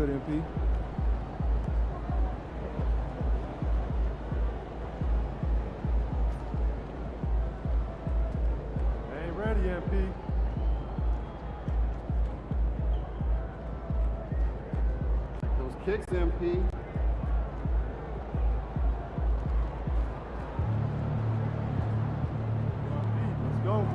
good, MP. Ain't ready, MP. Those kicks, MP. Let's go.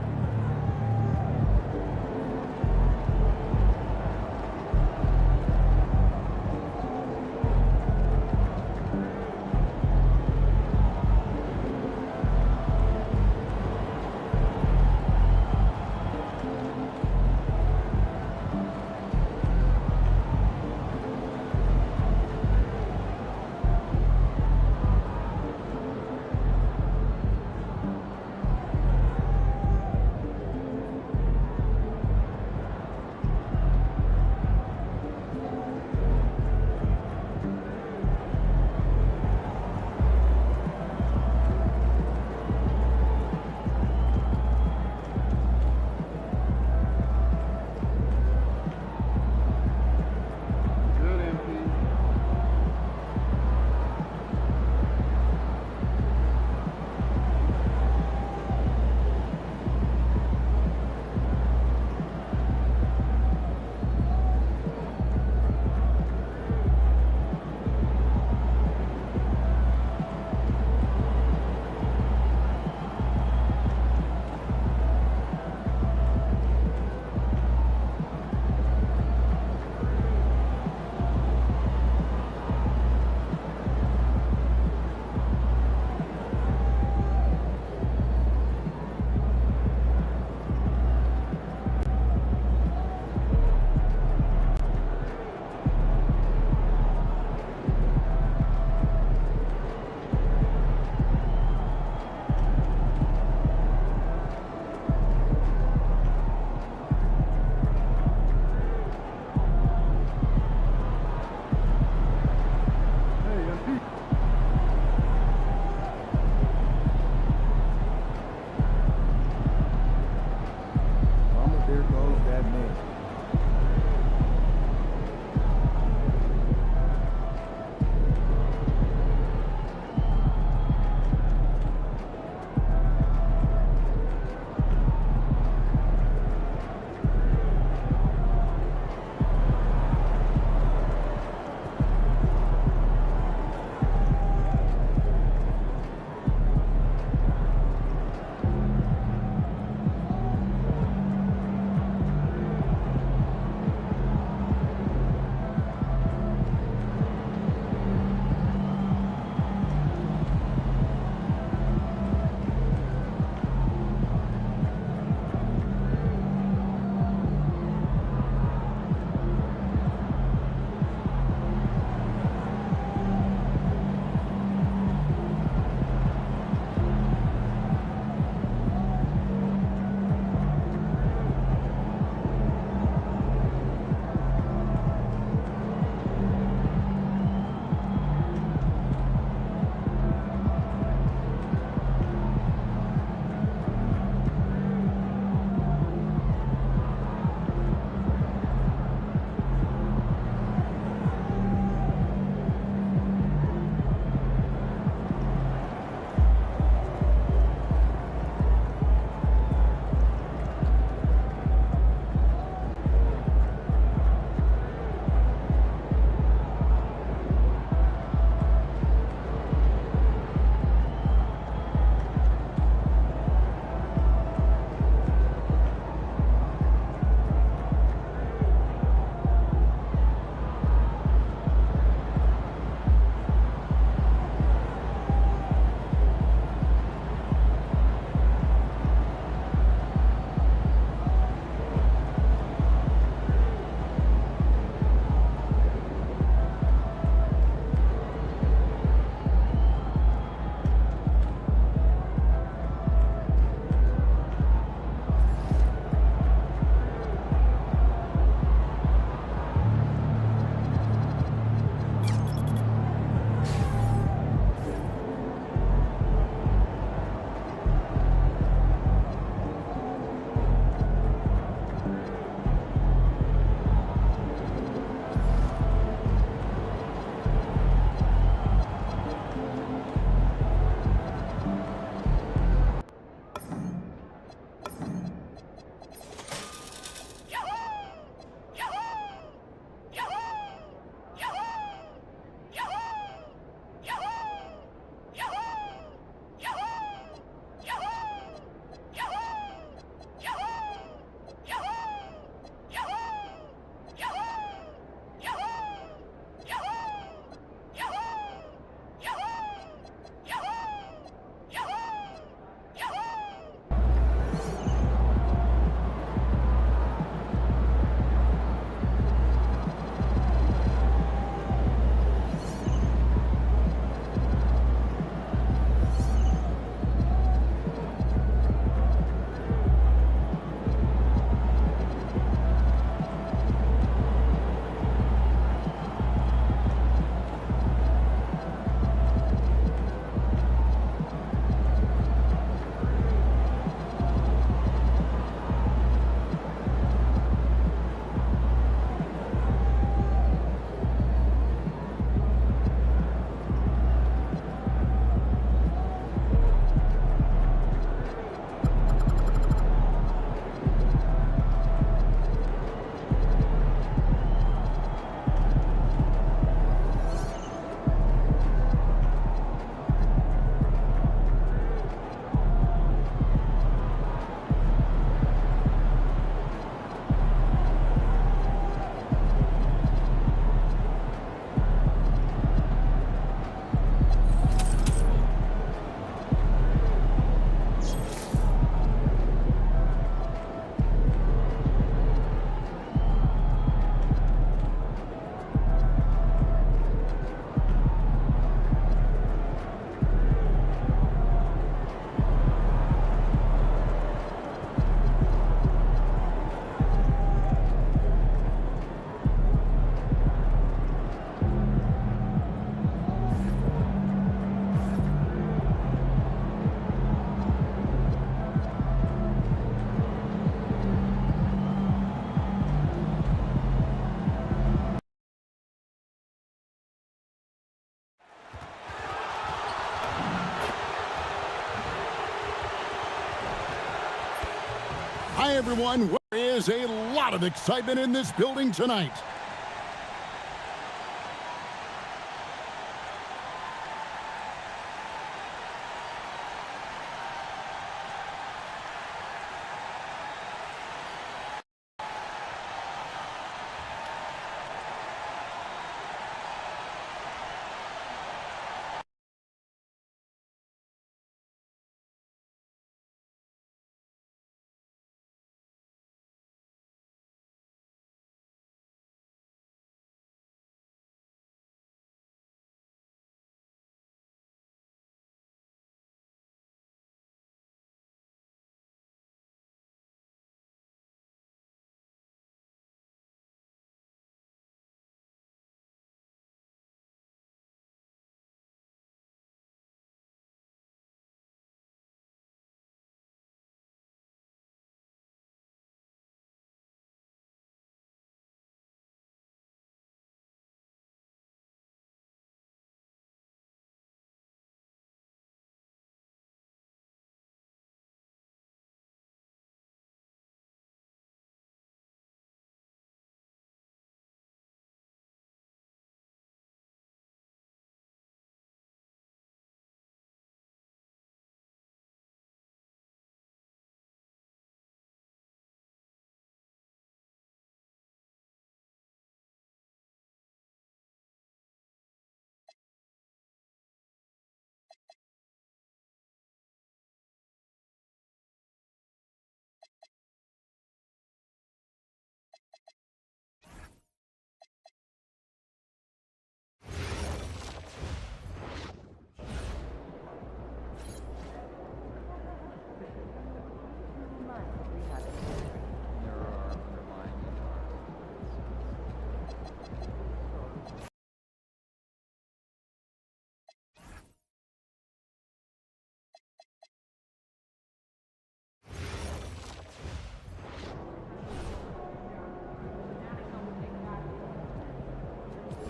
Hi, everyone. There is a lot of excitement in this building tonight.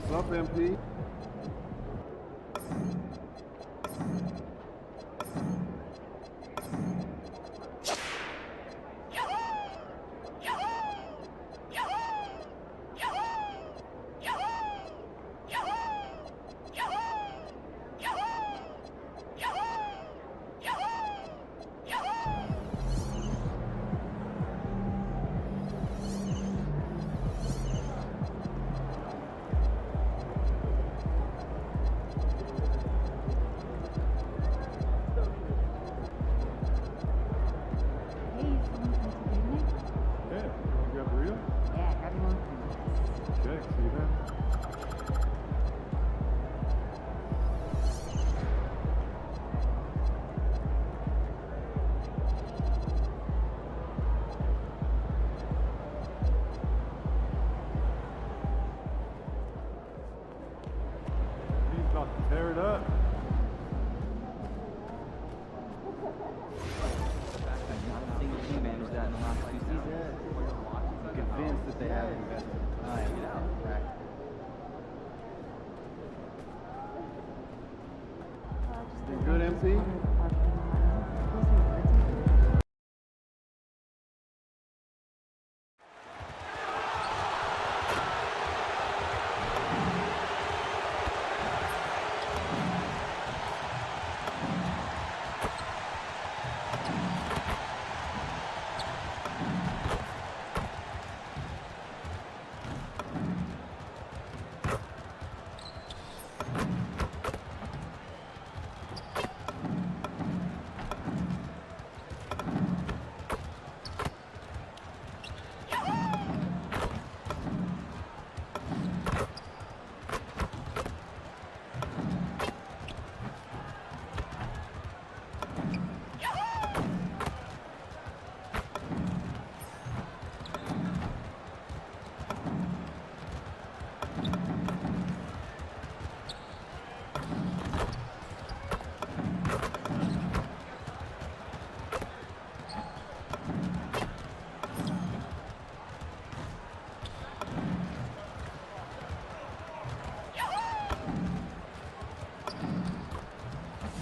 What's up, MP? Tear it up. I think the team managed that in the last few seasons. I'm convinced that they have invested time in practice. You good, MP?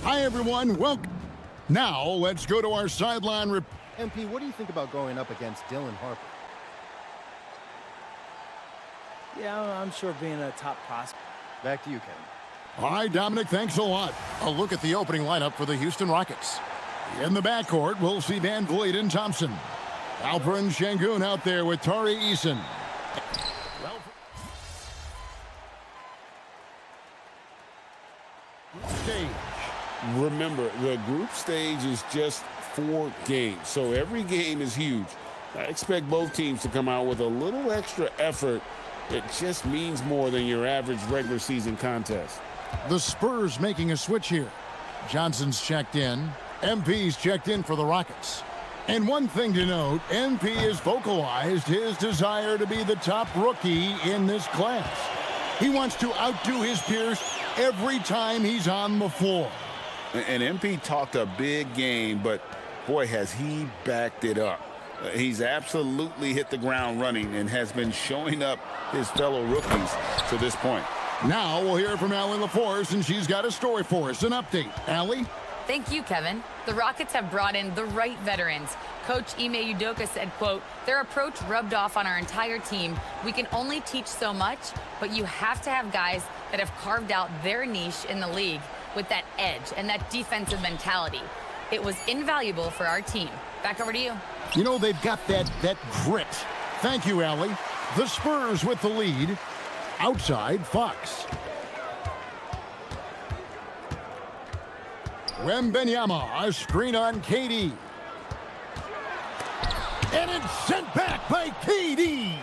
Hi, everyone. Welcome. Now, let's go to our sideline report. MP, what do you think about going up against Dylan Harper? Yeah, I'm sure being a top prospect. Back to you, Kevin. All right, Dominic, thanks a lot. A look at the opening lineup for the Houston Rockets. In the backcourt, we'll see Van Vliet and Thompson. Alperen Şengün out there with Tari Eason. Stage. Remember, the group stage is just 4 games, so every game is huge. I expect both teams to come out with a little extra effort. It just means more than your average regular season contest. The Spurs making a switch here. Johnson's checked in. MP's checked in for the Rockets. And one thing to note, MP has vocalized his desire to be the top rookie in this class. He wants to outdo his peers every time he's on the floor. And MP talked a big game, but boy, has he backed it up. He's absolutely hit the ground running and has been showing up his fellow rookies to this point. Now we'll hear from Allie LaForce, and she's got a story for us. An update. Allie? Thank you, Kevin. The Rockets have brought in the right veterans. Coach Ime Udoka said, quote, "Their approach rubbed off on our entire team. We can only teach so much, but you have to have guys that have carved out their niche in the league with that edge and that defensive mentality. It was invaluable for our team." Back over to you. You know, they've got that grit. Thank you, Allie. The Spurs with the lead. Outside, Fox. Wembanyama, a screen on KD. And it's sent back by KD.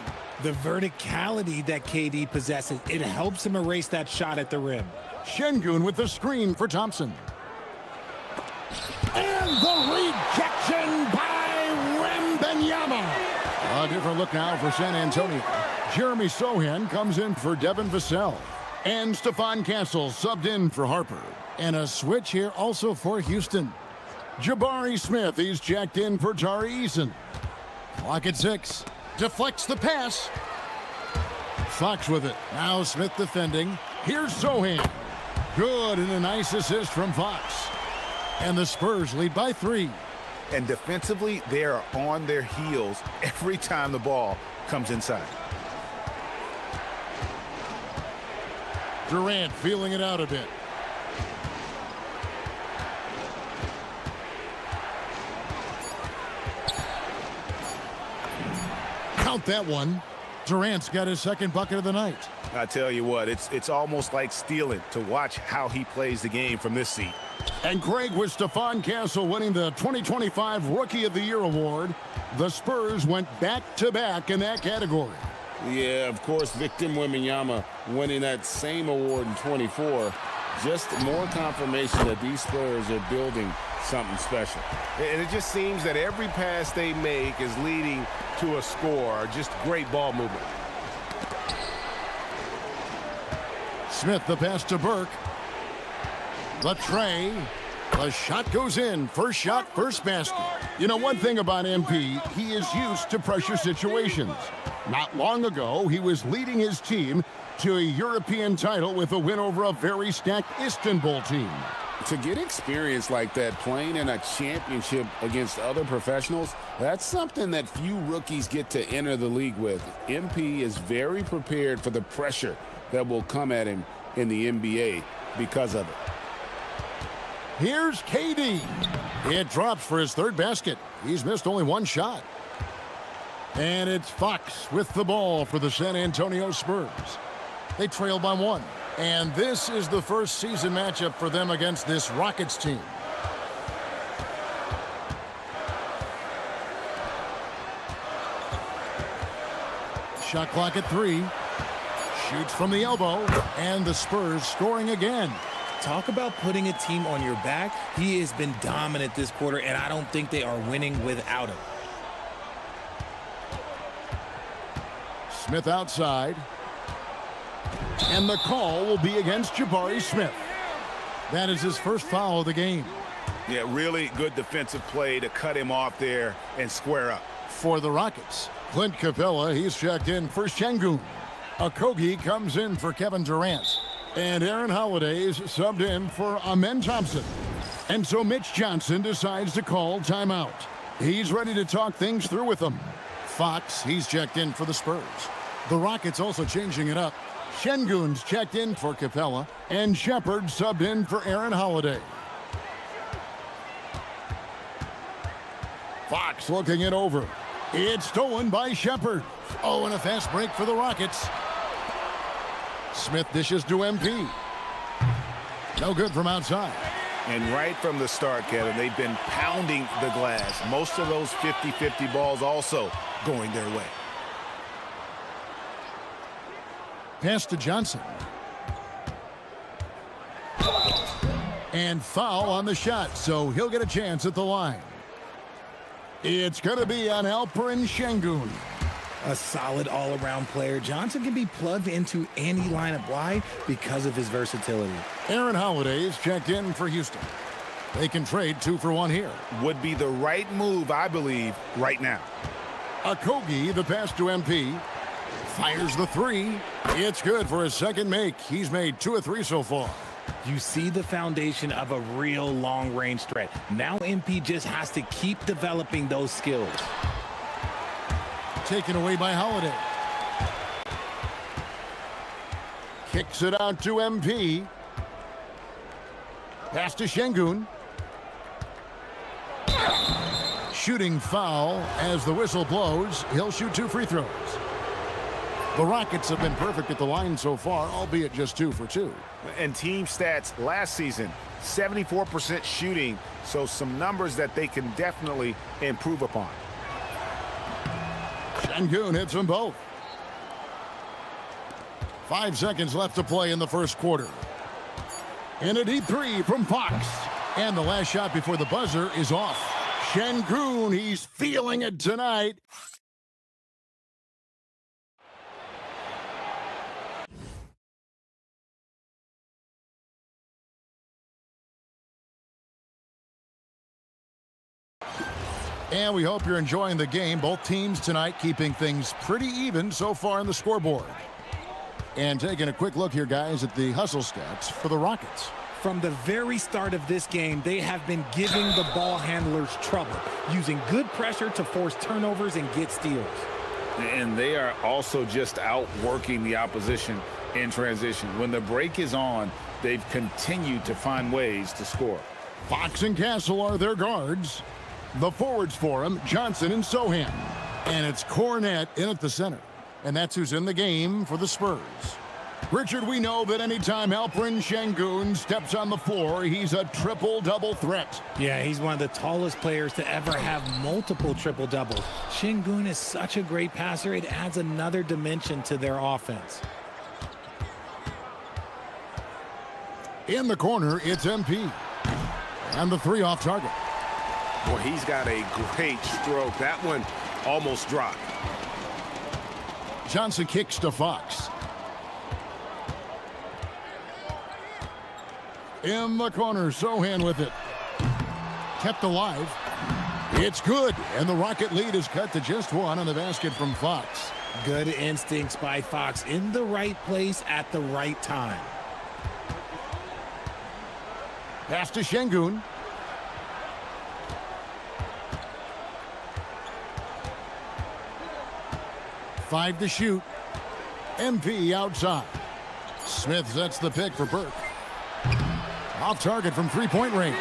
The verticality that KD possesses, it helps him erase that shot at the rim. Şengün with the screen for Thompson. And the rejection by Wembanyama. A different look now for San Antonio. Jeremy Sohan comes in for Devin Vassell. And Stephon Castle subbed in for Harper. And a switch here also for Houston. Jabari Smith, he's checked in for Tari Eason. Clock at 6. Deflects the pass. Fox with it. Now Smith defending. Here's Sohan. Good, and a nice assist from Fox. And the Spurs lead by 3. And defensively, they are on their heels every time the ball comes inside. Durant feeling it out a bit. Count that one. Durant's got his second bucket of the night. I tell you what, it's almost like stealing to watch how he plays the game from this seat. And Craig, with Stephon Castle winning the 2025 Rookie of the Year award, the Spurs went back-to-back in that category. Yeah, of course, Victor Wembanyama winning that same award in 24. Just more confirmation that these Spurs are building something special. And it just seems that every pass they make is leading to a score. Just great ball movement. Smith, the pass to Burke. The tray. The shot goes in. First shot, first basket. You know, one thing about MP, he is used to pressure situations. Not long ago, he was leading his team to a European title with a win over a very stacked Istanbul team. To get experience like that playing in a championship against other professionals, that's something that few rookies get to enter the league with. MP is very prepared for the pressure that will come at him in the NBA because of it. Here's KD. It drops for his third basket. He's missed only one shot. And it's Fox with the ball for the San Antonio Spurs. They trail by 1. And this is the first season matchup for them against this Rockets team. Shot clock at 3. Shoots from the elbow. And the Spurs scoring again. Talk about putting a team on your back. He has been dominant this quarter, and I don't think they are winning without him. Smith outside. And the call will be against Jabari Smith. That is his first foul of the game. Yeah, really good defensive play to cut him off there and square up. For the Rockets, Clint Capella, he's checked in for Şengün. Okogie comes in for Kevin Durant. And Aaron Holiday's subbed in for Amen Thompson. And so Mitch Johnson decides to call timeout. He's ready to talk things through with them. Fox, he's checked in for the Spurs. The Rockets also changing it up. Şengün's checked in for Capella, and Shepard subbed in for Aaron Holiday. Fox looking it over. It's stolen by Shepard. Oh, and a fast break for the Rockets. Smith dishes to MP. No good from outside. And right from the start, Kevin, they've been pounding the glass. Most of those 50-50 balls also going their way. Pass to Johnson. And foul on the shot, so he'll get a chance at the line. It's going to be on Alperen Şengün. A solid all-around player. Johnson can be plugged into any lineup. Why? Because of his versatility. Aaron Holiday is checked in for Houston. They can trade 2 for 1 here. Would be the right move, I believe, right now. Okogie, the pass to MP. Fires the 3. It's good for his second make. He's made 2 of 3 so far. You see the foundation of a real long-range threat. Now MP just has to keep developing those skills. Taken away by Holiday. Kicks it out to MP. Pass to Şengün. Shooting foul as the whistle blows. He'll shoot 2 free throws. The Rockets have been perfect at the line so far, albeit just 2 for 2. And team stats last season, 74% shooting, so some numbers that they can definitely improve upon. Şengün hits them both. 5 seconds left to play in the first quarter. And a deep 3 from Fox. And the last shot before the buzzer is off. Şengün, he's feeling it tonight. And we hope you're enjoying the game. Both teams tonight keeping things pretty even so far on the scoreboard. And taking a quick look here, guys, at the hustle stats for the Rockets. From the very start of this game, they have been giving the ball handlers trouble, using good pressure to force turnovers and get steals. And they are also just outworking the opposition in transition. When the break is on, they've continued to find ways to score. Fox and Castle are their guards. The forwards for him, Johnson and Sohan. And it's Cornette in at the center. And that's who's in the game for the Spurs. Richard, we know that anytime Alperen Şengün steps on the floor, he's a triple-double threat. Yeah, he's one of the tallest players to ever have multiple triple-doubles. Şengün is such a great passer, it adds another dimension to their offense. In the corner, it's MP. And the 3 off target. Boy, he's got a great stroke. That one almost dropped. Johnson kicks to Fox. In the corner, Sohan with it. Kept alive. It's good, and the Rocket lead is cut to just 1 on the basket from Fox. Good instincts by Fox, in the right place at the right time. Pass to Şengün. Five to shoot. MP outside. Smith sets the pick for Burke. Off target from three-point range.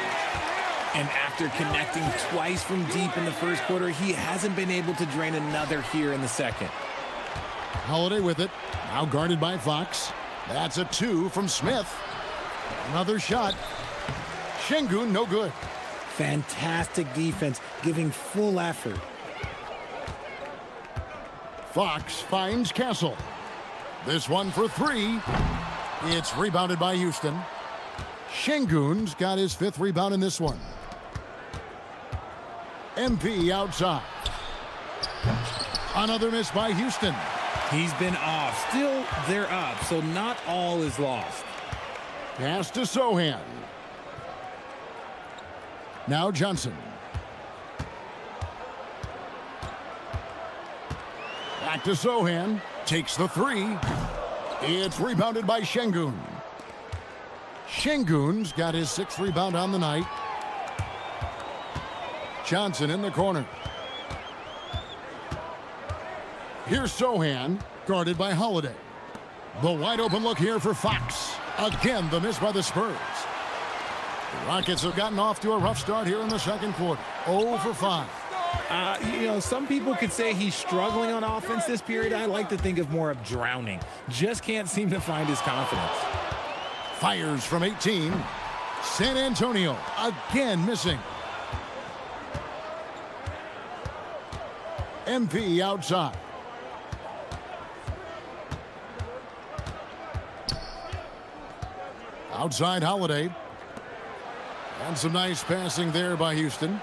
And after connecting twice from deep in the first quarter, he hasn't been able to drain another here in the second. Holiday with it. Now guarded by Fox. That's a 2 from Smith. Another shot. Şengün, no good. Fantastic defense, giving full effort. Fox finds Castle. This one for 3. It's rebounded by Houston. Şengün's got his 5th rebound in this one. MP outside. Another miss by Houston. He's been off. Still, they're up, so not all is lost. Pass to Sohan. Now Johnson. Back to Sohan. Takes the 3. It's rebounded by Şengün. Şengün's got his 6th rebound on the night. Johnson in the corner. Here's Sohan, guarded by Holiday. The wide open look here for Fox. Again, the miss by the Spurs. The Rockets have gotten off to a rough start here in the second quarter. 0 for 5. Some people could say he's struggling on offense this period. I like to think of more of drowning. Just can't seem to find his confidence. Fires from 18. San Antonio again missing. MP outside. Outside Holiday. And some nice passing there by Houston.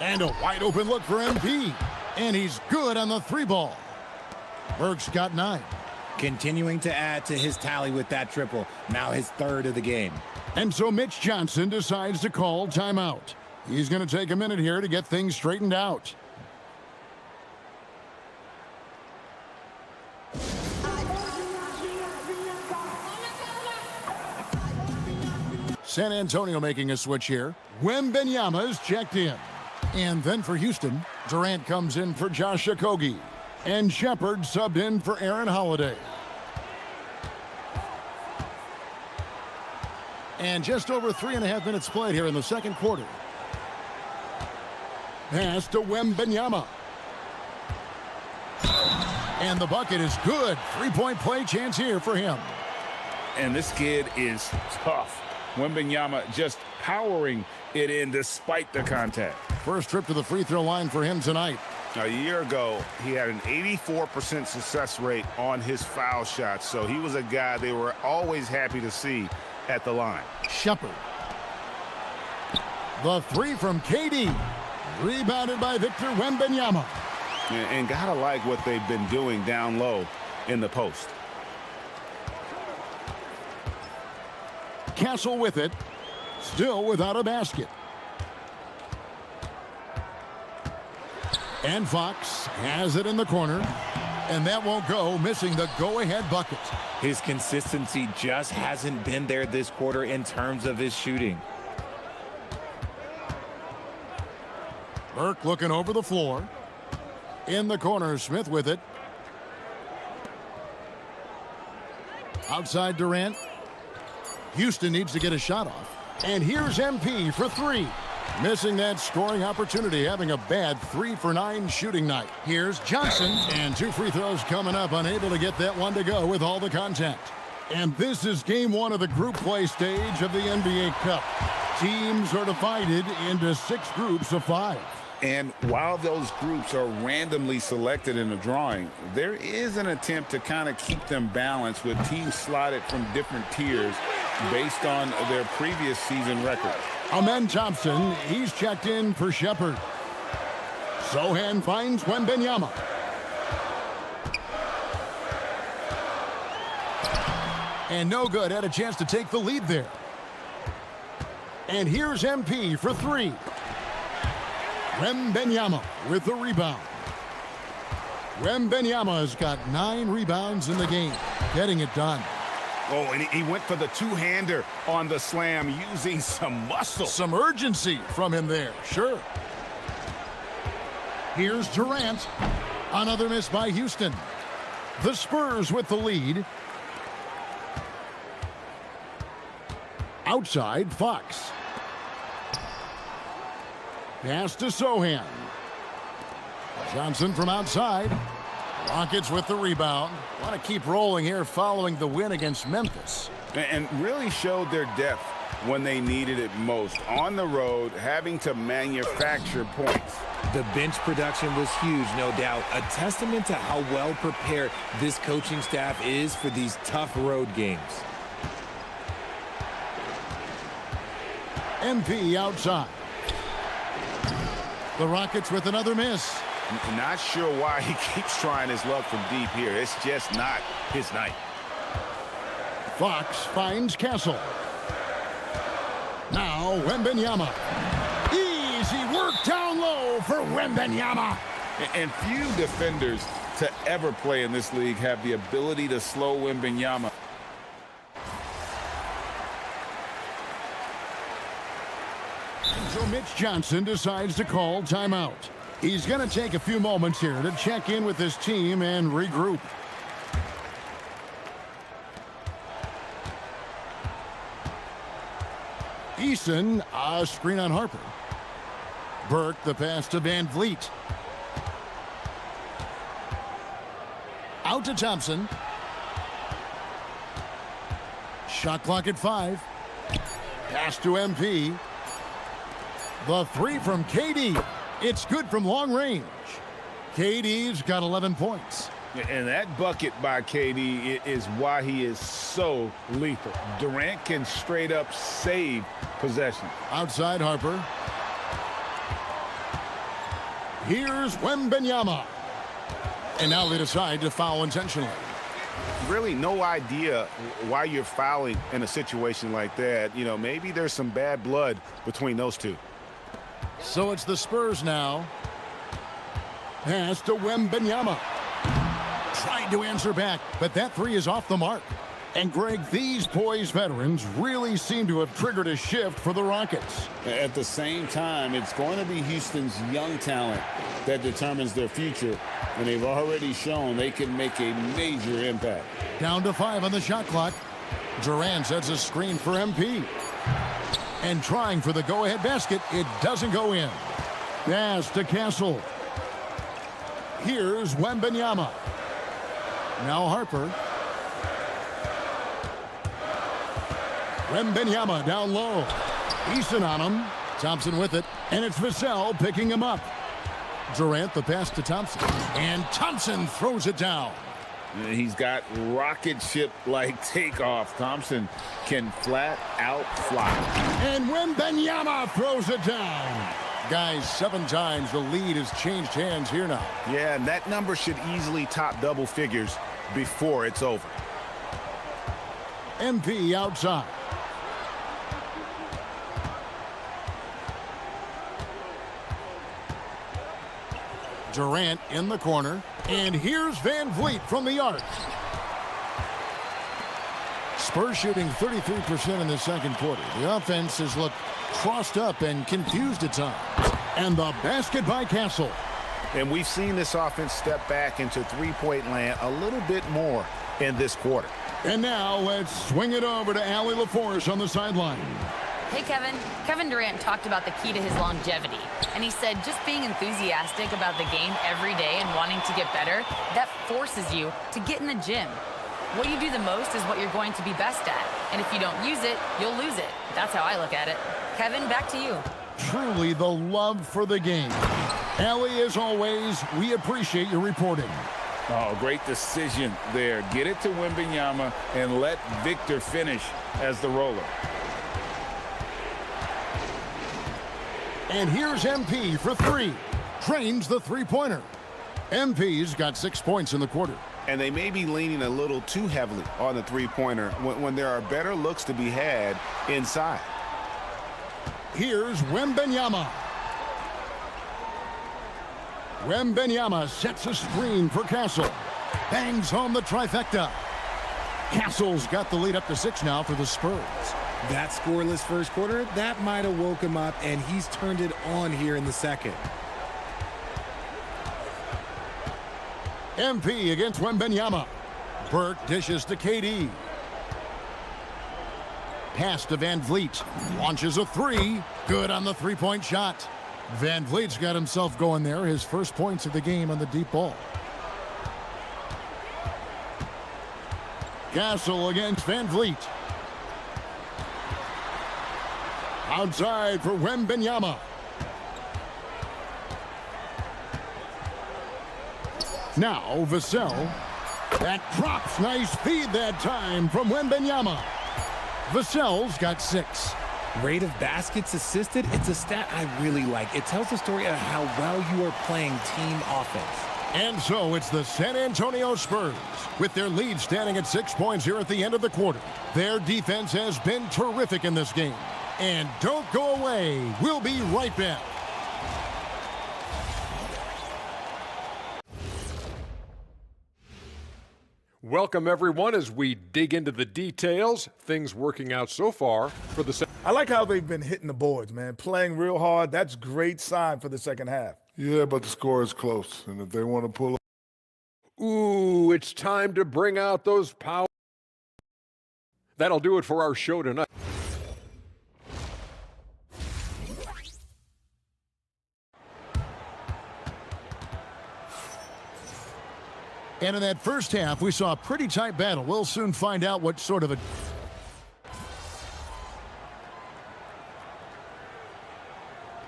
And a wide open look for MP. And he's good on the 3-ball. Burke's got 9. Continuing to add to his tally with that triple. Now his 3rd of the game. And so Mitch Johnson decides to call timeout. He's going to take a minute here to get things straightened out. San Antonio making a switch here. Wembanyama is checked in. And then for Houston, Durant comes in for Josh Okogie. And Shepard subbed in for Aaron Holiday. And just over 3.5 minutes played here in the second quarter. Pass to Wembanyama. And the bucket is good. 3-point play chance here for him. And this kid is tough. Wembanyama just powering it in despite the contact. First trip to the free throw line for him tonight. A year ago, he had an 84% success rate on his foul shots, so he was a guy they were always happy to see at the line. Shepard. The 3 from KD. Rebounded by Victor Wembanyama. And gotta like what they've been doing down low in the post. Castle with it. Still without a basket. And Fox has it in the corner. And that won't go, missing the go-ahead bucket. His consistency just hasn't been there this quarter in terms of his shooting. Burke looking over the floor. In the corner, Smith with it. Outside Durant. Houston needs to get a shot off. And here's MP for 3. Missing that scoring opportunity, having a bad 3 for 9 shooting night. Here's Johnson, and 2 free throws coming up, unable to get that one to go with all the contact. And this is game 1 of the group play stage of the NBA Cup. Teams are divided into 6 groups of 5. And while those groups are randomly selected in the drawing, there is an attempt to kind of keep them balanced with teams slotted from different tiers based on their previous season record. Amen Thompson, he's checked in for Shepard. Sohan finds Wembanyama. And no good, had a chance to take the lead there. And here's MP for 3. Wembanyama with the rebound. Wembanyama has got 9 rebounds in the game, getting it done. Oh, and he went for the two-hander on the slam, using some muscle. Some urgency from him there, sure. Here's Durant. Another miss by Houston. The Spurs with the lead. Outside, Fox. Pass to Sohan. Johnson from outside. Rockets with the rebound. Want to keep rolling here following the win against Memphis. And really showed their depth when they needed it most. On the road, having to manufacture points. The bench production was huge, no doubt. A testament to how well prepared this coaching staff is for these tough road games. MP outside. The Rockets with another miss. Not sure why he keeps trying his luck from deep here. It's just not his night. Fox finds Castle. Now Wembanyama. Easy work down low for Wembanyama. And few defenders to ever play in this league have the ability to slow Wembanyama. So Mitch Johnson decides to call timeout. He's going to take a few moments here to check in with his team and regroup. Eason, a screen on Harper. Burke, the pass to Van Vliet. Out to Thompson. Shot clock at 5. Pass to MP. The 3 from KD. It's good from long range. KD's got 11 points. And that bucket by KD is why he is so lethal. Durant can straight up save possession. Outside Harper. Here's Wembanyama. And now they decide to foul intentionally. Really no idea why you're fouling in a situation like that. You know, maybe there's some bad blood between those two. So it's the Spurs now. Pass to Wembanyama. Tried to answer back, but that 3 is off the mark. And Greg, these poised veterans really seem to have triggered a shift for the Rockets. At the same time, it's going to be Houston's young talent that determines their future, and they've already shown they can make a major impact. Down to 5 on the shot clock. Durant sets a screen for MP. And trying for the go-ahead basket, it doesn't go in. Pass to Castle. Here's Wembanyama. Now Harper. Wembanyama down low. Eason on him. Thompson with it. And it's Vassell picking him up. Durant the pass to Thompson. And Thompson throws it down. He's got rocket ship-like takeoff. Thompson can flat out fly. And Wembanyama throws it down. Guys, 7 times the lead has changed hands here now. Yeah, and that number should easily top double figures before it's over. MP outside. Durant in the corner. And here's Van Vliet from the arc. Spurs shooting 33% in the second quarter. The offense has looked crossed up and confused at times. And the basket by Castle. And we've seen this offense step back into three-point land a little bit more in this quarter. And now let's swing it over to Allie LaForce on the sideline. Hey, Kevin. Kevin Durant talked about the key to his longevity. And he said just being enthusiastic about the game every day and wanting to get better, that forces you to get in the gym. What you do the most is what you're going to be best at. And if you don't use it, you'll lose it. That's how I look at it. Kevin, back to you. Truly the love for the game. Allie, as always, we appreciate your reporting. Oh, great decision there. Get it to Wembanyama and let Victor finish as the roller. And here's MP for 3. Trains the three-pointer. MP's got 6 points in the quarter. And they may be leaning a little too heavily on the three-pointer when there are better looks to be had inside. Here's Wembanyama. Wembanyama sets a screen for Castle. Bangs home the trifecta. Castle's got the lead up to 6 now for the Spurs. That scoreless first quarter, that might have woke him up, and he's turned it on here in the second. MP against Wembanyama. Burke dishes to KD. Pass to Van Vliet. Launches a 3. Good on the three-point shot. Van Vliet's got himself going there. His first points of the game on the deep ball. Castle against Van Vliet. Outside for Wembanyama. Now Vassell. That drops. Nice feed that time from Wembanyama. Vassell's got 6. Rate of baskets assisted, it's a stat I really like. It tells the story of how well you are playing team offense. And so it's the San Antonio Spurs with their lead standing at 6 points here at the end of the quarter. Their defense has been terrific in this game. And don't go away. We'll be right back. Welcome, everyone, as we dig into the details. Things working out so far for the second. I like how they've been hitting the boards, man. Playing real hard. That's great sign for the second half. Yeah, but the score is close. And if they want to pull up. Ooh, it's time to bring out those power. That'll do it for our show tonight. And in that first half, we saw a pretty tight battle. We'll soon find out what sort of a...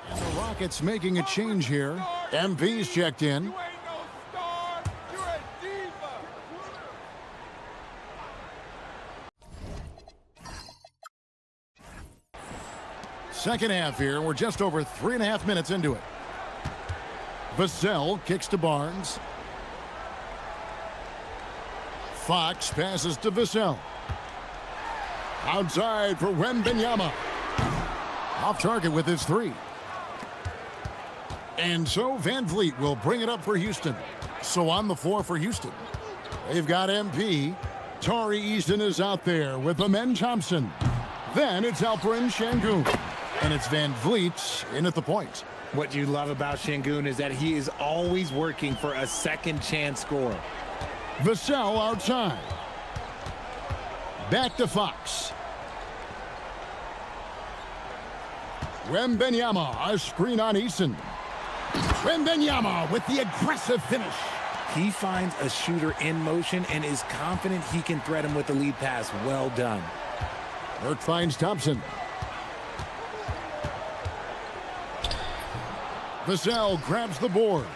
And the Rockets making a change here. MP's checked in. Second half here. We're just over 3.5 minutes into it. Vassell kicks to Barnes. Fox passes to Vassell. Outside for Wembanyama. Off target with his three. And so Van Vliet will bring it up for Houston. So on the floor for Houston, they've got MP. Tari Eason is out there with Amen Thompson. Then it's Alperen Sengun. And it's Van Vliet in at the point. What you love about Sengun is that he is always working for a second chance score. Vassell outside. Back to Fox. Wembanyama, a screen on Eason. Wembanyama with the aggressive finish. He finds a shooter in motion and is confident he can thread him with the lead pass. Well done. Burke finds Thompson. Vassell grabs the board.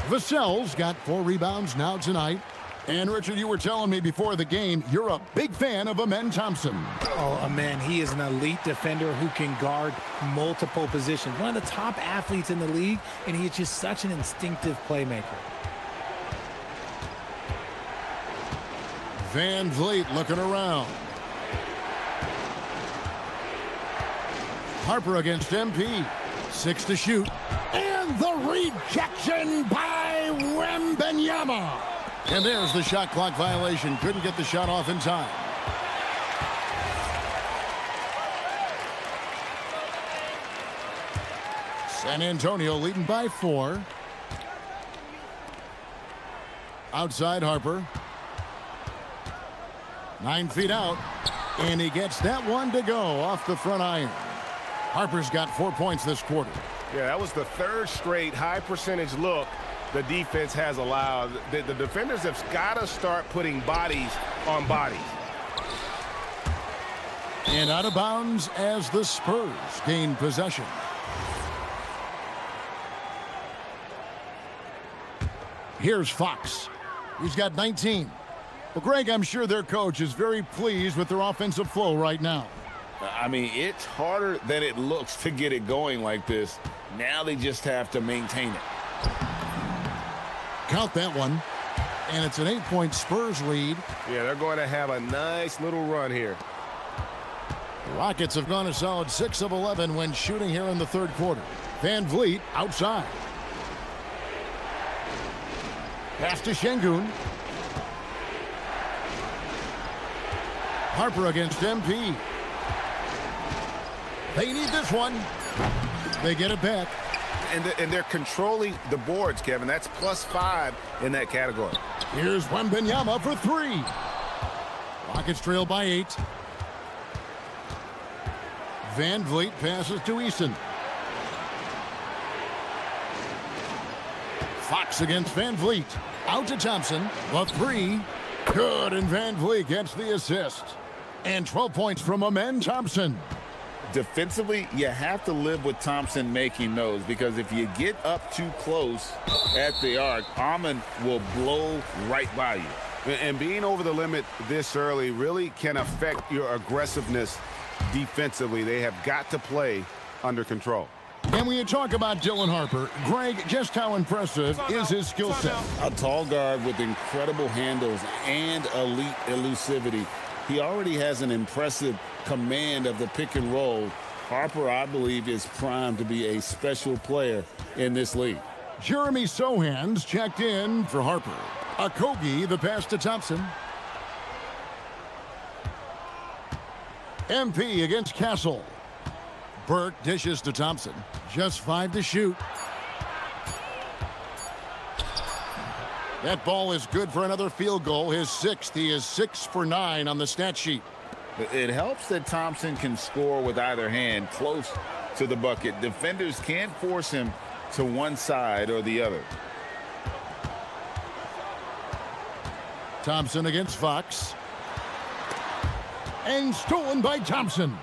Vassell's got 4 rebounds now tonight. And Richard, you were telling me before the game, you're a big fan of Amen Thompson. Oh, Amen, he is an elite defender who can guard multiple positions. One of the top athletes in the league, and he is just such an instinctive playmaker. Van Vliet looking around. Harper against MP. 6 to shoot. And the rejection by Wembanyama. And there's the shot clock violation. Couldn't get the shot off in time. San Antonio leading by 4. Outside Harper. 9 feet out. And he gets that one to go off the front iron. Harper's got 4 points this quarter. Yeah, that was the 3rd straight high percentage look the defense has allowed. The defenders have got to start putting bodies on bodies. And out of bounds as the Spurs gain possession. Here's Fox. He's got 19. Well, Greg, I'm sure their coach is very pleased with their offensive flow right now. I mean, it's harder than it looks to get it going like this. Now they just have to maintain it. Count that one. And it's an 8-point Spurs lead. Yeah, they're going to have a nice little run here. The Rockets have gone a solid 6 of 11 when shooting here in the 3rd quarter. Van Vliet outside. Pass to Sengun. Harper against MP. They need this one. They get it back. And they're controlling the boards, Kevin. That's +5 in that category. Here's Wembanyama for 3. Rockets trail by 8. Van Vliet passes to Eason. Fox against Van Vliet. Out to Thompson. The 3. Good, and Van Vliet gets the assist. And 12 points from Amen Thompson. Defensively, you have to live with Thompson making those, because if you get up too close at the arc, Amen will blow right by you. And being over the limit this early really can affect your aggressiveness defensively. They have got to play under control. And when you talk about Dylan Harper, Greg, just how impressive is his skill set? A tall guard with incredible handles and elite elusivity. He already has an impressive command of the pick and roll. Harper, I believe, is primed to be a special player in this league. Jeremy Sohan's checked in for Harper. Okogie, the pass to Thompson. MP against Castle. Burke dishes to Thompson. Just 5 to shoot. That ball is good for another field goal. His 6th. He is 6 for 9 on the stat sheet. It helps that Thompson can score with either hand close to the bucket. Defenders can't force him to one side or the other. Thompson against Fox. And stolen by Thompson.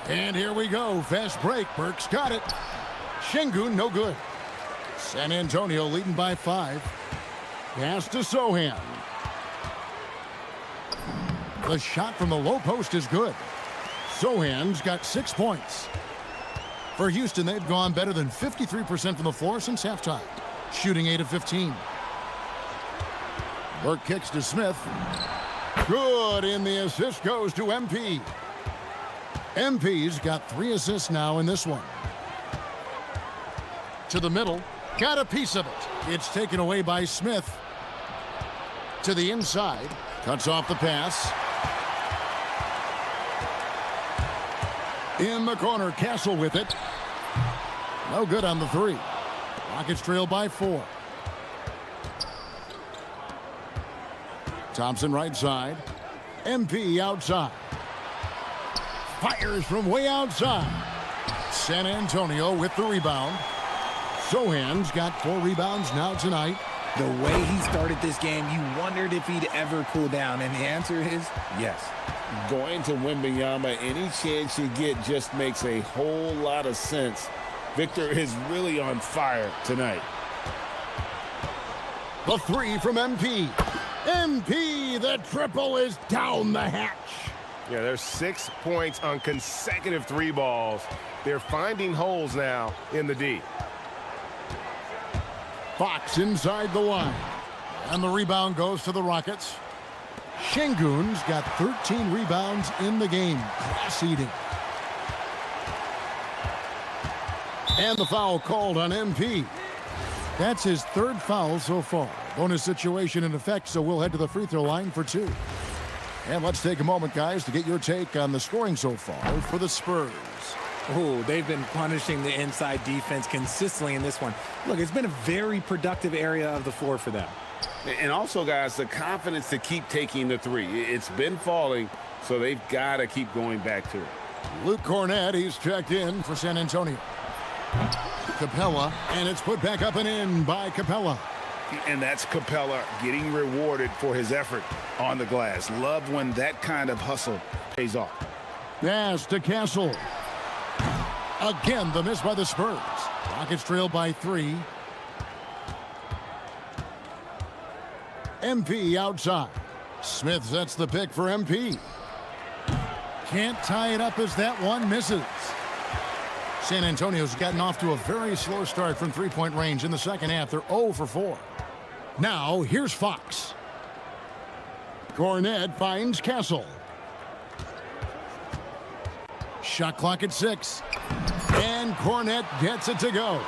And here we go. Fast break. Burke's got it. Şengün, no good. San Antonio leading by 5. Pass to Sohan. The shot from the low post is good. Sohan's got 6 points. For Houston, they've gone better than 53% from the floor since halftime, shooting 8 of 15. Burke kicks to Smith. Good, and the assist goes to MP. MP's got 3 assists now in this one. To the middle, got a piece of it. It's taken away by Smith. To the inside, cuts off the pass. In the corner, Castle with it. No good on the 3. Rockets trail by 4. Thompson right side. MP outside. Fires from way outside. San Antonio with the rebound. Sohan's got 4 rebounds now tonight. The way he started this game, you wondered if he'd ever cool down, and the answer is yes. Going to Wembanyama any chance you get just makes a whole lot of sense. Victor is really on fire tonight. The 3 from MP. MP, the triple is down the hatch. Yeah, there's 6 points on consecutive 3 balls. They're finding holes now in the D. Fox inside the line. And the rebound goes to the Rockets. Şengün's got 13 rebounds in the game. Class eating. And the foul called on MP. That's his 3rd foul so far. Bonus situation in effect, so we'll head to the free throw line for 2. And let's take a moment, guys, to get your take on the scoring so far for the Spurs. Oh, they've been punishing the inside defense consistently in this one. Look, it's been a very productive area of the floor for them. And also, guys, the confidence to keep taking the 3. It's been falling, so they've got to keep going back to it. Luke Cornett, he's checked in for San Antonio. Capella, and it's put back up and in by Capella. And that's Capella getting rewarded for his effort on the glass. Love when that kind of hustle pays off. Pass to Castle. Again, the miss by the Spurs. Rockets trail by 3. MP outside. Smith sets the pick for MP. Can't tie it up as that one misses. San Antonio's gotten off to a very slow start from 3-point range in the second half. They're 0 for 4. Now, here's Fox. Cornett finds Castle. Shot clock at 6. And Cornett gets it to go.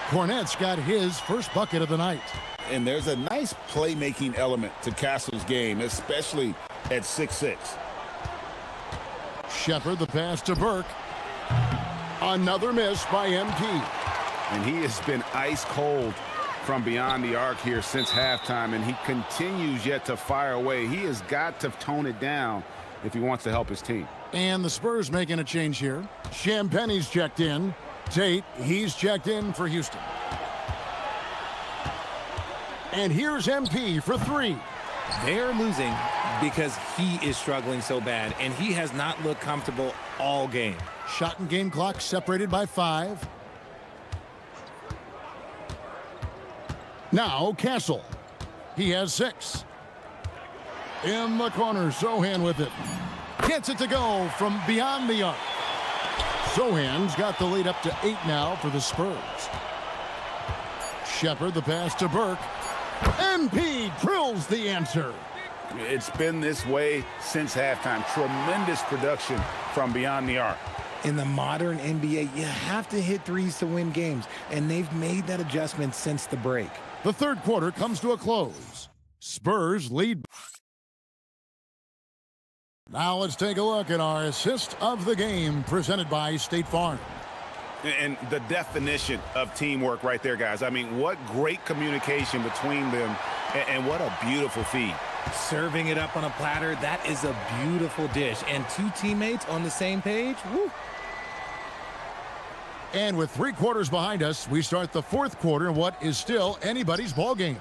Cornett's got his first bucket of the night. And there's a nice playmaking element to Castle's game, especially at 6'6". Shepard, the pass to Burke. Another miss by MP. And he has been ice cold from beyond the arc here since halftime, and he continues yet to fire away. He has got to tone it down if he wants to help his team. And the Spurs making a change here. Champagne's checked in. Tate, he's checked in for Houston. And here's MP for 3. They're losing because he is struggling so bad, and he has not looked comfortable all game. Shot and game clock separated by 5. Now Castle. He has 6. In the corner, Sohan with it. Gets it to go from beyond the arc. Sohan's got the lead up to 8 now for the Spurs. Shepard, the pass to Burke. MP drills the answer. It's been this way since halftime. Tremendous production from beyond the arc. In the modern NBA, you have to hit threes to win games, and they've made that adjustment since the break. The third quarter comes to a close. Spurs lead. Now let's take a look at our assist of the game presented by State Farm. And the definition of teamwork right there, guys. I mean, what great communication between them, and what a beautiful feed. Serving it up on a platter, that is a beautiful dish. And two teammates on the same page, woo. And with 3 quarters behind us, we start the fourth quarter in what is still anybody's ball game.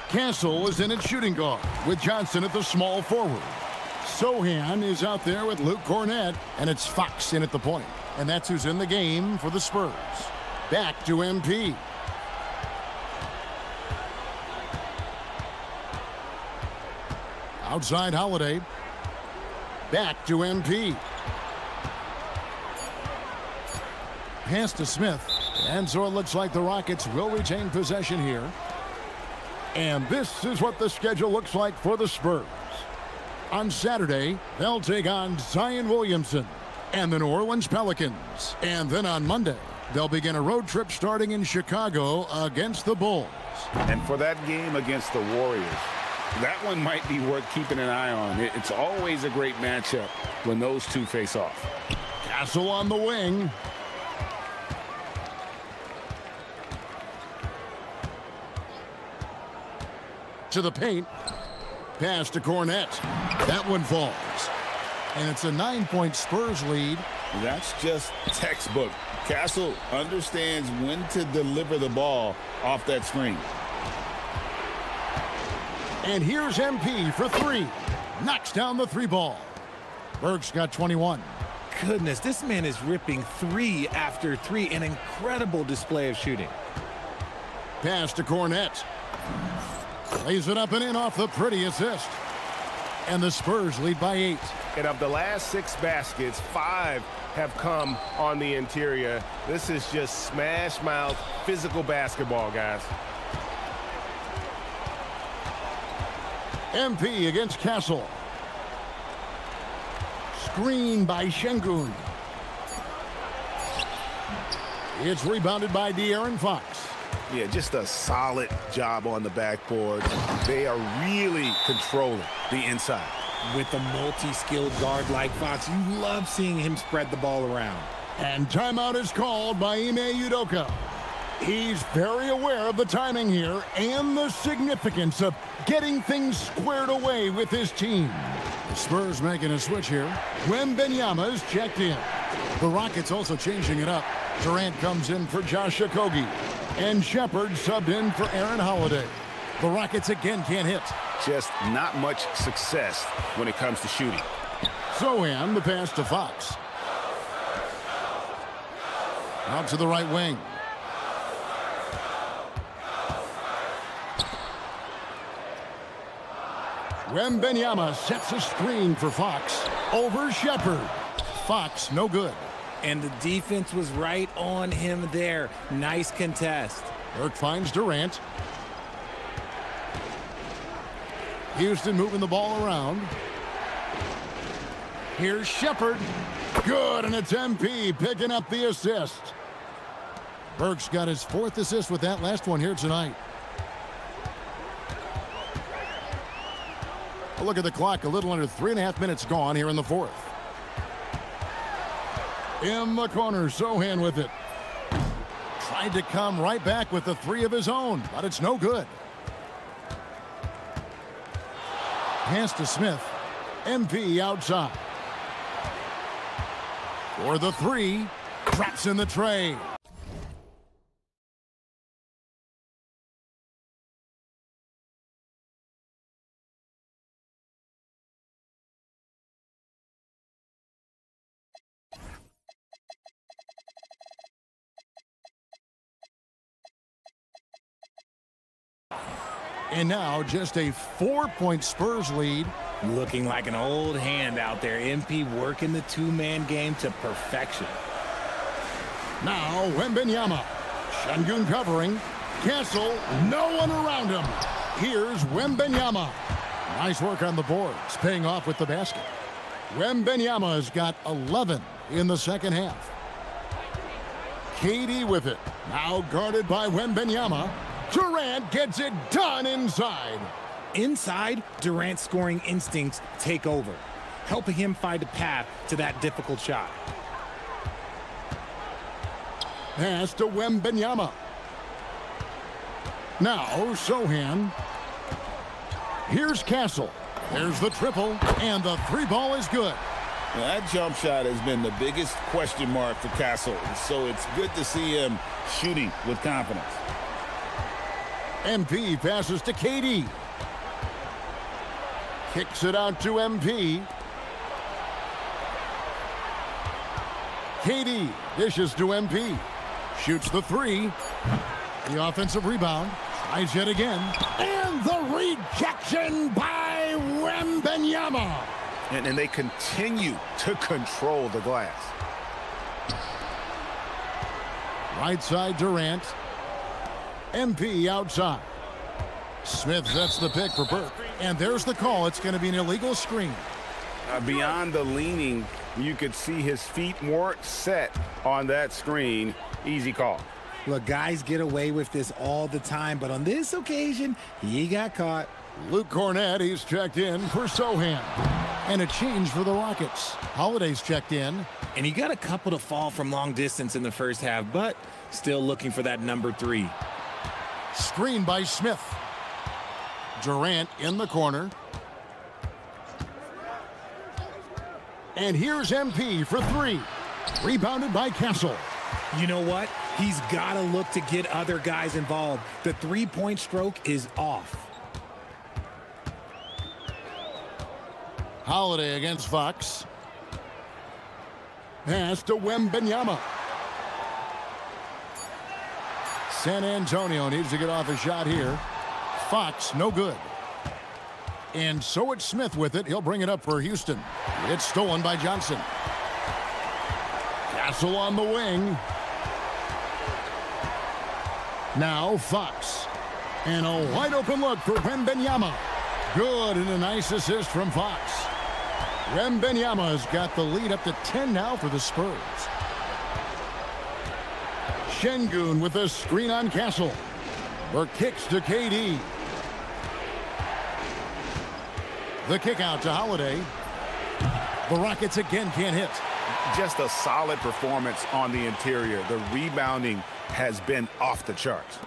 Castle is in at shooting guard with Johnson at the small forward. Sohan is out there with Luke Cornett, and it's Fox in at the point. And that's who's in the game for the Spurs. Back to MP. Outside Holiday. Back to MP. Pass to Smith. And so it looks like the Rockets will retain possession here. And this is what the schedule looks like for the Spurs. On Saturday, they'll take on Zion Williamson and the New Orleans Pelicans. And then on Monday, they'll begin a road trip starting in Chicago against the Bulls. And for that game against the Warriors, that one might be worth keeping an eye on. It's always a great matchup when those two face off. Castle on the wing. To the paint. Pass to Cornett. That one falls. And it's a 9-point Spurs lead. That's just textbook. Castle understands when to deliver the ball off that screen. And here's MP for 3. Knocks down the 3 ball. Burks got 21. Goodness, this man is ripping 3 after 3. An incredible display of shooting. Pass to Cornett. Lays it up and in off the pretty assist. And the Spurs lead by 8. And of the last 6 baskets, 5 have come on the interior. This is just smash mouth physical basketball, guys. MP against Castle. Screen by Şengün. It's rebounded by De'Aaron Fox. Yeah, just a solid job on the backboard. They are really controlling the inside. With a multi-skilled guard like Fox, you love seeing him spread the ball around. And timeout is called by Ime Udoka. He's very aware of the timing here and the significance of getting things squared away with his team. The Spurs making a switch here. Wembanyama is checked in. The Rockets also changing it up. Durant comes in for Josh Okogie. And Shepard subbed in for Aaron Holiday. The Rockets again can't hit. Just not much success when it comes to shooting. Sohan, the pass to Fox. Out to the right wing. Wembanyama sets a screen for Fox. Over Shepard. Fox, no good. And the defense was right on him there. Nice contest. Burke finds Durant. Houston moving the ball around. Here's Shepard. Good, and it's MP picking up the assist. Burke's got his 4th assist with that last one here tonight. A look at the clock, a little under 3.5 minutes gone here in the 4th. In the corner, Sohan with it. Tried to come right back with the 3 of his own, but it's no good. Pass to Smith. MP outside. For the 3. Drops in the tray. And now just a 4-point Spurs lead. Looking like an old hand out there. MP working the 2-man game to perfection. Now Wembanyama. Şengün covering. Castle, no one around him. Here's Wembanyama. Nice work on the boards, paying off with the basket. Wembanyama's got 11 in the second half. KD with it. Now guarded by Wembanyama. Durant gets it done inside. Inside, Durant's scoring instincts take over, helping him find a path to that difficult shot. Pass to Wembanyama. Now, Sohan. Here's Castle. There's the triple, and the three ball is good. That jump shot has been the biggest question mark for Castle, so it's good to see him shooting with confidence. MP passes to KD. Kicks it out to MP. KD dishes to MP. Shoots the three. The offensive rebound. Tries yet again. And the rejection by Wembanyama. And they continue to control the glass. Right side Durant. MP outside. Smith sets the pick for Burke. And there's the call. It's going to be an illegal screen. Beyond the leaning, you could see his feet weren't set on that screen. Easy call. Look, guys get away with this all the time, but on this occasion, he got caught. Luke Cornett, he's checked in for Sohan. And a change for the Rockets. Holiday's checked in. And he got a couple to fall from long distance in the first half, but still looking for that number 3. Screen by Smith. Durant in the corner. And here's MP for 3. Rebounded by Castle. You know what? He's got to look to get other guys involved. The three-point stroke is off. Holiday against Fox. Pass to Wembanyama. San Antonio needs to get off a shot here. Fox, no good. And so it's Smith with it. He'll bring it up for Houston. It's stolen by Johnson. Castle on the wing. Now Fox. And a wide open look for Wembanyama. Good, and a nice assist from Fox. Wembanyama's got the lead up to 10 now for the Spurs. Şengün with a screen on Castle. Burke kicks to KD. The kick out to Holiday. The Rockets again can't hit. Just a solid performance on the interior. The rebounding has been off the charts.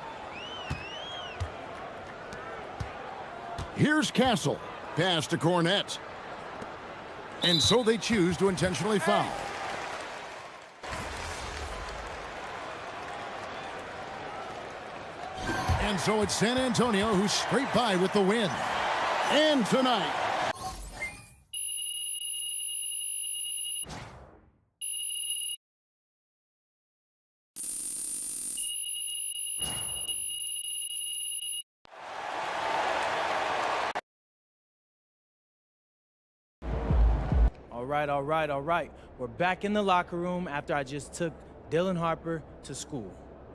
Here's Castle. Pass to Cornett. And so they choose to intentionally foul. And so it's San Antonio who's straight by with the win. And tonight, All right. We're back in the locker room after I just took Dylan Harper to school.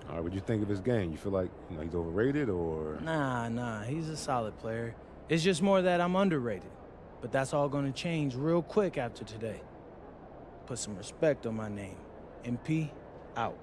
All right, what'd you think of his game? You feel like he's overrated or? Nah, he's a solid player. It's just more that I'm underrated. But that's all going to change real quick after today. Put some respect on my name. MP, out.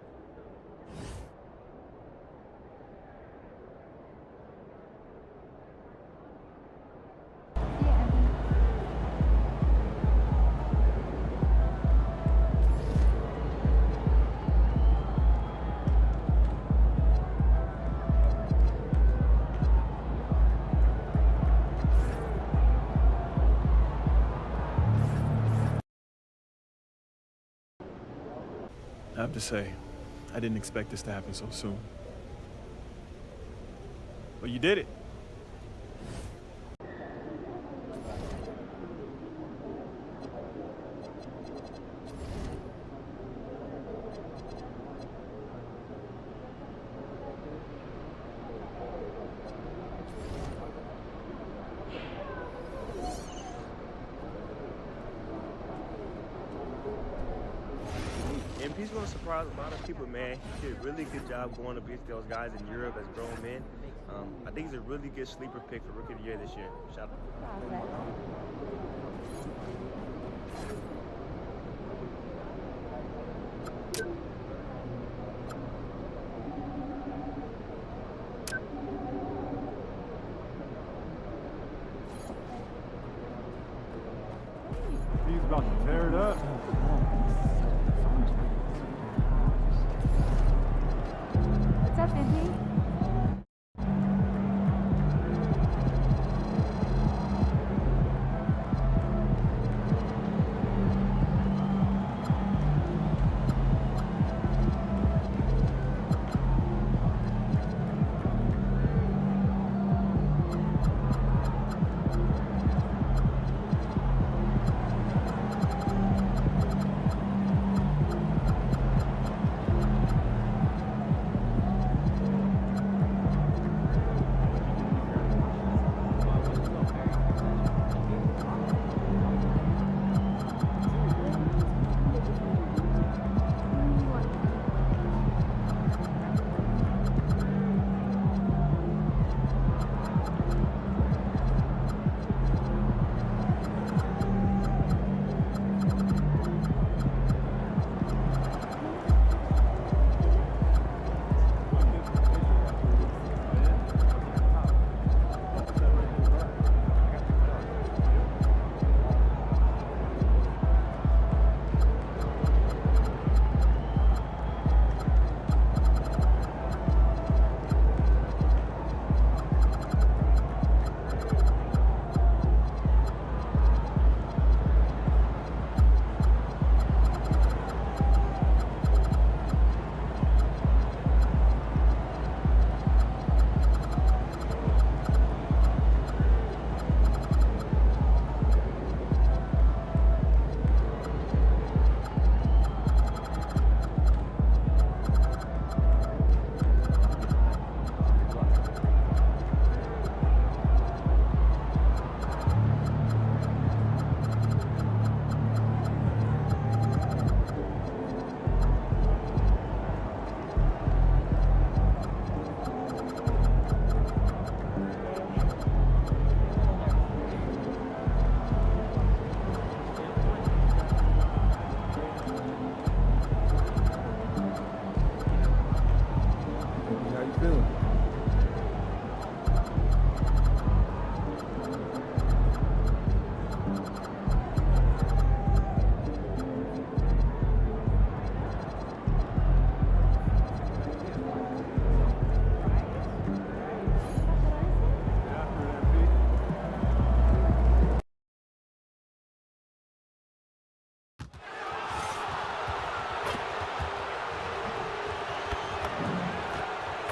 I have to say, I didn't expect this to happen so soon. But you did it. MP's going to surprise a lot of people, man. He did a really good job going up against those guys in Europe as grown men. I think he's a really good sleeper pick for Rookie of the Year this year. Shout out.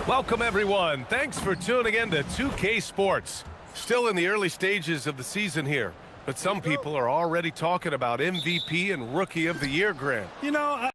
Welcome, everyone. Thanks for tuning in to 2K Sports. Still in the early stages of the season here, but some people are already talking about MVP and Rookie of the Year grant. You know,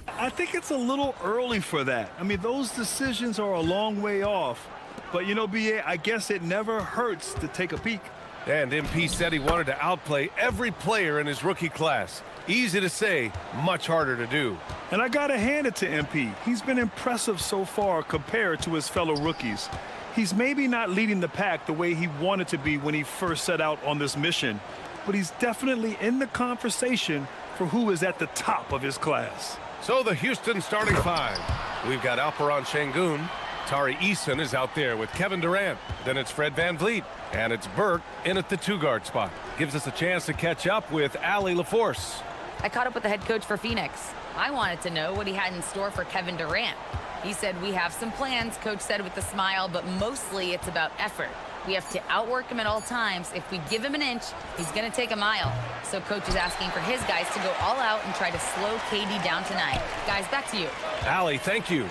I think it's a little early for that. I mean, those decisions are a long way off. But, you know, BA, I guess it never hurts to take a peek. And MP said he wanted to outplay every player in his rookie class. Easy to say, much harder to do. And I got to hand it to MP. He's been impressive so far compared to his fellow rookies. He's maybe not leading the pack the way he wanted to be when he first set out on this mission, but he's definitely in the conversation for who is at the top of his class. So the Houston starting five. We've got Alperen Şengün. Tari Eason is out there with Kevin Durant. Then it's Fred VanVleet. And it's Burke in at the two-guard spot. Gives us a chance to catch up with Allie LaForce. I caught up with the head coach for Phoenix. I wanted to know what he had in store for Kevin Durant. He said, we have some plans, Coach said with a smile, but mostly it's about effort. We have to outwork him at all times. If we give him an inch, he's going to take a mile. So Coach is asking for his guys to go all out and try to slow KD down tonight. Guys, back to you. Allie, thank you.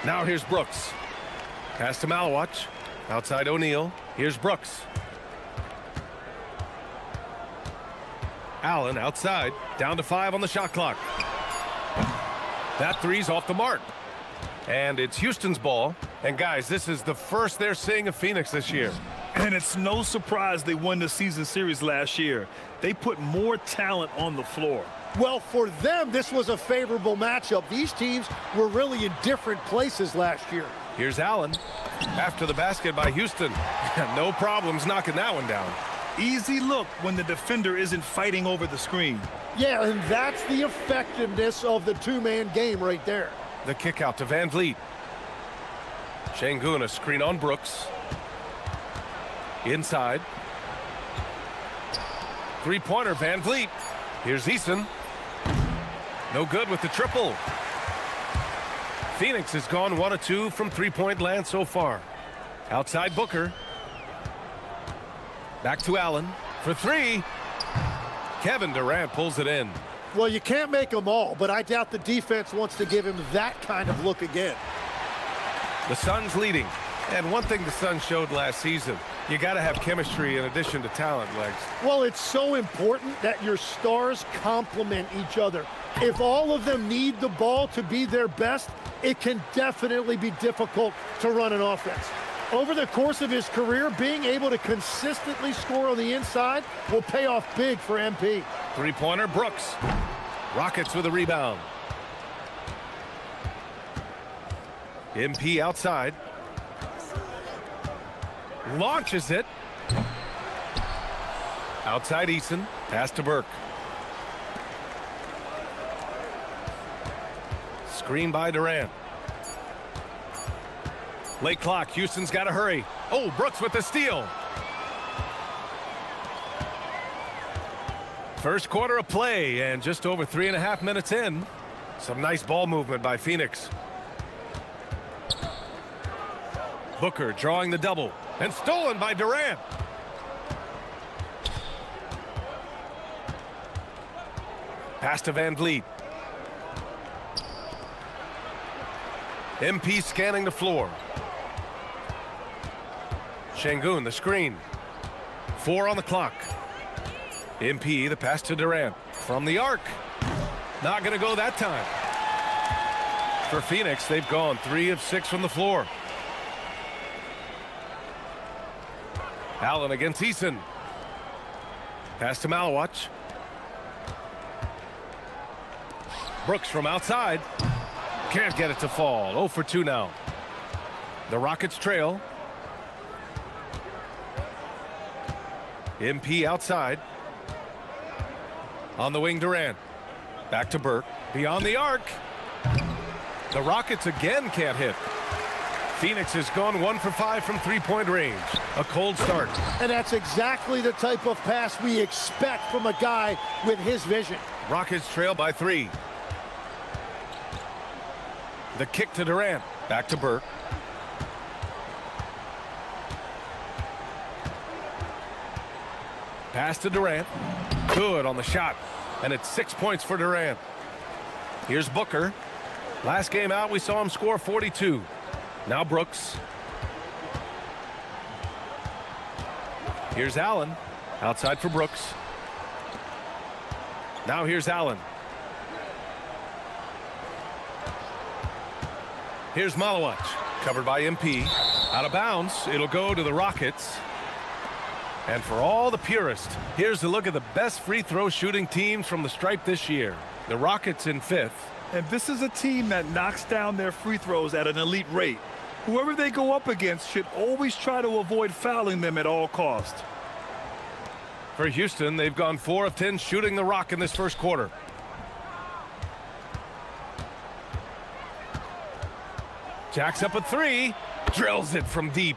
Now here's Brooks. Pass to Malawach. Outside O'Neal. Here's Brooks. Allen outside. Down to 5 on the shot clock. That three's off the mark. And it's Houston's ball. And guys, this is the first they're seeing of Phoenix this year. And it's no surprise they won the season series last year. They put more talent on the floor. Well, for them, this was a favorable matchup. These teams were really in different places last year. Here's Allen. After the basket by Houston. No problems knocking that one down. Easy look when the defender isn't fighting over the screen. Yeah, and that's the effectiveness of the two-man game right there. The kick out to VanVleet. Şengün, a screen on Brooks. Inside. Three-pointer, VanVleet. Here's Eason. No good with the triple. Phoenix has gone 1 of 2 from three-point land so far. Outside Booker. Back to Allen for three. Kevin Durant pulls it in. Well, you can't make them all, but I doubt the defense wants to give him that kind of look again. The Suns leading. And one thing the Suns showed last season, you got to have chemistry in addition to talent, Legs. Well, it's so important that your stars complement each other. If all of them need the ball to be their best, it can definitely be difficult to run an offense. Over the course of his career, being able to consistently score on the inside will pay off big for MP. Three-pointer, Brooks. Rockets with a rebound. MP outside. Launches it. Outside Eason. Pass to Burke. Screen by Durant. Late clock. Houston's got to hurry. Oh, Brooks with the steal. First quarter of play, and just over 3.5 minutes in. Some nice ball movement by Phoenix. Booker drawing the double, and stolen by Durant. Pass to Van Vliet. MP scanning the floor. Şengün, the screen. 4 on the clock. MP, the pass to Durant. From the arc. Not going to go that time. For Phoenix, they've gone 3 of 6 from the floor. Allen against Eason. Pass to Malawach. Brooks from outside. Can't get it to fall. 0 for 2 now. The Rockets trail. MP outside. On the wing, Durant. Back to Burke. Beyond the arc. The Rockets again can't hit. Phoenix has gone 1 for 5 from three-point range. A cold start. And that's exactly the type of pass we expect from a guy with his vision. Rockets trail by 3. The kick to Durant. Back to Burke. Pass to Durant. Good on the shot. And it's 6 points for Durant. Here's Booker. Last game out, we saw him score 42. Now Brooks. Here's Allen. Outside for Brooks. Now here's Allen. Here's Malawach. Covered by MP. Out of bounds. It'll go to the Rockets. And for all the purists, here's a look at the best free throw shooting teams from the stripe this year. The Rockets in 5th. And this is a team that knocks down their free throws at an elite rate. Whoever they go up against should always try to avoid fouling them at all costs. For Houston, they've gone 4 of 10 shooting the rock in this first quarter. Jacks up a 3. Drills it from deep.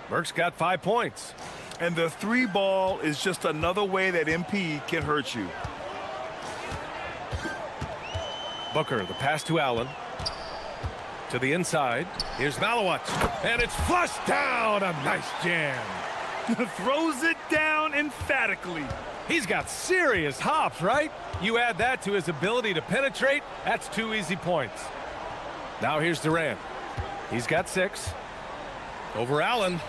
Burke's got 5 points. And the 3 ball is just another way that MP can hurt you. Booker, the pass to Allen. To the inside. Here's Malawach. And it's flushed down. A nice jam. Throws it down emphatically. He's got serious hops, right? You add that to his ability to penetrate, that's 2 easy points. Now here's Durant. He's got 6. Over Allen.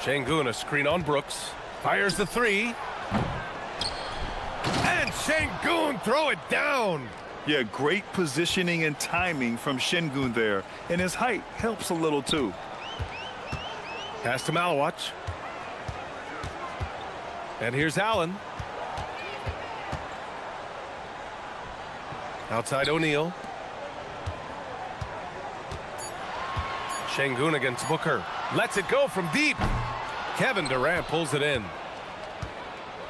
Şengün, a screen on Brooks. Fires the 3. And Şengün throw it down. Yeah, great positioning and timing from Şengün there. And his height helps a little too. Pass to Malawach. And here's Allen. Outside O'Neal. Şengün against Booker. Lets it go from deep. Kevin Durant pulls it in.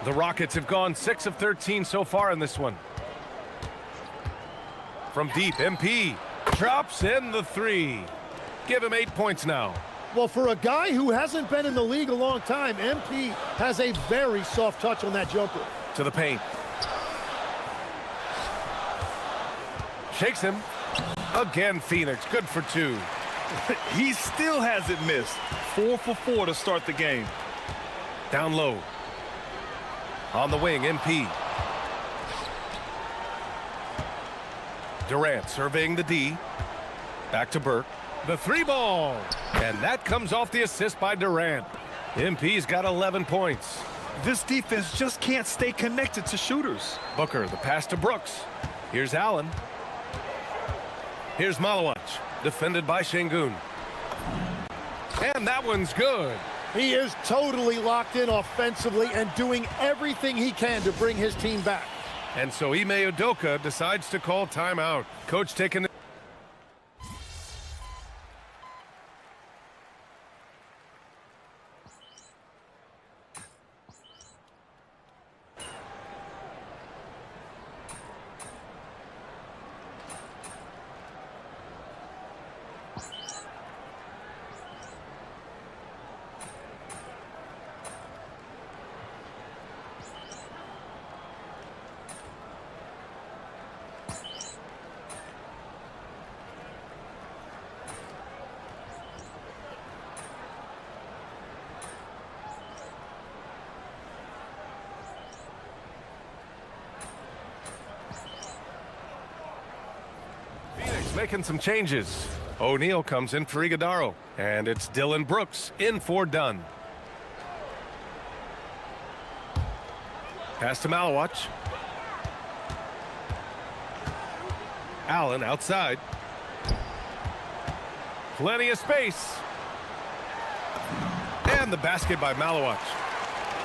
The Rockets have gone 6 of 13 so far in this one. From deep, MP drops in the 3. Give him 8 points now. Well, for a guy who hasn't been in the league a long time, MP has a very soft touch on that jumper. To the paint. Shakes him. Again, Phoenix. Good for 2. He still hasn't missed. 4 for 4 to start the game. Down low. On the wing, MP. Durant surveying the D. Back to Burke. The 3-ball. And that comes off the assist by Durant. MP's got 11 points. This defense just can't stay connected to shooters. Booker, the pass to Brooks. Here's Allen. Here's Malawach, defended by Şengün. And that one's good. He is totally locked in offensively and doing everything he can to bring his team back. And so Ime Udoka decides to call timeout. Coach taking it. Making some changes. O'Neal comes in for Iguodaro. And it's Dylan Brooks in for Dunn. Pass to Malawach. Allen outside. Plenty of space. And the basket by Malawach.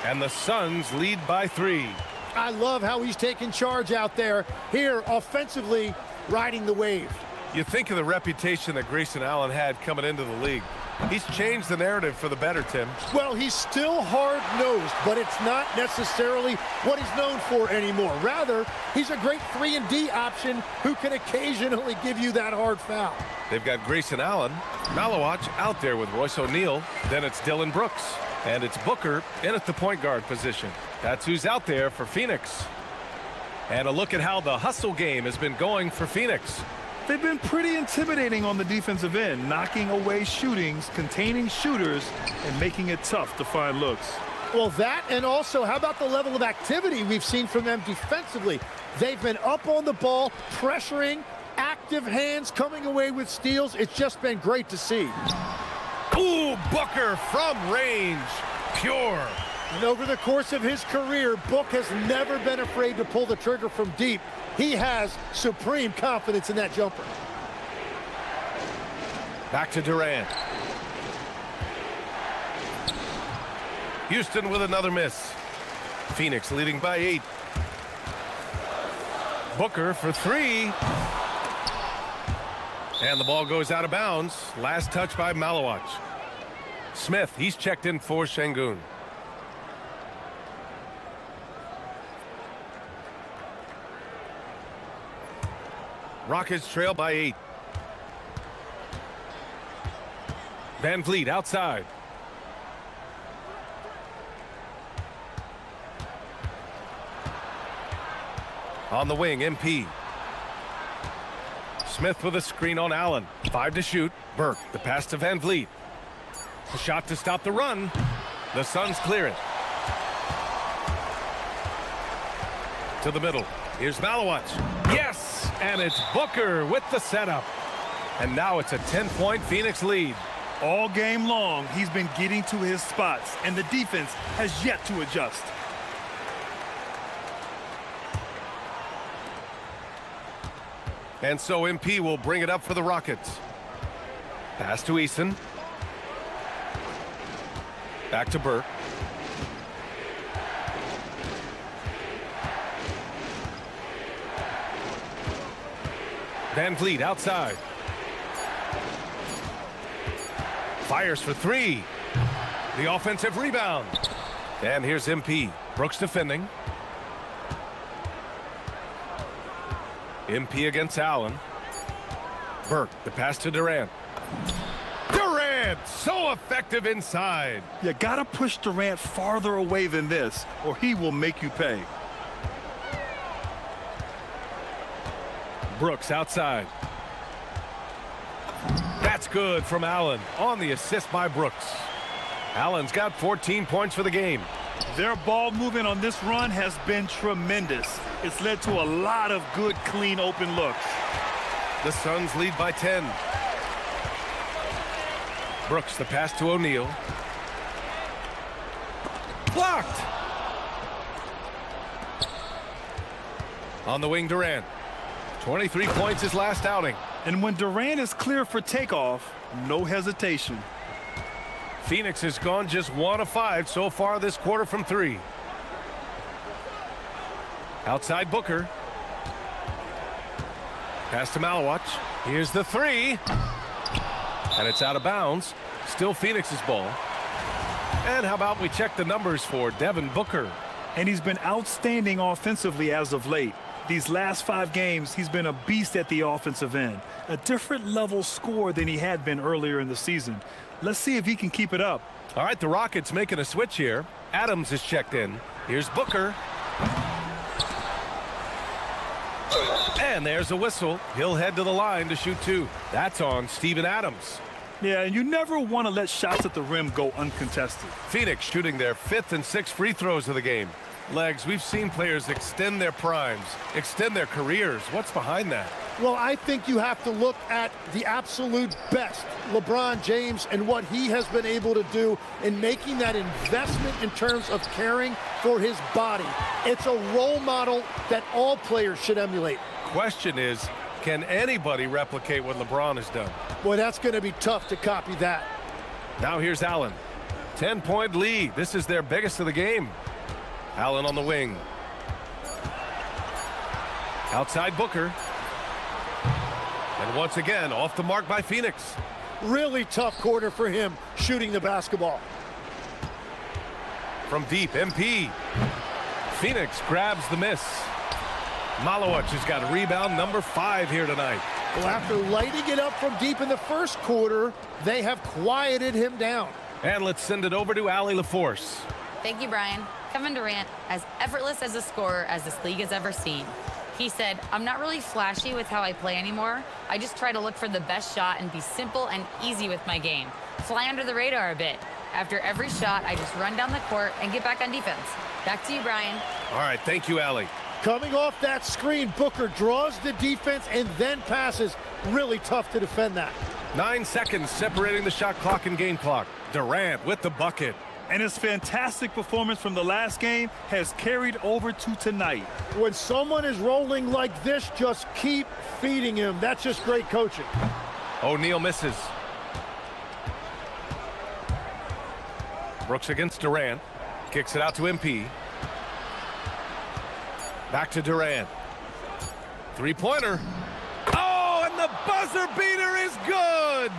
And the Suns lead by 3. I love how he's taking charge out there. Here, offensively, riding the wave. You think of the reputation that Grayson Allen had coming into the league. He's changed the narrative for the better, Tim. Well, he's still hard-nosed, but it's not necessarily what he's known for anymore. Rather, he's a great 3-and-D option who can occasionally give you that hard foul. They've got Grayson Allen, Malawach out there with Royce O'Neal. Then it's Dylan Brooks. And it's Booker in at the point guard position. That's who's out there for Phoenix. And a look at how the hustle game has been going for Phoenix. They've been pretty intimidating on the defensive end, knocking away shootings, containing shooters, and making it tough to find looks. Well, that, and also, how about the level of activity we've seen from them defensively? They've been up on the ball, pressuring, active hands coming away with steals. It's just been great to see. Ooh, Booker from range. Pure. And over the course of his career, Book has never been afraid to pull the trigger from deep. He has supreme confidence in that jumper. Back to Durant. Houston with another miss. Phoenix leading by 8. Booker for 3. And the ball goes out of bounds. Last touch by Malawach. Smith, he's checked in for Şengün. Rockets trail by 8. Van Vliet outside. On the wing, MP. Smith with a screen on Allen. 5 to shoot. Burke, the pass to Van Vliet. A shot to stop the run. The Suns clear it. To the middle. Here's Malawach. Yes! And it's Booker with the setup. And now it's a 10-point Phoenix lead. All game long, he's been getting to his spots, and the defense has yet to adjust. And so MP will bring it up for the Rockets. Pass to Eason. Back to Burke. Van Vliet outside. Fires for 3. The offensive rebound. And here's MP. Brooks defending. MP against Allen. Burke, the pass to Durant. Durant, so effective inside. You gotta push Durant farther away than this, or he will make you pay. Brooks outside. That's good from Allen on the assist by Brooks. Allen's got 14 points for the game. Their ball movement on this run has been tremendous. It's led to a lot of good, clean, open looks. The Suns lead by 10. Brooks, the pass to O'Neal. Blocked! On the wing, Durant. 23 points his last outing. And when Durant is clear for takeoff, no hesitation. Phoenix has gone just 1 of 5 so far this quarter from 3. Outside Booker. Pass to Malawach. Here's the 3. And it's out of bounds. Still Phoenix's ball. And how about we check the numbers for Devin Booker? And he's been outstanding offensively as of late. These last 5 games, he's been a beast at the offensive end. A different level score than he had been earlier in the season. Let's see if he can keep it up. All right, the Rockets making a switch here. Adams is checked in. Here's Booker. And there's a whistle. He'll head to the line to shoot 2. That's on Steven Adams. Yeah, and you never want to let shots at the rim go uncontested. Phoenix shooting their 5th and 6th free throws of the game. Legs, we've seen players extend their primes, extend their careers. What's behind that? Well, I think you have to look at the absolute best, LeBron James, and what he has been able to do in making that investment in terms of caring for his body. It's a role model that all players should emulate. Question is, can anybody replicate what LeBron has done? Boy, that's going to be tough to copy that. Now here's Allen. 10-point lead. This is their biggest of the game. Allen on the wing. Outside Booker. And once again, off the mark by Phoenix. Really tough quarter for him shooting the basketball. From deep, MP. Phoenix grabs the miss. Malawach has got rebound number 5 here tonight. Well, after lighting it up from deep in the first quarter, they have quieted him down. And let's send it over to Allie LaForce. Thank you, Brian. Kevin Durant, as effortless as a scorer as this league has ever seen. He said, I'm not really flashy with how I play anymore. I just try to look for the best shot and be simple and easy with my game. Fly under the radar a bit. After every shot, I just run down the court and get back on defense. Back to you, Brian. All right, thank you, Allie. Coming off that screen, Booker draws the defense and then passes. Really tough to defend that. 9 seconds separating the shot clock and game clock. Durant with the bucket. And his fantastic performance from the last game has carried over to tonight. When someone is rolling like this, just keep feeding him. That's just great coaching. O'Neal misses. Brooks against Durant. Kicks it out to MP. Back to Durant. 3-pointer. Oh, and the buzzer beater is good.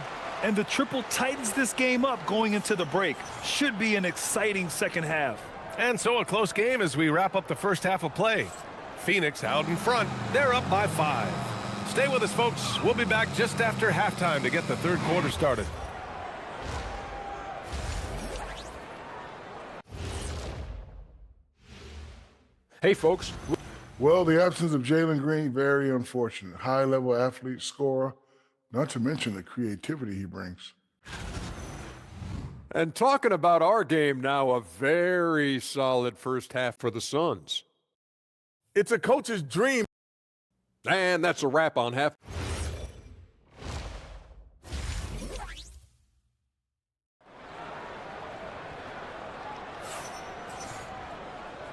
And the triple tightens this game up going into the break. Should be an exciting second half. And so a close game as we wrap up the first half of play. Phoenix out in front. They're up by 5. Stay with us, folks. We'll be back just after halftime to get the third quarter started. Hey, folks. Well, the absence of Jalen Green, very unfortunate. High-level athlete, scorer, not to mention the creativity he brings. And talking about our game now, a very solid first half for the Suns. It's a coach's dream. And that's a wrap on half.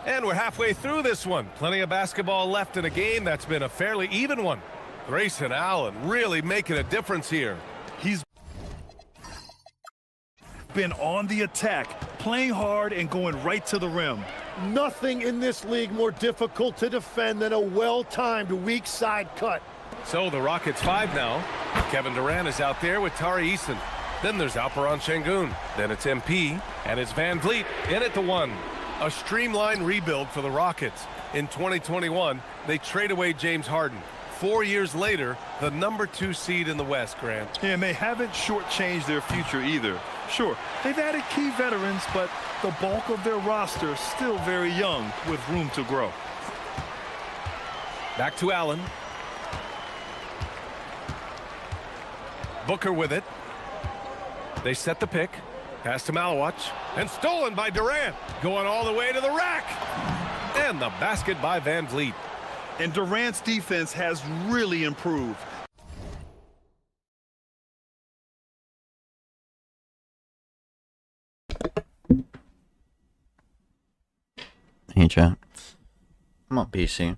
And we're halfway through this one. Plenty of basketball left in a game that's been a fairly even one. Grayson Allen really making a difference here. He's been on the attack, playing hard and going right to the rim. Nothing in this league more difficult to defend than a well-timed weak side cut. So the Rockets 5 now. Kevin Durant is out there with Tari Eason. Then there's Alperen Şengün. Then it's MP. And it's Van Vliet in at the 1. A streamlined rebuild for the Rockets. In 2021, they trade away James Harden. 4 years later, the number 2 seed in the West, Grant. Yeah, and they haven't shortchanged their future either. Sure, they've added key veterans, but the bulk of their roster still very young with room to grow. Back to Allen. Booker with it. They set the pick. Pass to Malawach. And stolen by Durant. Going all the way to the rack. And the basket by Van Vliet. And Durant's defense has really improved. Hey, chat. I'm on PC.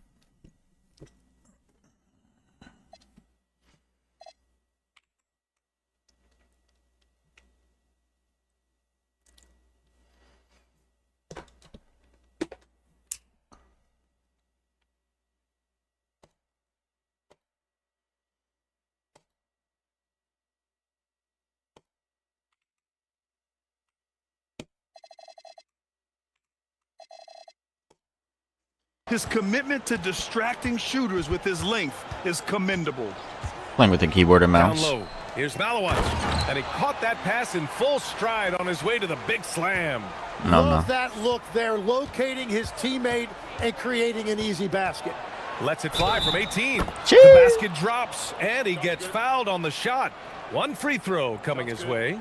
His commitment to distracting shooters with his length is commendable. Playing with the keyboard and mouse. Down low. Here's Malawach. And he caught that pass in full stride on his way to the big slam. Love that look there, locating his teammate and creating an easy basket. Lets it fly from 18. The basket drops, and he gets fouled on the shot. One free throw coming his way.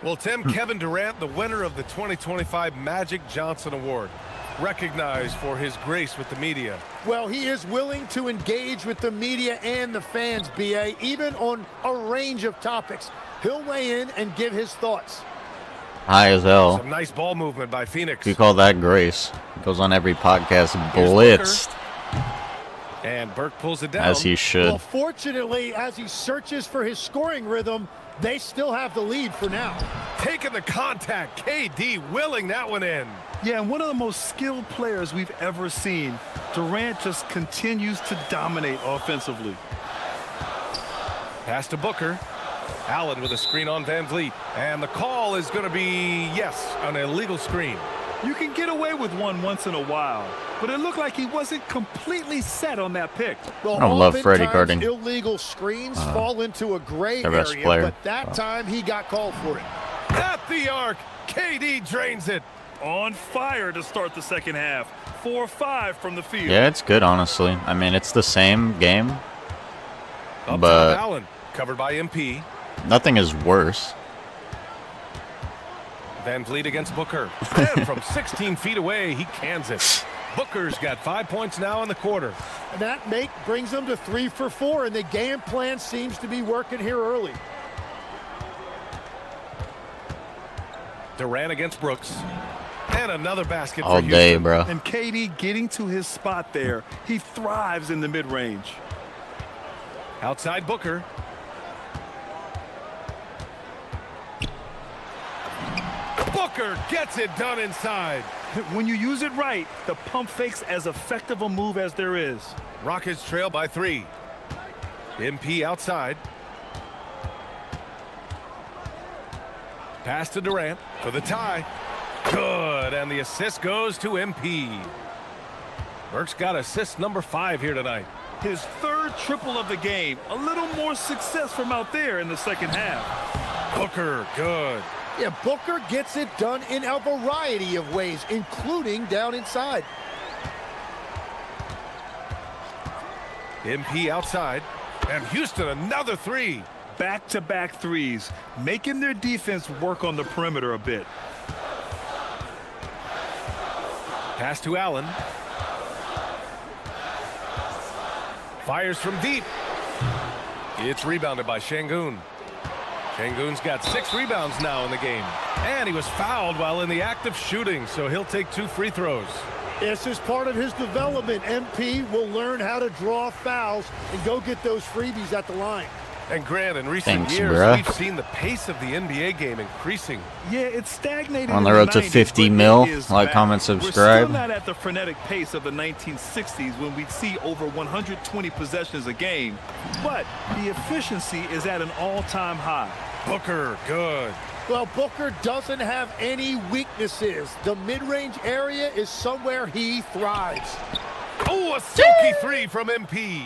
Well, Tim, Kevin Durant, the winner of the 2025 Magic Johnson Award, recognized for his grace with the media. Well, he is willing to engage with the media and the fans, B.A., even on a range of topics. He'll weigh in and give his thoughts. High as hell. Some nice ball movement by Phoenix. You call that grace. Goes on every podcast, blitzed. And Burke pulls it down. As he should. Well, fortunately, as he searches for his scoring rhythm, they still have the lead for now. Taking the contact. KD willing that one in. Yeah, and one of the most skilled players we've ever seen. Durant just continues to dominate offensively. Pass to Booker. Allen with a screen on Van Vliet. And the call is going to be, yes, an illegal screen. You can get away with one once in a while, but it looked like he wasn't completely set on that pick. Well, I don't love Freddie guarding illegal screens fall into a gray their best area, player. but that time he got called for it. At the arc, KD drains it. On fire to start the second half. 4-5 from the field. Yeah, it's good, honestly. I mean, it's the same game, Up but top, Allen, covered by MP. nothing is worse. Van Vliet against Booker. And from 16 feet away, he cans it. Booker's got 5 points now in the quarter. And that brings them to 3 for 4, and the game plan seems to be working here early. Durant against Brooks. And another basket All for day, Houston. bro. And KD getting to his spot there. He thrives in the mid-range. Outside Booker. Booker gets it done inside. When you use it right, the pump fake's as effective a move as there is. Rockets trail by 3. MP outside. Pass to Durant for the tie. Good, and the assist goes to MP. Burke's got assist number 5 here tonight. His third triple of the game. A little more success from out there in the second half. Booker, good. Yeah, Booker gets it done in a variety of ways, including down inside. MP outside. And Houston another 3. Back-to-back threes, making their defense work on the perimeter a bit. Pass to Allen. Fires from deep. It's rebounded by Şengün. Şengün's got 6 rebounds now in the game. And he was fouled while in the act of shooting, so he'll take 2 free throws. This is part of his development. MP will learn how to draw fouls and go get those freebies at the line. And Grant, in recent years, we've seen the pace of the NBA game increasing. Yeah, it's stagnated. On the road to 50 mil. Like, comment, subscribe. We're still not at the frenetic pace of the 1960s when we'd see over 120 possessions a game. But the efficiency is at an all-time high. Booker, good. Well, Booker doesn't have any weaknesses. The mid-range area is somewhere he thrives. Oh, a silky 3 from MP.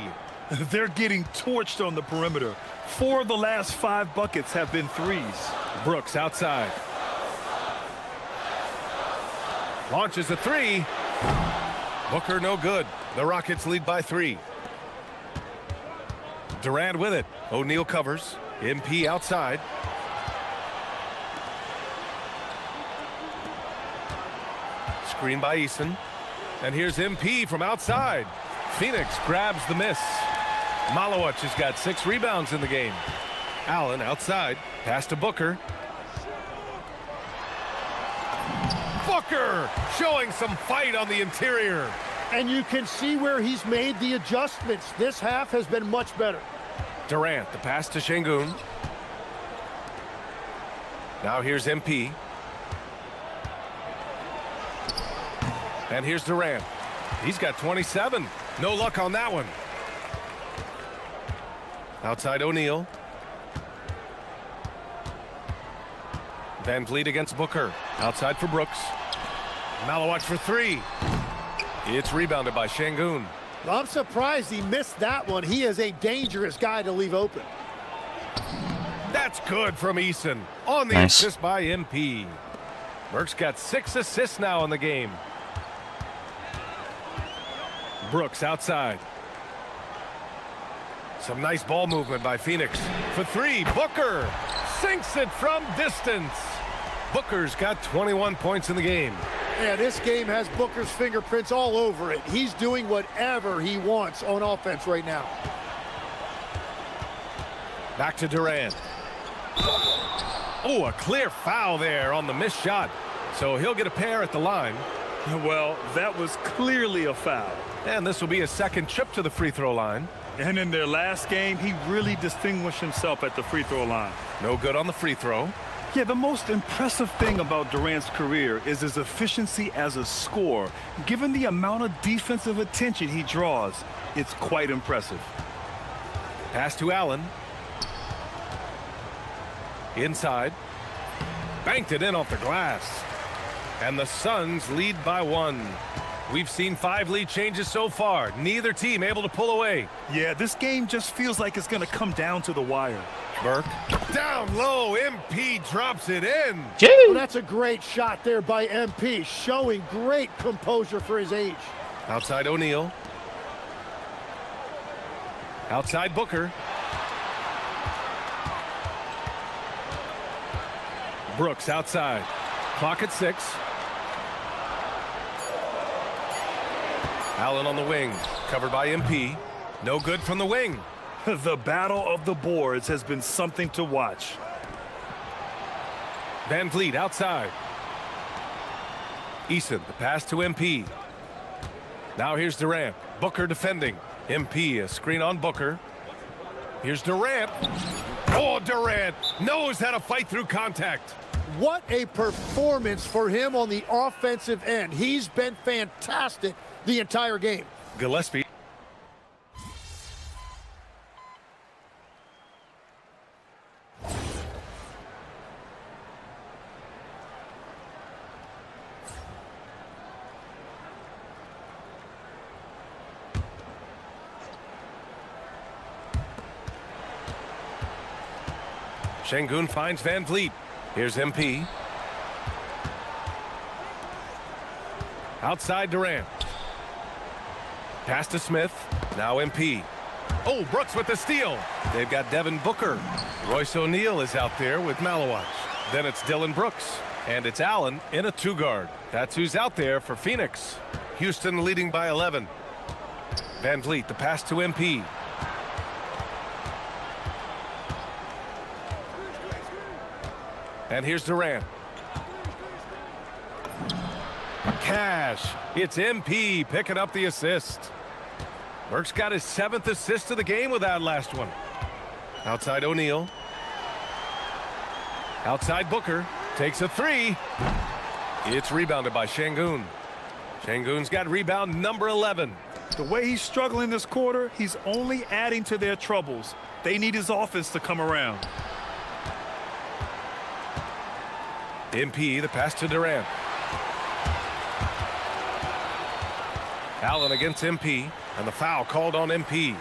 They're getting torched on the perimeter. 4 of the last 5 buckets have been threes. Brooks outside. Launches a 3. Booker no good. The Rockets lead by 3. Durant with it. O'Neal covers. MP outside. Screen by Eason. And here's MP from outside. Phoenix grabs the miss. Malowich has got 6 rebounds in the game. Allen outside. Pass to Booker. Booker showing some fight on the interior. And you can see where he's made the adjustments. This half has been much better. Durant, the pass to Şengün. Now here's MP. And here's Durant. He's got 27. No luck on that one. Outside O'Neal. Van Vliet against Booker. Outside for Brooks. Malowich for 3. It's rebounded by Şengün. I'm surprised he missed that one. He is a dangerous guy to leave open. That's good from Eason. On the Nice. assist by MP. Burke's got 6 assists now in the game. Brooks outside. Some nice ball movement by Phoenix. For 3, Booker sinks it from distance. Booker's got 21 points in the game. Yeah, this game has Booker's fingerprints all over it. He's doing whatever he wants on offense right now. Back to Durant. Oh, a clear foul there on the missed shot. So he'll get a pair at the line. Well, that was clearly a foul. And this will be a second trip to the free throw line. And in their last game, he really distinguished himself at the free throw line. No good on the free throw. Yeah, the most impressive thing about Durant's career is his efficiency as a scorer. Given the amount of defensive attention he draws, it's quite impressive. Pass to Allen. Inside. Banked it in off the glass. And the Suns lead by 1. We've seen 5 lead changes so far. Neither team able to pull away. Yeah, this game just feels like it's going to come down to the wire. Burke. Down low. MP drops it in. Well, that's a great shot there by MP, showing great composure for his age. Outside O'Neal. Outside Booker. Brooks outside. Clock at 6. Allen on the wing. Covered by MP. No good from the wing. The battle of the boards has been something to watch. Van Vliet outside. Eason, the pass to MP. Now here's Durant. Booker defending. MP, a screen on Booker. Here's Durant. Oh, Durant knows how to fight through contact. What a performance for him on the offensive end. He's been fantastic the entire game. Gillespie. Şengün finds Van Vliet. Here's MP. Outside Durant. Pass to Smith. Now MP. Oh, Brooks with the steal. They've got Devin Booker. Royce O'Neal is out there with Malowich. Then it's Dylan Brooks. And it's Allen in a 2-guard. That's who's out there for Phoenix. Houston leading by 11. Van Vliet, the pass to MP. And here's Durant. Cash. It's MP picking up the assist. Burke's got his 7th assist of the game with that last one. Outside O'Neal. Outside Booker. Takes a 3. It's rebounded by Şengün. Şengün's got rebound number 11. The way he's struggling this quarter, he's only adding to their troubles. They need his offense to come around. MP, the pass to Durant. Allen against MP, and the foul called on MP.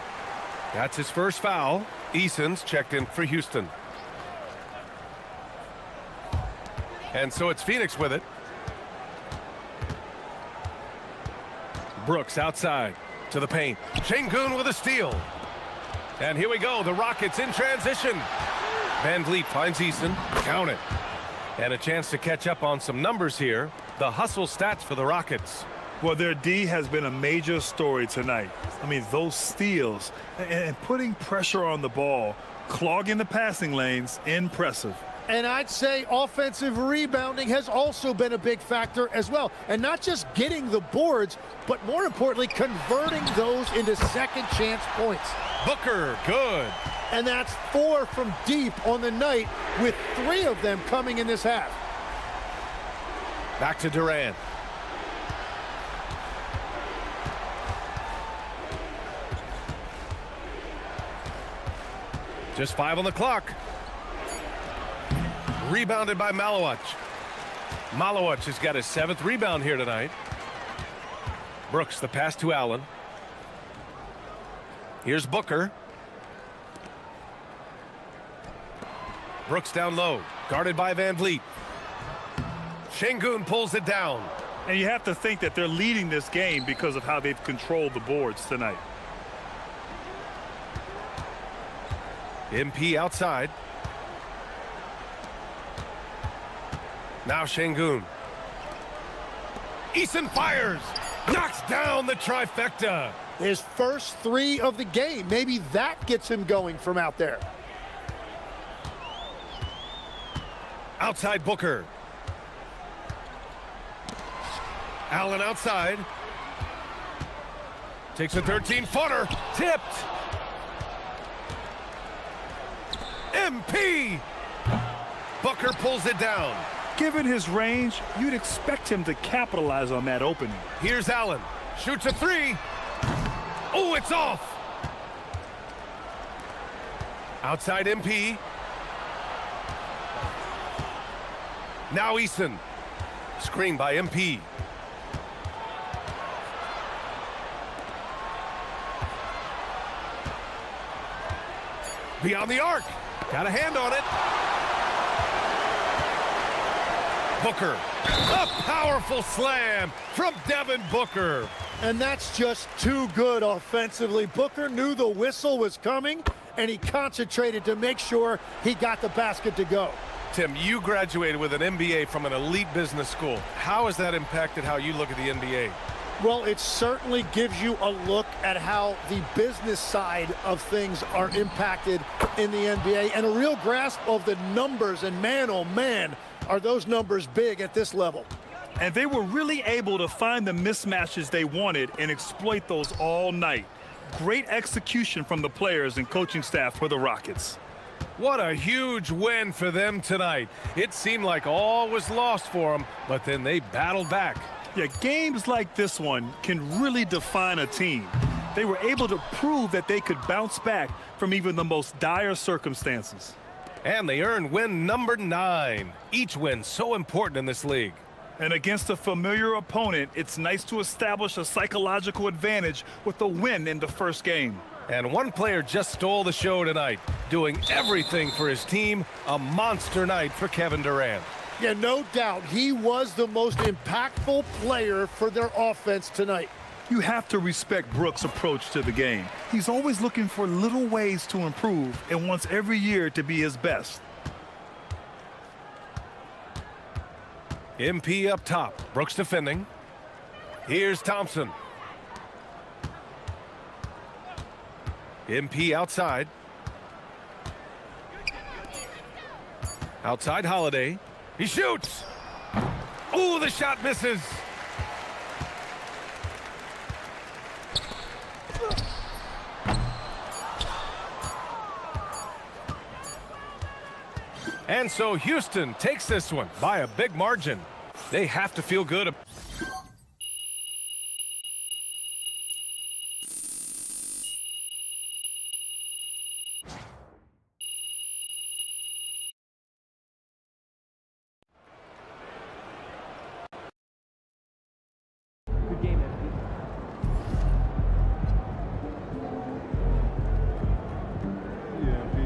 That's his first foul. Eason's checked in for Houston. And so it's Phoenix with it. Brooks outside to the paint. Şengün with a steal. And here we go. The Rockets in transition. Van Vliet finds Eason. Count it. And a chance to catch up on some numbers here. The hustle stats for the Rockets. Well, their D has been a major story tonight. I mean, those steals and putting pressure on the ball, clogging the passing lanes, impressive. And I'd say offensive rebounding has also been a big factor as well. And not just getting the boards, but more importantly, converting those into second chance points. Booker, good. And that's 4 from deep on the night, with 3 of them coming in this half. Back to Durant. Just 5 on the clock. Rebounded by Malowich. Malowich has got his 7th rebound here tonight. Brooks, the pass to Allen. Here's Booker. Brooks down low, guarded by Van Vliet. Şengün pulls it down. And you have to think that they're leading this game because of how they've controlled the boards tonight. MP outside. Now Şengün. Eason fires. Knocks down the trifecta. His first 3 of the game. Maybe that gets him going from out there. Outside Booker. Allen outside. Takes a 13-footer. Tipped. MP. Booker pulls it down. Given his range, you'd expect him to capitalize on that opening. Here's Allen. Shoots a 3. Oh, it's off. Outside MP. Now Eason. Screen by MP. Beyond the arc. Got a hand on it. Booker. A powerful slam from Devin Booker. And that's just too good offensively. Booker knew the whistle was coming, and he concentrated to make sure he got the basket to go. Tim, you graduated with an MBA from an elite business school. How has that impacted how you look at the NBA? Well, it certainly gives you a look at how the business side of things are impacted in the NBA, and a real grasp of the numbers. And man, oh man, are those numbers big at this level. And they were really able to find the mismatches they wanted and exploit those all night. Great execution from the players and coaching staff for the Rockets. What a huge win for them tonight. It seemed like all was lost for them, but then they battled back. Yeah, games like this one can really define a team. They were able to prove that they could bounce back from even the most dire circumstances. And they earned win number 9. Each win so important in this league. And against a familiar opponent, it's nice to establish a psychological advantage with a win in the first game. And one player just stole the show tonight, doing everything for his team. A monster night for Kevin Durant. Yeah, no doubt. He was the most impactful player for their offense tonight. You have to respect Brooks' approach to the game. He's always looking for little ways to improve and wants every year to be his best. MP up top. Brooks defending. Here's Thompson. MP outside. Outside Holiday. He shoots. Ooh, the shot misses. And so Houston takes this one by a big margin. They have to feel good. Good game, MP. Yeah, MP.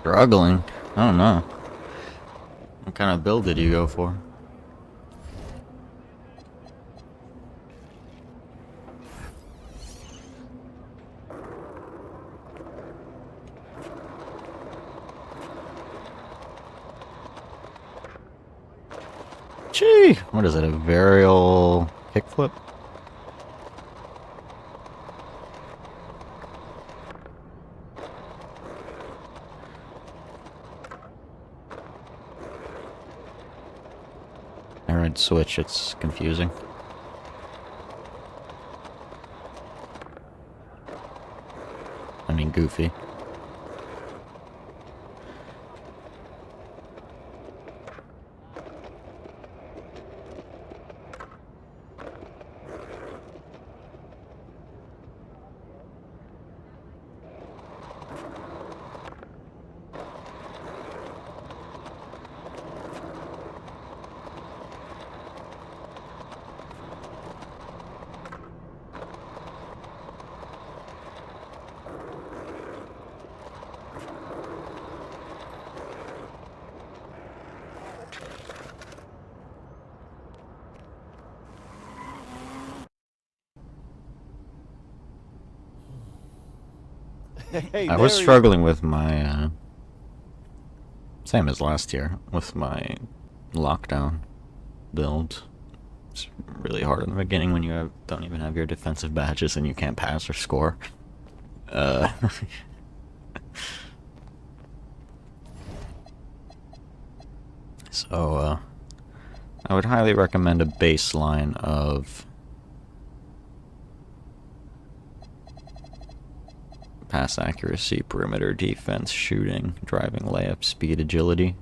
Struggling? I don't know. What kind of build did you go for? Gee! What is it, a varial kickflip? I read switch, it's confusing. I mean, goofy. Hey, I was struggling with my, same as last year, with my lockdown build. It's really hard in the beginning when you don't even have your defensive badges and you can't pass or score. So, I would highly recommend a baseline of pass accuracy, perimeter defense, shooting, driving, layup, speed, agility.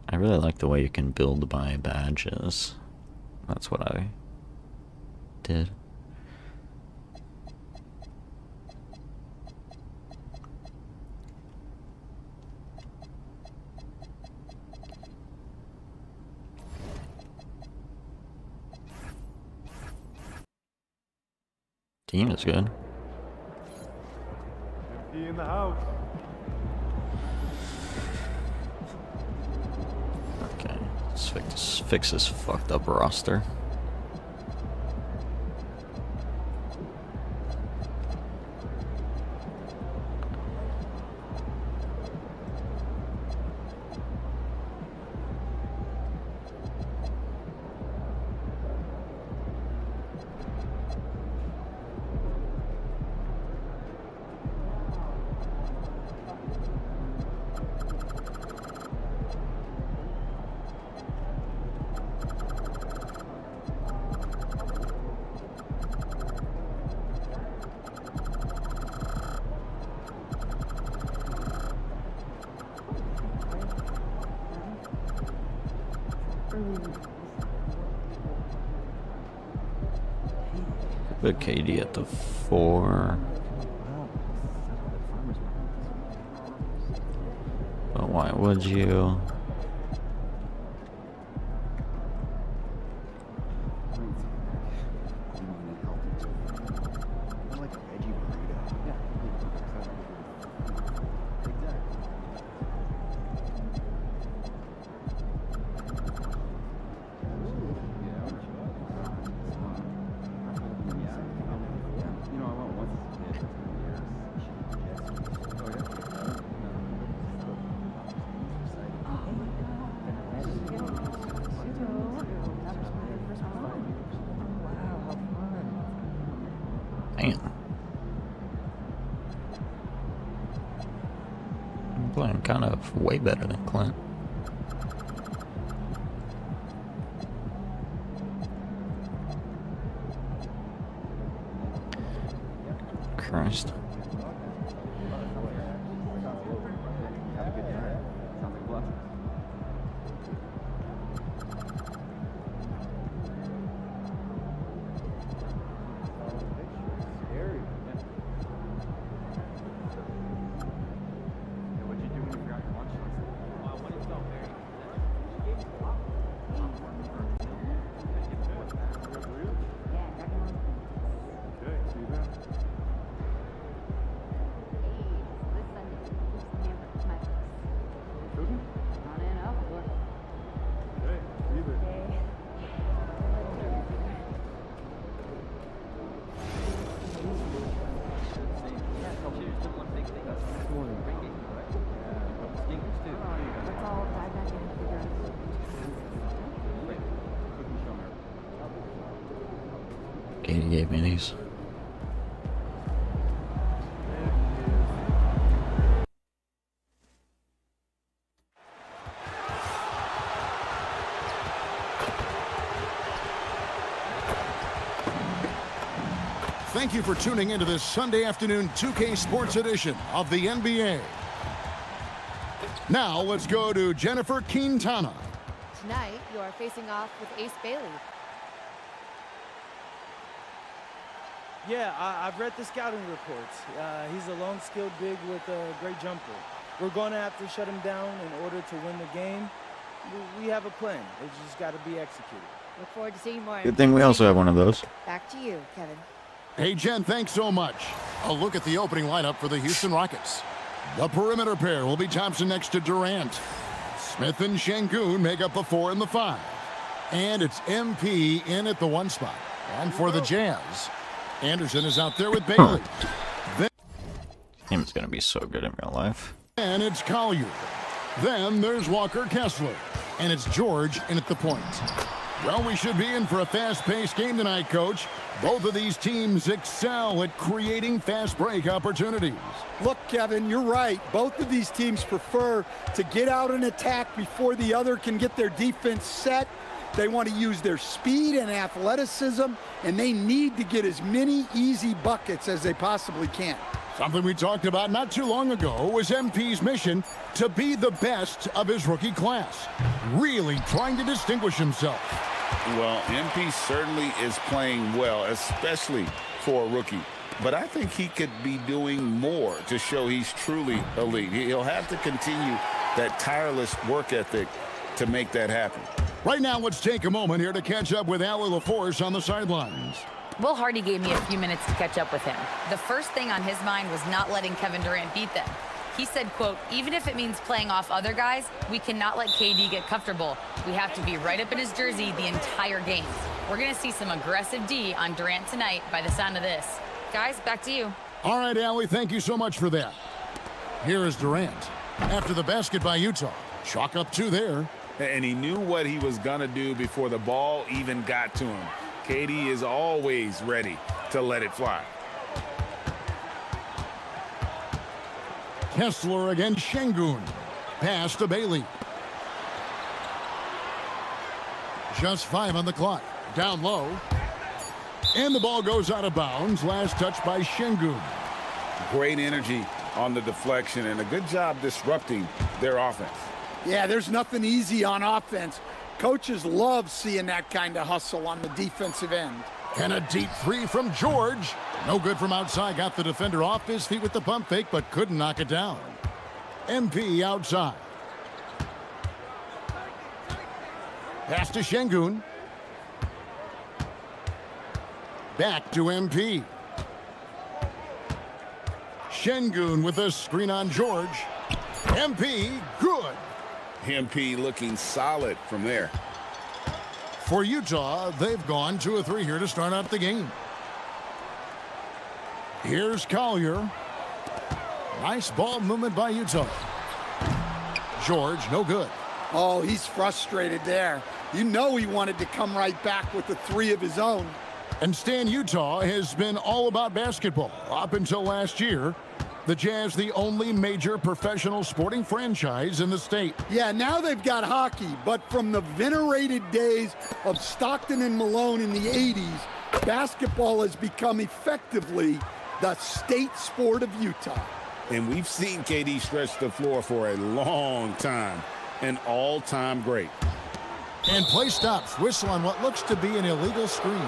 I really like the way you can build by badges. That's what I did. Team is good. He in the house. Okay, let's fix this fucked up roster. Put KD at the 4. But why would you? Damn. I'm playing kind of way better than Clint. Christ. Katie gave me these. Thank you for tuning into this Sunday afternoon 2K Sports edition of the NBA. Now let's go to Jennifer Quintana. Tonight, you are facing off with Ace Bailey. Yeah, I've read the scouting reports. He's a lone skilled big with a great jumper. We're going to have to shut him down in order to win the game. We have a plan. It's just got to be executed. Look forward to seeing more. Good thing we also have one of those. Back to you, Kevin. Hey, Jen, thanks so much. A look at the opening lineup for the Houston Rockets. The perimeter pair will be Thompson next to Durant. Smith and Şengün make up the 4 and the 5. And it's MP in at the 1 spot. And for the Jazz, Anderson is out there with Bailey. Team's going to be so good in real life. And it's Collier. Then there's Walker Kessler. And it's George in at the point. Well, we should be in for a fast-paced game tonight, Coach. Both of these teams excel at creating fast break opportunities. Look, Kevin, you're right. Both of these teams prefer to get out and attack before the other can get their defense set. They want to use their speed and athleticism, and they need to get as many easy buckets as they possibly can. Something we talked about not too long ago was MP's mission to be the best of his rookie class, really trying to distinguish himself. Well, MP certainly is playing well, especially for a rookie. But I think he could be doing more to show he's truly elite. He'll have to continue that tireless work ethic to make that happen. Right now, let's take a moment here to catch up with Allie LaForce on the sidelines. Will Hardy gave me a few minutes to catch up with him. The first thing on his mind was not letting Kevin Durant beat them. He said, quote, even if it means playing off other guys, we cannot let KD get comfortable. We have to be right up in his jersey the entire game. We're going to see some aggressive D on Durant tonight by the sound of this. Guys, back to you. All right, Allie, thank you so much for that. Here is Durant. After the basket by Utah. Chalk up 2 there. And he knew what he was going to do before the ball even got to him. KD is always ready to let it fly. Kessler against Şengün. Pass to Bailey. Just 5 on the clock. Down low. And the ball goes out of bounds. Last touch by Şengün. Great energy on the deflection and a good job disrupting their offense. Yeah, there's nothing easy on offense. Coaches love seeing that kind of hustle on the defensive end. And a deep 3 from George. No good from outside. Got the defender off his feet with the pump fake, but couldn't knock it down. MP outside. Pass to Şengün. Back to MP. Şengün with a screen on George. MP, good. MP looking solid from there. For Utah, they've gone 2 of 3 here to start out the game. Here's Collier. Nice ball movement by Utah. George, no good. Oh, he's frustrated there. You know he wanted to come right back with the 3 of his own. And Stan, Utah has been all about basketball up until last year. The Jazz, the only major professional sporting franchise in the state. Yeah, now they've got hockey, but from the venerated days of Stockton and Malone in the 80s, basketball has become effectively the state sport of Utah. And we've seen KD stretch the floor for a long time. An all-time great. And play stops. Whistle on what looks to be an illegal screen.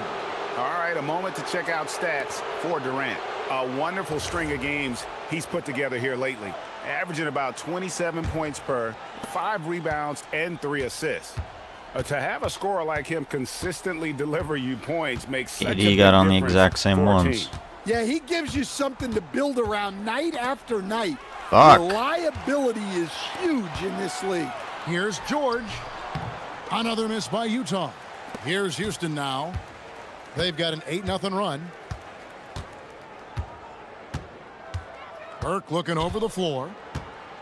All right, a moment to check out stats for Durant. A wonderful string of games he's put together here lately, averaging about 27 points per, 5 rebounds, and 3 assists. To have a scorer like him consistently deliver you points makes such a big got on the difference exact same for a ones. team. Yeah, he gives you something to build around night after night. Fuck. Reliability is huge in this league. Here's George. Another miss by Utah. Here's Houston now. They've got an 8-0 run. Burke looking over the floor.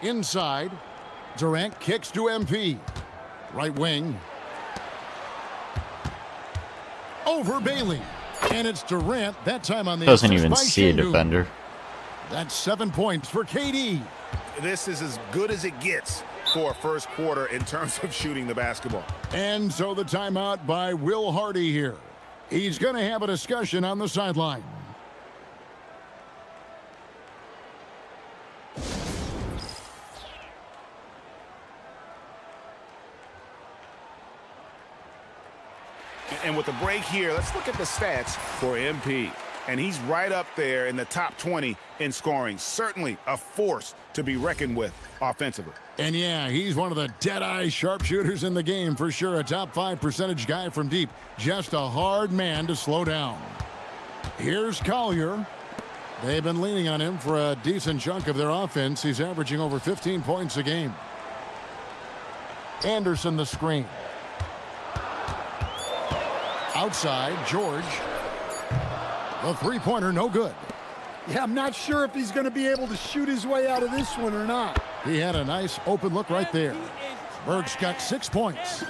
Inside. Durant kicks to MP. Right wing. Over Bailey. And it's Durant, that time on the Doesn't assist even by see a Şengün. defender. That's 7 points for KD. This is as good as it gets for a first quarter in terms of shooting the basketball. And so the timeout by Will Hardy here. He's going to have a discussion on the sideline. And with the break here, let's look at the stats for MP. And he's right up there in the top 20 in scoring. Certainly a force to be reckoned with offensively. And yeah, he's one of the dead-eye sharpshooters in the game for sure. A top 5 percentage guy from deep. Just a hard man to slow down. Here's Collier. They've been leaning on him for a decent chunk of their offense. He's averaging over 15 points a game. Anderson the screen. Outside, George. The three-pointer, no good. Yeah, I'm not sure if he's going to be able to shoot his way out of this one or not. He had a nice open look right there. Berg's got 6 points.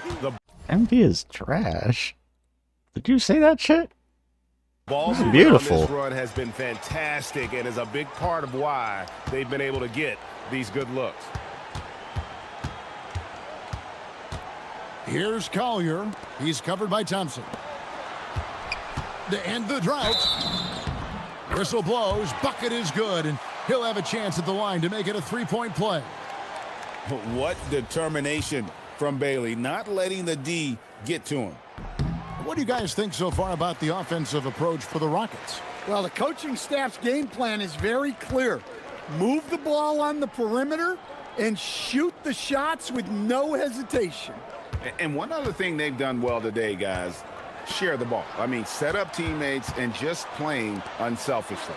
MP is trash. Did you say that shit? Ball This is beautiful. on this run has been fantastic and is a big part of why they've been able to get these good looks. Here's Collier. He's covered by Thompson. To end the drought. Whistle blows. Bucket is good, and he'll have a chance at the line to make it a three-point play. What determination from Bailey, not letting the D get to him. What do you guys think so far about the offensive approach for the Rockets? Well, the coaching staff's game plan is very clear. Move the ball on the perimeter and shoot the shots with no hesitation. And one other thing they've done well today, guys, share the ball. I mean, set up teammates and just playing unselfishly.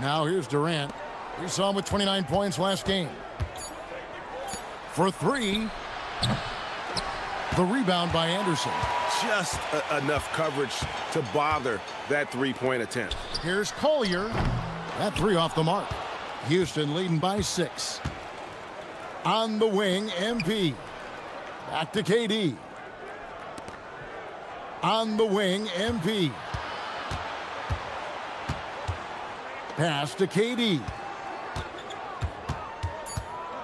Now here's Durant. We saw him with 29 points last game. For three. The rebound by Anderson. Just enough coverage to bother that three-point attempt. Here's Collier. That three off the mark. Houston leading by 6. On the wing, MP. Back to KD. On the wing, MP. Pass to KD.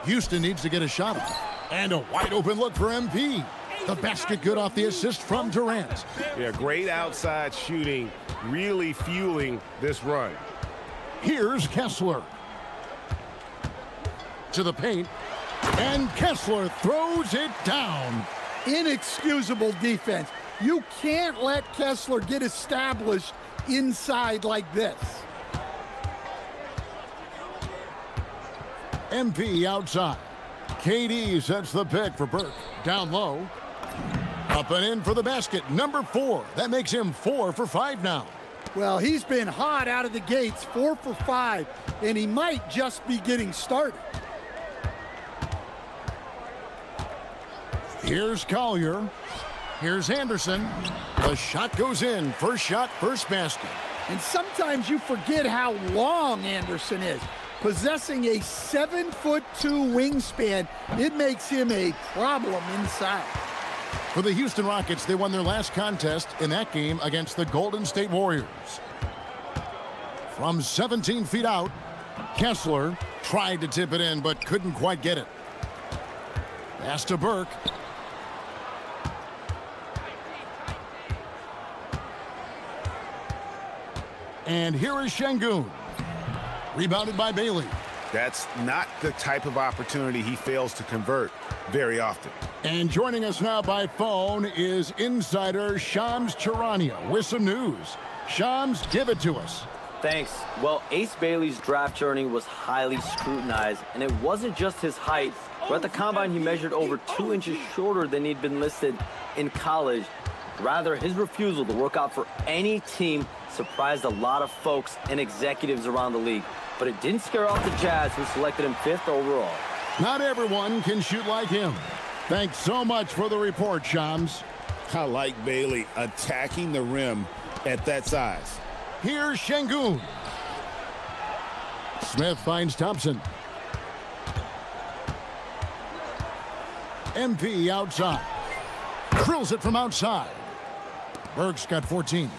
Houston needs to get a shot off. And a wide open look for MP. The basket good off the assist from Durant. Yeah, great outside shooting, really fueling this run. Here's Kessler. To the paint. And Kessler throws it down. Inexcusable defense. You can't let Kessler get established inside like this. MP outside. KD sets the pick for Burke. Down low. Up and in for the basket. Number 4. That makes him 4 for 5 now. Well, he's been hot out of the gates, 4 for 5, and he might just be getting started. Here's Collier. Here's Anderson. The shot goes in. First shot, first basket. And sometimes you forget how long Anderson is. Possessing a 7'2" wingspan, it makes him a problem inside. For the Houston Rockets, they won their last contest in that game against the Golden State Warriors. From 17 feet out, Kessler tried to tip it in but couldn't quite get it. Pass to Burke. And here is Şengün. Rebounded by Bailey. That's not the type of opportunity he fails to convert very often. And joining us now by phone is insider Shams Charania with some news. Shams, give it to us. Thanks. Well, Ace Bailey's draft journey was highly scrutinized, and it wasn't just his height. But at the combine, he measured over 2 inches shorter than he'd been listed in college. Rather, his refusal to work out for any team surprised a lot of folks and executives around the league. But it didn't scare off the Jazz, who selected him 5th overall. Not everyone can shoot like him. Thanks so much for the report, Shams. I like Bailey attacking the rim at that size. Here's Şengün. Smith finds Thompson. MP outside. Drills it from outside. Burke's got 14.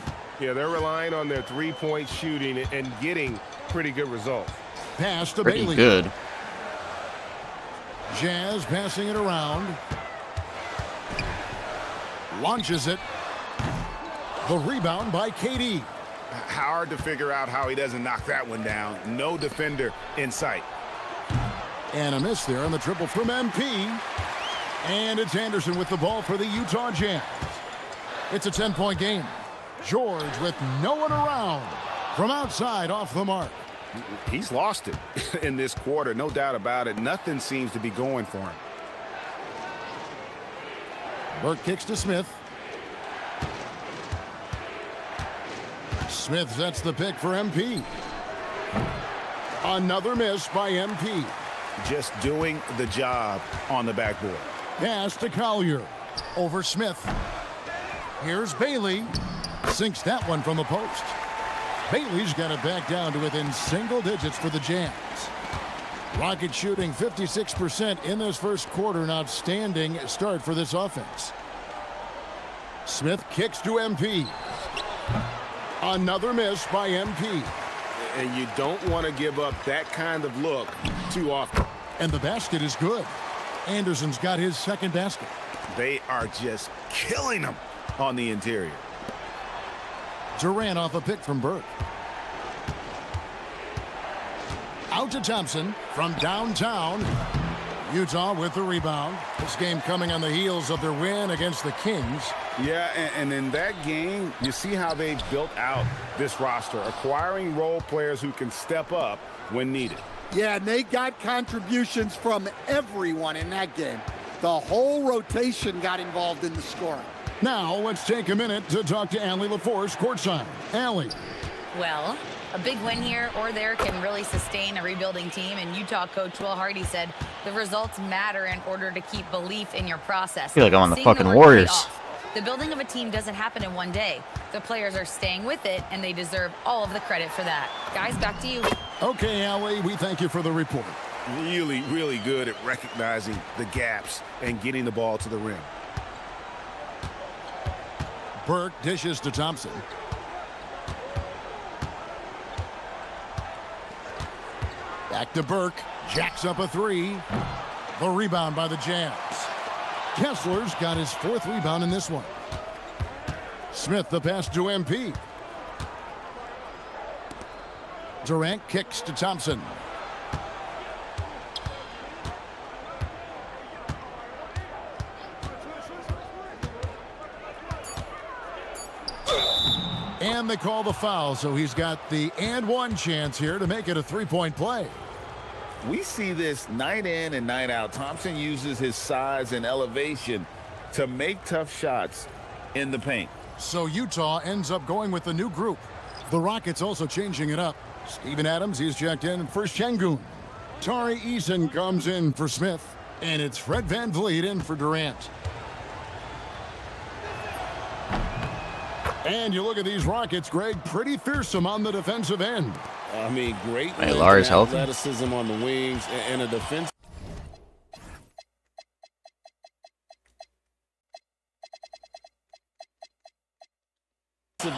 Yeah, they're relying on their three-point shooting and getting pretty good results. Pass to Pretty Bailey. good. Jazz passing it around. Launches it. The rebound by KD. Hard to figure out how he doesn't knock that one down. No defender in sight. And a miss there on the triple from MP. And it's Anderson with the ball for the Utah Jazz. It's a 10-point game. George with no one around. From outside, off the mark. He's lost it in this quarter, no doubt about it. Nothing seems to be going for him. Burke kicks to Smith. Smith sets the pick for MP. Another miss by MP. Just doing the job on the backboard. Pass to Collier. Over Smith. Here's Bailey. Sinks that one from the post. Bailey's got it back down to within single digits for the Jazz. Rockets shooting 56% in this first quarter. An outstanding start for this offense. Smith kicks to MP. Another miss by MP. And you don't want to give up that kind of look too often. And the basket is good. Anderson's got his second basket. They are just killing them on the interior. Durant off a pick from Burke. Out to Thompson from downtown. Utah with the rebound. This game coming on the heels of their win against the Kings. Yeah, and in that game, you see how they've built out this roster, acquiring role players who can step up when needed. Yeah, and they got contributions from everyone in that game. The whole rotation got involved in the scoring. Now, let's take a minute to talk to Allie LaForce courtside. Allie. Well, a big win here or there can really sustain a rebuilding team, and Utah coach Will Hardy said the results matter in order to keep belief in your process. I feel like I'm on the Seeing fucking work pay Warriors. off. The building of a team doesn't happen in one day. The players are staying with it, and they deserve all of the credit for that. Guys, back to you. Okay, Allie, we thank you for the report. Really, really good at recognizing the gaps and getting the ball to the rim. Burke dishes to Thompson. Back to Burke. Jacks up a three. The rebound by the Jazz. Kessler's got his fourth rebound in this one. Smith the pass to MP. Durant kicks to Thompson. And they call the foul, so he's got the and one chance here to make it a three-point play. We see this night in and night out. Thompson uses his size and elevation to make tough shots in the paint. So Utah ends up going with the new group. The Rockets also changing it up. Steven Adams, he's checked in for Şengün. Tari Eason comes in for Smith. And it's Fred VanVleet in for Durant. And you look at these Rockets, Greg, pretty fearsome on the defensive end. I mean, great Hey, Lars healthy. athleticism on the wings and a defensive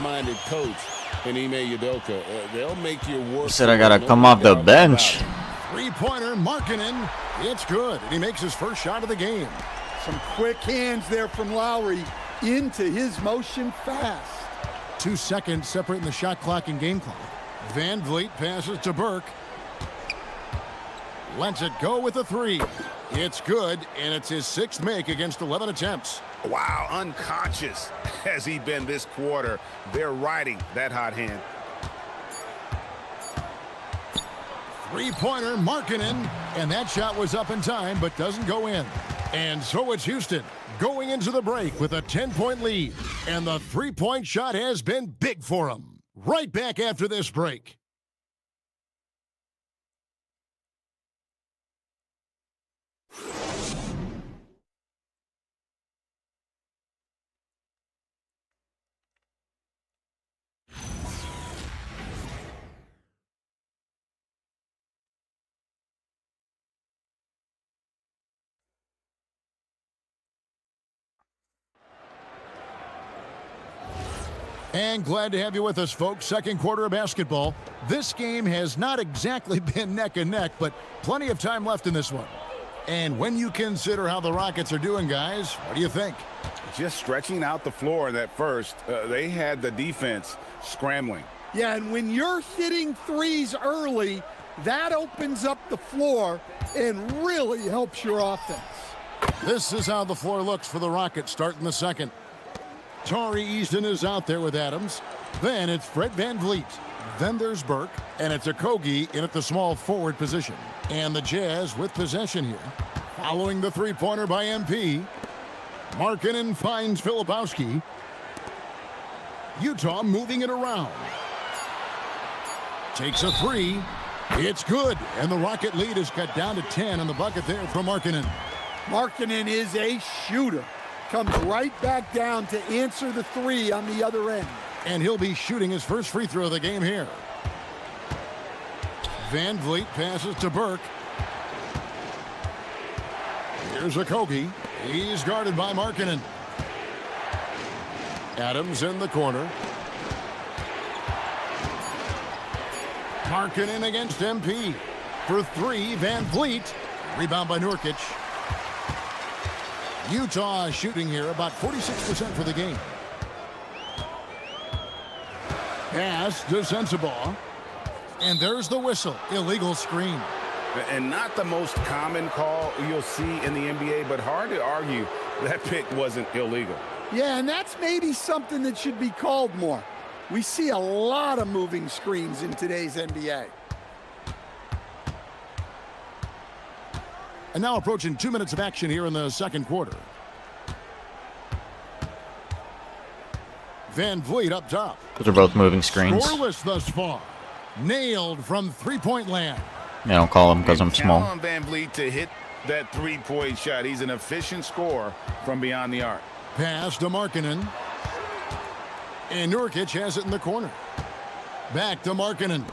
minded coach in Ime Udoka. They'll make your work. He said I gotta come off the bench. Three-pointer, Markkanen. It's good. And he makes his first shot of the game. Some quick hands there from Lowry into his motion fast. 2 seconds separating the shot clock and game clock. VanVleet passes to Burke. Lets it go with a three. It's good, and it's his sixth make against 11 attempts. Wow, unconscious has he been this quarter. They're riding that hot hand. Three-pointer, Markkanen. And that shot was up in time, but doesn't go in. And so it's Houston going into the break with a 10-point lead. And the three-point shot has been big for him. Right back after this break. And glad to have you with us, folks. Second quarter of basketball. This game has not exactly been neck and neck, but plenty of time left in this one. And when you consider how the Rockets are doing, guys, what do you think? Just stretching out the floor in that first. They had the defense scrambling. Yeah, and when you're hitting threes early, that opens up the floor and really helps your offense. This is how the floor looks for the Rockets starting the second. Tari Eason is out there with Adams. Then it's Fred VanVleet. Then there's Burke, and it's Okogie in at the small forward position. And the Jazz with possession here. Following the three-pointer by MP. Markkanen finds Filipowski. Utah moving it around. Takes a three. It's good, and the Rocket lead is cut down to 10 on the bucket there from Markkanen. Markkanen is a shooter. Comes right back down to answer the three on the other end. And he'll be shooting his first free throw of the game here. VanVleet passes to Burke. Here's Okogie. He's guarded by Markkanen. Adams in the corner. Markkanen against MP. For three, VanVleet. Rebound by Nurkic. Utah shooting here about 46% for the game. Pass to Sensabaugh. And there's the whistle. Illegal screen. And not the most common call you'll see in the NBA, but hard to argue that pick wasn't illegal. Yeah, and that's maybe something that should be called more. We see a lot of moving screens in today's NBA. And now approaching 2 minutes of action here in the second quarter. VanVleet up top. Those are both moving screens. Scoreless thus far. Nailed from three-point land. I don't call him because I'm small. Count on VanVleet to hit that three-point shot. He's an efficient scorer from beyond the arc. Pass to Markkanen. And Nurkic has it in the corner. Back to Markkanen.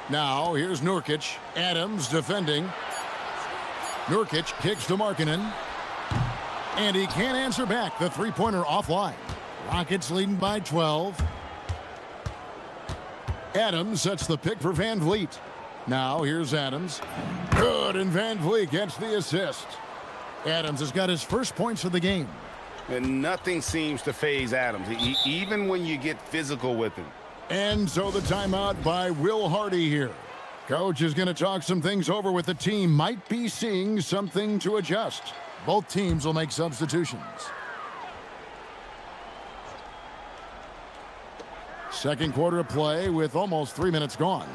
Now here's Nurkic. Adams defending. Nurkic kicks to Markkanen. And he can't answer back. The three-pointer offline. Rockets leading by 12. Adams sets the pick for VanVleet. Now here's Adams. Good, and VanVleet gets the assist. Adams has got his first points of the game. And nothing seems to faze Adams, even when you get physical with him. And so the timeout by Will Hardy here. Coach is going to talk some things over with the team. Might be seeing something to adjust. Both teams will make substitutions. Second quarter of play with almost 3 minutes gone.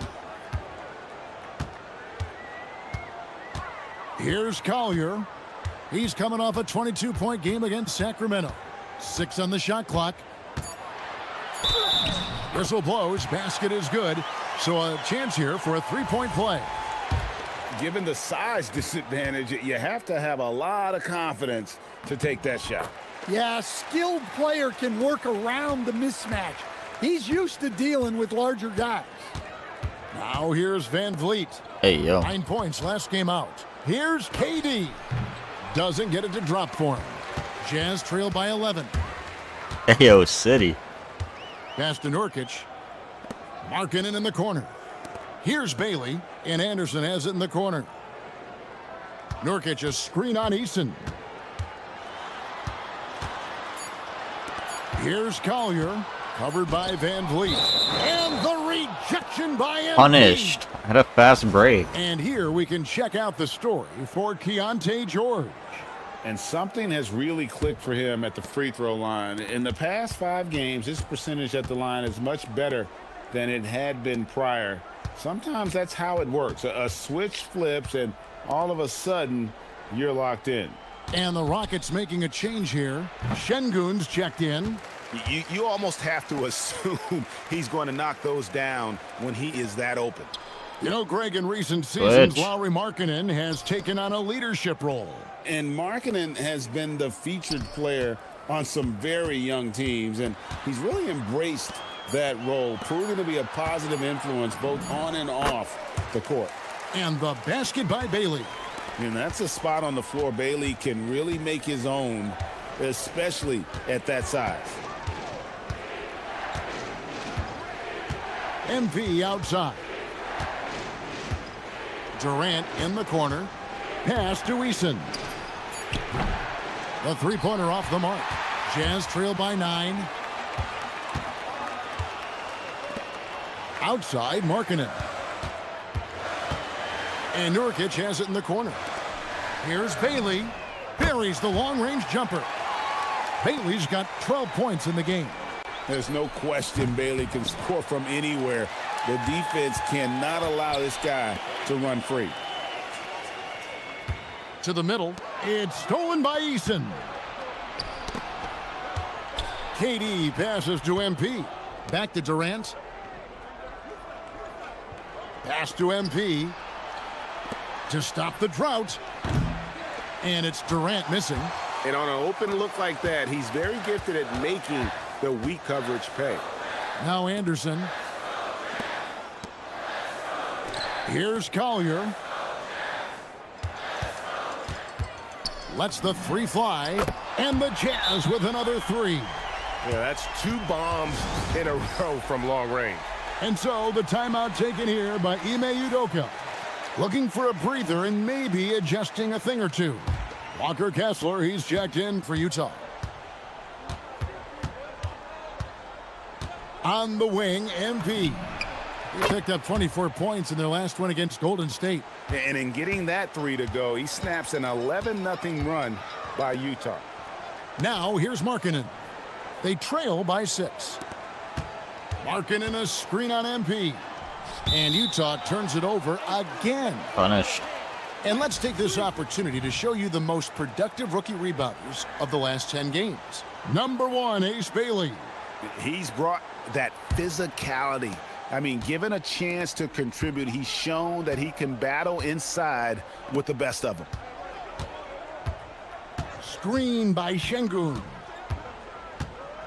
Here's Collier. He's coming off a 22-point game against Sacramento. 6 on the shot clock. Whistle blows. Basket is good. So a chance here for a three-point play. Given the size disadvantage, you have to have a lot of confidence to take that shot. Yeah, a skilled player can work around the mismatch. He's used to dealing with larger guys. Now here's VanVleet. Hey, yo. 9 points last game out. Here's KD. Doesn't get it to drop for him. Jazz trail by 11. Ayo City. Pass to Nurkic. Markkanen in the corner. Here's Bailey, and Anderson has it in the corner. Nurkic a screen on Eason. Here's Collier, covered by VanVleet. And the rejection by MP. Punished. Had a fast break. And here we can check out the story for Keontae George. And something has really clicked for him at the free throw line. In the past 5 games, his percentage at the line is much better than it had been prior. Sometimes that's how it works. A switch flips, and all of a sudden, you're locked in. And the Rockets making a change here. Şengün's checked in. You almost have to assume he's going to knock those down when he is that open. You know, Greg, in recent seasons, Lauri Markkanen has taken on a leadership role. And Markkanen has been the featured player on some very young teams, and he's really embraced that role, proving to be a positive influence both on and off the court. And the basket by Bailey. And that's a spot on the floor Bailey can really make his own, especially at that size. MP outside. Durant in the corner. Pass to Eason. The three-pointer off the mark. Jazz trail by 9. Outside, Markkanen. And Nurkic has it in the corner. Here's Bailey. Buries the long-range jumper. Bailey's got 12 points in the game. There's no question Bailey can score from anywhere. The defense cannot allow this guy to run free. To the middle. It's stolen by Eason. KD passes to MP. Back to Durant. Pass to MP. To stop the drought. And it's Durant missing. And on an open look like that, he's very gifted at making the weak coverage pay. Now Anderson. Here's Collier. Lets the three fly. And the Jazz with another three. Yeah, that's 2 bombs in a row from long range. And so the timeout taken here by Ime Udoka. Looking for a breather and maybe adjusting a thing or two. Walker Kessler, he's checked in for Utah. On the wing, MP. He picked up 24 points in their last one against Golden State. And in getting that 3 to go, he snaps an 11-0 run by Utah. Now here's Markkanen. They trail by 6. Markkanen a screen on MP. And Utah turns it over again. Punished. And let's take this opportunity to show you the most productive rookie rebounders of the last 10 games. Number 1, Ace Bailey. He's brought that physicality. I mean, given a chance to contribute, he's shown that he can battle inside with the best of them. Screen by Şengün.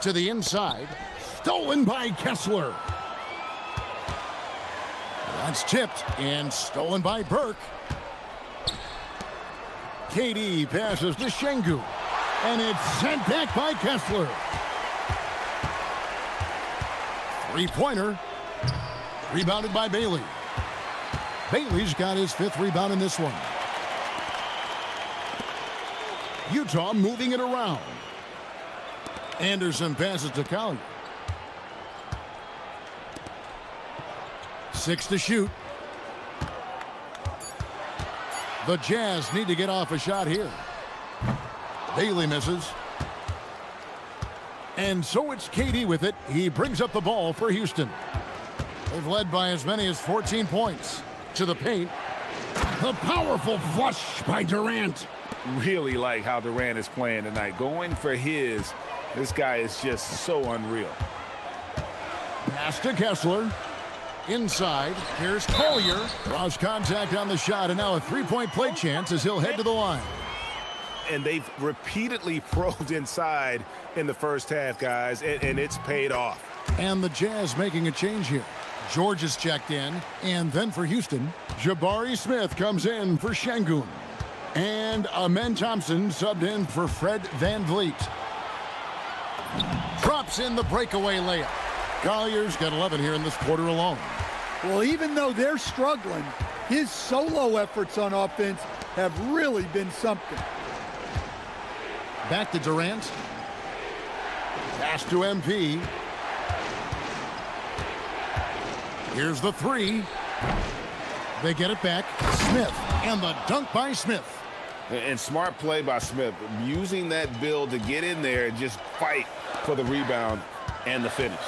To the inside. Stolen by Kessler. That's tipped and stolen by Burke. KD passes to Şengün. And it's sent back by Kessler. Three-pointer. Rebounded by Bailey. Bailey's got his 5th rebound in this one. Utah moving it around. Anderson passes to Collier. 6 to shoot. The Jazz need to get off a shot here. Bailey misses. And so it's KD with it. He brings up the ball for Houston. They've led by as many as 14 points. To the paint. The powerful flush by Durant. Really like how Durant is playing tonight. Going for his. This guy is just so unreal. Pass to Kessler. Inside. Here's Collier. Draws contact on the shot, and now a three-point play chance as he'll head to the line. And they've repeatedly probed inside in the first half, guys, and it's paid off. And the Jazz making a change here. George is checked in, and then for Houston, Jabari Smith comes in for Şengün. And Amen Thompson subbed in for Fred VanVleet. Drops in the breakaway layup. Collier's got 11 here in this quarter alone. Well, even though they're struggling, his solo efforts on offense have really been something. Back to Durant. Pass to MP. Here's the three. They get it back. Smith, and the dunk by Smith. And smart play by Smith, using that build to get in there and just fight for the rebound and the finish.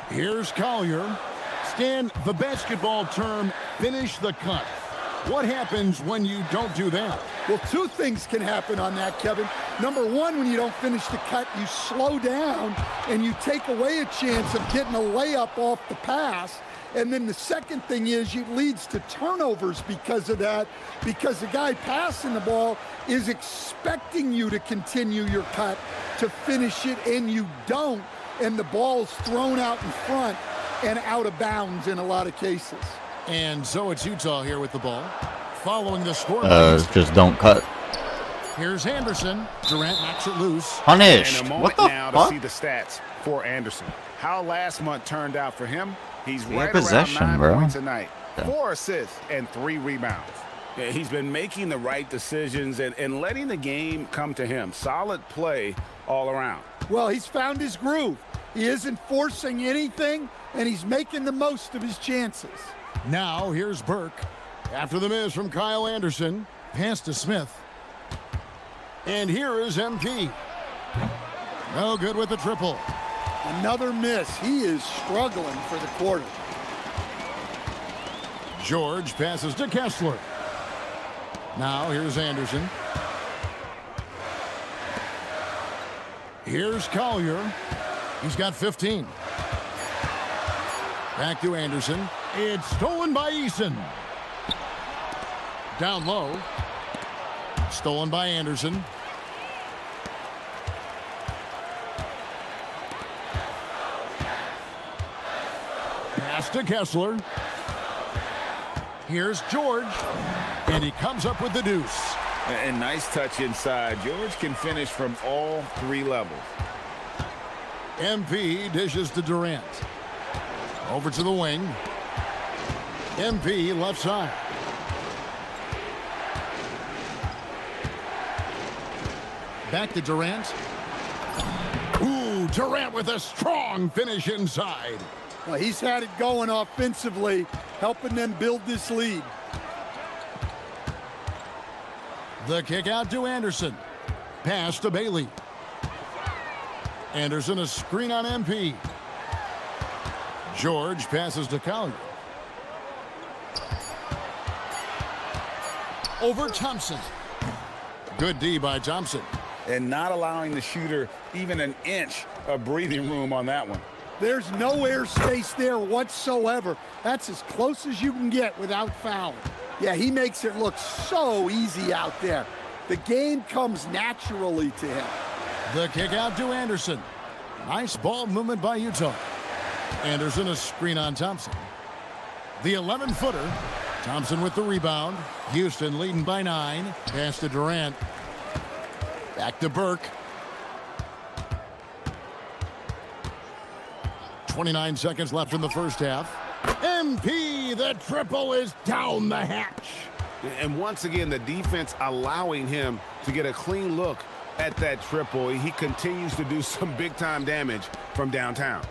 Here's Collier. Stan, the basketball term, finish the cut. What happens when you don't do that? Well, 2 things can happen on that, Kevin. Number 1, when you don't finish the cut, you slow down and you take away a chance of getting a layup off the pass. And then the second thing is it leads to turnovers because of that, because the guy passing the ball is expecting you to continue your cut, to finish it, and you don't. And the ball's thrown out in front and out of bounds in a lot of cases. And so it's Utah here with the ball. Following the score. Just don't cut. Here's Anderson. Durant knocks it loose. Punished. And a What moment the now fuck? to see the stats for Anderson. How last month turned out for him, he's right possession, around 9 bro. points a night, Yeah. 4 assists, and 3 rebounds. Yeah, he's been making the right decisions and letting the game come to him. Solid play all around. Well, he's found his groove. He isn't forcing anything, and he's making the most of his chances. Now here's Burke. After the miss from Kyle Anderson, pass to Smith. And here is MP. No good with the triple. Another miss. He is struggling for the quarter. George passes to Kessler. Now here's Anderson. Here's Collier. He's got 15. Back to Anderson. It's stolen by Eason. Down low. Stolen by Anderson. Pass to Kessler. Here's George. And he comes up with the deuce. And nice touch inside. George can finish from all 3 levels. MP dishes to Durant. Over to the wing. MP left side. Back to Durant. Ooh, Durant with a strong finish inside. Well, he's had it going offensively, helping them build this lead. The kick out to Anderson. Pass to Bailey. Anderson a screen on MP. George passes to Collier. Over Thompson. Good D by Thompson. And not allowing the shooter even an inch of breathing room on that one. There's no airspace there whatsoever. That's as close as you can get without fouling. Yeah, he makes it look so easy out there. The game comes naturally to him. The kick out to Anderson. Nice ball movement by Utah. Anderson a screen on Thompson. The 11-footer. Thompson with the rebound. Houston leading by 9. Pass to Durant. Back to Burke. 29 seconds left in the first half. MP, the triple is down the hatch. And once again, the defense allowing him to get a clean look at that triple. He continues to do some big-time damage from downtown.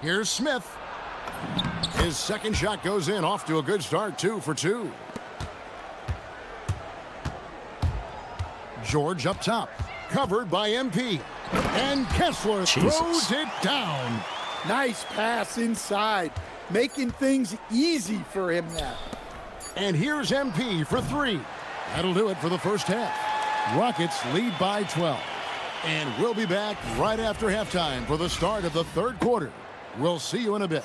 Here's Smith. His second shot goes in, off to a good start, 2 for 2. George up top, covered by MP. And Kessler throws it down. Nice pass inside, making things easy for him now. And here's MP for 3. That'll do it for the first half. Rockets lead by 12. And we'll be back right after halftime for the start of the third quarter. We'll see you in a bit.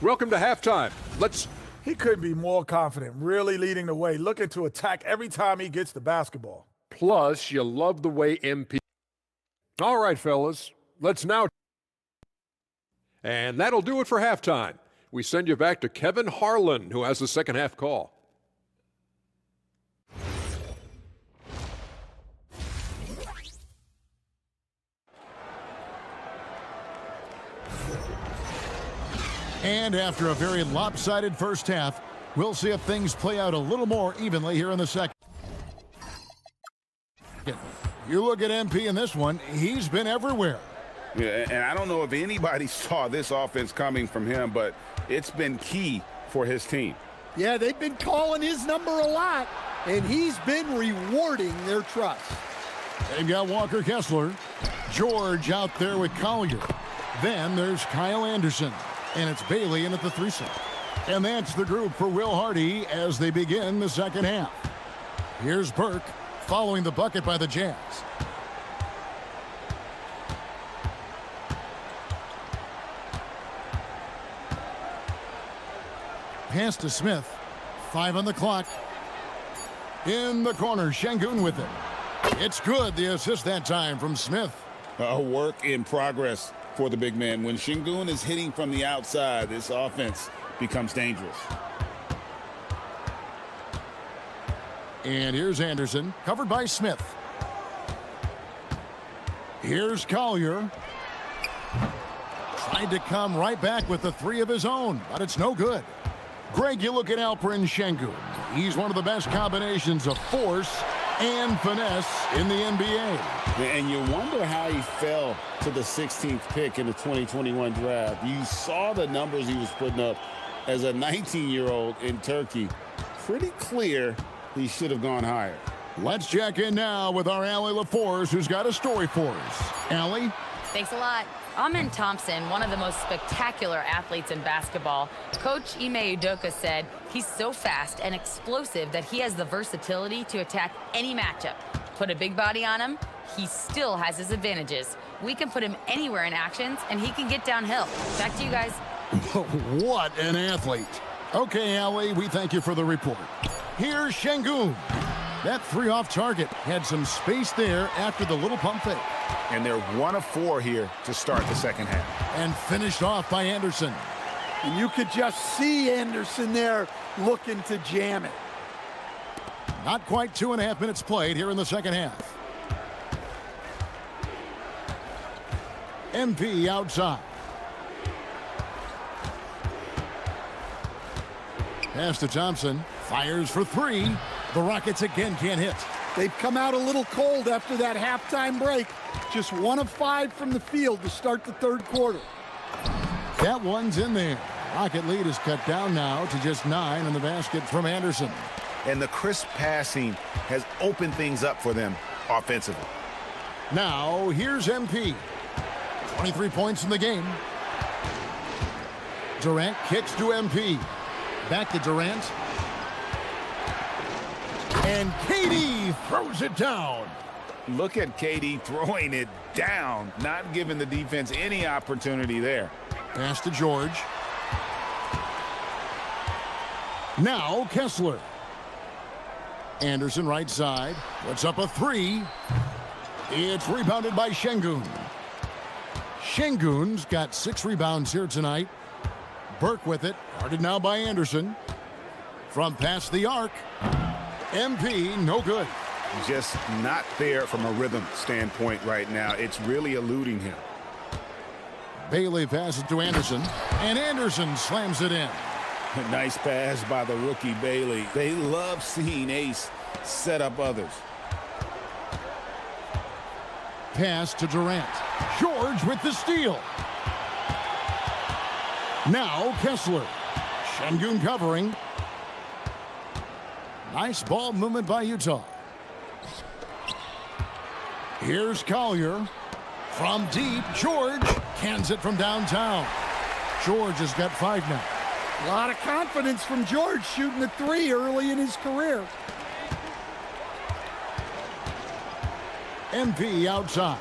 Welcome to halftime. He couldn't be more confident, really leading the way, looking to attack every time he gets the basketball. Plus, you love the way MP. All right, fellas, let's now. And that'll do it for halftime. We send you back to Kevin Harlan, who has the second half call. And after a very lopsided first half, we'll see if things play out a little more evenly here in the second. You look at MP in this one, he's been everywhere. Yeah, and I don't know if anybody saw this offense coming from him, but it's been key for his team. Yeah, they've been calling his number a lot, and he's been rewarding their trust. They've got Walker Kessler. George out there with Collier. Then there's Kyle Anderson. And it's Bailey in at the 3-set. And that's the group for Will Hardy as they begin the second half. Here's Burke following the bucket by the Jazz. Pass to Smith. 5 on the clock. In the corner, Şengün with it. It's good, the assist that time from Smith. A work in progress for the big man. When Şengün is hitting from the outside, this offense becomes dangerous. And here's Anderson, covered by Smith. Here's Collier. Tried to come right back with the three of his own, but it's no good. Greg, you look at Alperen Şengün. He's one of the best combinations of force and finesse in the NBA. And you wonder how he fell to the 16th pick in the 2021 draft. You saw the numbers he was putting up as a 19-year-old in Turkey. Pretty clear he should have gone higher. Let's check in now with our Allie LaForce, who's got a story for us. Allie? Thanks a lot. Amin Thompson, one of the most spectacular athletes in basketball. Coach Ime Udoka said he's so fast and explosive that he has the versatility to attack any matchup. Put a big body on him, he still has his advantages. We can put him anywhere in actions, and he can get downhill. Back to you guys. What an athlete. Okay, Allie, we thank you for the report. Here's Şengün. That three off target had some space there after the little pump fake. And they're 1 of 4 here to start the second half. And finished off by Anderson. And you could just see Anderson there looking to jam it. Not quite 2.5 minutes played here in the second half. MP outside. Pass to Thompson. Fires for three. The Rockets again can't hit. They've come out a little cold after that halftime break. Just 1 of 5 from the field to start the third quarter. That one's in there. Rocket lead is cut down now to just 9 in the basket from Anderson. And the crisp passing has opened things up for them offensively. Now, here's MP. 23 points in the game. Durant kicks to MP. Back to Durant. And KD throws it down. Look at KD throwing it down, not giving the defense any opportunity there. Pass to George. Now Kessler. Anderson right side. Puts up a three. It's rebounded by Şengün. Şengün's got 6 rebounds here tonight. Burke with it. Guarded now by Anderson. From past the arc. MP, no good. Just not there from a rhythm standpoint right now. It's really eluding him. Bailey passes to Anderson, and Anderson slams it in. A nice pass by the rookie Bailey. They love seeing Ace set up others. Pass to Durant. George with the steal. Now Kessler. Şengün covering. Nice ball movement by Utah. Here's Collier. From deep, George cans it from downtown. George has got 5 now. A lot of confidence from George shooting a 3 early in his career. MP outside.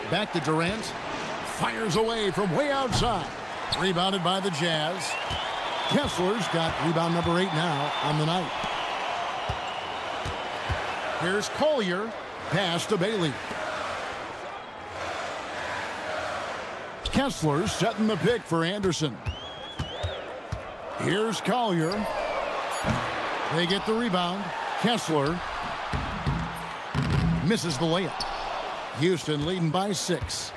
Back to Durant. Fires away from way outside. Rebounded by the Jazz. Kessler's got rebound number 8 now on the night. Here's Collier. Pass to Bailey. Kessler setting the pick for Anderson. Here's Collier. They get the rebound. Kessler misses the layup. Houston leading by 6.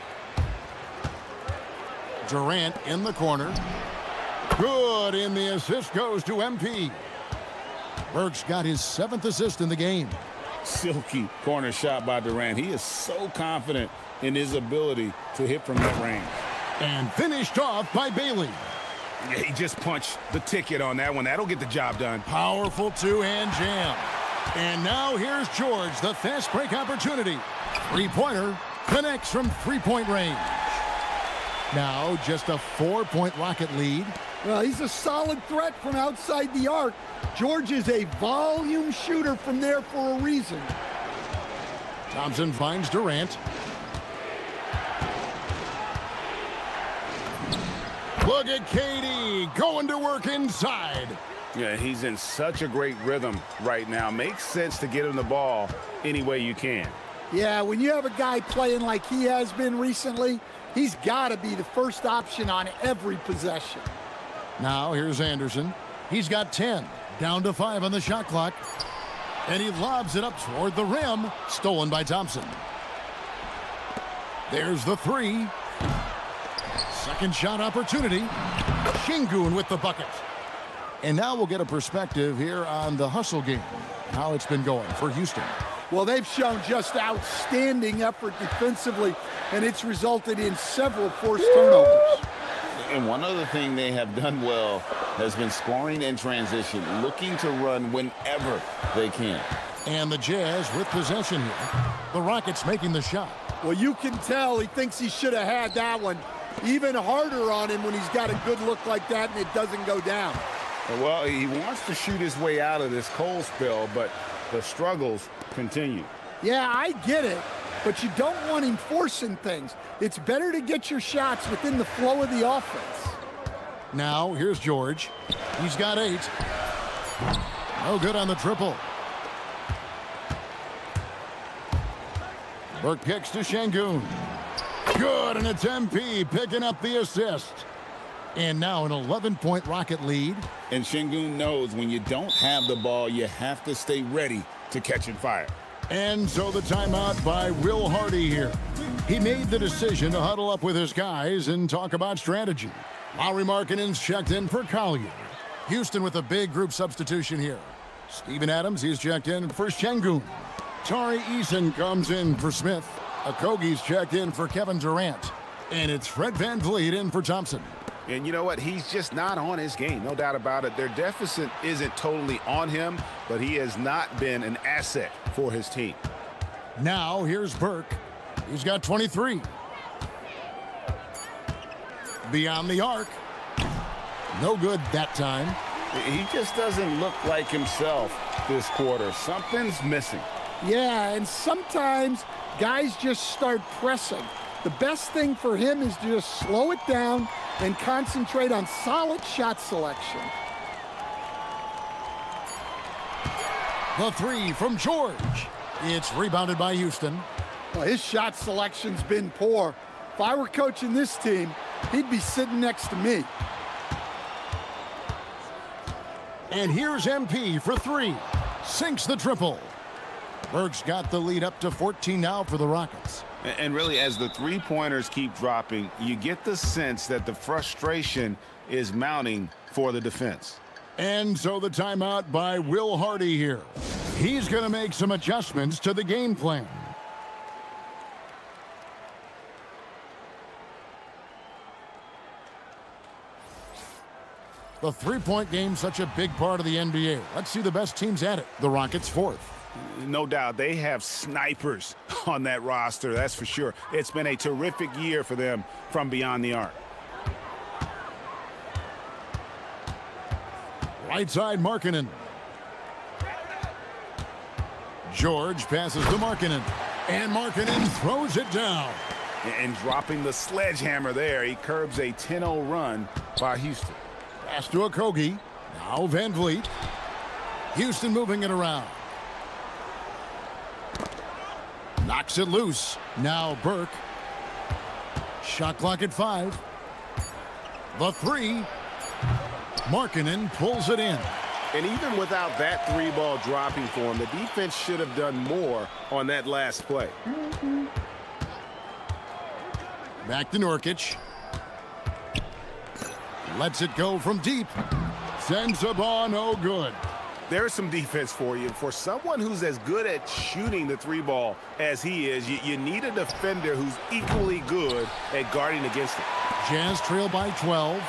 Durant in the corner. Good, and the assist goes to MP. Burke's got his 7th assist in the game. Silky corner shot by Durant. He is so confident in his ability to hit from that range. And finished off by Bailey. Yeah, he just punched the ticket on that one. That'll get the job done. Powerful two-hand jam. And now here's George, the fast break opportunity. Three-pointer connects from three-point range. Now just a 4-point Rocket lead. Well, he's a solid threat from outside the arc. George is a volume shooter from there for a reason. Thompson finds Durant. Look at KD going to work inside. Yeah, he's in such a great rhythm right now. Makes sense to get him the ball any way you can. Yeah, when you have a guy playing like he has been recently, he's got to be the first option on every possession. Now here's Anderson. He's got 10, down to 5 on the shot clock. And he lobs it up toward the rim, stolen by Thompson. There's the 3. Second shot opportunity. Şengün with the bucket. And now we'll get a perspective here on the hustle game, how it's been going for Houston. Well, they've shown just outstanding effort defensively, and it's resulted in several forced turnovers. And one other thing they have done well has been scoring in transition, looking to run whenever they can. And the Jazz with possession here. The Rockets making the shot. Well, you can tell he thinks he should have had that one. Even harder on him when he's got a good look like that and it doesn't go down. Well, he wants to shoot his way out of this cold spell, but the struggles continue. Yeah, I get it, but you don't want him forcing things. It's better to get your shots within the flow of the offense. Now, here's George. He's got 8. No good on the triple. Burke kicks to Şengün. Good, and it's MP picking up the assist. And now an 11-point Rocket lead. And Şengün knows when you don't have the ball, you have to stay ready to catch and fire. And so the timeout by Will Hardy here. He made the decision to huddle up with his guys and talk about strategy. Lauri Markkanen's checked in for Collier. Houston with a big group substitution here. Steven Adams, he's checked in for Şengün. Tari Eason comes in for Smith. Okogie's checked in for Kevin Durant. And it's Fred VanVleet in for Thompson. And you know what? He's just not on his game, no doubt about it. Their deficit isn't totally on him, but he has not been an asset for his team. Now here's Burke. He's got 23. Beyond the arc. No good that time. He just doesn't look like himself this quarter. Something's missing. Yeah, and sometimes guys just start pressing. The best thing for him is to just slow it down and concentrate on solid shot selection. The 3 from George. It's rebounded by Houston. Well, his shot selection's been poor. If I were coaching this team, he'd be sitting next to me. And here's MP for 3. Sinks the triple. Burke's got the lead up to 14 now for the Rockets. And really, as the three-pointers keep dropping, you get the sense that the frustration is mounting for the defense. And so the timeout by Will Hardy here. He's going to make some adjustments to the game plan. The three-point game, such a big part of the NBA. Let's see the best teams at it. The Rockets 4th. No doubt, they have snipers on that roster, that's for sure. It's been a terrific year for them from beyond the arc. Right side, Markkanen. George passes to Markkanen. And Markkanen throws it down. And dropping the sledgehammer there, he curbs a 10-0 run by Houston. Pass to Okogie. Now VanVleet. Houston moving it around. Knocks it loose. Now Burke. Shot clock at 5. The 3. Markkanen pulls it in. And even without that 3-ball dropping for him, the defense should have done more on that last play. Back to Nurkic. Lets it go from deep. Sends the ball, no good. There's some defense for you. For someone who's as good at shooting the 3-ball as he is, you need a defender who's equally good at guarding against it. Jazz trail by 12.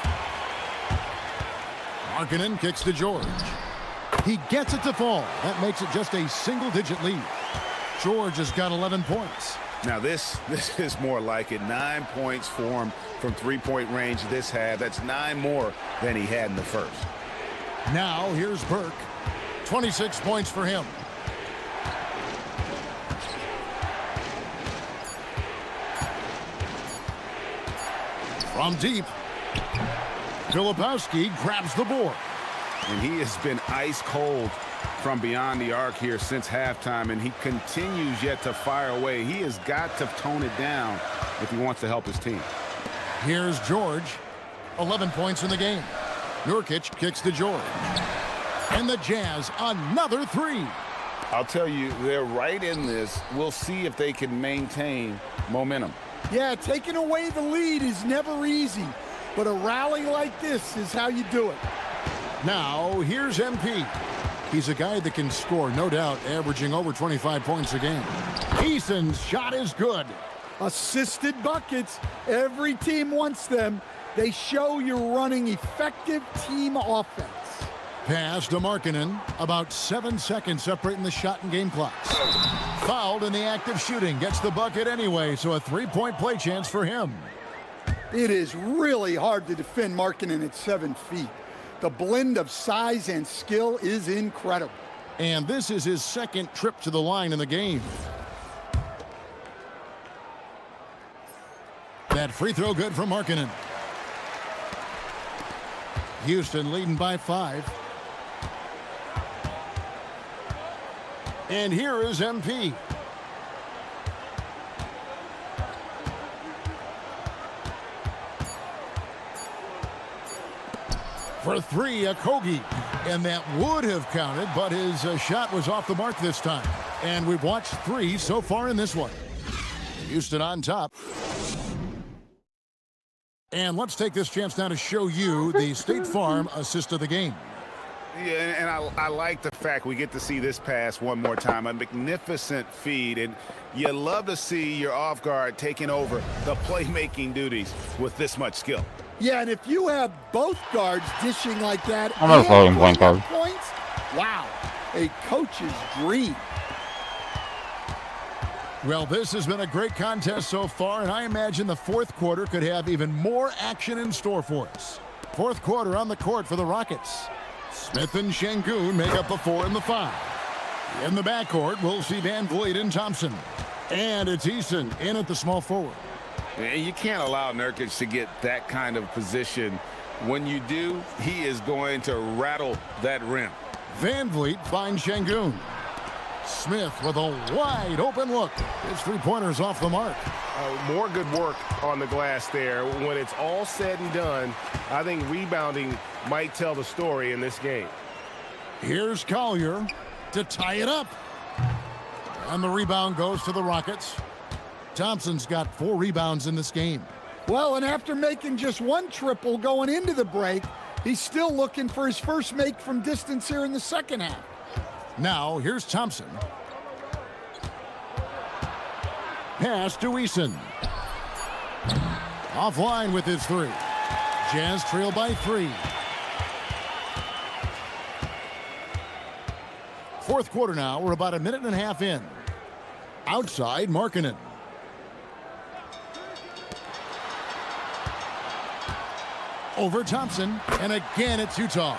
Markkanen kicks to George. He gets it to fall. That makes it just a single-digit lead. George has got 11 points. Now this is more like it. 9 points for him from three-point range this half. That's 9 more than he had in the first. Now here's Burke. 26 points for him. From deep, Filipowski grabs the board. And he has been ice cold from beyond the arc here since halftime, and he continues yet to fire away. He has got to tone it down if he wants to help his team. Here's George. 11 points in the game. Nurkic kicks to George. And the Jazz, another three. I'll tell you, they're right in this. We'll see if they can maintain momentum. Yeah, taking away the lead is never easy, but a rally like this is how you do it. Now, here's MP. He's a guy that can score, no doubt, averaging over 25 points a game. Eason's shot is good. Assisted buckets. Every team wants them. They show you're running effective team offense. Pass to Markkanen. About 7 seconds separating the shot and game clocks. Fouled in the act of shooting. Gets the bucket anyway, so a three-point play chance for him. It is really hard to defend Markkanen at 7 feet. The blend of size and skill is incredible. And this is his second trip to the line in the game. That free throw good for Markkanen. Houston leading by 5. And here is MP. For three, Okogie. And that would have counted, but his shot was off the mark this time. And we've watched 3 so far in this one. Houston on top. And let's take this chance now to show you the State Farm assist of the game. Yeah, and I like the fact we get to see this pass one more time. A magnificent feed, and you love to see your off guard taking over the playmaking duties with this much skill. Yeah, and if you have both guards dishing like that, I'm not a floating point guard. Points, wow, a coach's dream. Well, this has been a great contest so far, and I imagine the fourth quarter could have even more action in store for us. Fourth quarter on the court for the Rockets. Smith and Şengün make up the 4 and the 5. In the backcourt, we'll see Van Vliet and Thompson. And it's Eason in at the small forward. You can't allow Nurkic to get that kind of position. When you do, he is going to rattle that rim. Van Vliet finds Şengün. Smith with a wide open look. His three-pointer's off the mark. More good work on the glass there. When it's all said and done, I think rebounding might tell the story in this game. Here's Collier to tie it up. And the rebound goes to the Rockets. Thompson's got 4 rebounds in this game. Well, and after making just 1 triple going into the break, he's still looking for his first make from distance here in the second half. Now, here's Thompson. Pass to Eason. Offline with his 3. Jazz trail by 3. Fourth quarter now. We're about a minute and a half in. Outside, Markkanen. Over Thompson, and again it's Utah.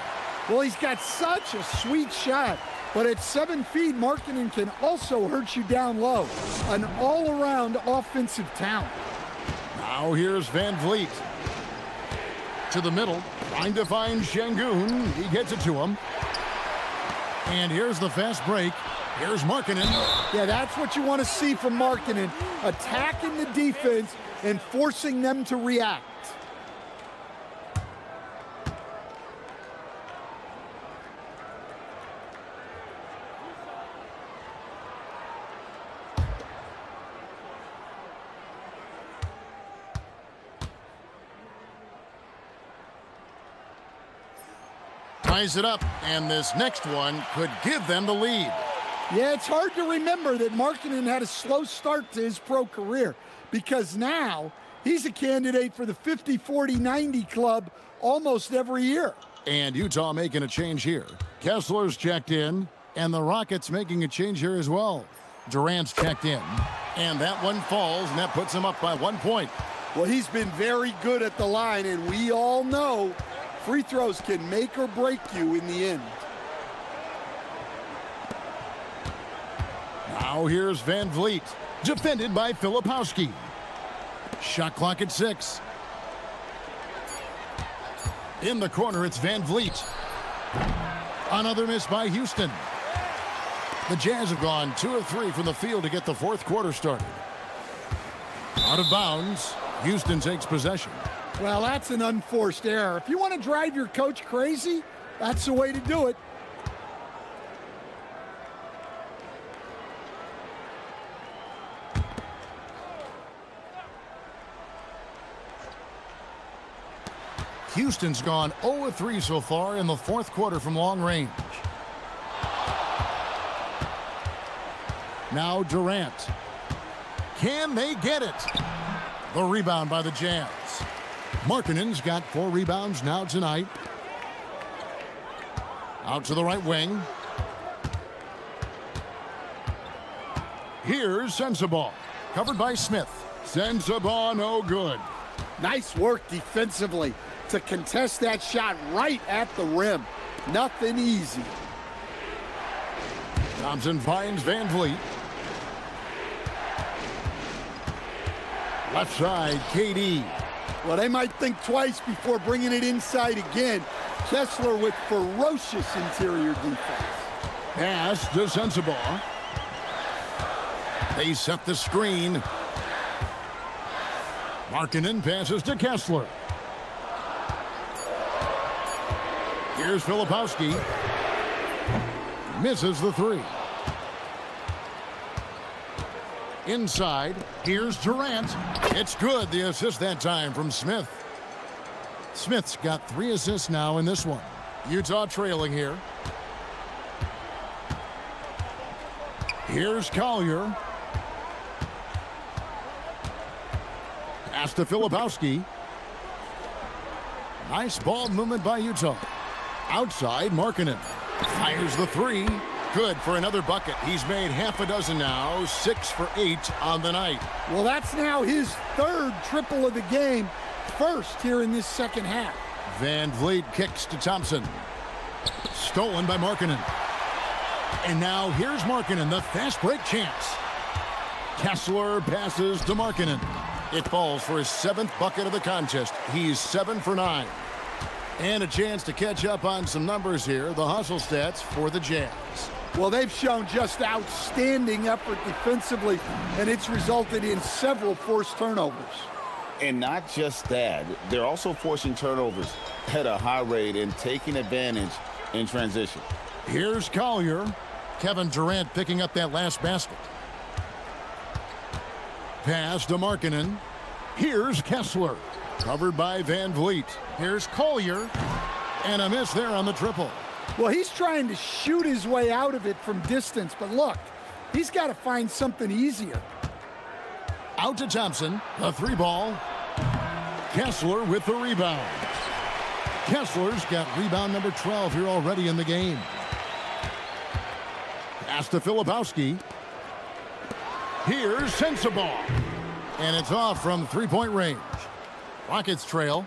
Well, he's got such a sweet shot, but at 7 feet, Markkanen can also hurt you down low. An all-around offensive talent. Now here's Van Vliet. To the middle, trying to find Şengün. He gets it to him. And here's the fast break. Here's Markkanen. Yeah, that's what you want to see from Markkanen. Attacking the defense and forcing them to react. Ties it up, and this next one could give them the lead. Yeah, it's hard to remember that Markkanen had a slow start to his pro career, because now he's a candidate for the 50, 40, 90 club almost every year. And Utah making a change here. Kessler's checked in, and the Rockets making a change here as well. Durant's checked in, and that one falls, and that puts him up by 1 point. Well, he's been very good at the line, and we all know free throws can make or break you in the end. Now here's Van Vliet, defended by Filipowski. Shot clock at 6. In the corner, it's Van Vliet. Another miss by Houston. The Jazz have gone 2 of 3 from the field to get the fourth quarter started. Out of bounds. Houston takes possession. Well, that's an unforced error. If you want to drive your coach crazy, that's the way to do it. Houston's gone 0 of 3 so far in the fourth quarter from long range. Now Durant. Can they get it? The rebound by the Jazz. Markkanen's got 4 rebounds now tonight. Out to the right wing. Here's Sensabaugh. Covered by Smith. Sensabaugh no good. Nice work defensively to contest that shot right at the rim. Nothing easy. Thompson finds Van Vliet. Left side, KD. Well, they might think twice before bringing it inside again. Kessler with ferocious interior defense. Pass to Sensabaugh. They set the screen. Markkanen passes to Kessler. Here's Filipowski. Misses the 3. Inside, here's Durant. It's good, the assist that time from Smith. Smith's got 3 assists now in this one. Utah trailing here. Here's Collier. Pass to Filipowski. Nice ball movement by Utah. Outside, Markkanen fires the 3. Good for another bucket. He's made half a dozen now, 6 for 8 on the night. Well, that's now his 3rd triple of the game, first here in this second half. Van Vliet kicks to Thompson. Stolen by Markkanen. And now here's Markkanen, the fast break chance. Kessler passes to Markkanen. It falls for his 7th bucket of the contest. He's 7 for 9. And a chance to catch up on some numbers here, the hustle stats for the Jazz. Well, they've shown just outstanding effort defensively, and it's resulted in several forced turnovers. And not just that, they're also forcing turnovers at a high rate and taking advantage in transition. Here's Collier. Kevin Durant picking up that last basket. Pass to Markkanen. Here's Kessler. Covered by Van Vliet. Here's Collier. And a miss there on the triple. Well, he's trying to shoot his way out of it from distance, but look, he's got to find something easier. Out to Thompson. The 3 ball. Kessler with the rebound. Kessler's got rebound number 12 here already in the game. Pass to Filipowski. Here's Sensabaugh. And it's off from 3-point range. Rockets trail.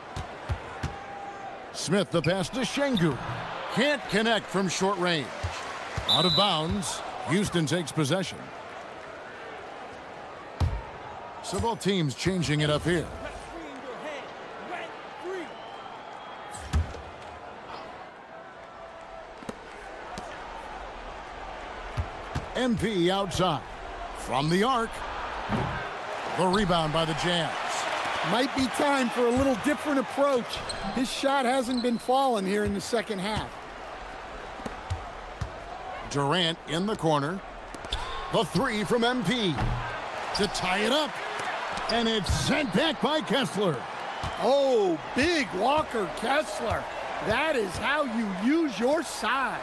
Smith the pass to Şengün. Can't connect from short range. Out of bounds. Houston takes possession. So both teams changing it up here. MP outside. From the arc. The rebound by the Jazz. Might be time for a little different approach. His shot hasn't been falling here in the second half. Durant in the corner. The 3 from MP. To tie it up. And it's sent back by Kessler. Oh, big Walker Kessler. That is how you use your size.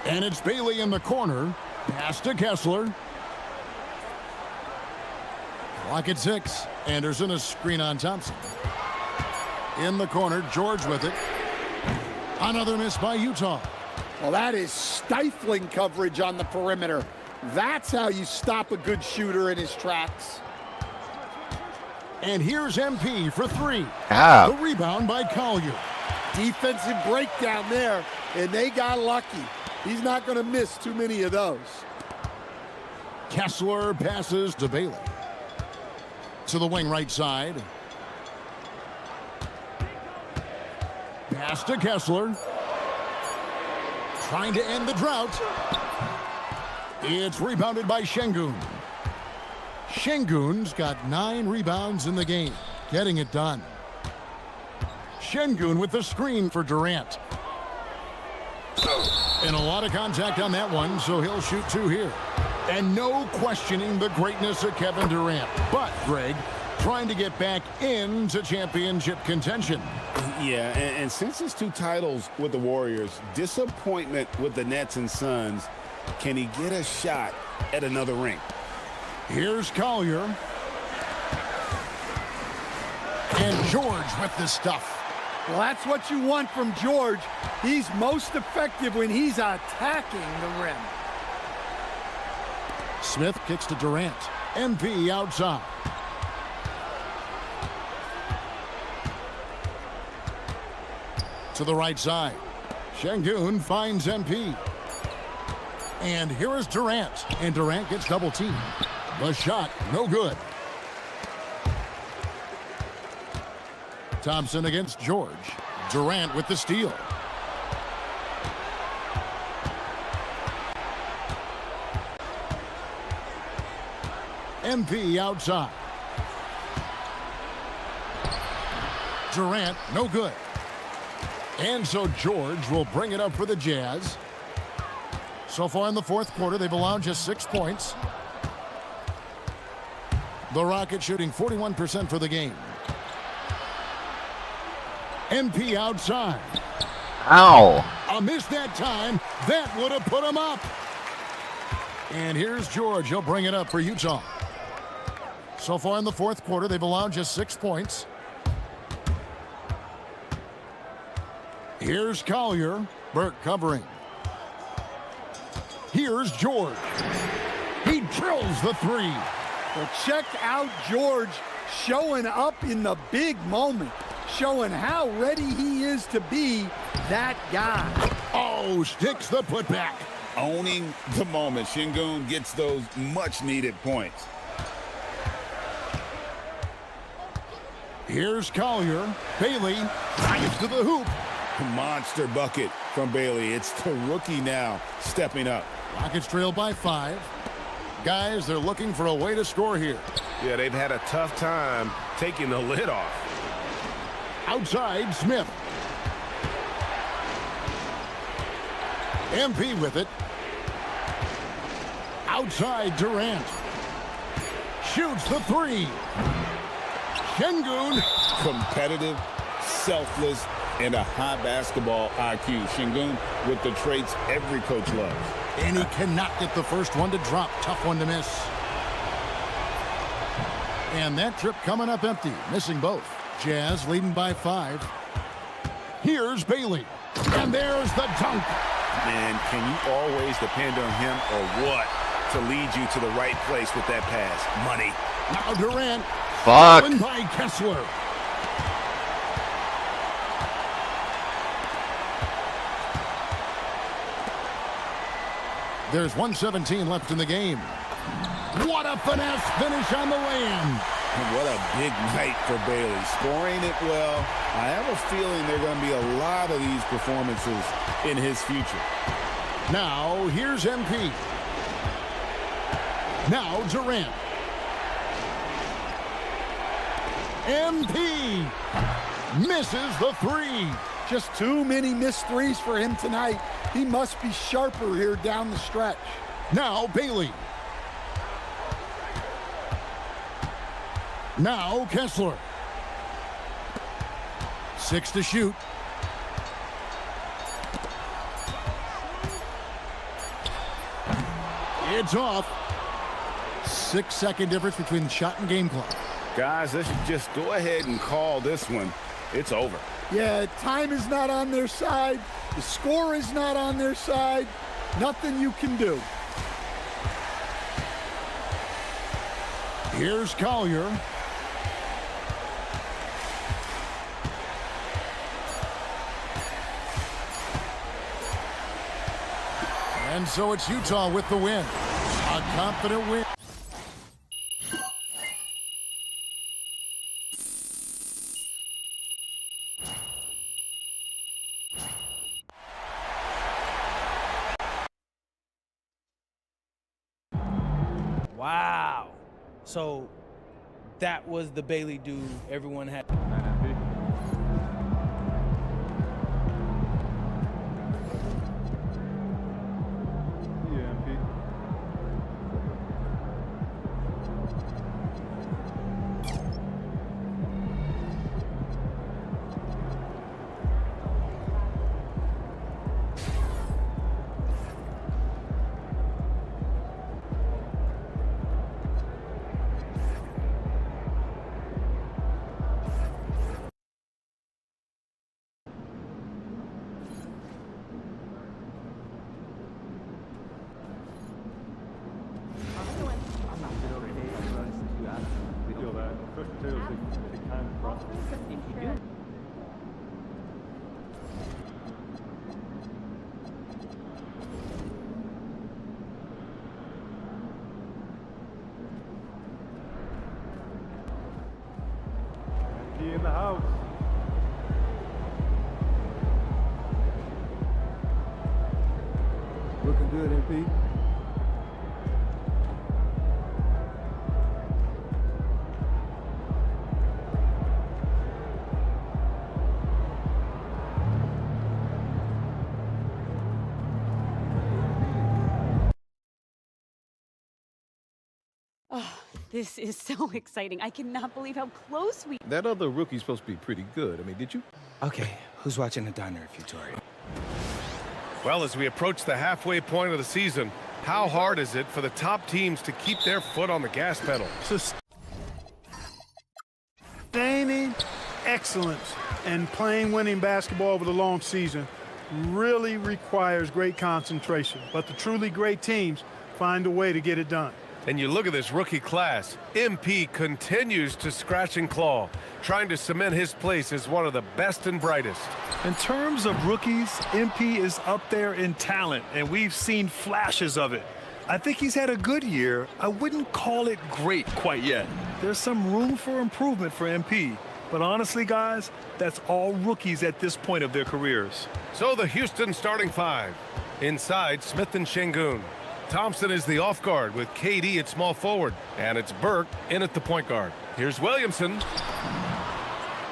And it's Bailey in the corner. Pass to Kessler. Clock at 6. Anderson a screen on Thompson. In the corner, George with it. Another miss by Utah. Well, that is stifling coverage on the perimeter. That's how you stop a good shooter in his tracks. And here's MP for 3. Ah. The rebound by Collier. Defensive breakdown there, and they got lucky. He's not going to miss too many of those. Kessler passes to Bailey. To the wing right side. Pass to Kessler. Trying to end the drought. It's rebounded by Şengün. Şengün's got 9 rebounds in the game, getting it done. Şengün with the screen for Durant. And a lot of contact on that one, so he'll shoot 2 here. And no questioning the greatness of Kevin Durant. But, Greg, trying to get back into championship contention. Yeah, and since his 2 titles with the Warriors, disappointment with the Nets and Suns, can he get a shot at another ring? Here's Collier. And George with the stuff. Well, that's what you want from George. He's most effective when he's attacking the rim. Smith kicks to Durant. MP outside. To the right side. Şengün finds MP. And here is Durant. And Durant gets double teamed. The shot, no good. Thompson against George. Durant with the steal. MP outside. Durant, no good. And so George will bring it up for the Jazz. So far in the fourth quarter, they've allowed just 6 points. The Rockets shooting 41% for the game. MP outside. Ow. A miss that time. That would have put him up. And here's George. He'll bring it up for Utah. So far in the fourth quarter, they've allowed just 6 points. Here's Collier. Burke covering. Here's George. He drills the 3. Well, check out George showing up in the big moment, showing how ready he is to be that guy. Oh, sticks the putback. Owning the moment. Şengün gets those much-needed points. Here's Collier. Bailey drives to the hoop. Monster bucket from Bailey. It's the rookie now stepping up. Rockets trail by 5. Guys, they're looking for a way to score here. Yeah, they've had a tough time taking the lid off. Outside, Smith. MP with it. Outside, Durant. Shoots the 3. Şengün. Competitive, selfless, and a high basketball IQ. Şengün with the traits every coach loves. And he cannot get the first one to drop. Tough one to miss. And that trip coming up empty. Missing both. Jazz leading by 5. Here's Bailey. And there's the dunk. Man, can you always depend on him or what to lead you to the right place with that pass? Money. Now Durant. Fuck. Stolen by Kessler. There's 1:17 left in the game. What a finesse finish on the lay-in. What a big night for Bailey. Scoring it well. I have a feeling there are going to be a lot of these performances in his future. Now, here's MP. Now, Durant. MP misses the 3. Just too many missed threes for him tonight. He must be sharper here down the stretch. Now Bailey. Now Kessler. 6 to shoot. It's off. 6-second difference between the shot and game clock. Guys, let's just go ahead and call this one. It's over. Yeah, time is not on their side. The score is not on their side. Nothing you can do. Here's Collier. And so it's Utah with the win. A confident win. Wow. So that was the Bailey dude everyone had. In the house. Looking good, MP. Oh, this is so exciting. I cannot believe how close we... That other rookie's supposed to be pretty good. I mean, did you? Okay, who's watching the diner if you Tori? Well, as we approach the halfway point of the season, how hard is it for the top teams to keep their foot on the gas pedal? Sustaining excellence and playing winning basketball over the long season really requires great concentration. But the truly great teams find a way to get it done. And you look at this rookie class, MP continues to scratch and claw, trying to cement his place as one of the best and brightest. In terms of rookies, MP is up there in talent, and we've seen flashes of it. I think he's had a good year. I wouldn't call it great quite yet. There's some room for improvement for MP. But honestly, guys, that's all rookies at this point of their careers. So the Houston starting five. Inside, Smith and Şengün. Thompson is the off guard with KD at small forward. And it's Burke in at the point guard. Here's Williamson.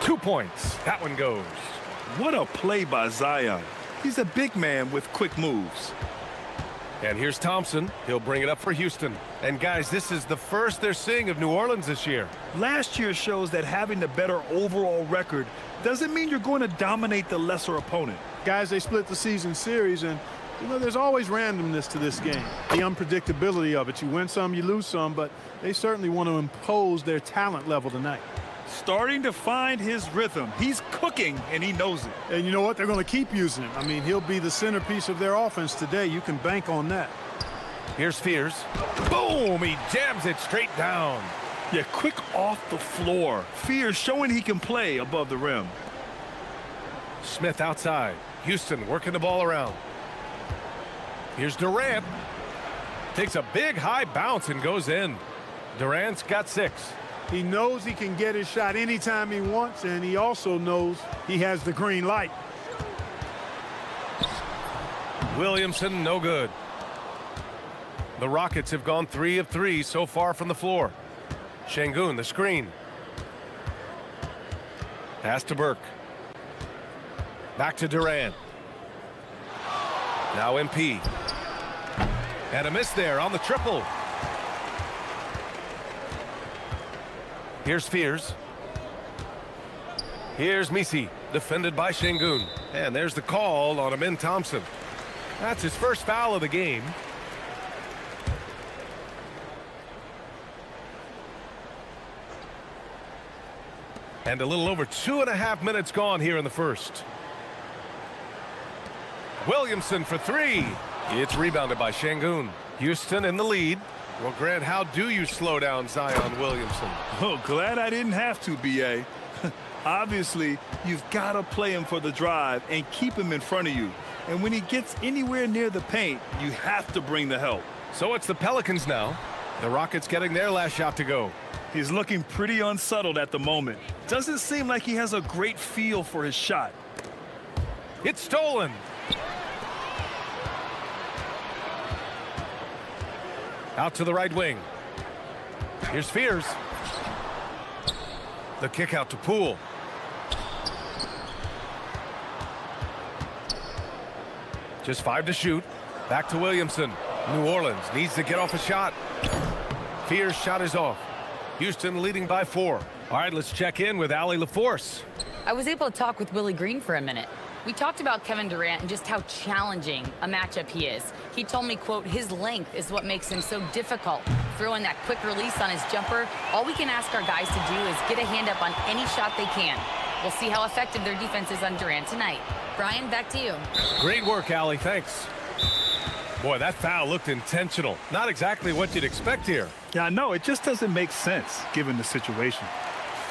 2 points. That one goes. What a play by Zion. He's a big man with quick moves. And here's Thompson. He'll bring it up for Houston. And guys, this is the first they're seeing of New Orleans this year. Last year shows that having the better overall record doesn't mean you're going to dominate the lesser opponent. Guys, they split the season series, and you know, there's always randomness to this game. The unpredictability of it. You win some, you lose some, but they certainly want to impose their talent level tonight. Starting to find his rhythm. He's cooking, and he knows it. And you know what? They're going to keep using him. I mean, he'll be the centerpiece of their offense today. You can bank on that. Here's Fears. Boom! He jams it straight down. Yeah, quick off the floor. Fears showing he can play above the rim. Smith outside. Houston working the ball around. Here's Durant. Takes a big high bounce and goes in. Durant's got 6. He knows he can get his shot anytime he wants, and he also knows he has the green light. Williamson, no good. The Rockets have gone 3 of 3 so far from the floor. Şengün, the screen. Pass to Burke. Back to Durant. Now MP. And a miss there on the triple. Here's Fears. Here's Misi, defended by Şengün. And there's the call on Amin Thompson. That's his first foul of the game. And a little over 2.5 minutes gone here in the first. Williamson for 3. It's rebounded by Şengün. Houston in the lead. Well, Grant, how do you slow down Zion Williamson? Oh, glad I didn't have to, B.A. Obviously, you've got to play him for the drive and keep him in front of you. And when he gets anywhere near the paint, you have to bring the help. So it's the Pelicans now. The Rockets getting their last shot to go. He's looking pretty unsettled at the moment. Doesn't seem like he has a great feel for his shot. It's stolen. Out to the right wing. Here's Fears. The kick out to Poole. Just 5 to shoot. Back to Williamson. New Orleans needs to get off a shot. Fears' shot is off. Houston leading by 4. All right, let's check in with Allie LaForce. I was able to talk with Willie Green for a minute. We talked about Kevin Durant and just how challenging a matchup he is. He told me, quote, his length is what makes him so difficult. Throwing that quick release on his jumper, all we can ask our guys to do is get a hand up on any shot they can. We'll see how effective their defense is on Durant tonight. Brian, back to you. Great work, Allie. Thanks. Boy, that foul looked intentional. Not exactly what you'd expect here. Yeah, I know. It just doesn't make sense given the situation.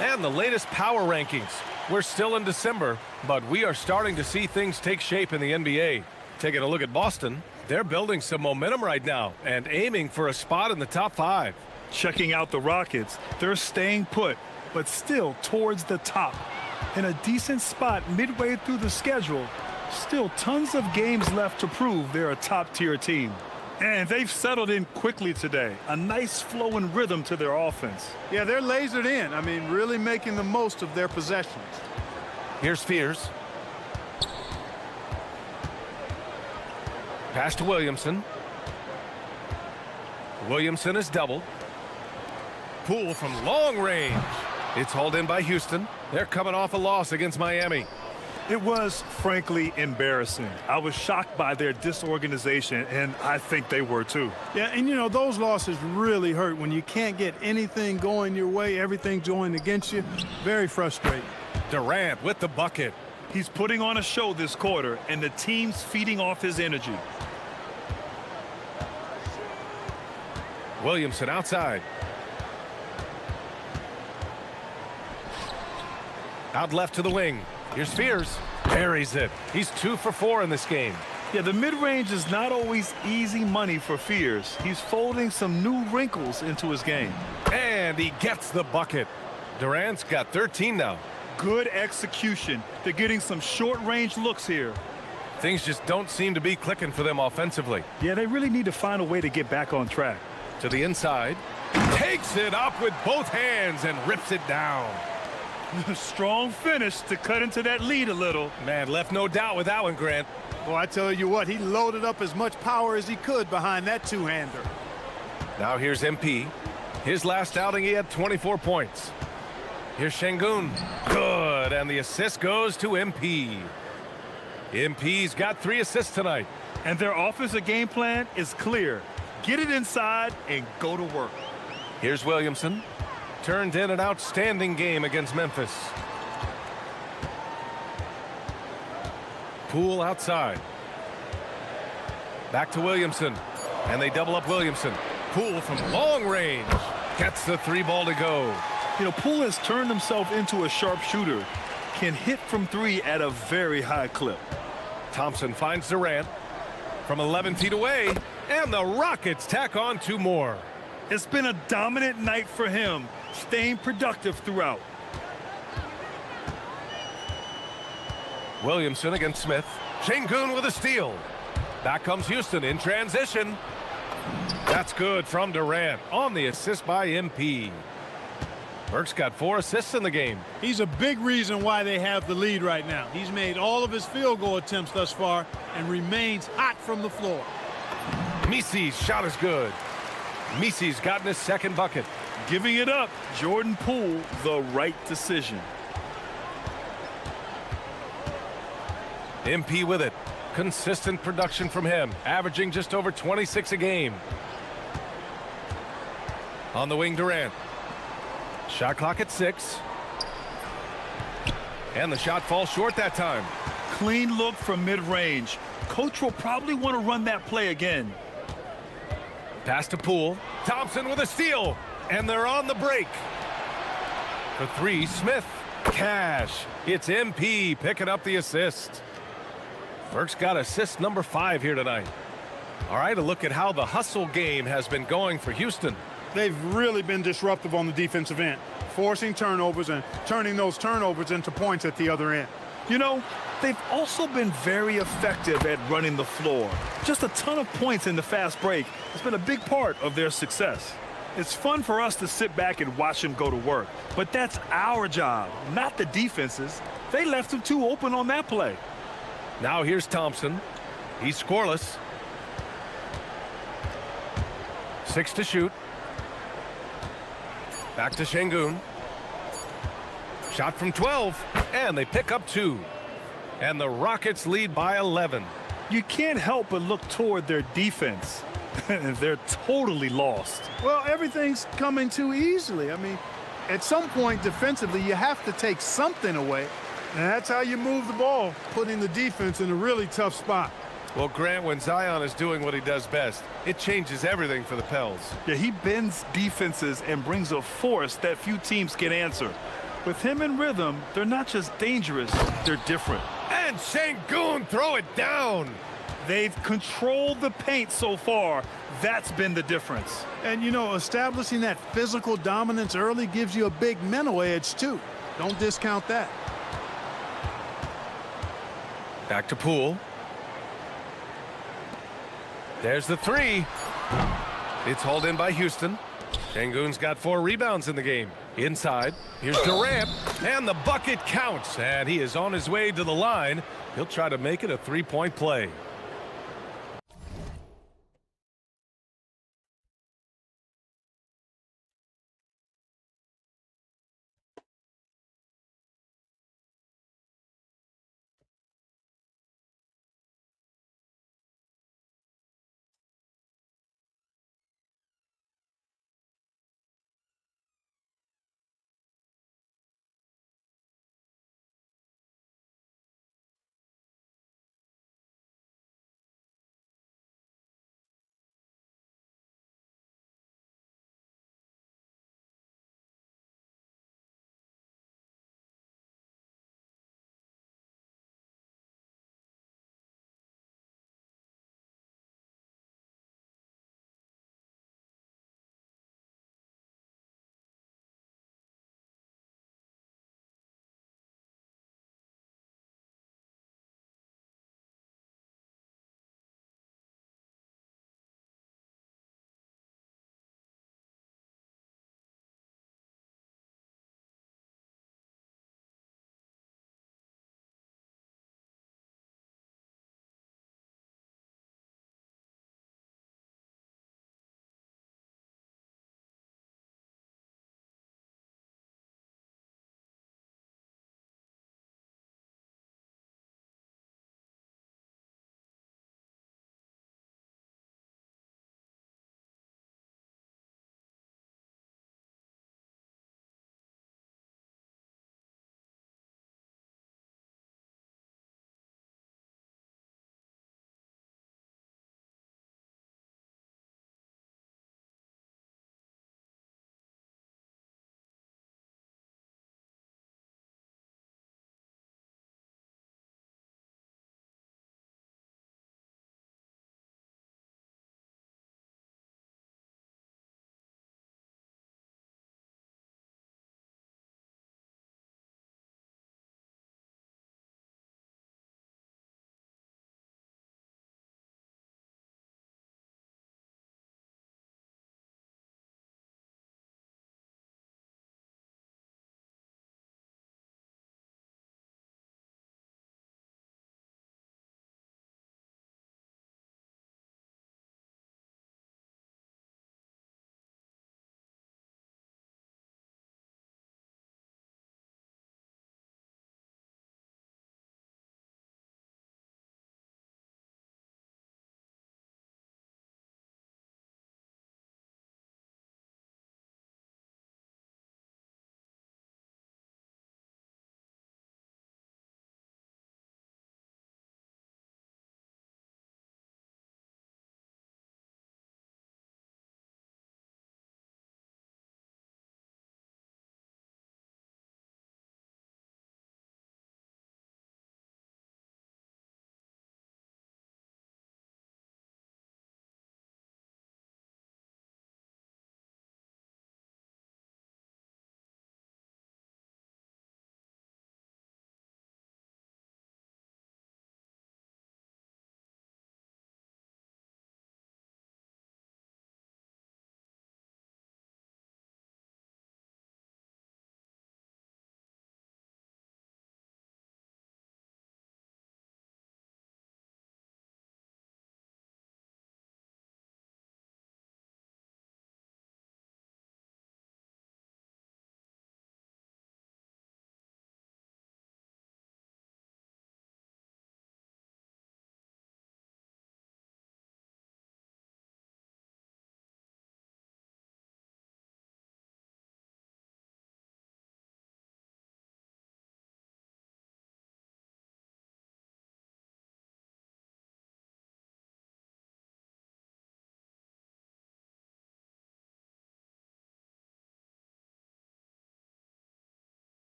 And the latest power rankings. We're still in December, but we are starting to see things take shape in the NBA. Taking a look at Boston, they're building some momentum right now and aiming for a spot in the top 5. Checking out the Rockets, they're staying put, but still towards the top. In a decent spot midway through the schedule, still tons of games left to prove they're a top-tier team. And they've settled in quickly today. A nice flow and rhythm to their offense. Yeah, they're lasered in. I mean, really making the most of their possessions. Here's Fears. Pass to Williamson. Williamson is doubled. Poole from long range. It's hauled in by Houston. They're coming off a loss against Miami. It was, frankly, embarrassing. I was shocked by their disorganization, and I think they were too. Yeah, and you know, those losses really hurt when you can't get anything going your way, everything's going against you. Very frustrating. Durant with the bucket. He's putting on a show this quarter, and the team's feeding off his energy. Williamson outside. Out left to the wing. Here's Fears. Buries it. He's 2 for 4 in this game. Yeah, the mid-range is not always easy money for Fears. He's folding some new wrinkles into his game. And he gets the bucket. Durant's got 13 now. Good execution. They're getting some short-range looks here. Things just don't seem to be clicking for them offensively. Yeah, they really need to find a way to get back on track. To the inside. Takes it up with both hands and rips it down. Strong finish to cut into that lead a little. Man, left no doubt with that one, Grant. Well, I tell you what, he loaded up as much power as he could behind that two-hander. Now here's MP. His last outing, he had 24 points. Here's Şengün. Good, and the assist goes to MP. MP's got 3 assists tonight. And their offensive game plan is clear. Get it inside and go to work. Here's Williamson. Turned in an outstanding game against Memphis. Poole outside. Back to Williamson. And they double up Williamson. Poole from long range. Gets the 3-ball to go. You know, Poole has turned himself into a sharpshooter. Can hit from 3 at a very high clip. Thompson finds Durant from 11 feet away. And the Rockets tack on 2 more. It's been a dominant night for him, staying productive throughout. Williamson against Smith. Şengün with a steal. Back comes Houston in transition. That's good from Durant on the assist by MP. Burke's got 4 assists in the game. He's a big reason why they have the lead right now. He's made all of his field goal attempts thus far and remains hot from the floor. Misi's shot is good. Misi's gotten his 2nd bucket. Giving it up, Jordan Poole, the right decision. MP with it. Consistent production from him, averaging just over 26 a game. On the wing, Durant. Shot clock at 6. And the shot falls short that time. Clean look from mid-range. Coach will probably want to run that play again. Pass to Poole. Thompson with a steal. And they're on the break. For 3, Smith. Cash. It's MP picking up the assist. Burke's got assist number 5 here tonight. All right, a look at how the hustle game has been going for Houston. They've really been disruptive on the defensive end, forcing turnovers and turning those turnovers into points at the other end. You know, they've also been very effective at running the floor. Just a ton of points in the fast break has been a big part of their success. It's fun for us to sit back and watch him go to work, but that's our job, not the defense's. They left him too open on that play. Now here's Thompson. He's scoreless. 6 to shoot. Back to Şengün. Shot from 12, and they pick up 2. And the Rockets lead by 11. You can't help but look toward their defense. They're totally lost. Well, everything's coming too easily. I mean, at some point defensively, you have to take something away. And that's how you move the ball, putting the defense in a really tough spot. Well, Grant, when Zion is doing what he does best, it changes everything for the Pels. Yeah, he bends defenses and brings a force that few teams can answer. With him in rhythm, they're not just dangerous, they're different. And Şengün throw it down. They've controlled the paint so far. That's been the difference. And, you know, establishing that physical dominance early gives you a big mental edge, too. Don't discount that. Back to Poole. There's the 3. It's hauled in by Houston. Şengün's got 4 rebounds in the game. Inside, here's Durant, and the bucket counts, and he is on his way to the line. He'll try to make it a 3-point play.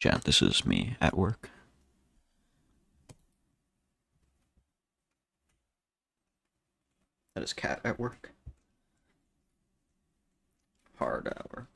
Chat, this is me at work. That is Cat at work. Hard at work.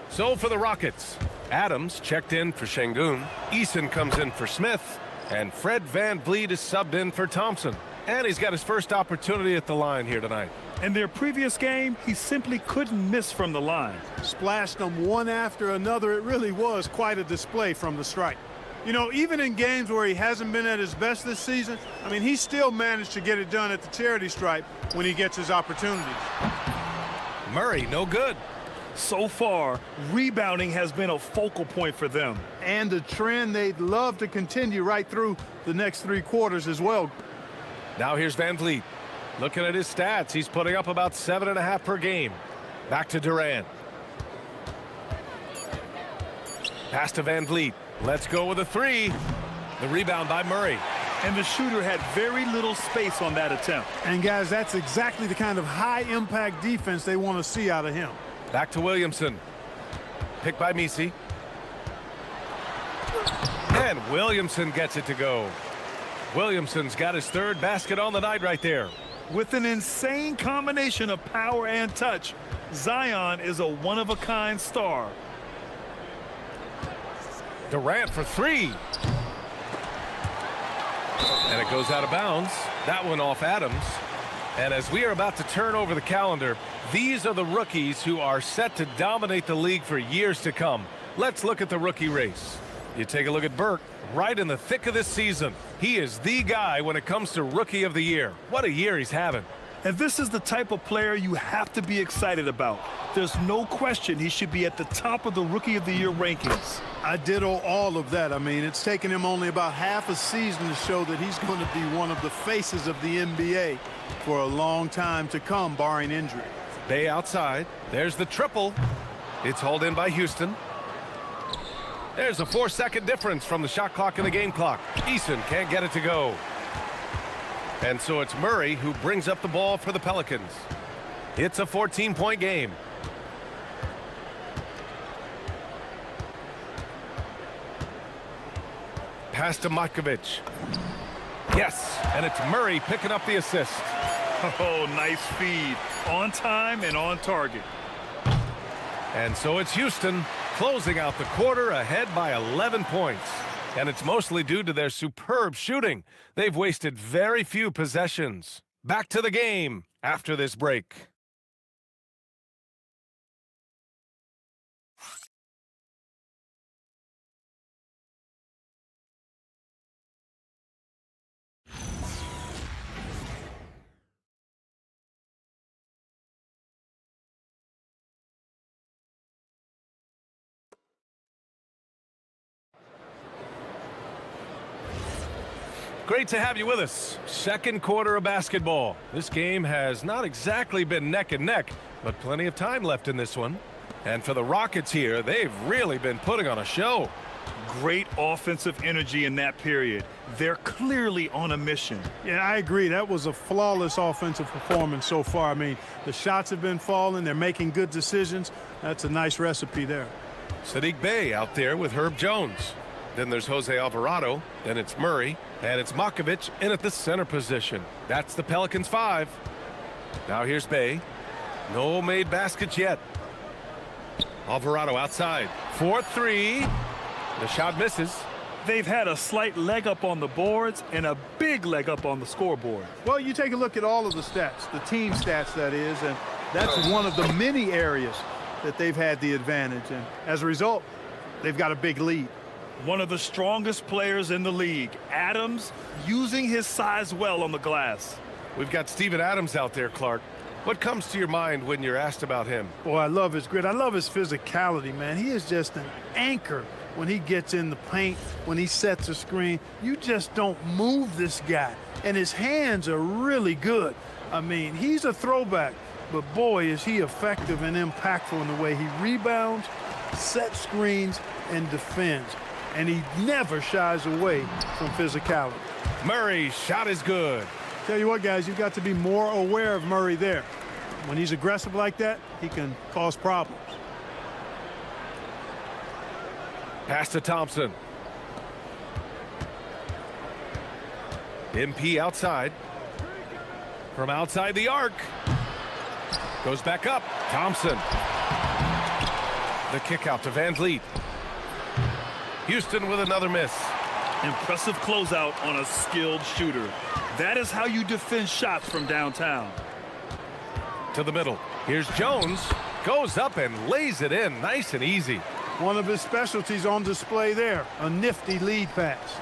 So for the Rockets, Adams checked in for Şengün, Eason comes in for Smith, and Fred VanVleet is subbed in for Thompson. And he's got his first opportunity at the line here tonight. In their previous game, he simply couldn't miss from the line. Splashed them one after another. It really was quite a display from the stripe. You know, even in games where he hasn't been at his best this season, I mean, he still managed to get it done at the charity stripe when he gets his opportunities. Murray, no good. So far, rebounding has been a focal point for them. And a trend they'd love to continue right through the next 3 quarters as well. Now here's VanVleet. Looking at his stats, he's putting up about 7.5 per game. Back to Durant. Pass to VanVleet. Let's go with a 3. The rebound by Murray. And the shooter had very little space on that attempt. And guys, that's exactly the kind of high-impact defense they want to see out of him. Back to Williamson. Picked by Misi. And Williamson gets it to go. Williamson's got his 3rd basket on the night right there. With an insane combination of power and touch, Zion is a one-of-a-kind star. Durant for 3. And it goes out of bounds. That one off Adams. And as we are about to turn over the calendar, these are the rookies who are set to dominate the league for years to come. Let's look at the rookie race. You take a look at Burke, right in the thick of this season. He is the guy when it comes to Rookie of the Year. What a year he's having. And this is the type of player you have to be excited about. There's no question he should be at the top of the Rookie of the Year rankings. I ditto all of that. I mean, it's taken him only about half a season to show that he's going to be one of the faces of the NBA for a long time to come, barring injury. Bay outside. There's the triple. It's hauled in by Houston. There's a 4-second difference from the shot clock and the game clock. Eason can't get it to go. And so it's Murray who brings up the ball for the Pelicans. It's a 14-point game. Pass to Matkovic. Yes, and it's Murray picking up the assist. Oh, nice feed. On time and on target. And so it's Houston closing out the quarter ahead by 11 points. And it's mostly due to their superb shooting. They've wasted very few possessions. Back to the game after this break. Great to have you with us. Second quarter of basketball. This game has not exactly been neck and neck, but plenty of time left in this one. And for the Rockets here, they've really been putting on a show. Great offensive energy in that period. They're clearly on a mission. Yeah, I agree. That was a flawless offensive performance so far. I mean, the shots have been falling. They're making good decisions. That's a nice recipe there. Sadiq Bey out there with Herb Jones. Then there's Jose Alvarado. Then it's Murray. And it's Makovich in at the center position. That's the Pelicans 5. Now here's Bey. No made baskets yet. Alvarado outside. 4-3. The shot misses. They've had a slight leg up on the boards and a big leg up on the scoreboard. Well, you take a look at all of the stats, the team stats that is, and that's one of the many areas that they've had the advantage. And as a result, they've got a big lead. One of the strongest players in the league, Adams, using his size well on the glass. We've got Steven Adams out there, Clark. What comes to your mind when you're asked about him? Boy, I love his grit. I love his physicality, man. He is just an anchor when he gets in the paint, when he sets a screen. You just don't move this guy. And his hands are really good. I mean, he's a throwback, but boy, is he effective and impactful in the way he rebounds, sets screens, and defends. And he never shies away from physicality. Murray's shot is good. Tell you what, guys, you've got to be more aware of Murray there. When he's aggressive like that, he can cause problems. Pass to Thompson. MP outside. From outside the arc. Goes back up. Thompson. The kick out to Van Vliet. Houston with another miss. Impressive closeout on a skilled shooter. That is how you defend shots from downtown. To the middle. Here's Jones. Goes up and lays it in. Nice and easy. One of his specialties on display there. A nifty lead pass.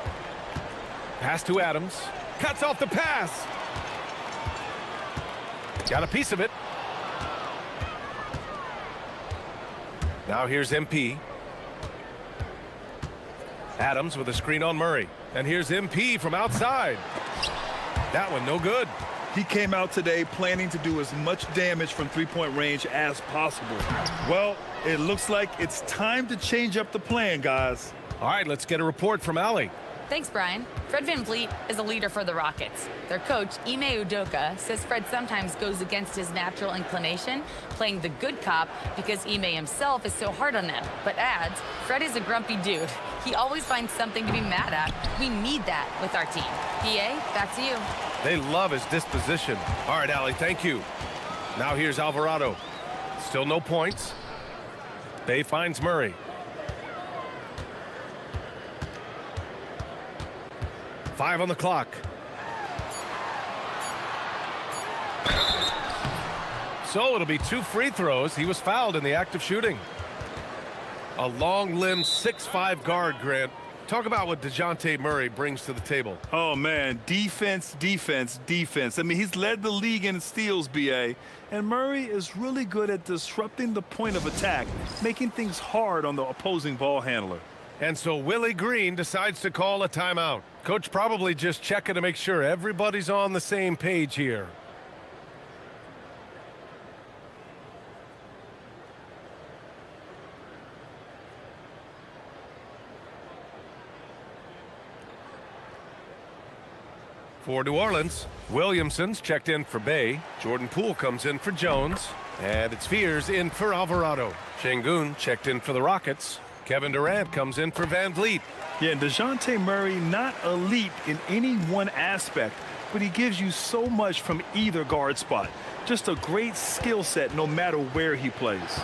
Pass to Adams. Cuts off the pass. Got a piece of it. Now here's MP. Adams with a screen on Murray. And here's MP from outside. That one no good. He came out today planning to do as much damage from three-point range as possible. Well, it looks like it's time to change up the plan, guys. All right, let's get a report from Allie. Thanks, Brian. Fred Van Vliet is a leader for the Rockets. Their coach, Ime Udoka, says Fred sometimes goes against his natural inclination, playing the good cop because Ime himself is so hard on them. But adds, Fred is a grumpy dude. He always finds something to be mad at. We need that with our team. PA, back to you. They love his disposition. All right, Allie, thank you. Now here's Alvarado. Still no points. Bey finds Murray. 5 on the clock. So it'll be 2 free throws. He was fouled in the act of shooting. A long-limbed 6'5" guard, Grant. Talk about what DeJounte Murray brings to the table. Oh, man, defense, defense, defense. I mean, he's led the league in steals, BA. And Murray is really good at disrupting the point of attack, making things hard on the opposing ball handler. And so Willie Green decides to call a timeout. Coach probably just checking to make sure everybody's on the same page here. For New Orleans, Williamson's checked in for Bey. Jordan Poole comes in for Jones. And it's Fears in for Alvarado. Şengün checked in for the Rockets. Kevin Durant comes in for Van Vliet. Yeah, and DeJounte Murray, not elite in any one aspect, but he gives you so much from either guard spot. Just a great skill set no matter where he plays.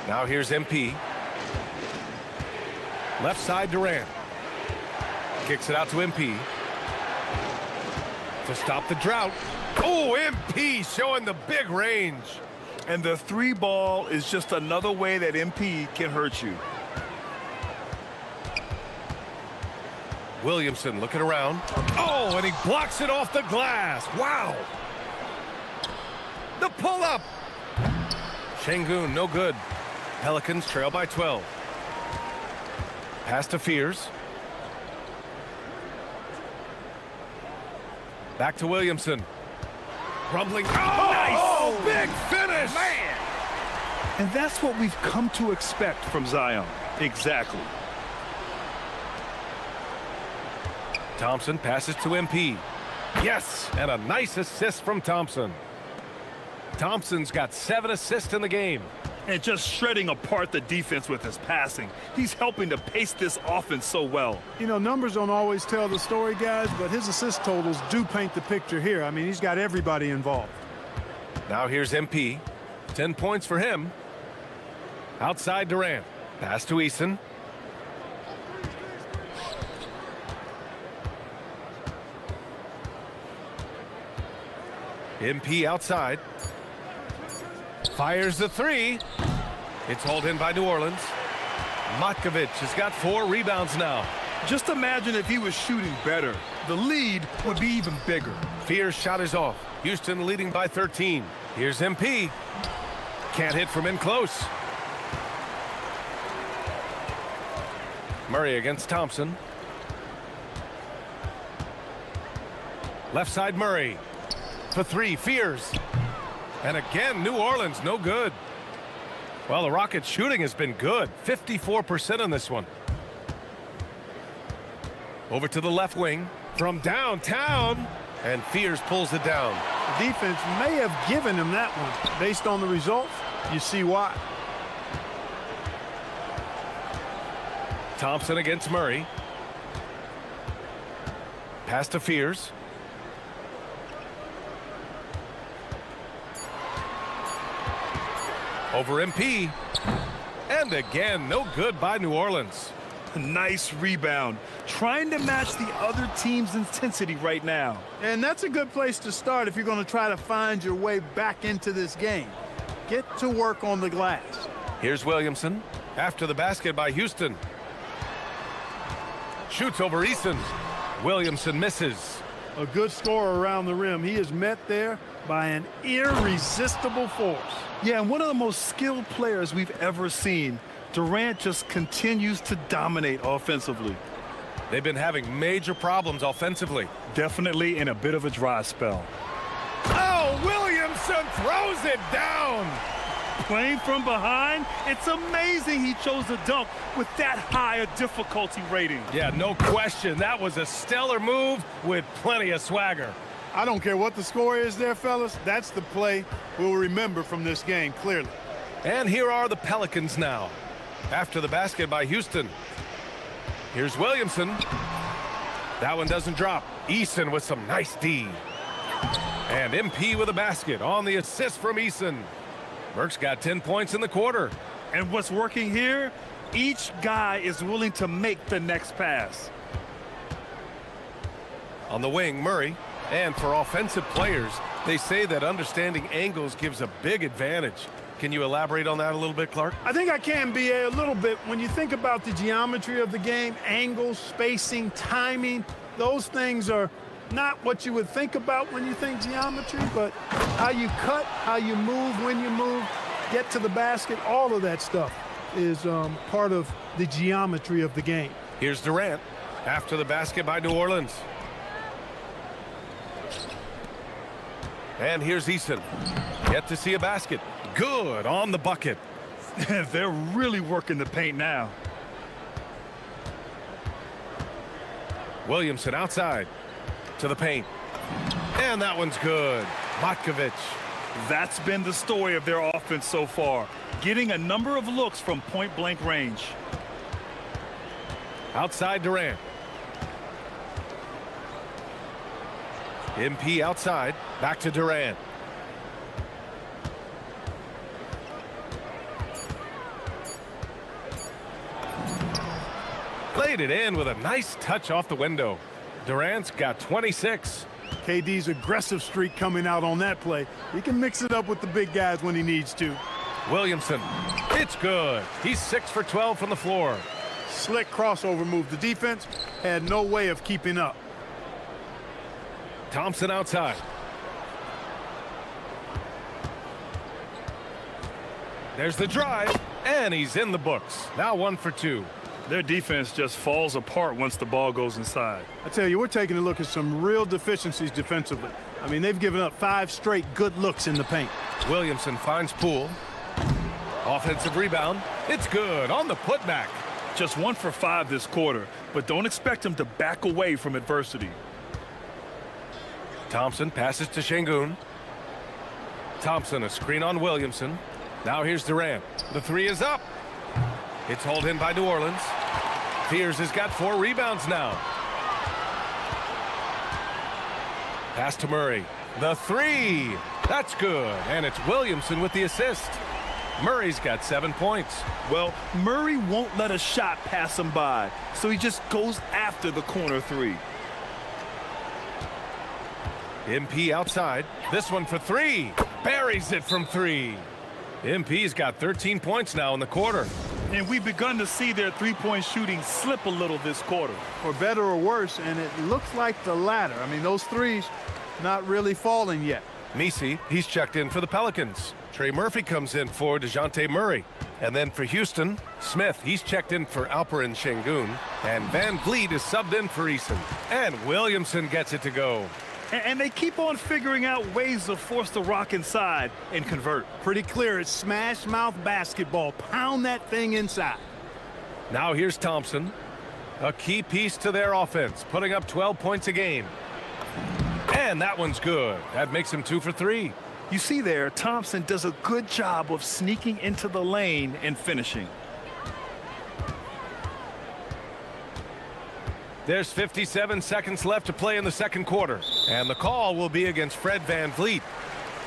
Now here's MP. Left side Durant. Kicks it out to MP. To stop the drought. Oh, MP showing the big range. And the 3 ball is just another way that MP can hurt you. Williamson looking around. Oh, and he blocks it off the glass. Wow. The pull-up. Şengün, no good. Pelicans trail by 12. Pass to Fears. Back to Williamson. Rumbling. Oh, nice! Oh, big finish! Man! And that's what we've come to expect from Zion. Exactly. Thompson passes to MP. Yes, and a nice assist from Thompson. Thompson's got 7 assists in the game. And just shredding apart the defense with his passing. He's helping to pace this offense so well. You know, numbers don't always tell the story, guys, but his assist totals do paint the picture here. I mean, he's got everybody involved. Now here's MP. 10 points for him. Outside Durant. Pass to Eason. MP outside. Fires the 3. It's hauled in by New Orleans. Mycareer has got 4 rebounds now. Just imagine if he was shooting better. The lead would be even bigger. Fear's shot is off. Houston leading by 13. Here's MP. Can't hit from in close. Murray against Thompson. Left side Murray. For 3, Fears. And again, New Orleans, no good. Well, the Rockets' shooting has been good. 54% on this one. Over to the left wing. From downtown. And Fears pulls it down. The defense may have given him that one. Based on the results, you see why. Thompson against Murray. Pass to Fears. Over MP. And again, no good by New Orleans. Nice rebound. Trying to match the other team's intensity right now. And that's a good place to start if you're going to try to find your way back into this game. Get to work on the glass. Here's Williamson. After the basket by Houston. Shoots over Eason. Williamson misses. A good scorer around the rim. He is met there by an irresistible force. Yeah, and one of the most skilled players we've ever seen. Durant just continues to dominate offensively. They've been having major problems offensively. Definitely in a bit of a dry spell. Oh, Williamson throws it down. Playing from behind, it's amazing he chose a dunk with that high a difficulty rating. Yeah, no question. That was a stellar move with plenty of swagger. I don't care what the score is there, fellas. That's the play we'll remember from this game, clearly. And here are the Pelicans now. After the basket by Houston. Here's Williamson. That one doesn't drop. Eason with some nice D. And MP with a basket on the assist from Eason. Burke's got 10 points in the quarter. And what's working here, each guy is willing to make the next pass. On the wing, Murray. And for offensive players, they say that understanding angles gives a big advantage. Can you elaborate on that a little bit, Clark? I think I can, B.A., a little bit. When you think about the geometry of the game, angles, spacing, timing, those things are not what you would think about when you think geometry, but how you cut, how you move, when you move, get to the basket, all of that stuff is part of the geometry of the game. Here's Durant after the basket by New Orleans. And here's Eason. Yet to see a basket. Good on the bucket. They're really working the paint now. Williamson outside to the paint. And that one's good. Mycareer. That's been the story of their offense so far. Getting a number of looks from point-blank range. Outside Durant. MP outside. Back to Durant. Played it in with a nice touch off the window. Durant's got 26. KD's aggressive streak coming out on that play. He can mix it up with the big guys when he needs to. Williamson. It's good. He's 6 for 12 from the floor. Slick crossover move. The defense had no way of keeping up. Thompson outside. There's the drive, and he's in the books. Now 1 for 2. Their defense just falls apart once the ball goes inside. I tell you, we're taking a look at some real deficiencies defensively. I mean, they've given up 5 straight good looks in the paint. Williamson finds Poole. Offensive rebound. It's good on the putback. Just 1 for 5 this quarter, but don't expect him to back away from adversity. Thompson passes to Şengün. Thompson, a screen on Williamson. Now here's Durant. The 3 is up. It's hauled in by New Orleans. Fears has got 4 rebounds now. Pass to Murray. The 3. That's good. And it's Williamson with the assist. Murray's got 7 points. Well, Murray won't let a shot pass him by, so he just goes after the corner 3. MP outside. This one for 3. Buries it from 3. MP's got 13 points now in the quarter. And we've begun to see their three-point shooting slip a little this quarter. For better or worse, and it looks like the latter. I mean, those threes not really falling yet. Messi, he's checked in for the Pelicans. Trey Murphy comes in for DeJounte Murray. And then for Houston, Smith, he's checked in for Alperen Şengün. And Van Vliet is subbed in for Eason. And Williamson gets it to go. And they keep on figuring out ways to force the rock inside and convert. Pretty clear it's smash mouth basketball. Pound that thing inside. Now here's Thompson. A key piece to their offense, putting up 12 points a game. And that one's good. That makes him 2 for 3. You see there, Thompson does a good job of sneaking into the lane and finishing. There's 57 seconds left to play in the second quarter. And the call will be against Fred Van Vliet.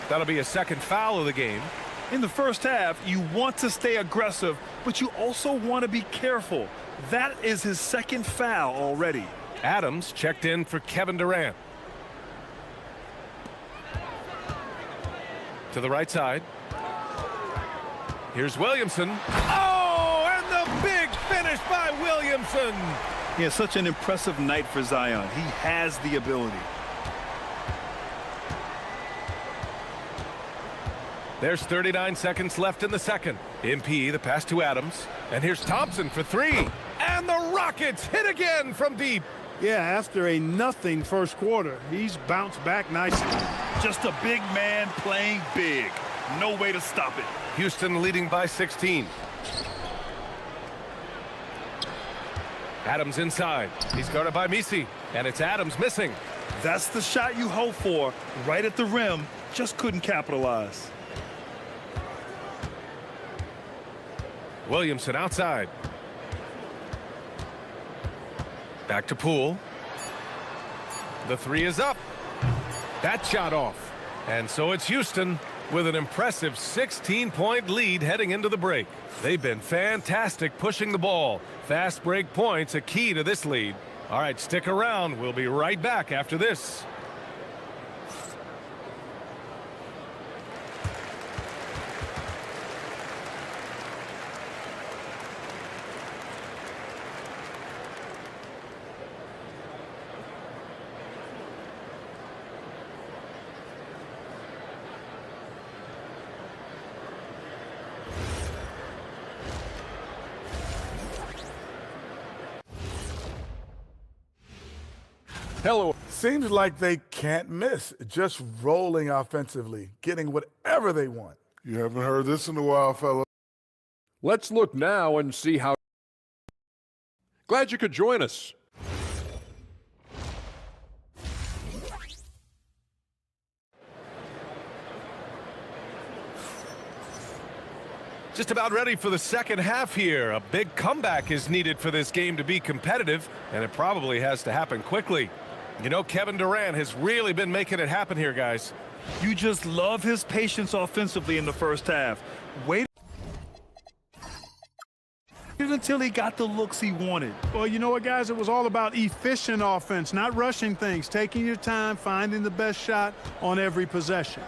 That'll be a second foul of the game. In the first half, you want to stay aggressive, but you also want to be careful. That is his second foul already. Adams checked in for Kevin Durant. To the right side. Here's Williamson. Oh, and the big finish by Williamson. He has such an impressive night for Zion. He has the ability. There's 39 seconds left in the second. MP, the pass to Adams. And here's Thompson for 3. And the Rockets hit again from deep. Yeah, after a nothing first quarter, he's bounced back nicely. Just a big man playing big. No way to stop it. Houston leading by 16. Adams inside. He's guarded by Messi. And it's Adams missing. That's the shot you hope for. Right at the rim. Just couldn't capitalize. Williamson outside. Back to Poole. The 3 is up. That shot off. And so it's Houston with an impressive 16-point lead heading into the break. They've been fantastic pushing the ball. Fast break points a key to this lead. All right, stick around. We'll be right back after this. Hello. Seems like they can't miss. Just rolling offensively, getting whatever they want. You haven't heard this in a while, fella. Let's look now and see how. Glad you could join us. Just about ready for the second half here. A big comeback is needed for this game to be competitive, and it probably has to happen quickly. You know, Kevin Durant has really been making it happen here, guys. You just love his patience offensively in the first half. Wait until he got the looks he wanted. Well, you know what, guys? It was all about efficient offense, not rushing things, taking your time, finding the best shot on every possession.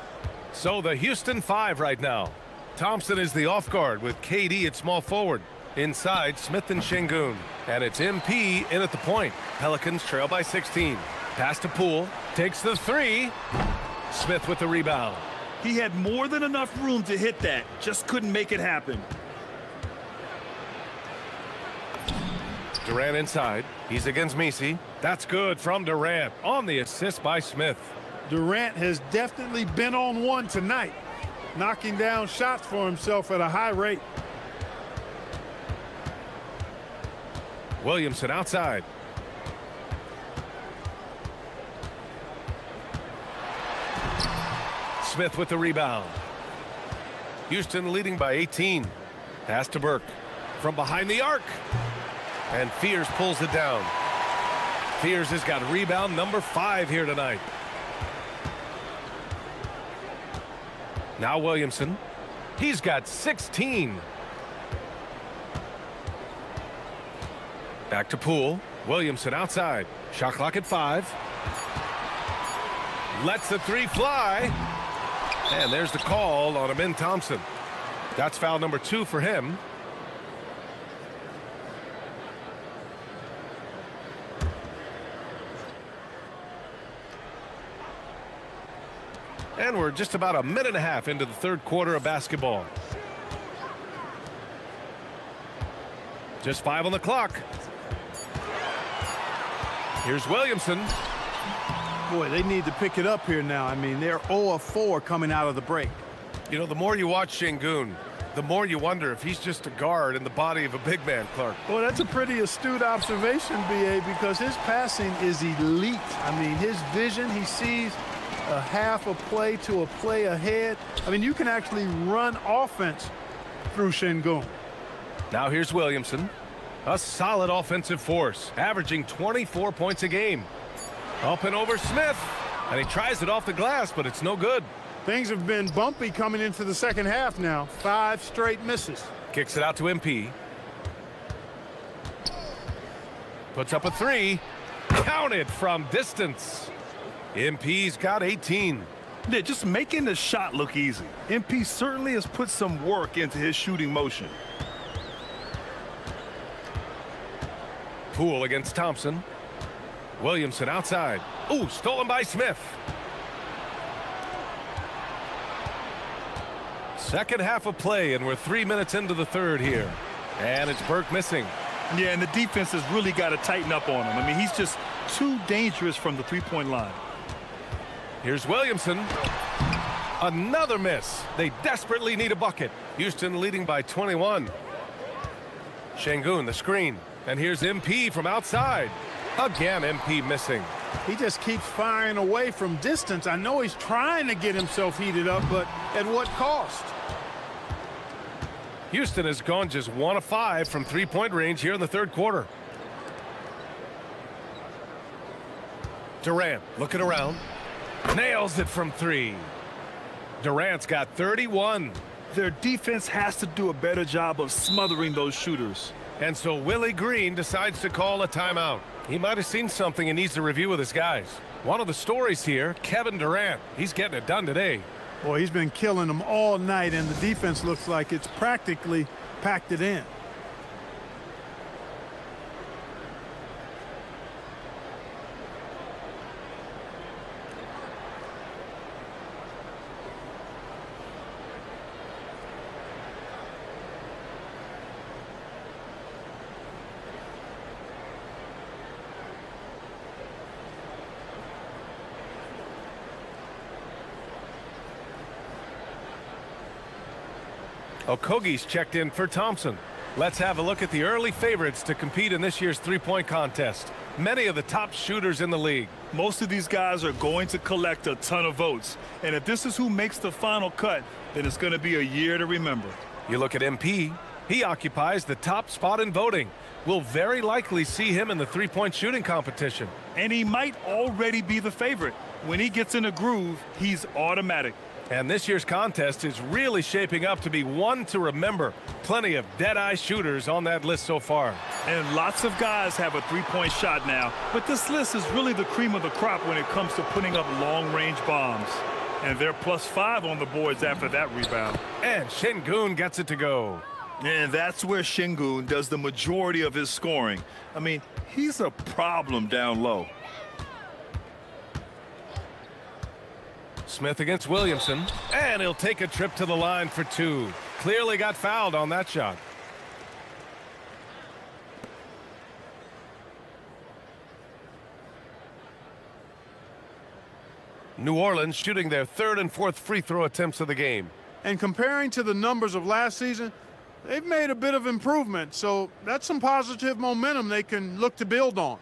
So the Houston 5 right now. Thompson is the off guard with KD at small forward. Inside, Smith and Şengün. And it's MP in at the point. Pelicans trail by 16. Pass to Poole. Takes the 3. Smith with the rebound. He had more than enough room to hit that. Just couldn't make it happen. Durant inside. He's against Messi. That's good from Durant on the assist by Smith. Durant has definitely been on one tonight, knocking down shots for himself at a high rate. Williamson outside. Smith with the rebound. Houston leading by 18. Pass to Burke. From behind the arc. And Fears pulls it down. Fears has got rebound number 5 here tonight. Now Williamson. He's got 16. Back to Poole. Williamson outside. Shot clock at 5. Lets the 3 fly. And there's the call on Amin Thompson. That's foul number 2 for him. And we're just about a minute and a half into the third quarter of basketball. Just 5 on the clock. Here's Williamson. Boy, they need to pick it up here now. I mean, they're 0 of 4 coming out of the break. You know, the more you watch Şengün, the more you wonder if he's just a guard in the body of a big man, Clark. Well, that's a pretty astute observation, B.A., because his passing is elite. I mean, his vision, he sees a half a play to a play ahead. I mean, you can actually run offense through Şengün. Now here's Williamson. A solid offensive force, averaging 24 points a game. Up and over Smith. And he tries it off the glass, but it's no good. Things have been bumpy coming into the second half now. 5 straight misses. Kicks it out to MP. Puts up a 3. Counted from distance. MP's got 18. Yeah, just making the shot look easy. MP certainly has put some work into his shooting motion. Poole against Thompson. Williamson outside. Ooh, stolen by Smith. Second half of play, and we're 3 minutes into the third here. And it's Burke missing. Yeah, and the defense has really got to tighten up on him. I mean, he's just too dangerous from the three-point line. Here's Williamson. Another miss. They desperately need a bucket. Houston leading by 21. Şengün, the screen. And here's MP from outside. Again, MP missing. He just keeps firing away from distance. I know he's trying to get himself heated up, but at what cost? Houston has gone just 1 of 5 from three-point range here in the third quarter. Durant looking around. Nails it from 3. Durant's got 31. Their defense has to do a better job of smothering those shooters. And so Willie Green decides to call a timeout. He might have seen something and needs to review with his guys. One of the stories here, Kevin Durant. He's getting it done today. Boy, he's been killing them all night, and the defense looks like it's practically packed it in. Okogie's checked in for Thompson. Let's have a look at the early favorites to compete in this year's three-point contest. Many of the top shooters in the league. Most of these guys are going to collect a ton of votes. And if this is who makes the final cut, then it's going to be a year to remember. You look at MP. He occupies the top spot in voting. We'll very likely see him in the three-point shooting competition. And he might already be the favorite. When he gets in a groove, he's automatic. And this year's contest is really shaping up to be one to remember. Plenty of dead-eye shooters on that list so far. And lots of guys have a three-point shot now. But this list is really the cream of the crop when it comes to putting up long-range bombs. And they're +5 on the boards after that rebound. And Şengün gets it to go. And that's where Şengün does the majority of his scoring. I mean, he's a problem down low. Smith against Williamson, and he'll take a trip to the line for 2. Clearly got fouled on that shot. New Orleans shooting their third and fourth free throw attempts of the game. And comparing to the numbers of last season, they've made a bit of improvement. So that's some positive momentum they can look to build on.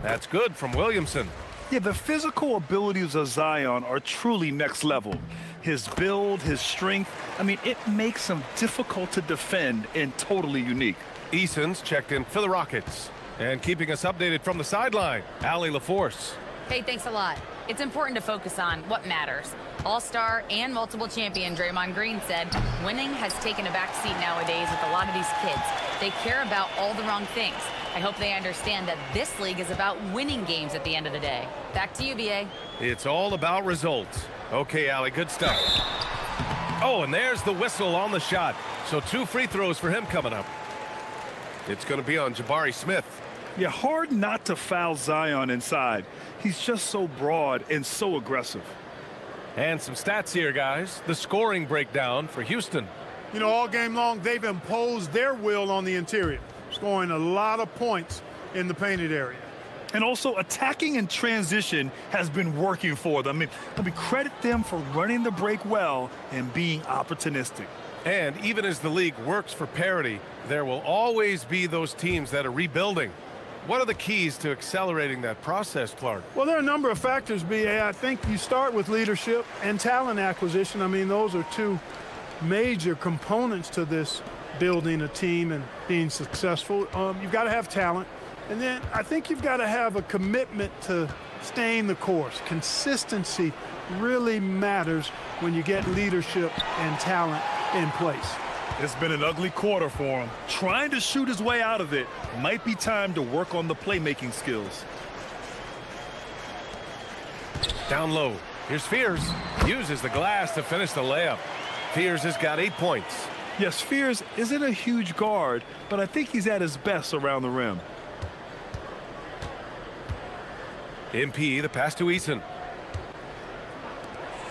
That's good from Williamson. Yeah, the physical abilities of Zion are truly next level. His build, his strength, I mean, it makes him difficult to defend and totally unique. Eason's checked in for the Rockets. And keeping us updated from the sideline, Allie LaForce. Hey, thanks a lot. It's important to focus on what matters. All-star and multiple champion Draymond Green said winning has taken a back seat nowadays with a lot of these kids. They care about all the wrong things. I hope they understand that this league is about winning games at the end of the day. Back to you, BA. It's all about results. Okay, Allie, good stuff. Oh, and there's the whistle on the shot. So 2 free throws for him coming up. It's going to be on Jabari Smith. Yeah, hard not to foul Zion inside. He's just so broad and so aggressive. And some stats here, guys. The scoring breakdown for Houston. You know, all game long, they've imposed their will on the interior, scoring a lot of points in the painted area. And also attacking in transition has been working for them. I mean, credit them for running the break well and being opportunistic. And even as the league works for parity, there will always be those teams that are rebuilding. What are the keys to accelerating that process, Clark? Well, there are a number of factors, BA. I think you start with leadership and talent acquisition. I mean, those are 2 major components to this building a team and being successful. You've got to have talent. And then I think you've got to have a commitment to staying the course. Consistency really matters when you get leadership and talent in place. It's been an ugly quarter for him. Trying to shoot his way out of it. Might be time to work on the playmaking skills. Down low. Here's Fears. Uses the glass to finish the layup. Fears has got 8 points. Yes, Fears isn't a huge guard, but I think he's at his best around the rim. MP, the pass to Eason.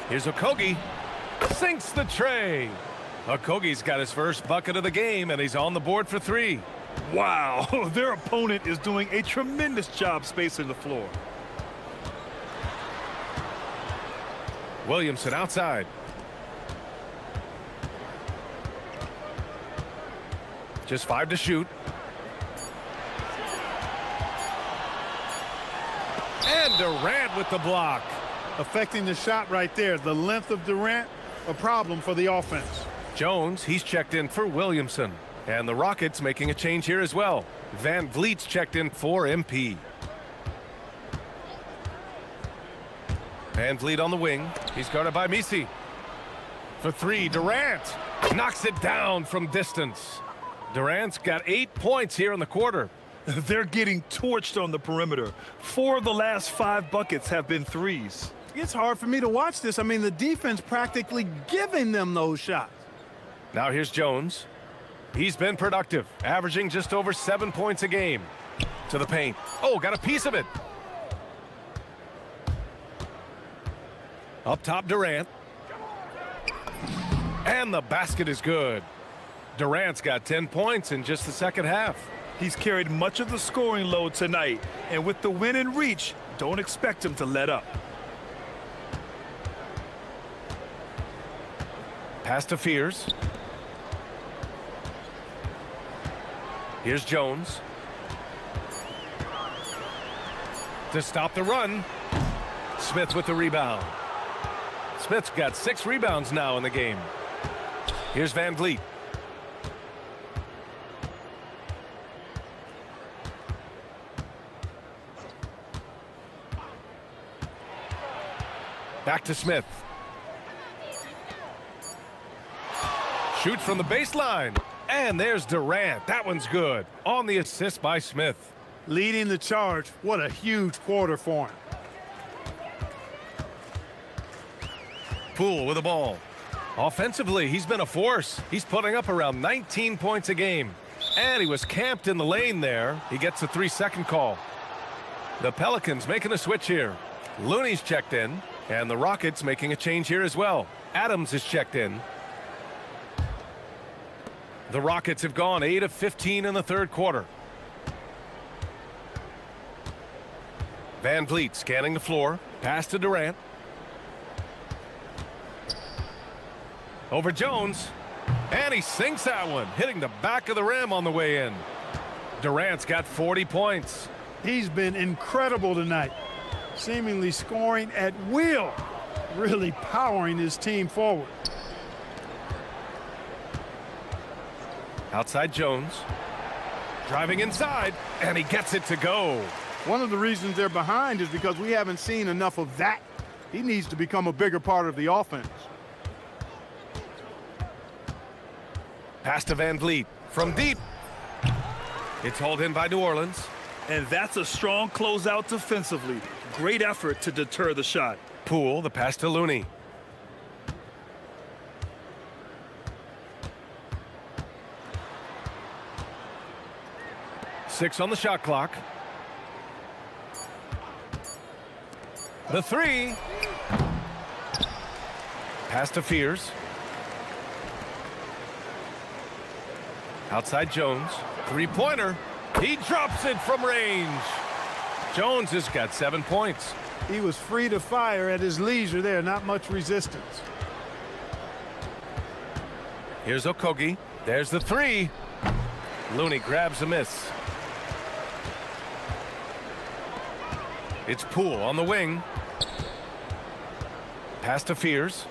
Here's Okogie. Sinks the tray. Okogie's got his first bucket of the game, and he's on the board for 3. Wow, their opponent is doing a tremendous job spacing the floor. Williamson outside. Just 5 to shoot. And Durant with the block. Affecting the shot right there. The length of Durant, a problem for the offense. Jones, he's checked in for Williamson. And the Rockets making a change here as well. Van Vliet's checked in for MP. Van Vliet on the wing. He's guarded by Misi. For 3, Durant knocks it down from distance. Durant's got 8 points here in the quarter. They're getting torched on the perimeter. 4 of the last 5 buckets have been threes. It's hard for me to watch this. I mean, the defense practically giving them those shots. Now here's Jones. He's been productive, averaging just over 7 points a game. To the paint. Oh, got a piece of it. Up top, Durant. And the basket is good. Durant's got 10 points in just the second half. He's carried much of the scoring load tonight, and with the win in reach, don't expect him to let up. Pass to Fears. Here's Jones. To stop the run. Smith with the rebound. Smith's got 6 rebounds now in the game. Here's Van Vliet. Back to Smith. Shoots from the baseline. And there's Durant. That one's good. On the assist by Smith. Leading the charge. What a huge quarter for him. Poole with the ball. Offensively, he's been a force. He's putting up around 19 points a game. And he was camped in the lane there. He gets a 3-second call. The Pelicans making a switch here. Looney's checked in. And the Rockets making a change here as well. Adams is checked in. The Rockets have gone 8 of 15 in the third quarter. Van Vliet scanning the floor. Pass to Durant. Over Jones. And he sinks that one, hitting the back of the rim on the way in. Durant's got 40 points. He's been incredible tonight, seemingly scoring at will, really powering his team forward. Outside Jones. Driving inside, and he gets it to go. One of the reasons they're behind is because we haven't seen enough of that. He needs to become a bigger part of the offense. Pass to Van Vliet from deep. It's hauled in by New Orleans. And that's a strong closeout defensively. Great effort to deter the shot. Poole, the pass to Looney. Six on the shot clock. The three. Pass to Fears. Outside Jones. Three-pointer. He drops it from range. Jones has got 7 points. He was free to fire at his leisure there, not much resistance. Here's Okogie. There's the three. Looney grabs a miss. It's Poole on the wing. Pass to Fears.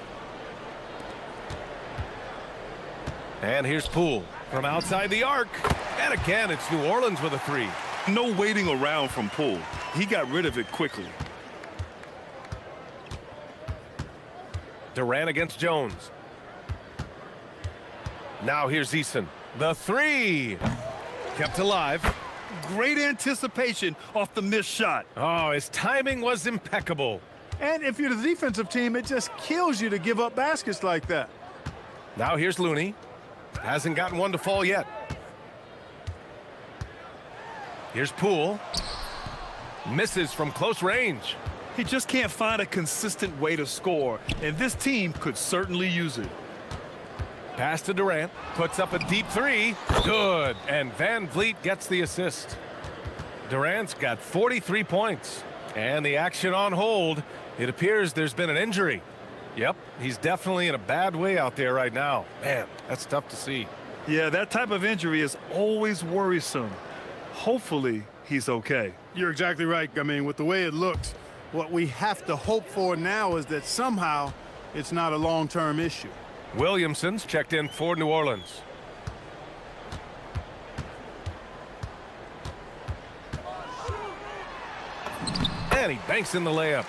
And here's Poole from outside the arc. And again, it's New Orleans with a three. No waiting around from Poole. He got rid of it quickly. Durant against Jones. Now here's Eason. The three. Kept alive. Great anticipation off the missed shot. Oh, his timing was impeccable. And if you're the defensive team, it just kills you to give up baskets like that. Now here's Looney. Hasn't gotten one to fall yet. Here's Poole. Misses from close range. He just can't find a consistent way to score, and this team could certainly use it. Pass to Durant. Puts up a deep three. Good. And Van Vliet gets the assist. Durant's got 43 points. And the action on hold. It appears there's been an injury. Yep, he's definitely in a bad way out there right now. Man, that's tough to see. Yeah, that type of injury is always worrisome. Hopefully, he's okay. You're exactly right. I mean, with the way it looks, what we have to hope for now is that somehow it's not a long-term issue. Williamson's checked in for New Orleans. And he banks in the layup.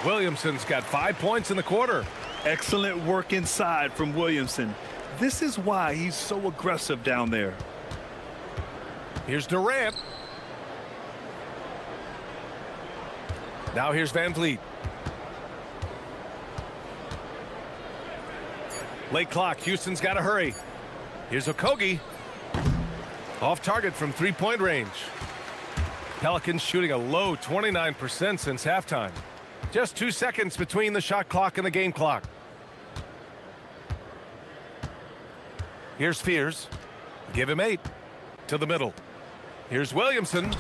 Williamson's got 5 points in the quarter. Excellent work inside from Williamson. This is why he's so aggressive down there. Here's Durant. Now here's Van Vliet. Late clock. Houston's got to hurry. Here's Okogie. Off target from three-point range. Pelicans shooting a low 29% since halftime. Just 2 seconds between the shot clock and the game clock. Here's Fears. Give him 8. To the middle. Here's Williamson.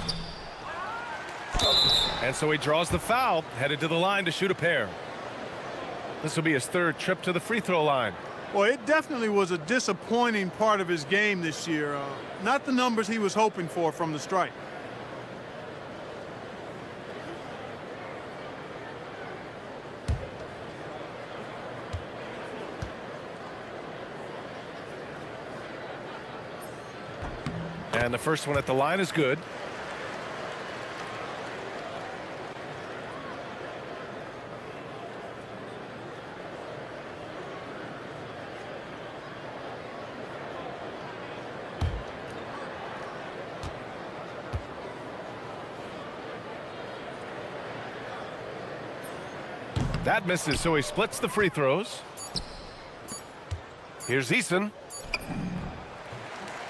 And so he draws the foul, headed to the line to shoot a pair. This will be his third trip to the free throw line. Well, it definitely was a disappointing part of his game this year. Not the numbers he was hoping for from the stripe. And the first one at the line is good. That misses, so he splits the free throws. Here's Eason.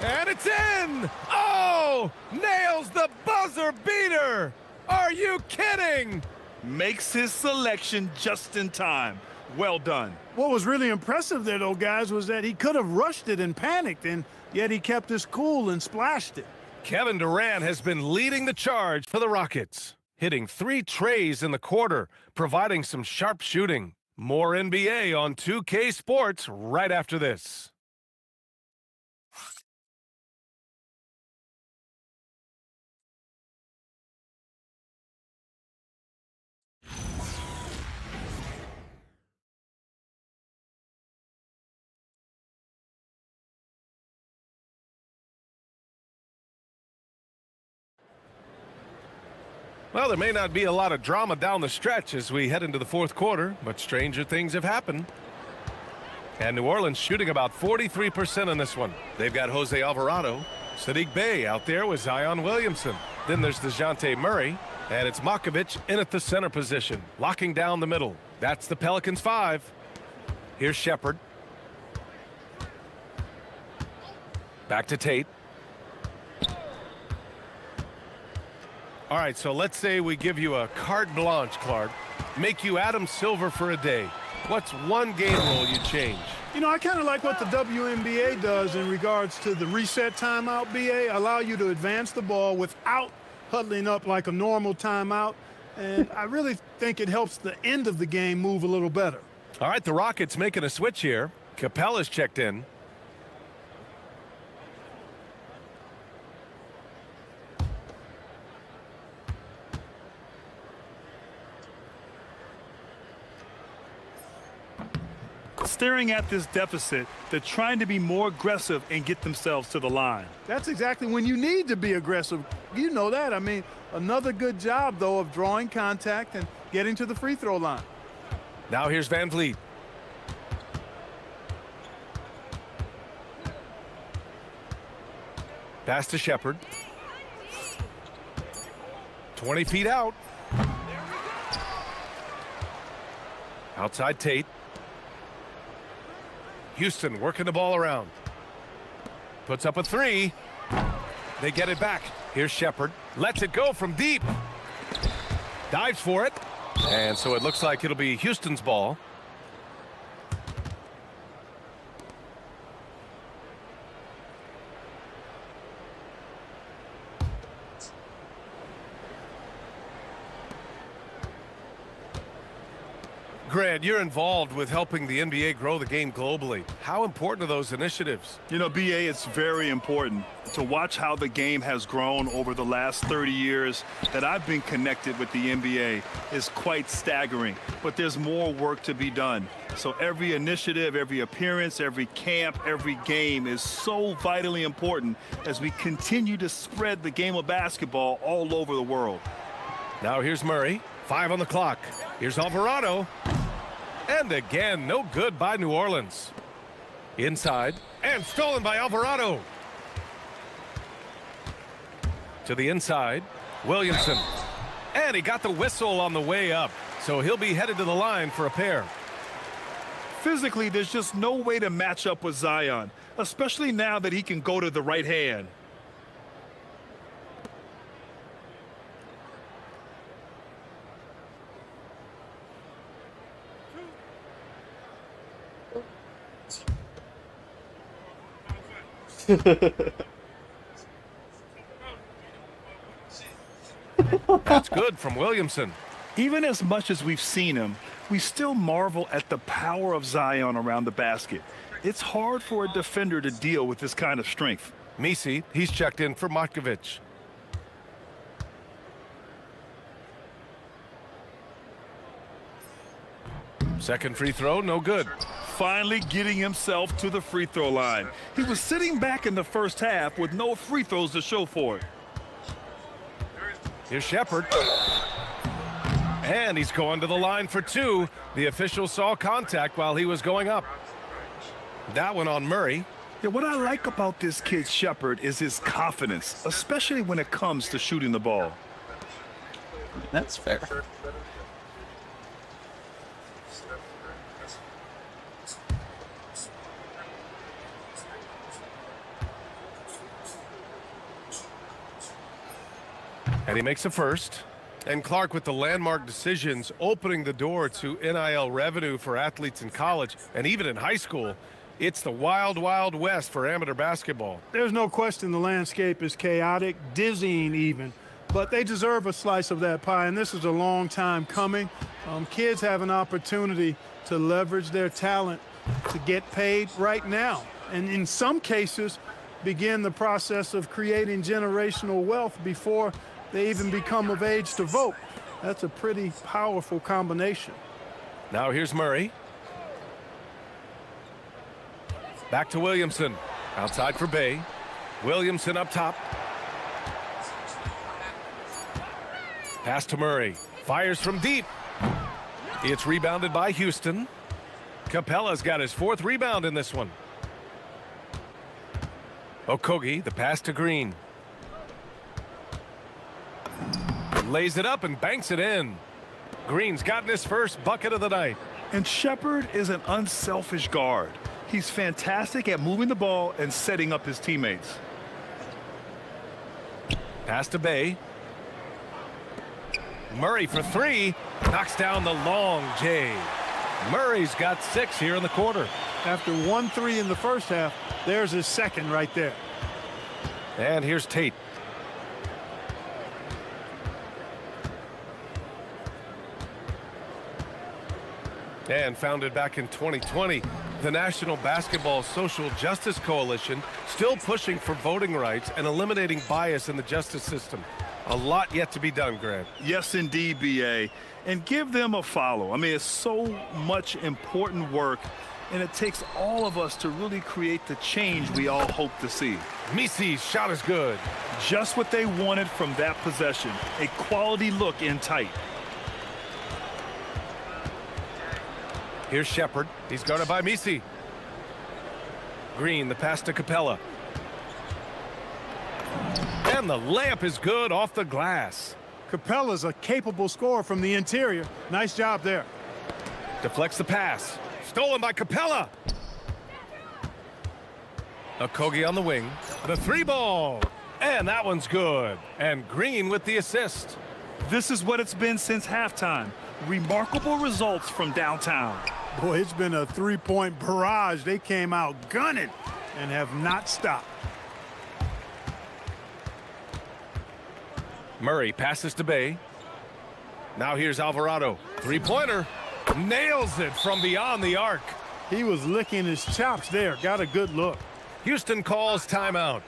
And it's in! Oh! Nails the buzzer beater! Are you kidding? Makes his selection just in time. Well done. What was really impressive there, though, guys, was that he could have rushed it and panicked, and yet he kept his cool and splashed it. Kevin Durant has been leading the charge for the Rockets, hitting 3 trays in the quarter, providing some sharp shooting. More NBA on 2K Sports right after this. Well, there may not be a lot of drama down the stretch as we head into the fourth quarter, but stranger things have happened. And New Orleans shooting about 43% in this one. They've got Jose Alvarado, Sadiq Bey out there with Zion Williamson. Then there's DeJounte Murray, and it's Mycareer in at the center position, locking down the middle. That's the Pelicans 5. Here's Shepherd. Back to Tate. All right, so let's say we give you a carte blanche, Clark. Make you Adam Silver for a day. What's one game rule you change? You know, I kind of like what the WNBA does in regards to the reset timeout, BA. Allow you to advance the ball without huddling up like a normal timeout. And I really think it helps the end of the game move a little better. All right, the Rockets making a switch here. Capella's checked in. Staring at this deficit, they're trying to be more aggressive and get themselves to the line. That's exactly when you need to be aggressive. You know that. I mean, another good job, though, of drawing contact and getting to the free throw line. Now here's Van Vliet. Pass to Shepherd. 20 feet out. Outside Tate. Houston working the ball around. Puts up a 3. They get it back. Here's Shepherd. Lets it go from deep. Dives for it. And so it looks like it'll be Houston's ball. Grant, you're involved with helping the NBA grow the game globally. How important are those initiatives? You know, BA, it's very important to watch how the game has grown over the last 30 years that I've been connected with the NBA is quite staggering, but there's more work to be done. So every initiative, every appearance, every camp, every game is so vitally important as we continue to spread the game of basketball all over the world. Now here's Murray. 5 on the clock. Here's Alvarado. And again, no good by New Orleans. Inside, and stolen by Alvarado. To the inside, Williamson. And he got the whistle on the way up, so he'll be headed to the line for a pair. Physically, there's just no way to match up with Zion, especially now that he can go to the right hand. That's good from Williamson. Even as much as we've seen him, we still marvel at the power of Zion around the basket. It's hard for a defender to deal with this kind of strength. Misi, he's checked in for Mycareer. Second free throw, no good. Finally getting himself to the free throw line. He was sitting back in the first half with no free throws to show for it. Here's Shepherd. And he's going to the line for 2. The official saw contact while he was going up. That one on Murray. Yeah, what I like about this kid Shepherd is his confidence, especially when it comes to shooting the ball. That's fair. And he makes a first. And Clark with the landmark decisions opening the door to NIL revenue for athletes in college and even in high school. It's the wild, wild west for amateur basketball. There's no question the landscape is chaotic, dizzying even, but they deserve a slice of that pie, and this is a long time coming. Kids have an opportunity to leverage their talent to get paid right now, and in some cases, begin the process of creating generational wealth before they even become of age to vote. That's a pretty powerful combination. Now here's Murray. Back to Williamson. Outside for Bay. Williamson up top. Pass to Murray. Fires from deep. It's rebounded by Houston. Capella's got his 4th rebound in this one. Okogie, the pass to Green. Lays it up and banks it in. Green's gotten his first bucket of the night. And Shepard is an unselfish guard. He's fantastic at moving the ball and setting up his teammates. Pass to Bay. Murray for 3. Knocks down the long J. Murray's got 6 here in the quarter. After 1 3 in the first half, there's his second right there. And here's Tate. And founded back in 2020, the National Basketball Social Justice Coalition, still pushing for voting rights and eliminating bias in the justice system. A lot yet to be done, Grant. Yes, indeed, B.A. And give them a follow. I mean, it's so much important work, and it takes all of us to really create the change we all hope to see. Misi's shot is good. Just what they wanted from that possession. A quality look in tight. Here's Shepard. He's guarded by Misi. Green, the pass to Capella. And the layup is good off the glass. Capella's a capable scorer from the interior. Nice job there. Deflects the pass. Stolen by Capella. Okogie on the wing. The 3-ball. And that one's good. And Green with the assist. This is what it's been since halftime. Remarkable results from downtown. Boy, it's been a 3-point barrage. They came out gunning and have not stopped. Murray passes to Bay. Now here's Alvarado. 3-pointer. Nails it from beyond the arc. He was licking his chops there. Got a good look. Houston calls timeout.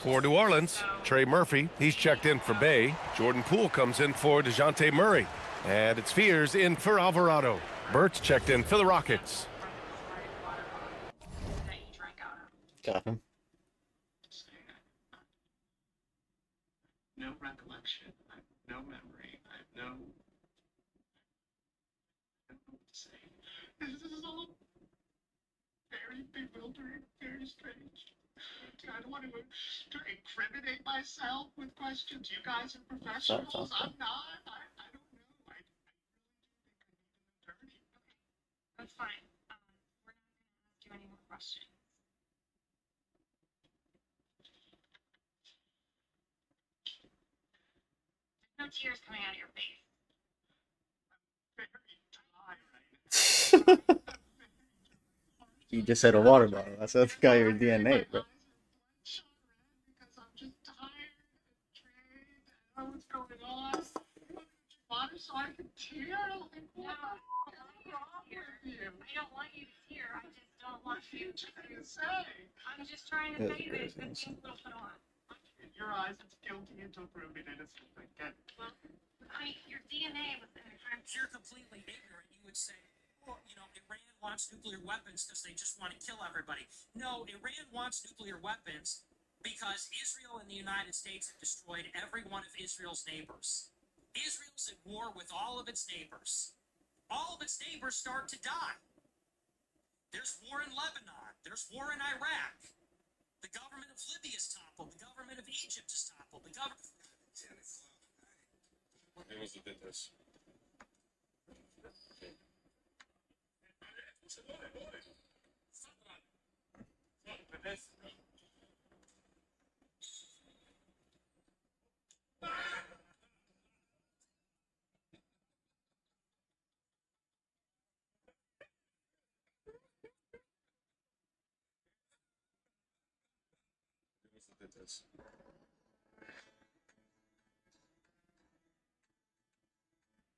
For New Orleans, Trey Murphy, he's checked in for Bay. Jordan Poole comes in for DeJounte Murray. And it's Fears in for Alvarado. Burt's checked in for the Rockets. Got him. No recollection. I have no memory. I have no... I don't know what to say. This is all very bewildering, very strange. I don't want to incriminate myself with questions. You guys are professionals. I'm not. I don't know. I really do think I need an attorney. That's fine. We're not going to ask you any more questions. There's no tears coming out of your face. I'm very dry right now. You just said a water bottle. That's got your DNA, bro. What's going on? Water so I can tear? Like, what? I don't want you to tear. I just don't want you to say. I'm just trying to tell you that good things will put on. In your eyes, it's guilty until proven innocent. I get it. Well, I mean, your DNA was in the crime. If you're completely ignorant, you would say, well, you know, Iran wants nuclear weapons because they just want to kill everybody. No, Iran wants nuclear weapons because Israel and the United States have destroyed every one of Israel's neighbors. Israel's at war with all of its neighbors. All of its neighbors start to die. There's war in Lebanon. There's war in Iraq. The government of Libya is toppled. The government of Egypt is toppled. The government... It was did this. Did this.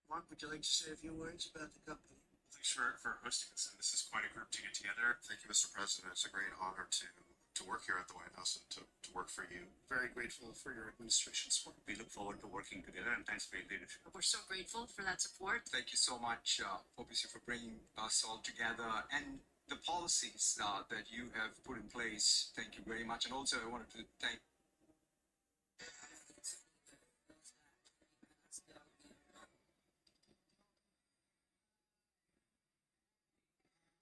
Mark, would you like to say a few words about the company? Thanks for hosting this, and this is quite a group to get together. Thank you, Mr. President. It's a great honor to work here at the White House and to work for you. Very grateful for your administration support. We look forward to working together, and thanks for your leadership. We're so grateful for that support. Thank you so much, obviously, for bringing us all together and the policies that you have put in place. Thank you very much. And also, I wanted to thank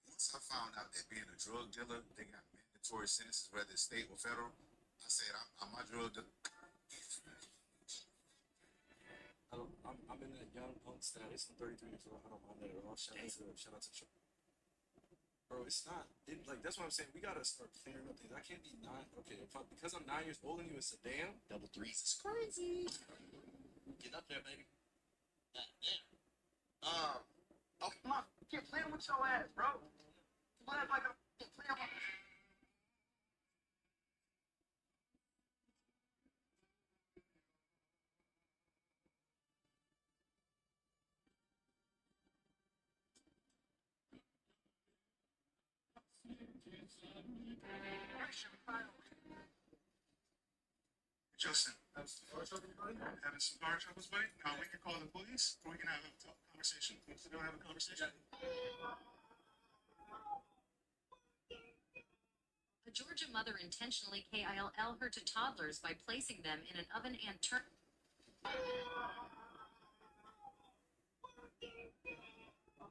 once I found out that being a drug dealer, they got mandatory sentences, whether it's state or federal, I said, I'm a drug dealer. I'm in that young punk status. I'm 33 years old. I don't mind that at all. Shout out to bro. It's not like that's what I'm saying. We gotta start clearing up things. I can't be because I'm 9 years older than you. It's a damn double threes. It's crazy. Get up there, baby. Okay, come on. You're playing with your ass, bro. Play like a play with Justin, having some car troubles, buddy? No, we can call the police, or we can have a conversation. We can have a conversation. A Georgia mother intentionally KILL her to toddlers by placing them in an oven and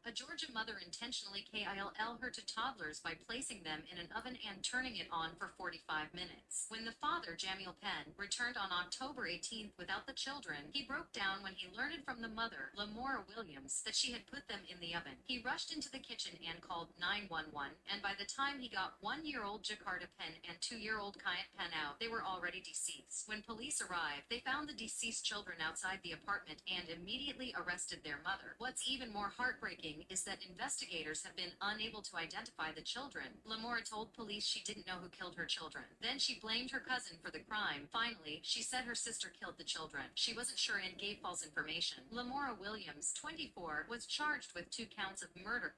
A Georgia mother intentionally KILL her to toddlers by placing them in an oven and turning it on for 45 minutes. When the father, Jamil Penn, returned on October 18th without the children, he broke down when he learned from the mother, Lamora Williams, that she had put them in the oven. He rushed into the kitchen and called 911, and by the time he got 1-year-old Jakarta Penn and 2-year-old Kayat Penn out, they were already deceased. When police arrived, they found the deceased children outside the apartment and immediately arrested their mother. What's even more heartbreaking is that investigators have been unable to identify the children. Lamora told police she didn't know who killed her children. Then she blamed her cousin for the crime. Finally, she said her sister killed the children. She wasn't sure and gave false information. Lamora Williams, 24, was charged with 2 counts of murder.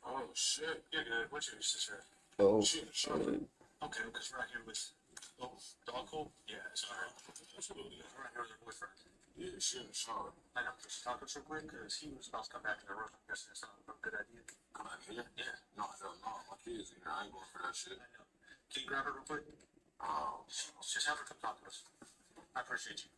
Oh, shit. You're good. What's your sister? Oh, shit. Okay, because we're out here with dog hole? Yeah, it's alright. Absolutely. We're out here with her boyfriend. Yeah, sure. I know. Just talk to us real quick, because he was about to come back in the room. I guess that's a good idea. Come out here? Yeah. No, hell no. My kids in here. I ain't going for that shit. I know. Can you grab her real quick? Oh. Just have her come talk to us. I appreciate you.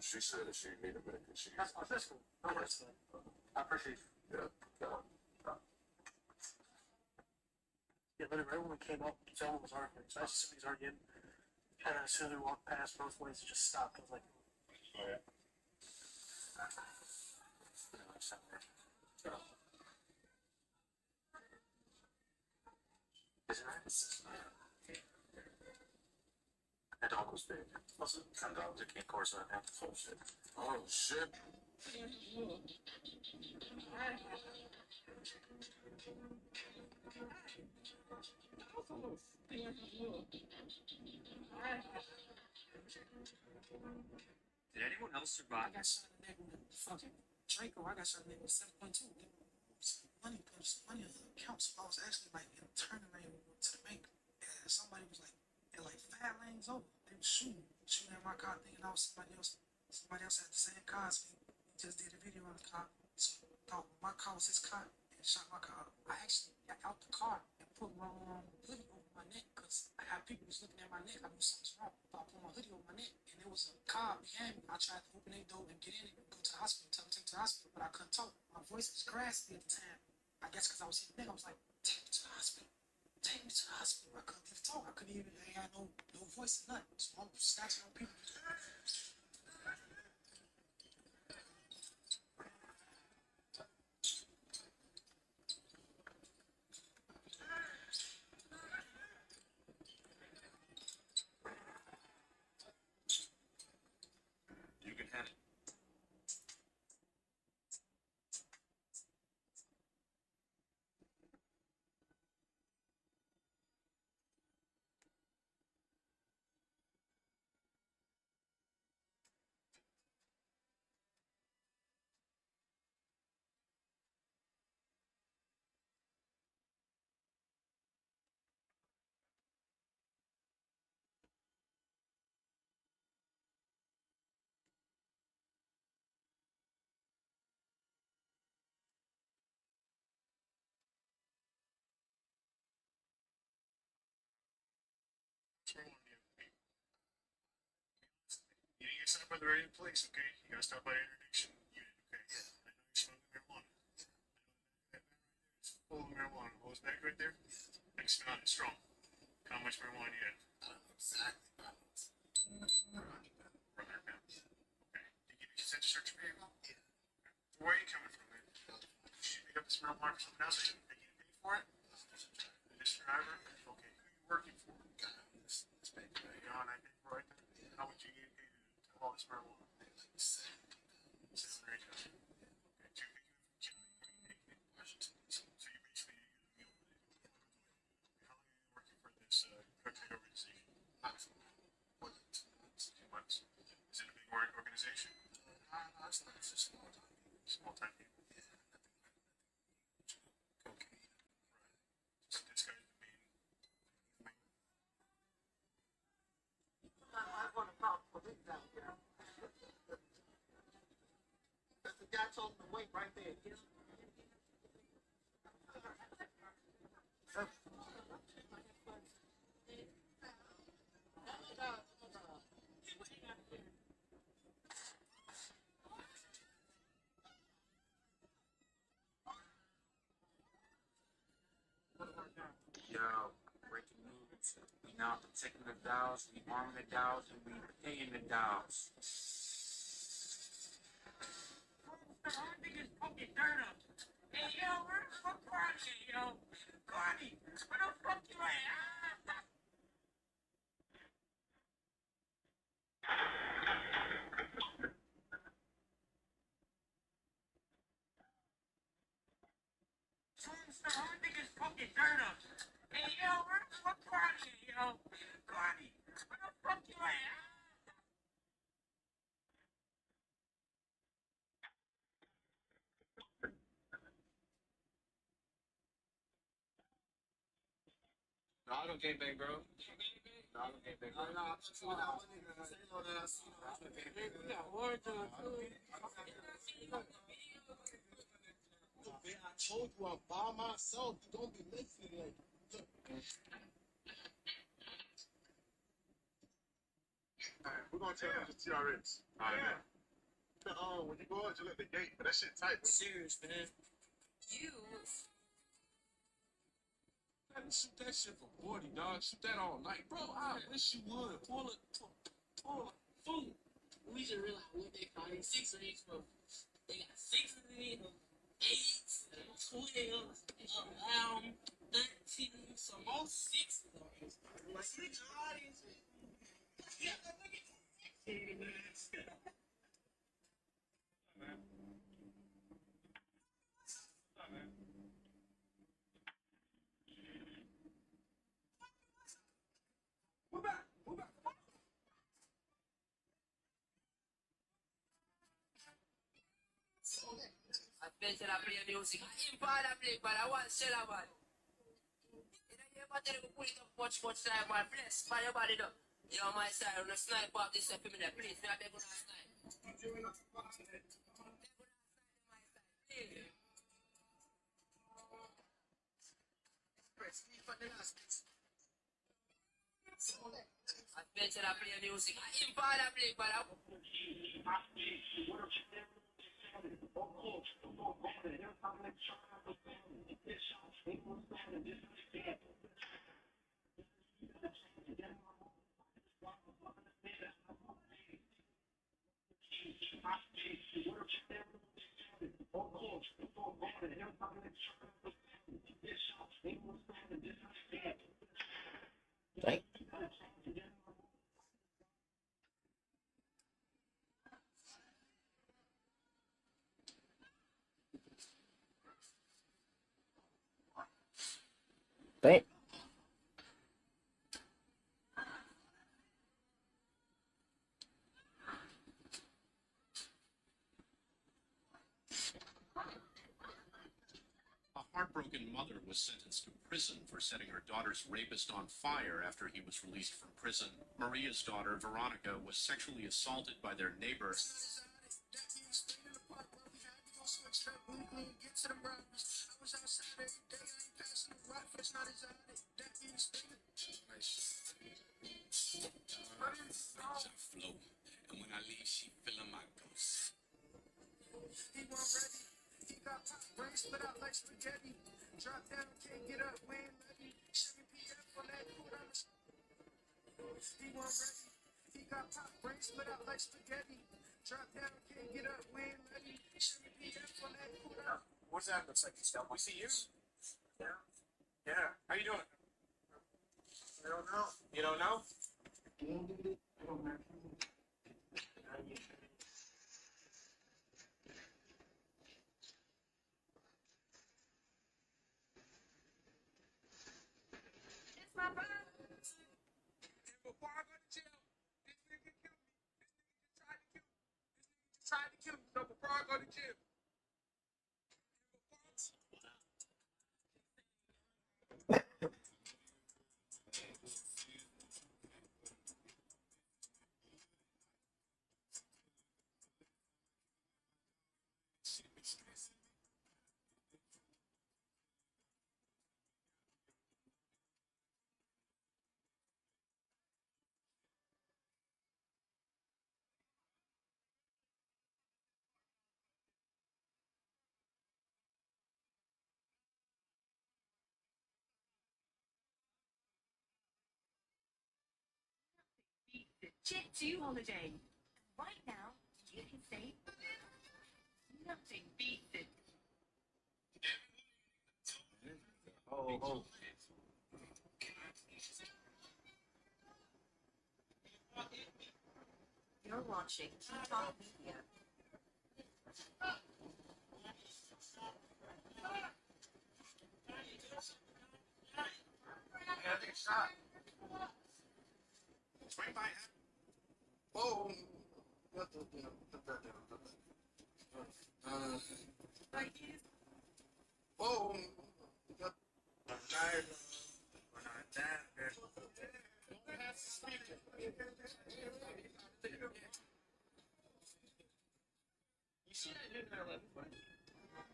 She said that she needed a minute. That's cool. No worries. I appreciate you. Yeah. Yeah, literally, right when we came up, someone was arguing. So I just assumed he's arguing. And as soon as we walked past both ways, it just stopped. I was like, oh, yeah. Is it right? That dog was big. Also, some dogs that can't course on that. Oh, shit. Did anyone else survive? I got shot in the neck with a fucking Draco. I got shot in the neck with 7.2. Money on the account. So I was actually like in a turn lane to the bank. And somebody was like, they're like 5 lanes over. They were shooting at my car, thinking I was somebody else. Somebody else had the same car as me. He just did a video on the car. So I thought my car was his car and shot my car. I actually got out the car and put my hoodie over my neck because I had people was looking at my neck. I knew something was wrong. So I put my hoodie over my neck and there was a car behind me. I tried to open their door and get in it and go to the hospital, tell them to take me to the hospital, but I couldn't talk. My voice was graspy at the time. I guess because I was hitting the neck, I was like, take me to the hospital. Take me to the hospital. I couldn't even talk. I couldn't even, I had no voice or nothing. So I'm snatching on people. You can have it. You didn't get stopped by the right place, okay? You got stopped by interdiction unit, okay? Yeah. I know you're smoking marijuana. I know that right there is full of marijuana. What was back right there? I can smell it strong. How much marijuana you had? I don't know exactly, but 100 pounds. Okay. Did you consent to search your vehicle? Yeah. Where are you coming from, man? Did you pick up this marijuana for something else? Are you getting paid for it? This driver? Okay. Who are you working for? This paper right here. On that paper right there? Yeah. How much you get paid to haul this marijuana? Like 7 or 8 times. Okay. Did you pick it up from Washington? So you basically, how long have you been working for this drug trade organization? Not for more than 2 months. 2 months. Is it a big organization? No, it's not. It's just small time people. Small time people? Yeah, nothing. Cocaine. Right. Just this guy's the main. I want to call the police out here. The guy told him to wait right there. Yo, breaking news. We now protecting the dolls, we arming the dolls, and we paying the dolls. That nigga's fucking dirt up. Hey, yo, where the fuck are you, yo? Cardi, where the fuck you at? That nigga's fucking dirt up. Hey, yo, where the fuck are you, yo? Cardi, where the fuck you at? No, I don't game bang, bro. No, I don't game bang, bro. No, I'm just saying that one nigga. Say no, that I see. We got words on too. I told you I'm by myself. You don't be listening. Like, look. Alright, we're gonna tell them to TRX. Alright, man. When you go out, you let the gate, but that shit tight. Serious, man. You. Man, shoot that shit for 40, dog. Shoot that all night. Bro, I wish you would. Pull it. Food. We just realized what they call it 6 rings for. They got 6 of them, 8, 12, 13, so most 6 of them. Like, which audience? Yeah, look at 6 of them. Adventure I play music. I play, but I want sell a man. You never tell me put it up much time, but bless by your body though. You know my side, on the snipe up this up in the place. Me I beg on a snipe. Adventure I play music. I play, but I Dang. Dang. A heartbroken mother was sentenced to prison for setting her daughter's rapist on fire after he was released from prison. Maria's daughter, Veronica, was sexually assaulted by their neighbor. flow. And when I leave, she feeling my ghost. He won't ready. He got pop brain split out like spaghetti. Drop down, can't get up, we ain't ready. 7 p.m. for that food on the. He won't ready. He got pop brain split out like spaghetti. Drop down, can't get up, we ain't ready. 7 p.m. for that food on. What's that looks like? We see you? Yeah. Yeah. How you doing? I don't know. You don't know? It's my brother. And before I go to jail, this nigga killed me. This nigga just tried to kill me. So before I go to jail. Jet 2 holiday. Right now, you can say nothing beats it. Oh. You're watching Top Media. I think it's shot. Swing by. Whoa. Put that down. Whoa. I'm tired. We're not that good. You see that dude in there left foot? Hi,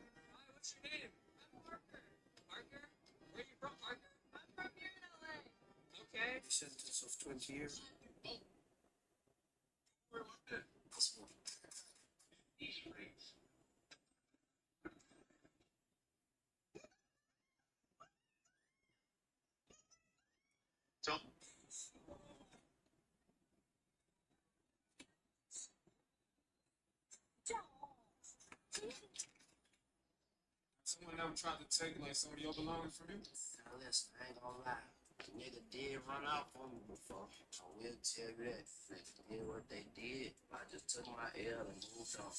what's your name? I'm Parker. Parker? Where you from, Parker? I'm from here in LA. Okay. Sentence of 20 years. So, Someone ever tried to take like some of your belongings from you? Now listen, I ain't gonna lie. Nigga did run out for me before. I will tell you that. Nigga did what they did. I just took my L and moved on.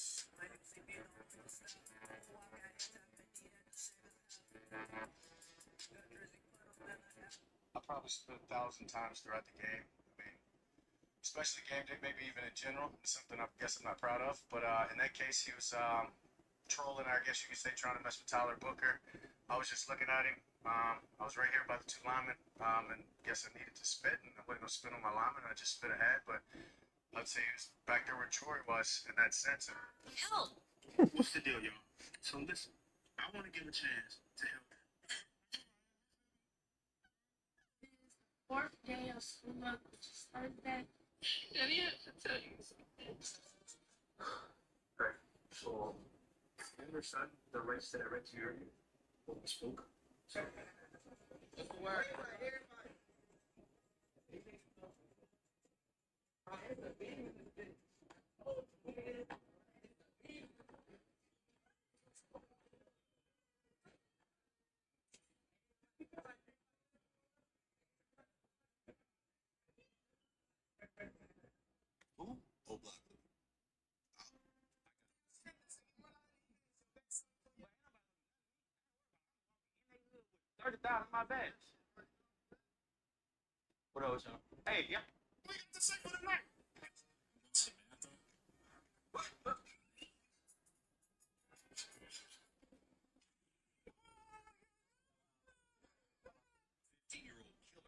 I probably spit 1,000 times throughout the game. I mean, especially game day, maybe even in general. It's something I guess I'm not proud of. But in that case, he was trolling, I guess you could say, trying to mess with Tyler Booker. I was just looking at him. I was right here by the two linemen, and guess I needed to spit, and I wasn't going to spit on my lineman. I just spit ahead, but I'd say he was back there where Troy was in that sense. Help! What's the deal, y'all? So listen, I want to give a chance to help. Fourth day of school, just started that. And he has to tell you something. Right. So, you understand the rights that I read to you earlier? What we spoke? Who? Oh, Black. 30,000 my bad. What else, y'all? Hey, yeah. We got the second of the night.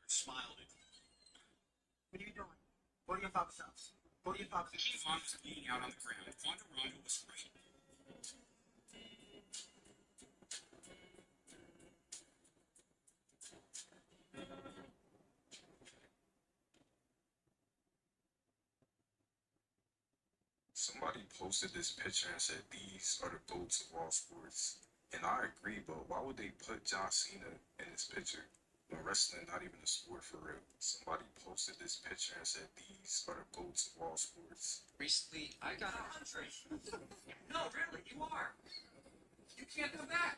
Smiled at me. What are you doing? Go to your father's house. Go to your father's house. Kevon was bleeding out on the ground. Rondo was right. Somebody posted this picture and said these are the goats of all sports. And I agree, but why would they put John Cena in this picture? When wrestling not even a sport for real. Somebody posted this picture and said these are the goats of all sports. Recently, I got 100. No, really, you are. You can't come back.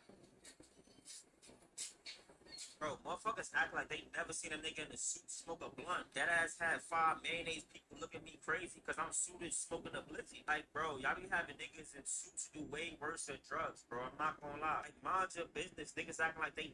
Bro, motherfuckers act like they never seen a nigga in a suit smoke a blunt. That ass had 5 mayonnaise people look at me crazy because I'm suited smoking a blizzy. Like, bro, y'all be having niggas in suits do way worse than drugs, bro. I'm not gonna lie. Like, mind your business. Niggas acting like they...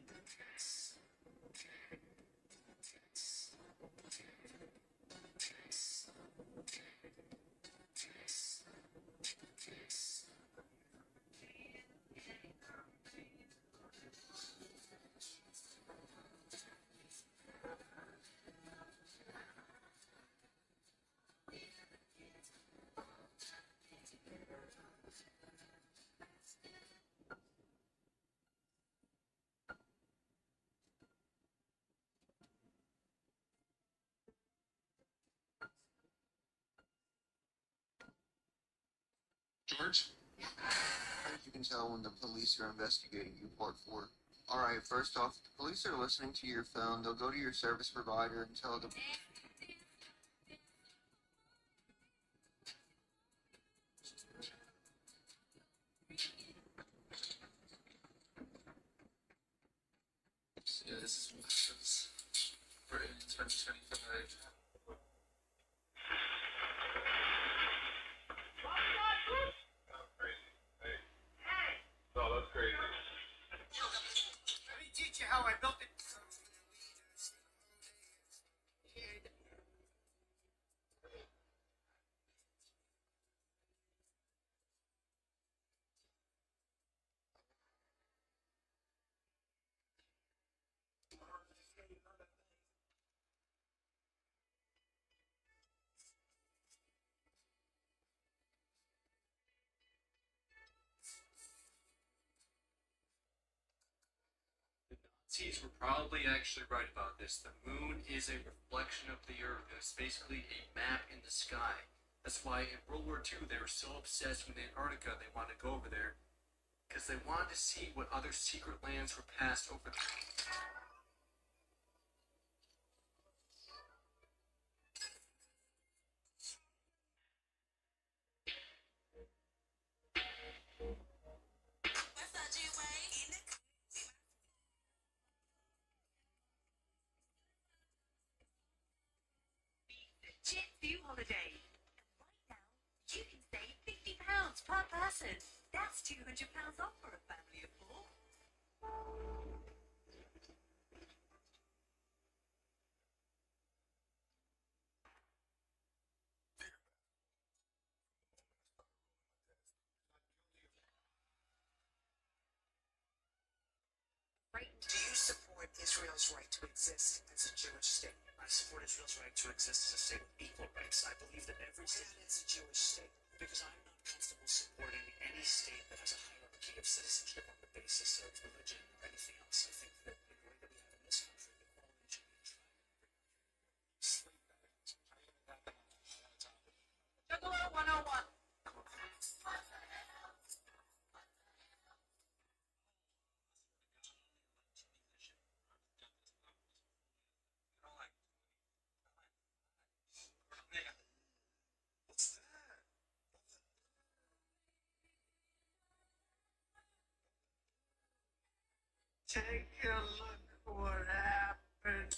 George? As you can tell when the police are investigating you, part 4. Alright, first off, the police are listening to your phone. They'll go to your service provider and tell them... Yeah, this is what happens. We're in 2025. No, that's crazy. Let me teach you how I built it. Nazis were probably actually right about this. The moon is a reflection of the Earth. It's basically a map in the sky. That's why in World War II they were so obsessed with Antarctica they wanted to go over there. Because they wanted to see what other secret lands were passed over there. day. And right now, you can save £50 per person. That's £200 off for a family of 4. Do you support Israel's right to exist as a Jewish state? I support Israel's right to exist as a state with equal rights. I believe that every state is a Jewish state because I'm not comfortable supporting any state that has a hierarchy of citizenship on the basis of religion or anything else. I think that in the way that we have in this country, equality should be enshrined in every country. Juggalo 101. What's that? Take a look at what happened.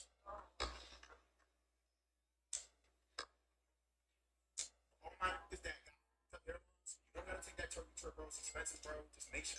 Oh my, is that guy? You don't gotta take that turkey trip, bro. It's expensive, bro. Just make sure.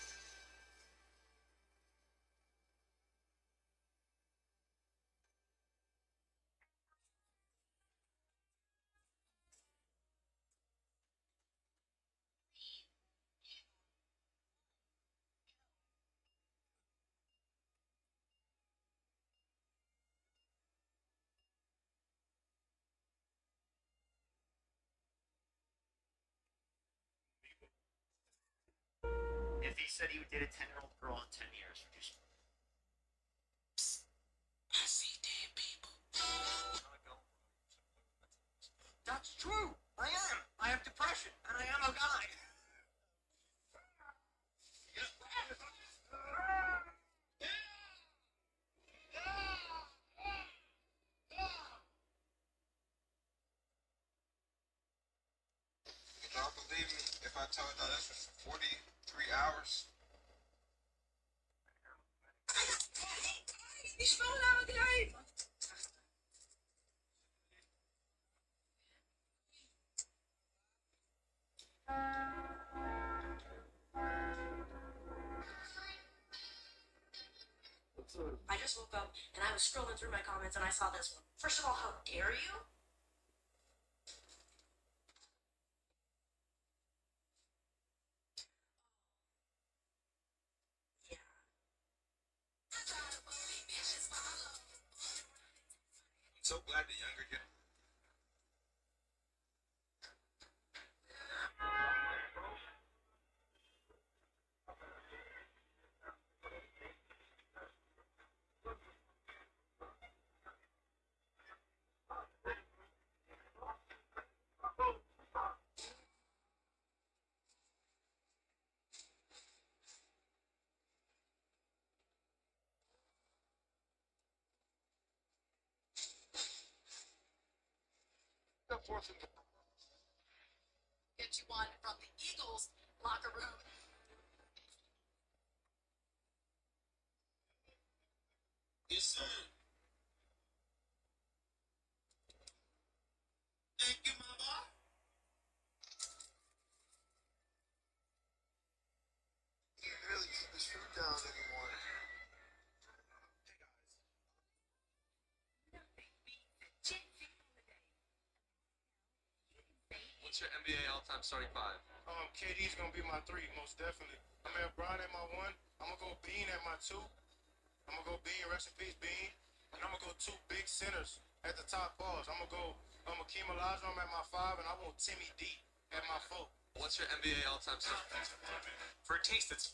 If he said he would date a 10-year-old girl in 10 years, would you? I see dead people. That's true. I am. I have depression, and I am a guy. You don't believe me if I told you this was 43 hours? Die spullen naar het leven. I just woke up and I was scrolling through my comments and I saw this one. First of all, how dare you? Yeah. I'm so glad the younger generation. Get you one from the Eagles locker room. Yes, sir. Thank you, my boy. You can't really keep his food down anymore. What's your NBA all-time starting five? KD's gonna be my 3, most definitely. I'm gonna have Bron at my 1. I'm gonna go Bean at my 2. I'm gonna go Bean, rest in peace, Bean. And I'm gonna go 2 big centers at the top bars. I'm gonna go Akeem Olajuwon at my 5, and I want Timmy D at my 4. What's your NBA all-time starting five? For a taste, it's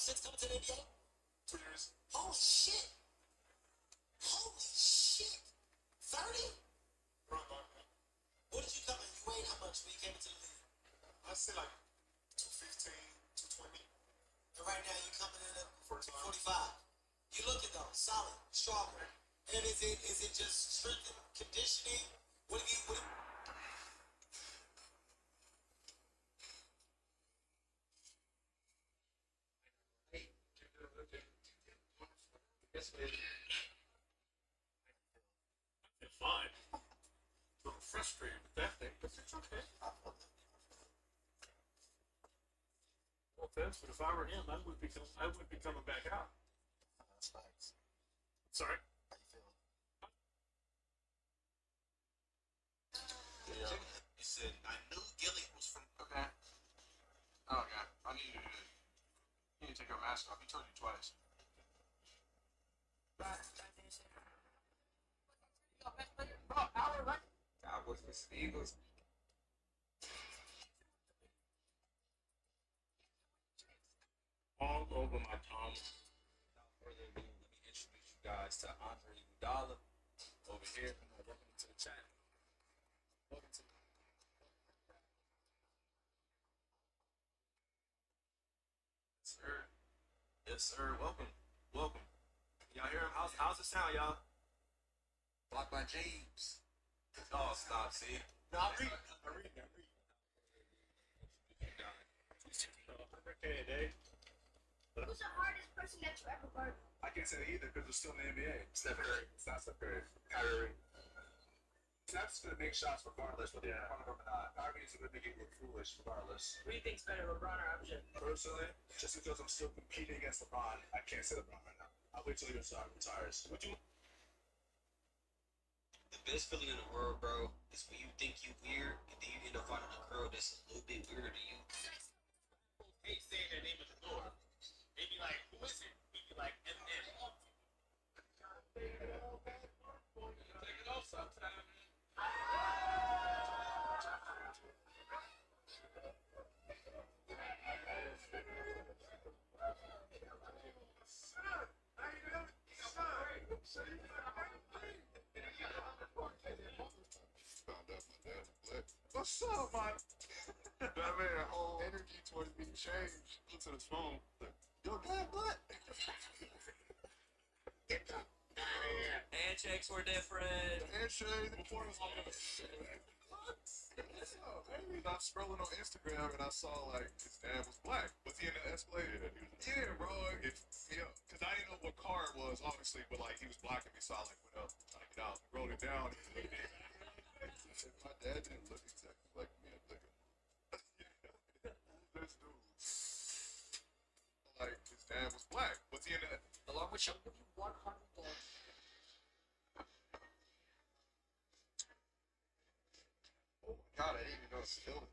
since coming to the NBA? 2 years. Holy shit. Holy shit. 30? What did you come in? You weighed how much when you came into the league? I'd say like 215, 220. And right now you're coming in at 45. 45. You looking though, solid, stronger. And is it just strength and conditioning? What have you Yes, it is. It's fine. A little frustrated with that thing, but it's okay. No offense, but if I were him, I would be coming back out. That's nice. Sorry. How you feeling? You said, I knew Gilly was from. Okay. Oh, yeah. I need you to take your mask off. He told you twice. Cowboys versus Eagles. All over my tongue. Without further ado, let me introduce you guys to Andre Iguodala over here. Welcome to the chat. Welcome to Sir. Yes, sir. Welcome. Welcome. Y'all hear him? How's the sound, y'all? Blocked by James. Oh, stop, see? No, I'm reading. Okay, Dave. Who's the hardest person that you ever worked with? I can't say either because we're still in the NBA. Steph Curry. It's not Steph Curry. Kyrie. Steph's going to make shots regardless, whether you're front of him or not. Kyrie's going to make it look foolish regardless. Who do you think's better, LeBron or MJ? Personally, just because I'm still competing against LeBron, I can't say LeBron right now. I'll wait till he retires. Would you? The best feeling in the world, bro, is when you think you weird and then you end up finding a girl that's a little bit weirder than you. Hate saying their name at the door. They'd be like, who is it? We'd be like, Eminem. Take it off sometime. What's up, man? That man, whole energy towards me changed. Look to the phone. Yo, dad, what? Handshakes were different. Handshake before it was like, what's up, baby? I'm scrolling on Instagram and I saw like his dad was black. Was he in the Escalade? Yeah, bro. Because I didn't know what car it was, obviously, but like he was blocking me, so I like went up, trying to get out, rolled it down. My dad didn't look exactly like me. This dude. Like his dad was black. Was he in the? Along with your $100. Oh my god, I didn't even know it's still.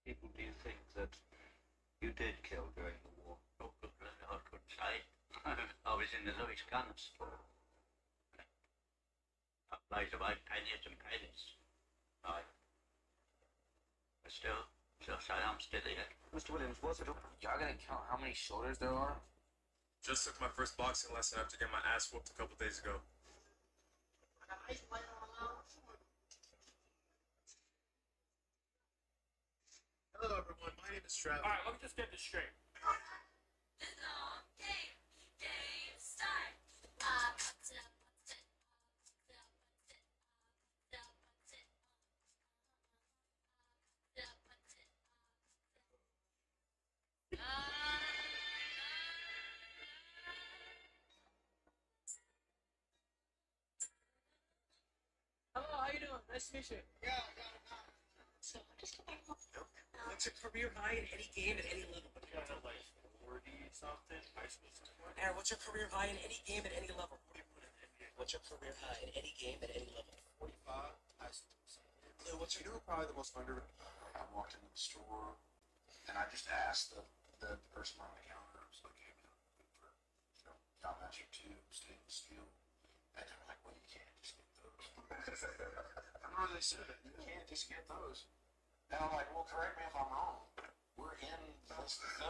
People do think that you did kill during the war. Oh, good, I couldn't say. I was in the Louis Gunners. I played about 10 years in Paris. I still say I'm still here. Mr. Williams, what's it? Y'all gonna count how many shoulders there are? Just took my first boxing lesson after getting my ass whooped a couple days ago. Hello, everyone. My name is Travis. Alright, let me just get this straight. Hello, how you doing? Nice to meet you. What's your career high in any game at any level? Like 40 something, high school something. Aaron, what's your career high in any game at any level? What's your career high in any game at any level? 45. High school. What's your? You know, probably the most under. I walked into the store and I just asked the person on the counter. I was like, "Hey, man, I'm looking for Don Master 2 stainless steel." And they're like, "What do said it. You can't just get those. And I'm like, well, correct me if I'm wrong. We're in the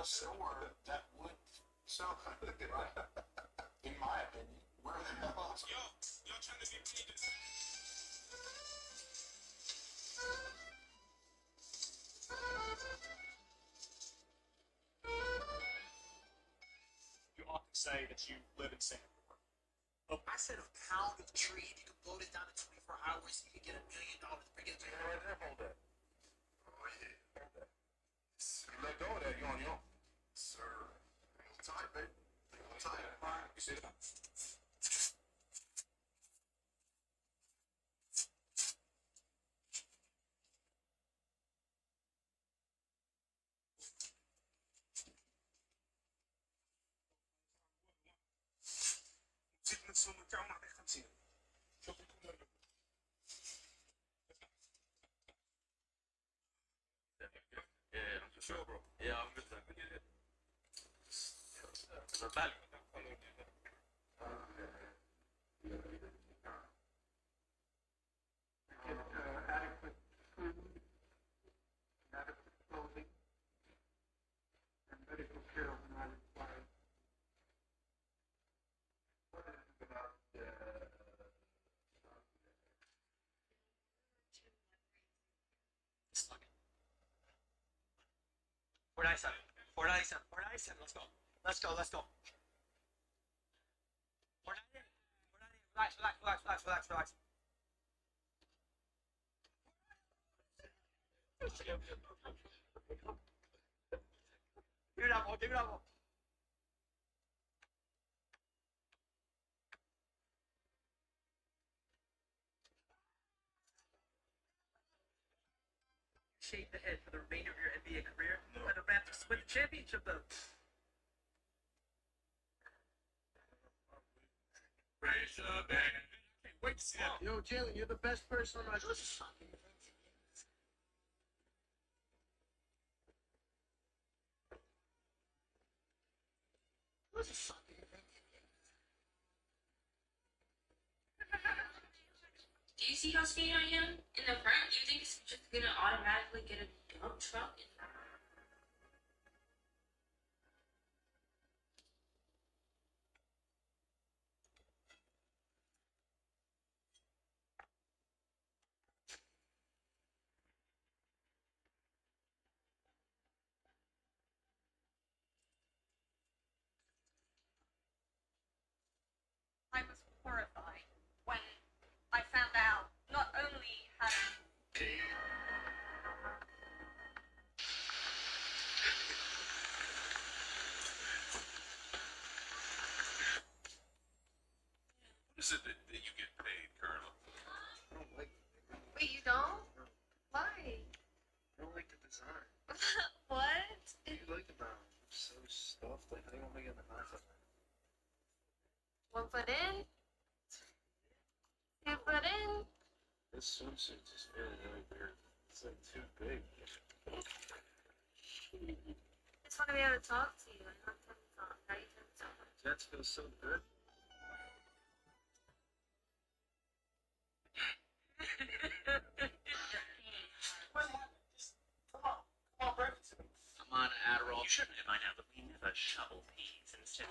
store that would sell that, right? In my opinion, where the hell else? Y'all trying to get me this? You often say that you live in Singapore. Oh, I said a pound of tree. If you could blow it down in 24 hours, you could get $1 million. Bring it to me. Hold that. Oh, yeah. Hold that. You let go of that, you on your own. Sir. Hang tight, baby. Hang tight. You see that? Yeah, I'm for sure, bro. Yeah, I'm good. I get it. It's a value. Adequate food, adequate clothing, and medical care when I require. What is it about $4.97. $4.97. Let's go. Let's go. Let's go. $4.98. Relax. Give it up, bro. Shape ahead for the remainder of your NBA career. And the Raptors win the championship, though. Raise the band. Can't wait to see that. Yo, Jalen, you're the best person on my Do you see how skinny I am? In the front, do you think it's just gonna automatically get a dump truck? I was horrified when I found out not only had What is it that you get paid, Colonel? I don't like it. Wait, you don't? Why? I don't like the design. What? What do you like about it? It's so stuffed. Like, how do you want me to get in the concept? 1 foot in? 2 foot in? This swimsuit is really, really weird. It's like too big. Just want to be able to talk to you. I don't have to talk. How do you talk? Jets feel so good. I'm on Adderall. You shouldn't have by now, but we never shovel peas instead.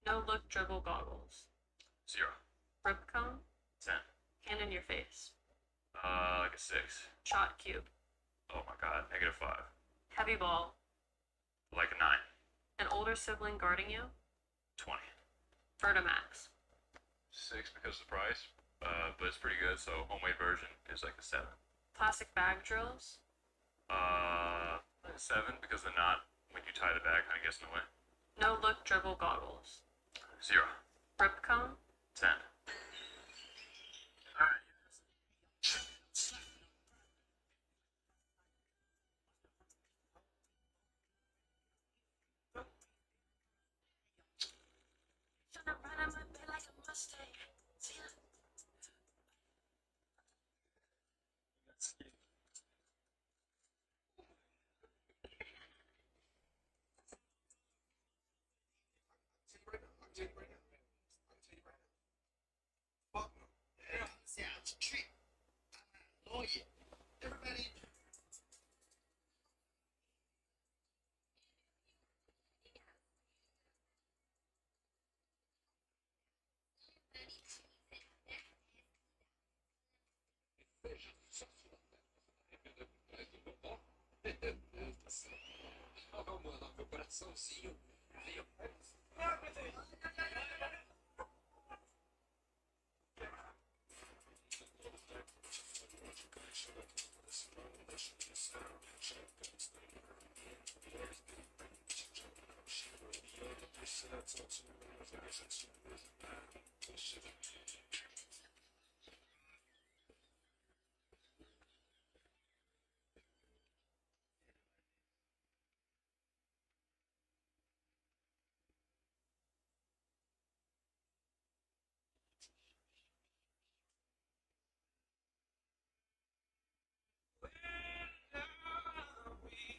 No look dribble goggles. 0. Rip cone. 10. Hand in your face. Like a 6. Shot cube. Oh my god, -5. Heavy ball. Like a 9. An older sibling guarding you. 20. Vertimax. 6 because of the price, but it's pretty good, so homemade version is like a 7. Plastic bag drills. Like a 7 because the knot, when you tie the bag, kind of gets in the way. No look dribble goggles. 0. Rip cone. 10.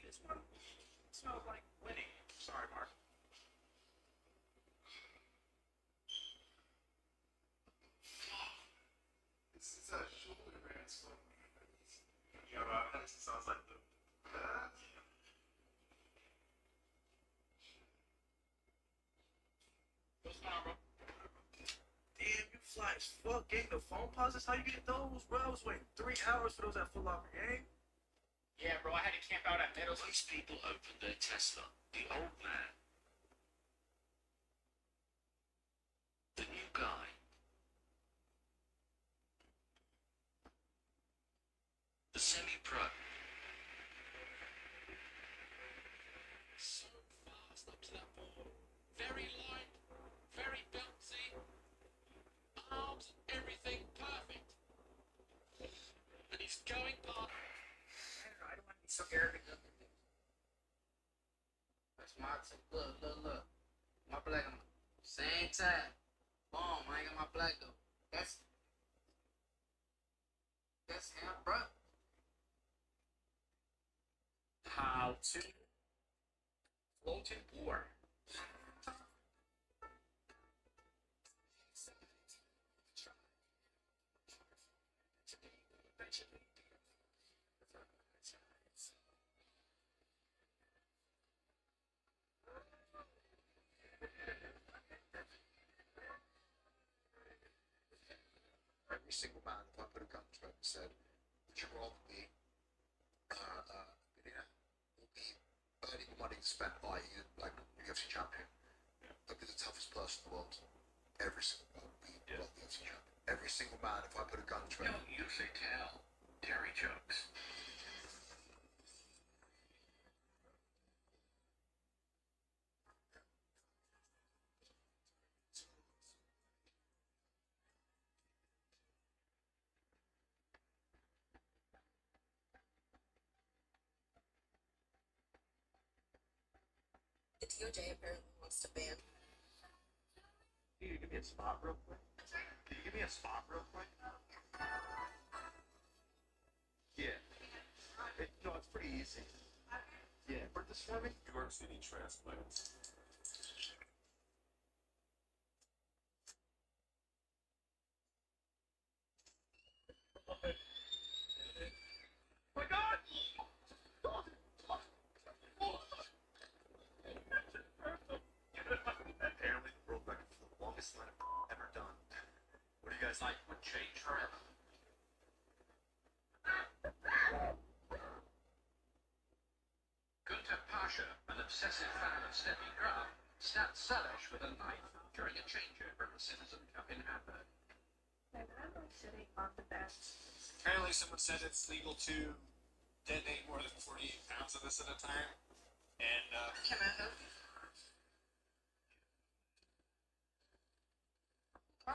This one smells like winning. Sorry, Mark. This is a shoulder advance. Yeah, but it sounds like the. Damn, you fly as fuck. Getting the phone pauses. How you get those, bro? I was waiting 3 hours for those at Foot Locker game. Yeah, bro, I had to camp out at Meadows. Most people open their Tesla. The old man. The new guy. The semi-pro. So fast up to that ball. Very light. Very bouncy. Arms, everything perfect. And he's going past. I don't want to be so arrogant. That's my look. My black, same time. Boom, I ain't got my black though. That's him, bro. How to floating war. Every single man, if I put a gun to him and said, would you rather be a millionaire or be earning money spent by you, like UFC champion? Like, be the toughest person in the world. Every single man would be UFC champion. Every single man, if I put a gun to him. No, you say tell. Terry jokes. The DOJ apparently wants to ban. Can you give me a spot real quick? Can you give me a spot real quick? Yeah. No, it's pretty easy. Yeah, for this for me? New York City transplants. My God! Apparently, the world record His life would change forever. Gunter Pasha, an obsessive fan of Steffi Graf, stabbed Salish with a knife during a changeover at the Citizen Cup in Hamburg. Apparently, someone said it's legal to detonate more than 48 pounds of this at a time. And, Can I help you? No.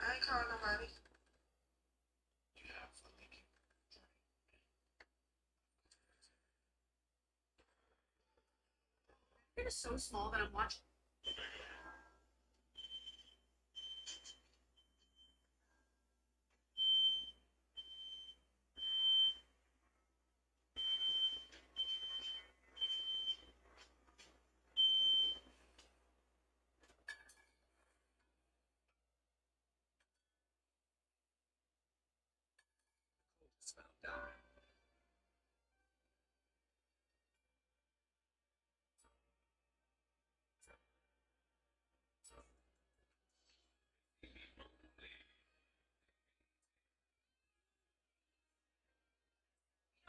I ain't calling nobody. It is so small that I'm watching.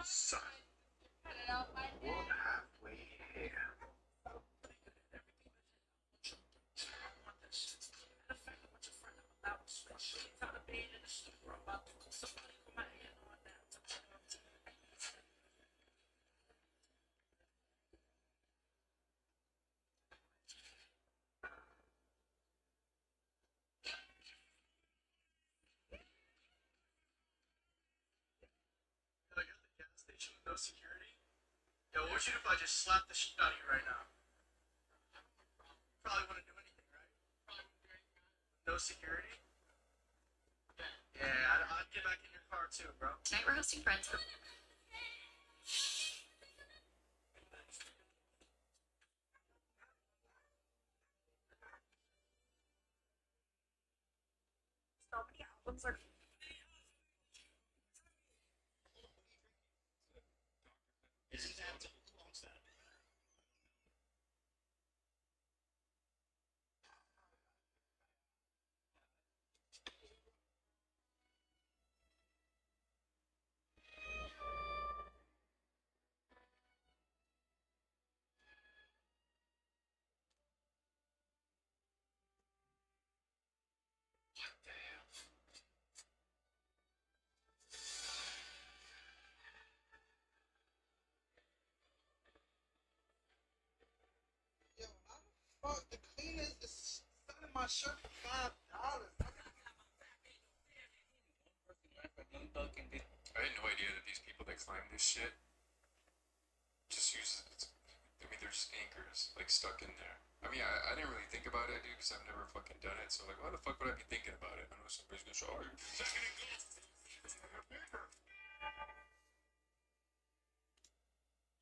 son, what have we here? Station with no security? Yo, what would you do if I just slapped the shit out of you right now? Probably wouldn't do anything, right? No security? Yeah, I'd get back in your car too, bro. Tonight we're hosting friends. So many albums are. Fuck, the cleaners is selling my shirt for $5. I had no idea that these people that climb this shit just use it. I mean, there's anchors like stuck in there. I mean, I didn't really think about it, dude, because I've never fucking done it. So like, why the fuck would I be thinking about it? I know somebody's gonna show me.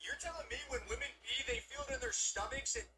You're telling me when women pee, they feel it in their stomachs and.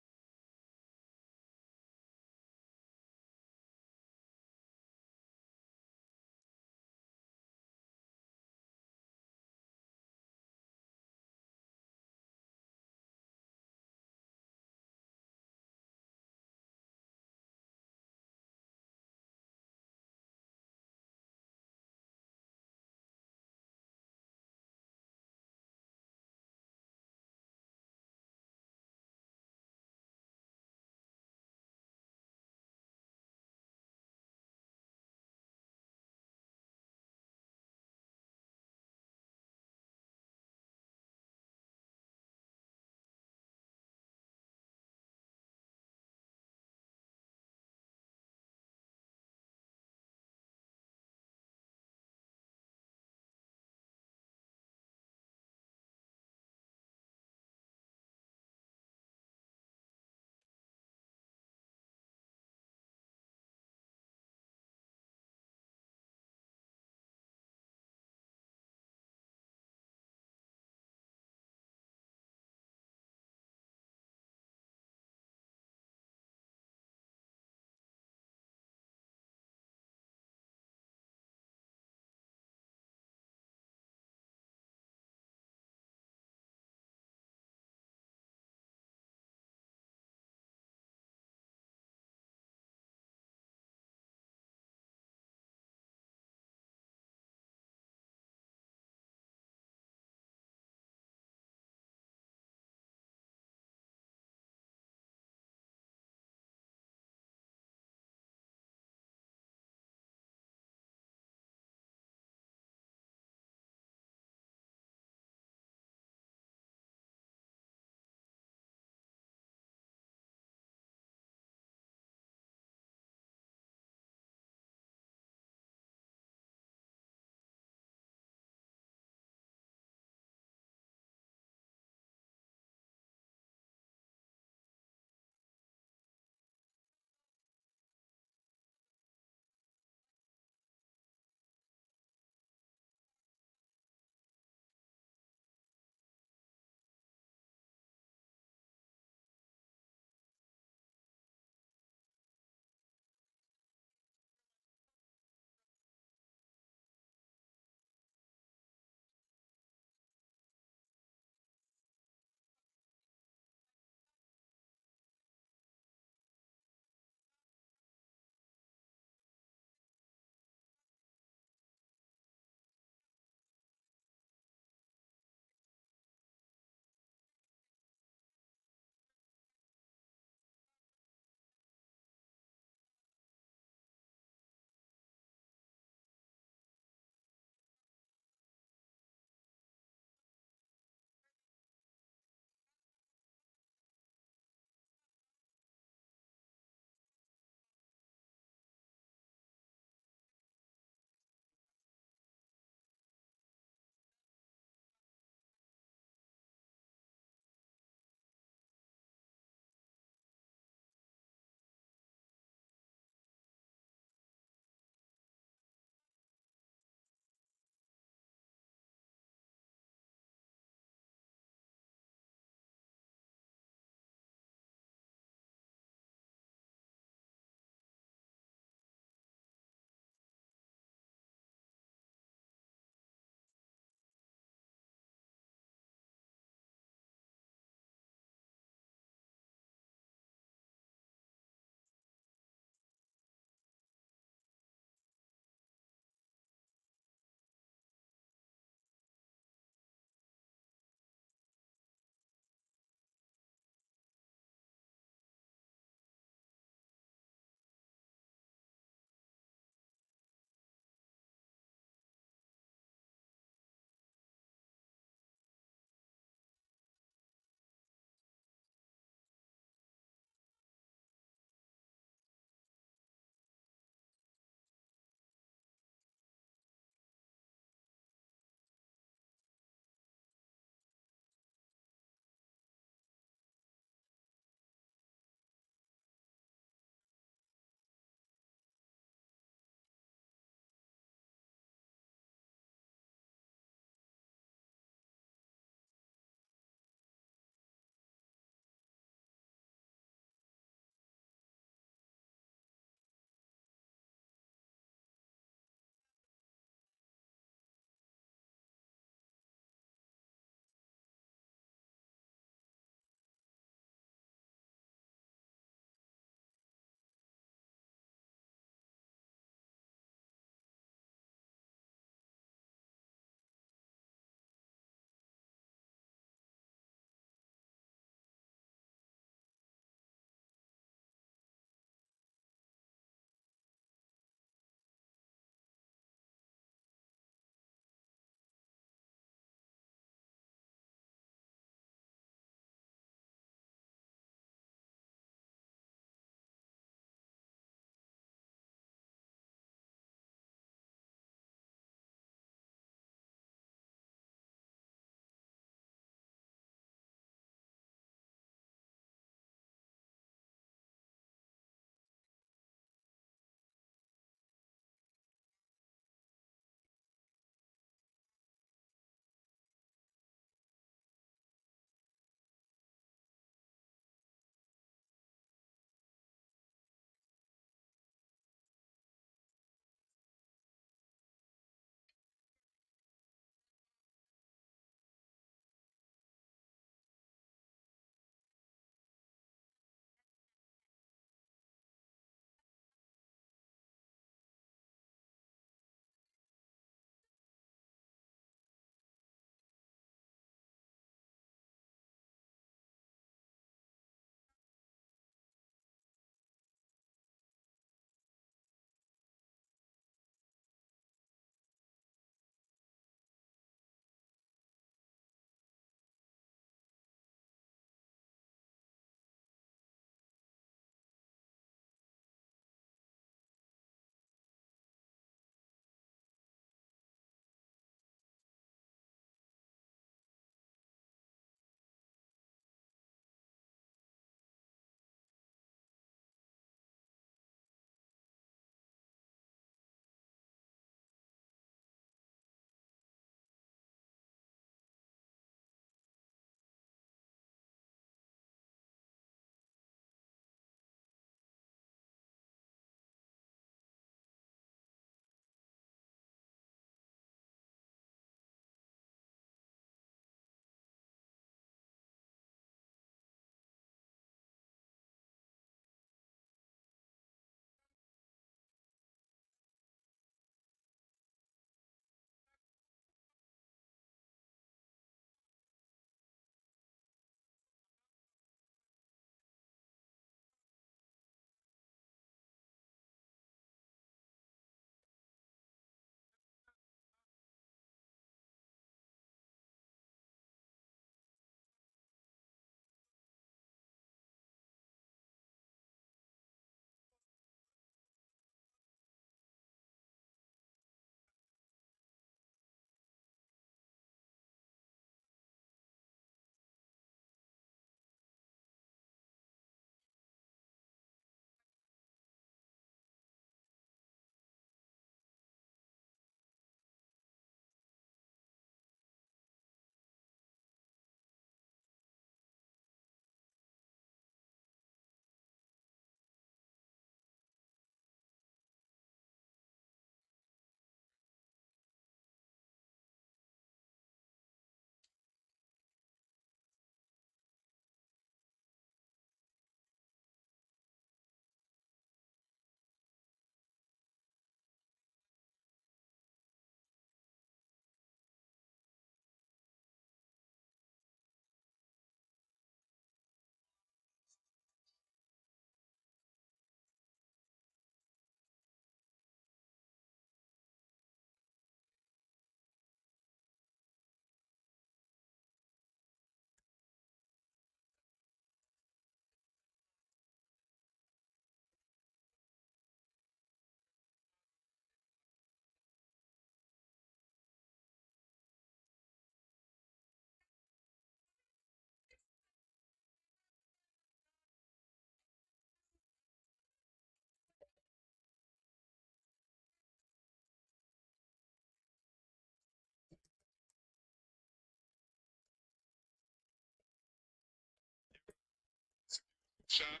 shot,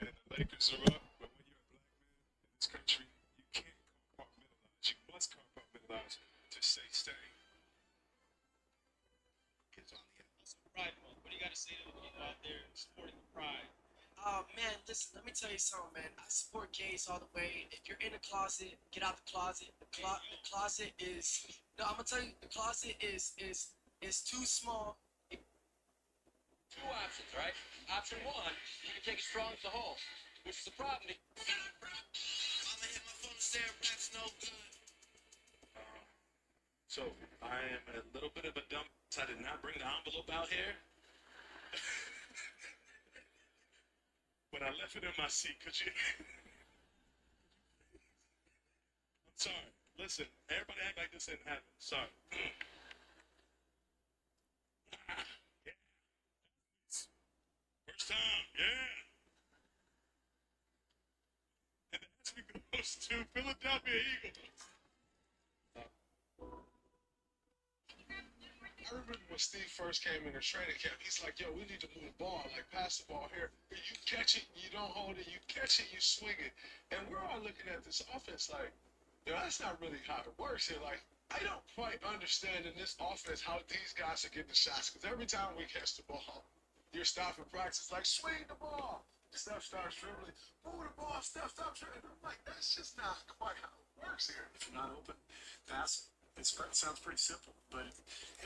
and the Lakers are up. But when you're a black man in this country, you can't compartmentalize. You must compartmentalize to say stay. It's on the Pride Month. What do you got to say to the people out there supporting the Pride? Man, listen, let me tell you something, man. I support gays all the way. If you're in a closet, get out the closet. The closet is no, I'm gonna tell you, the closet is too small. Two options, right? Option one, you can take it strong as a whole, which is the problem. I'ma hit my phone and say that's no good. So I am a little bit of a dumb. I did not bring the envelope out here. When I left it in my seat, could you? I'm sorry. Listen, everybody act like this didn't happen. Sorry. Yeah. First time, yeah. And the answer goes to Philadelphia Eagles. I remember when Steve first came in the training camp, he's like, yo, we need to move the ball, like pass the ball here. You catch it, you don't hold it, you catch it, you swing it. And we're all looking at this offense like, yo, that's not really how it works here. Like, I don't quite understand in this offense how these guys are getting the shots. Because every time we catch the ball, you're stopping practice, like, swing the ball. Steph starts dribbling, move the ball, Steph stops dribbling. I'm like, that's just not quite how it works here. If you're not open, pass it. It sounds pretty simple, but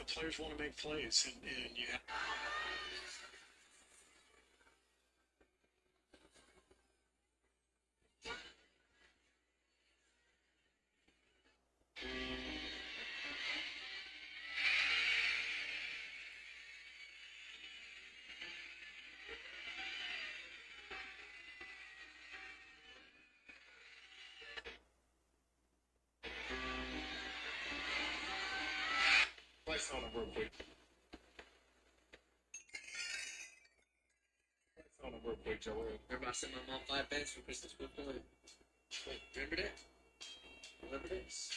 players want to make plays, and you have. Lights on them real quick. Lights on them real quick, Joel. Remember I sent my mom 5 bags for Christmas birthday? Wait, remember that? Remember this?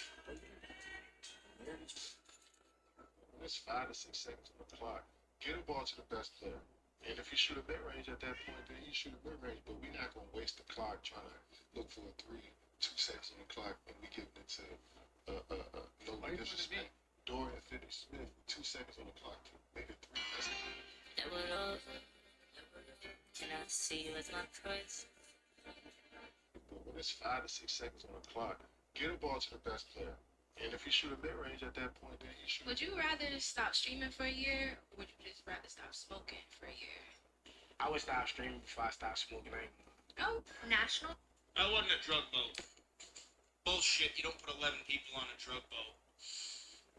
It's 5 to 6 seconds on the clock. Get a ball to the best player. And if you shoot a mid-range at that point, then you shoot a mid-range. But we're not going to waste the clock trying to look for a 3, 2 seconds on the clock when we get into no disrespect. Dorian Finney-Smith, 2 seconds on the clock to make it 3. That's it. Never over. Can I see you as my choice? But when it's 5 to 6 seconds on the clock, get a ball to the best player. And if you shoot a mid-range at that point, then you shoot. Would you rather stop streaming for a year, or would you just rather stop smoking for a year? I would stop streaming before I stop smoking. Oh, national. I wasn't a drug boat. Bullshit, you don't put 11 people on a drug boat.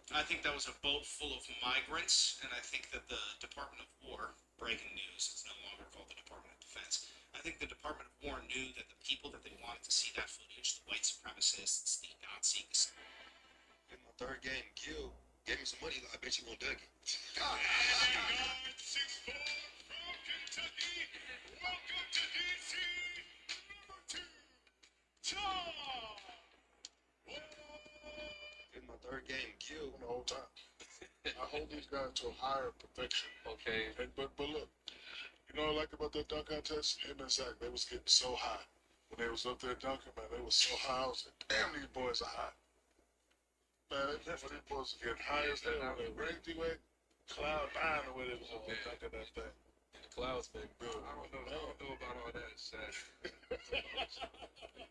I think that was a boat full of migrants, and I think that the Department of War, breaking news, it's no longer called the Department of Defense. I think the Department of War knew that the people that they wanted to see that footage, the white supremacists, the Nazis. In my third game, Gil gave me some money. I bet you won't Dougie. Guard 6'4" from Kentucky. Welcome to DC, number 2, John. In my third game, Gil. The whole time. I hold these guys to a higher perfection. Okay. And, but look, you know what I like about that dunk contest? Him and Zach, they was getting so high. When they was up there dunking, man, they was so high. I was like, damn, these boys are high. Man, these boys are getting high as hell. When they ranked you at Cloud 9 or whatever, so they dunking that thing. And the clouds been good. I don't know about all that shit.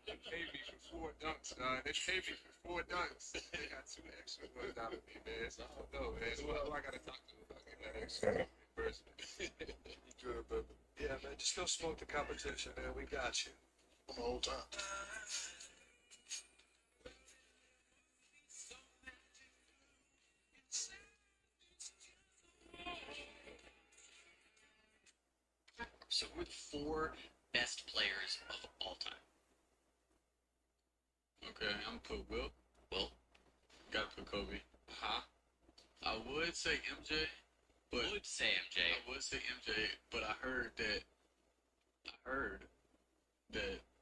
They paid me for 4 dunks, They paid me for 4 dunks. They got 2 extra ones out of me, man. So I don't know, man. Who I gotta talk to about getting that extra reimbursement? You good, baby. Yeah, man, just go smoke the competition, man. We got you. The whole time. So who are the 4 best players of all time? Okay, I'm gonna put Will. Will? Gotta put Kobe. Huh? I would say MJ, but I would say MJ. But I heard that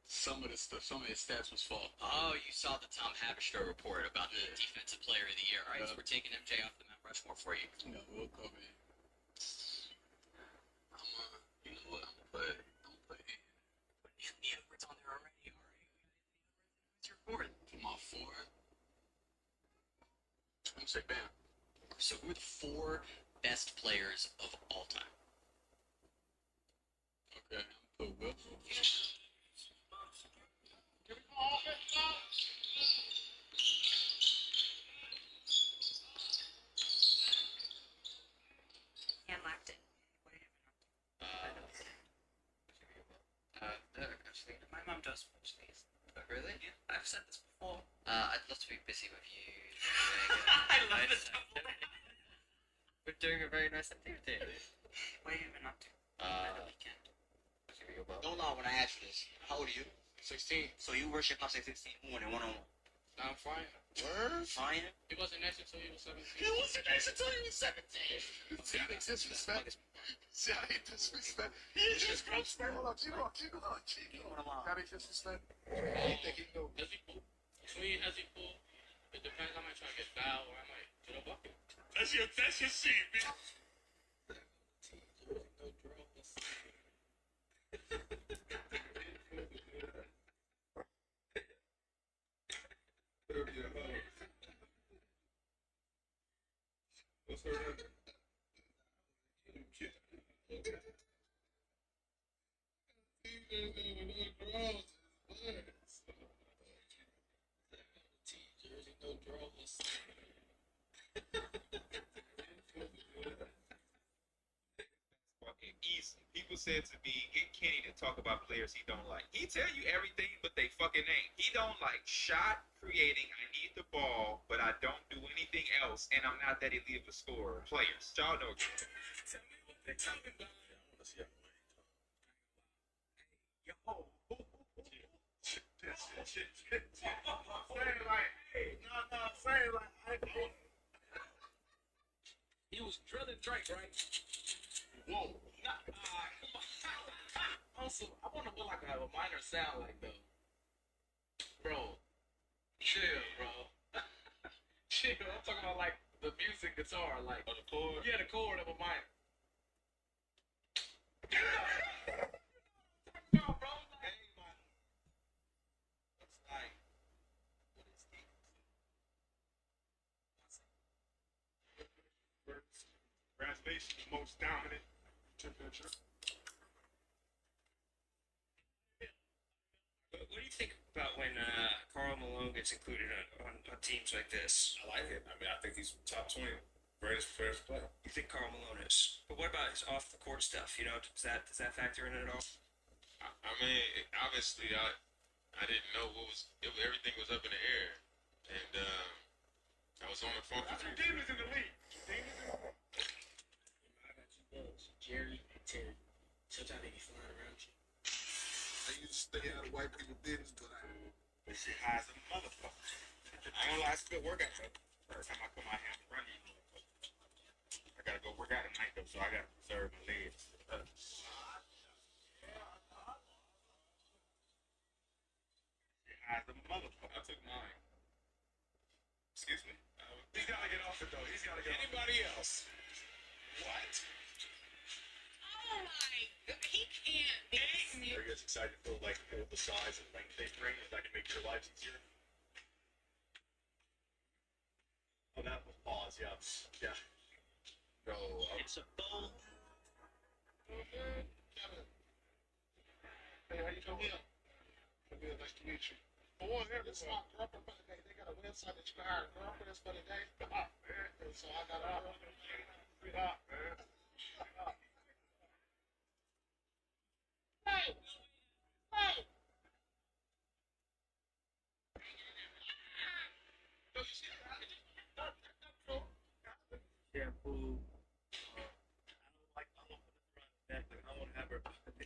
some of his stats was false. Oh, you saw the Tom Haberstroh report about the Defensive Player of the Year. All right, so we're taking MJ off the Mount Rushmore for you. No, Will Kobe. You know what? I'm gonna put Say Bam. So who are the 4 best players of all time? Okay, I'm cool. Hand locked it. Actually, my mum does watch these. Oh, really? Yeah, I've said this before. I'd love to be busy with you. I love this. We're doing a very nice activity. What have you been up to? The weekend. Don't lie when I ask you this. How old are you? 16. So you worship Pop 16 when they one-on-one? I'm fine. Word? Fine. He wasn't nice until he was 17. He wasn't nice until he was 17. See, I hate disrespect. See, I hate disrespect. He is disrespect. Hold on, keep going. Gotta disrespect. You think he know? Has he cool? Has he cool? It depends. I might try to get foul or I might get a bucket. That's your seed, man. What's her name? Fucking easy. People said to me, get Kenny to talk about players he don't like. He tell you everything but they fucking name. He don't like shot creating. I need the ball, but I don't do anything else, and I'm not that elite of a scorer. Players, y'all know. Tell me what they talking about. I want to see how yo. Saying like, saying like, He was drilling Drake, right? whoa. Nah, come on. Also, I wonder what like a minor sound like though. Bro, chill, bro. Chill. I'm talking about like the music guitar, like the chord. Yeah, the chord of a minor. No, bro. Like, it's like, what is it? Congratulations, most dominant temperature. What do you think about when Karl Malone gets included on teams like this? I like it. I mean, I think he's top 20 greatest players to play. You think Karl Malone is? But what about his off the court stuff? You know, does that factor in it at all? I mean, obviously, I didn't know everything was up in the air, and I was on the phone. That's what demons in the league. Jerry and Terry. Sometimes they be flying around you. I used to stay out of white people business, but This shit high as a motherfucker. I ain't gonna lie, it's a good workout though. First time I put my hand running, I gotta go work out tonight though, so I gotta preserve my legs. High as a motherfucker. I took mine. Excuse me. He's gotta get off it though. He's gotta get Anybody off it. else? What? Oh my god, he can't be serious. Are you guys excited to feel like the size and length they bring? Is that can make your lives easier? Oh, that was pause, yeah. Yeah. No, It's a bold. Kevin. Hey, how you doing? Good, nice to meet you. Boy, it's my girlfriend for the day. They got a website that you can hire girlfriends for the day. And so I got a sweetheart, man. Hey! Hey! Shampoo. I don't want to run back. Like, I want to have her. They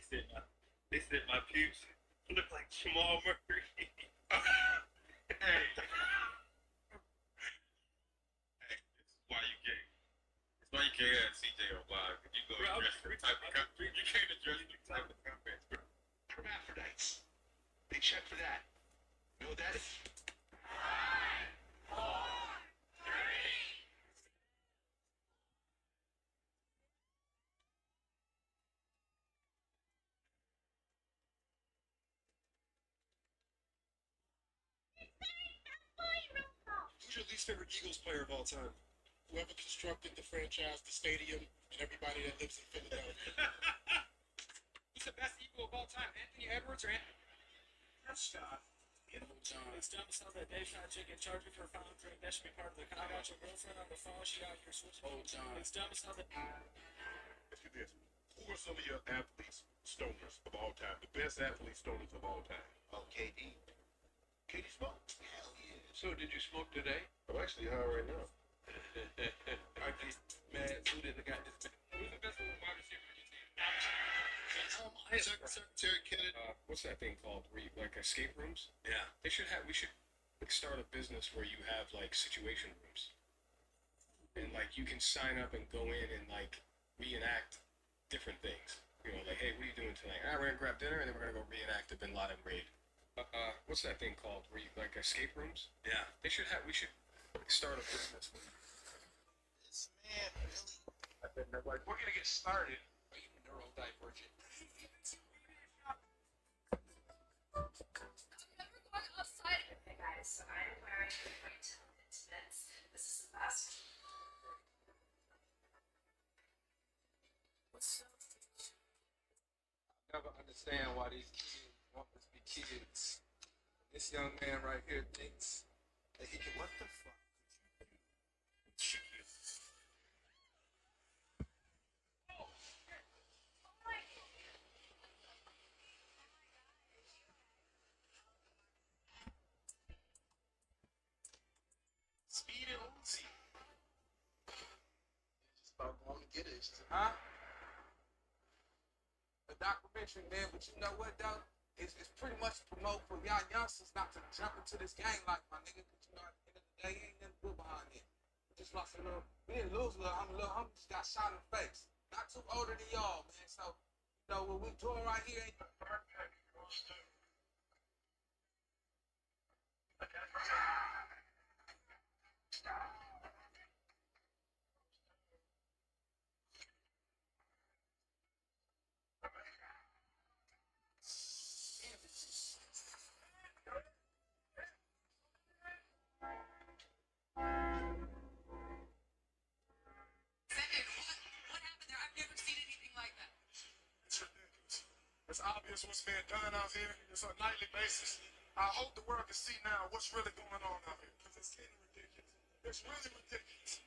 said my pubes look like Jamal Murray. Hey, this is why you can't. It's why you can't have CJ on live. You go address the type of conference. You can't address the type of conference, bro. Hermaphrodites. They check for that. You know what that is? Who's your least favorite Eagles player of all time? Whoever constructed the franchise, the stadium, and everybody that lives in Philadelphia. Who's the best Eagle of all time? Anthony Edwards or Anthony? Scott. It's dumb as hell that Dave shot a chick and charged me for a fountain drink. That should be part of the con. I got your girlfriend on the phone. She out here switching. It's dumb as hell that. Ask you this. Who are some of your athletes, stoners of all time? The best athlete stoners of all time? Oh, KD. KD smoked? Hell yeah. So did you smoke today? I'm actually high right now. I get mad. Who did the guy? Who's the best wide receiver on your team? Secretary Kennedy. What's that thing called? Where you, like escape rooms? Yeah. We should like, start a business where you have like situation rooms, and like you can sign up and go in and like reenact different things. You know, like, hey, what are you doing tonight? We're gonna grab dinner and then we're gonna go reenact the Bin Laden raid. What's that thing called? Where you, like escape rooms? Yeah. We should start a business. This man really. We're gonna get started. Are you neurodivergent? Hey guys, so I'm wearing white intimates. This is the best. What's up? I never understand why these kids want us to be kids. This young man right here thinks that he can. What the fuck could you do with Shaquille? Speed and Uzi. Just about going to get it. Huh? A documentary, man, but you know what, though? It's pretty much promote for y'all youngsters not to jump into this game like my nigga, because you know, at the end of the day, ain't nothing good behind it. We just lost a little, we didn't lose a little homie just got shot in the face. Not too older than y'all, man, so, you know, what we doing right here ain't It's obvious what's being done out here. It's on a nightly basis. I hope the world can see now what's really going on out here. Because it's getting ridiculous. It's really ridiculous.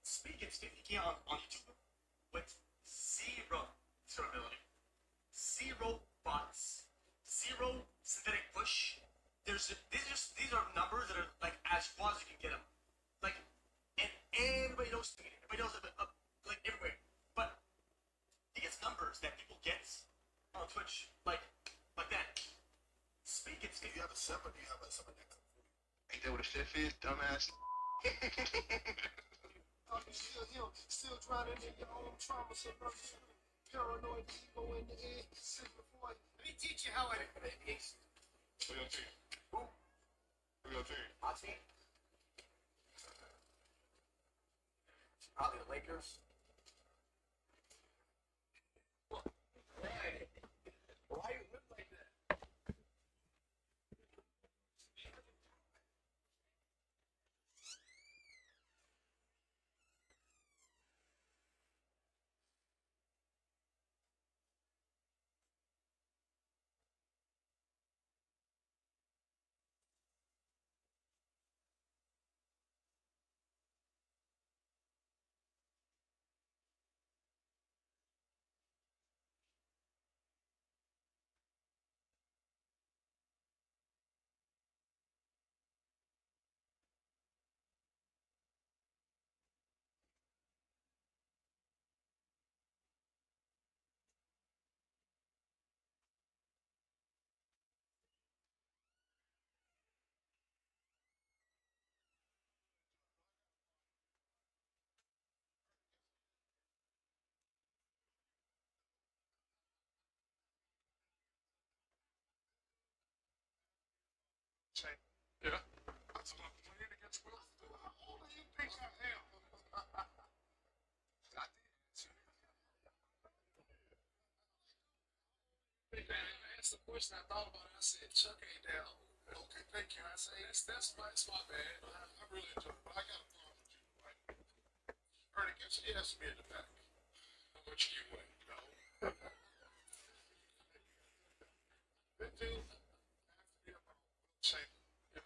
Speaking of Stephen King on YouTube with zero durability, zero bots, zero synthetic push. These are numbers that are like as far as you can get them. Like, and everybody knows Stephen. Everybody knows it, like everywhere. But he gets numbers that people get on Twitch, like that. Speaking, you have a sub or do you have someone that comes for you? Ain't that what a chef is, dumbass? Still drowning in your own trauma, so paranoid ego in the air, signify. Let me teach you how I do it. Who your team? Who? Who your team? My team. Probably the Lakers. Why you look like that? Yeah. That's what I'm playing against Will. How old do you think I am? I did. Asked the question I thought about it. I said, Chuck ain't that old. Okay, thank you. I say that's my bad. I really enjoyed it, but I got a problem with you, right? Ernie, get your ass me in the back. How much do you weigh? No. 15? After the same. Yeah.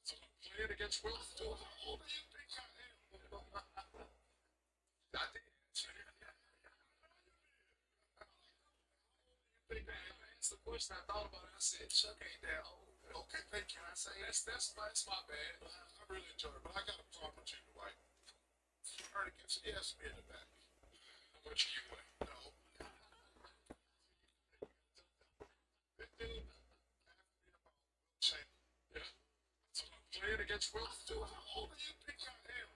So I'm playing against Will. How old do you think I am? I did. That's the question I thought about. I said, Chuck ain't that old. Okay, thank you. I say that's my bad. I really enjoyed it, but I got a problem with you, Dwight. Ernie, get your ass me in the back. How much do you weigh? No. 15? Same. Yeah. So I'm playing against Will. How old do you think I am?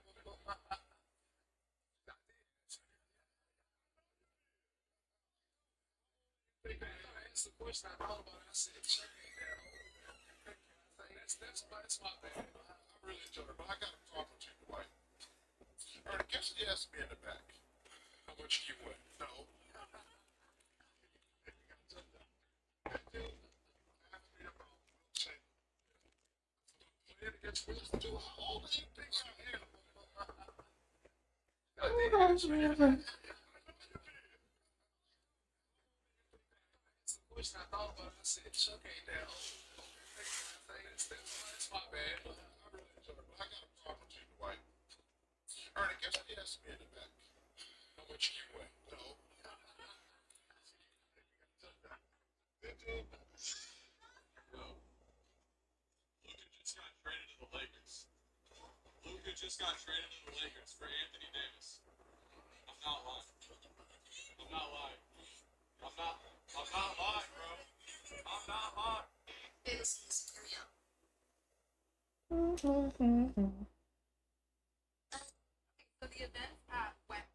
That's the question I thought about. I said, Chuck ain't that old. That's my bad. I really enjoyed it, but I got a problem with you, Dwight. Ernie, get your ass me in the back. How much do you weigh? No. 15? Same. Playing against Will. How old do you think I am? That's the question I thought about. I said, Chuck ain't that old. That's my bad. I really enjoyed it, but I got a problem with you, Dwight. Ernie, get your ass me in the back. How much do you weigh? No. 15? No. Luka just got traded to the Lakers. Luka just got traded to the Lakers for Anthony Davis. I'm not lying. I'm not lying. I'm not lying, bro. I'm not lying. This is real. So the event at West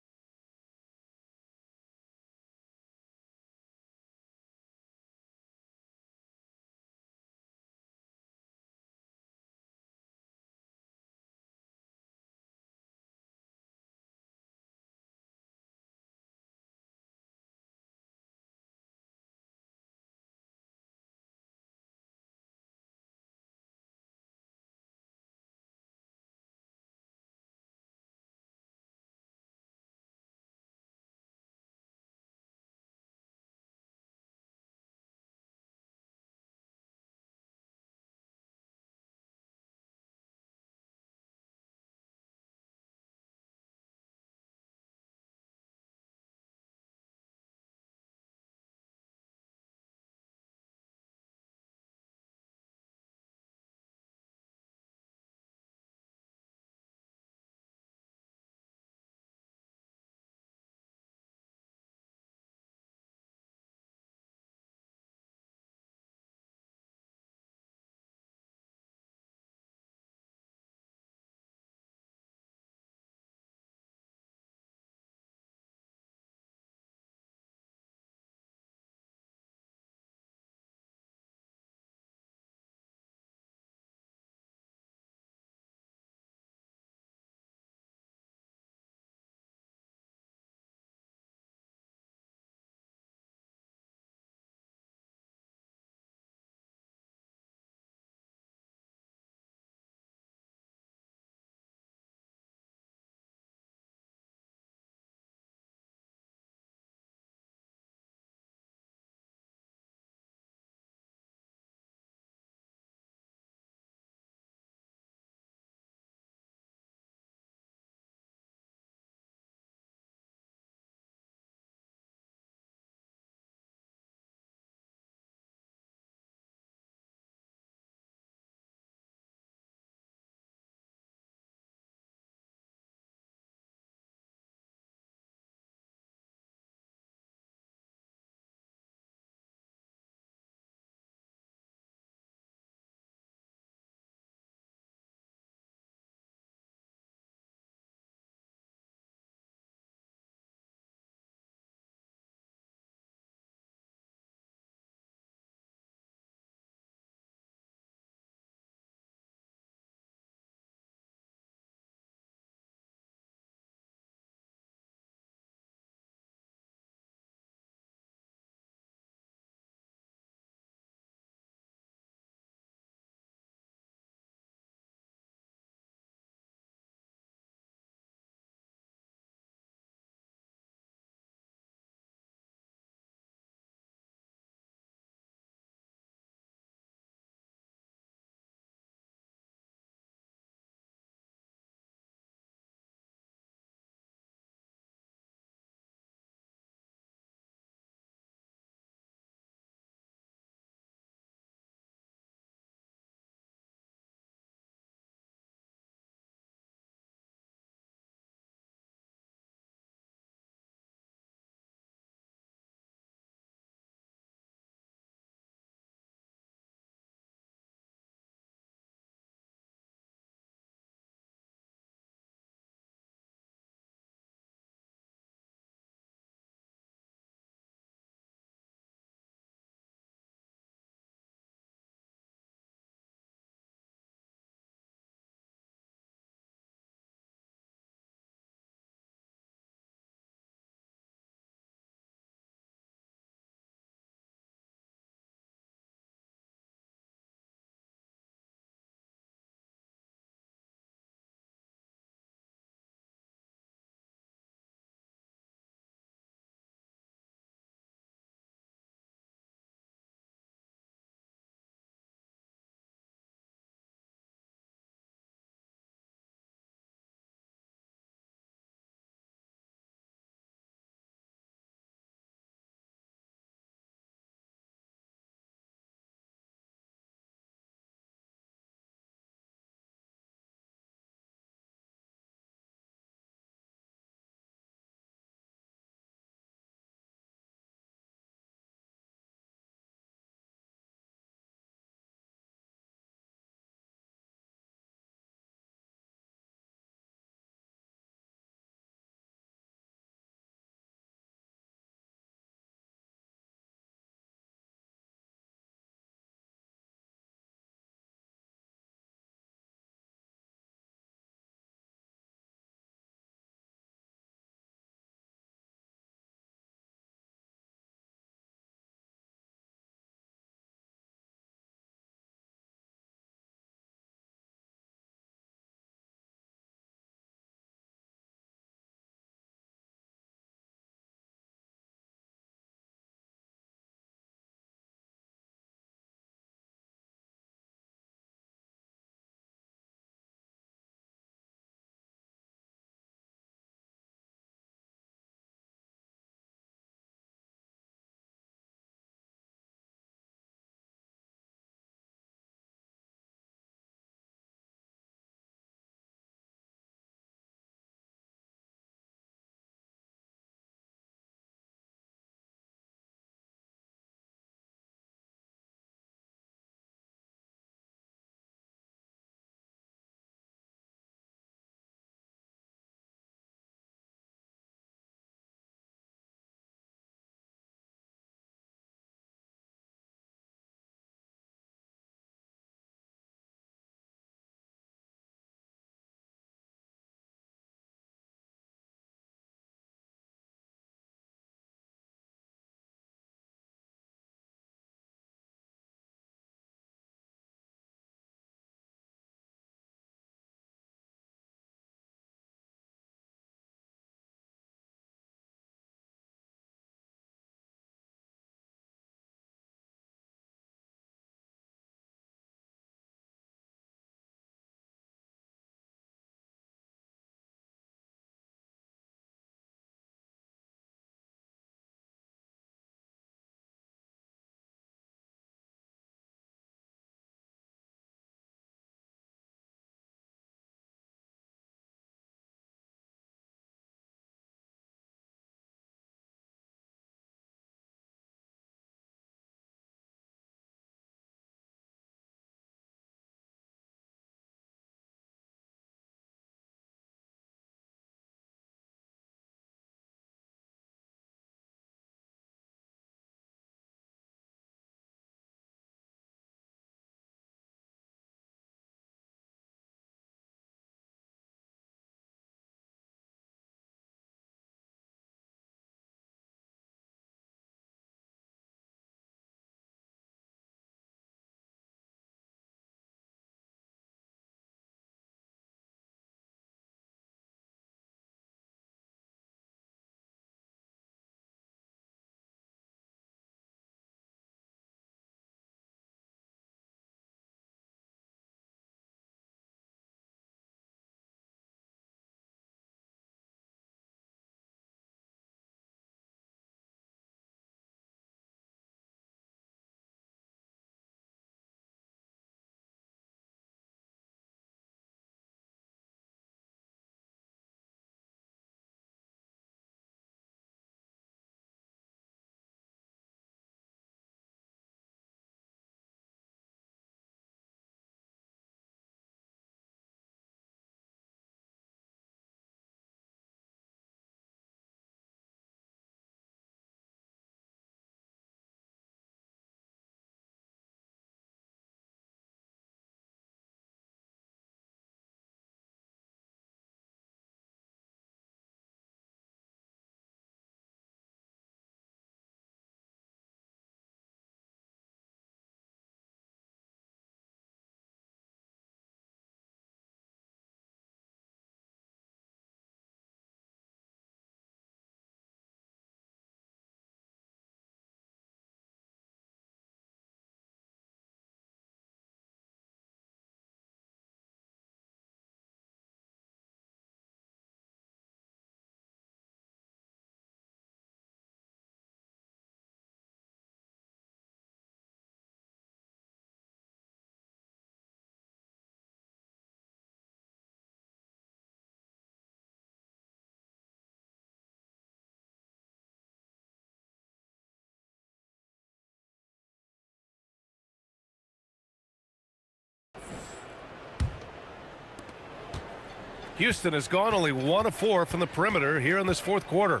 Houston has gone only 1 of 4 from the perimeter here in this fourth quarter.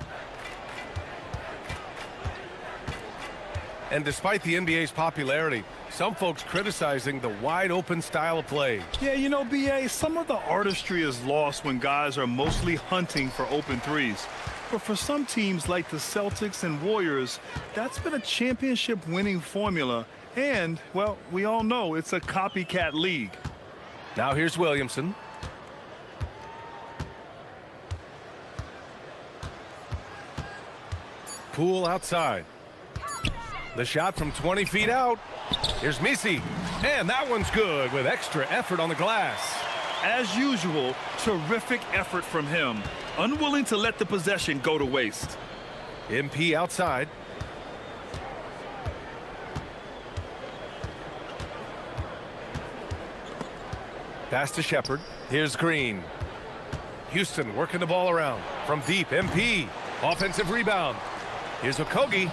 And despite the NBA's popularity, some folks criticizing the wide-open style of play. Yeah, you know, BA, some of the artistry is lost when guys are mostly hunting for open threes. But for some teams like the Celtics and Warriors, that's been a championship-winning formula. And, well, we all know it's a copycat league. Now here's Williamson. Poole outside. The shot from 20 feet out. Here's Misi. And that one's good with extra effort on the glass. As usual, terrific effort from him. Unwilling to let the possession go to waste. MP outside. Pass to Shepard. Here's Green. Houston working the ball around. From deep, MP. Offensive rebound. Here's Okogie.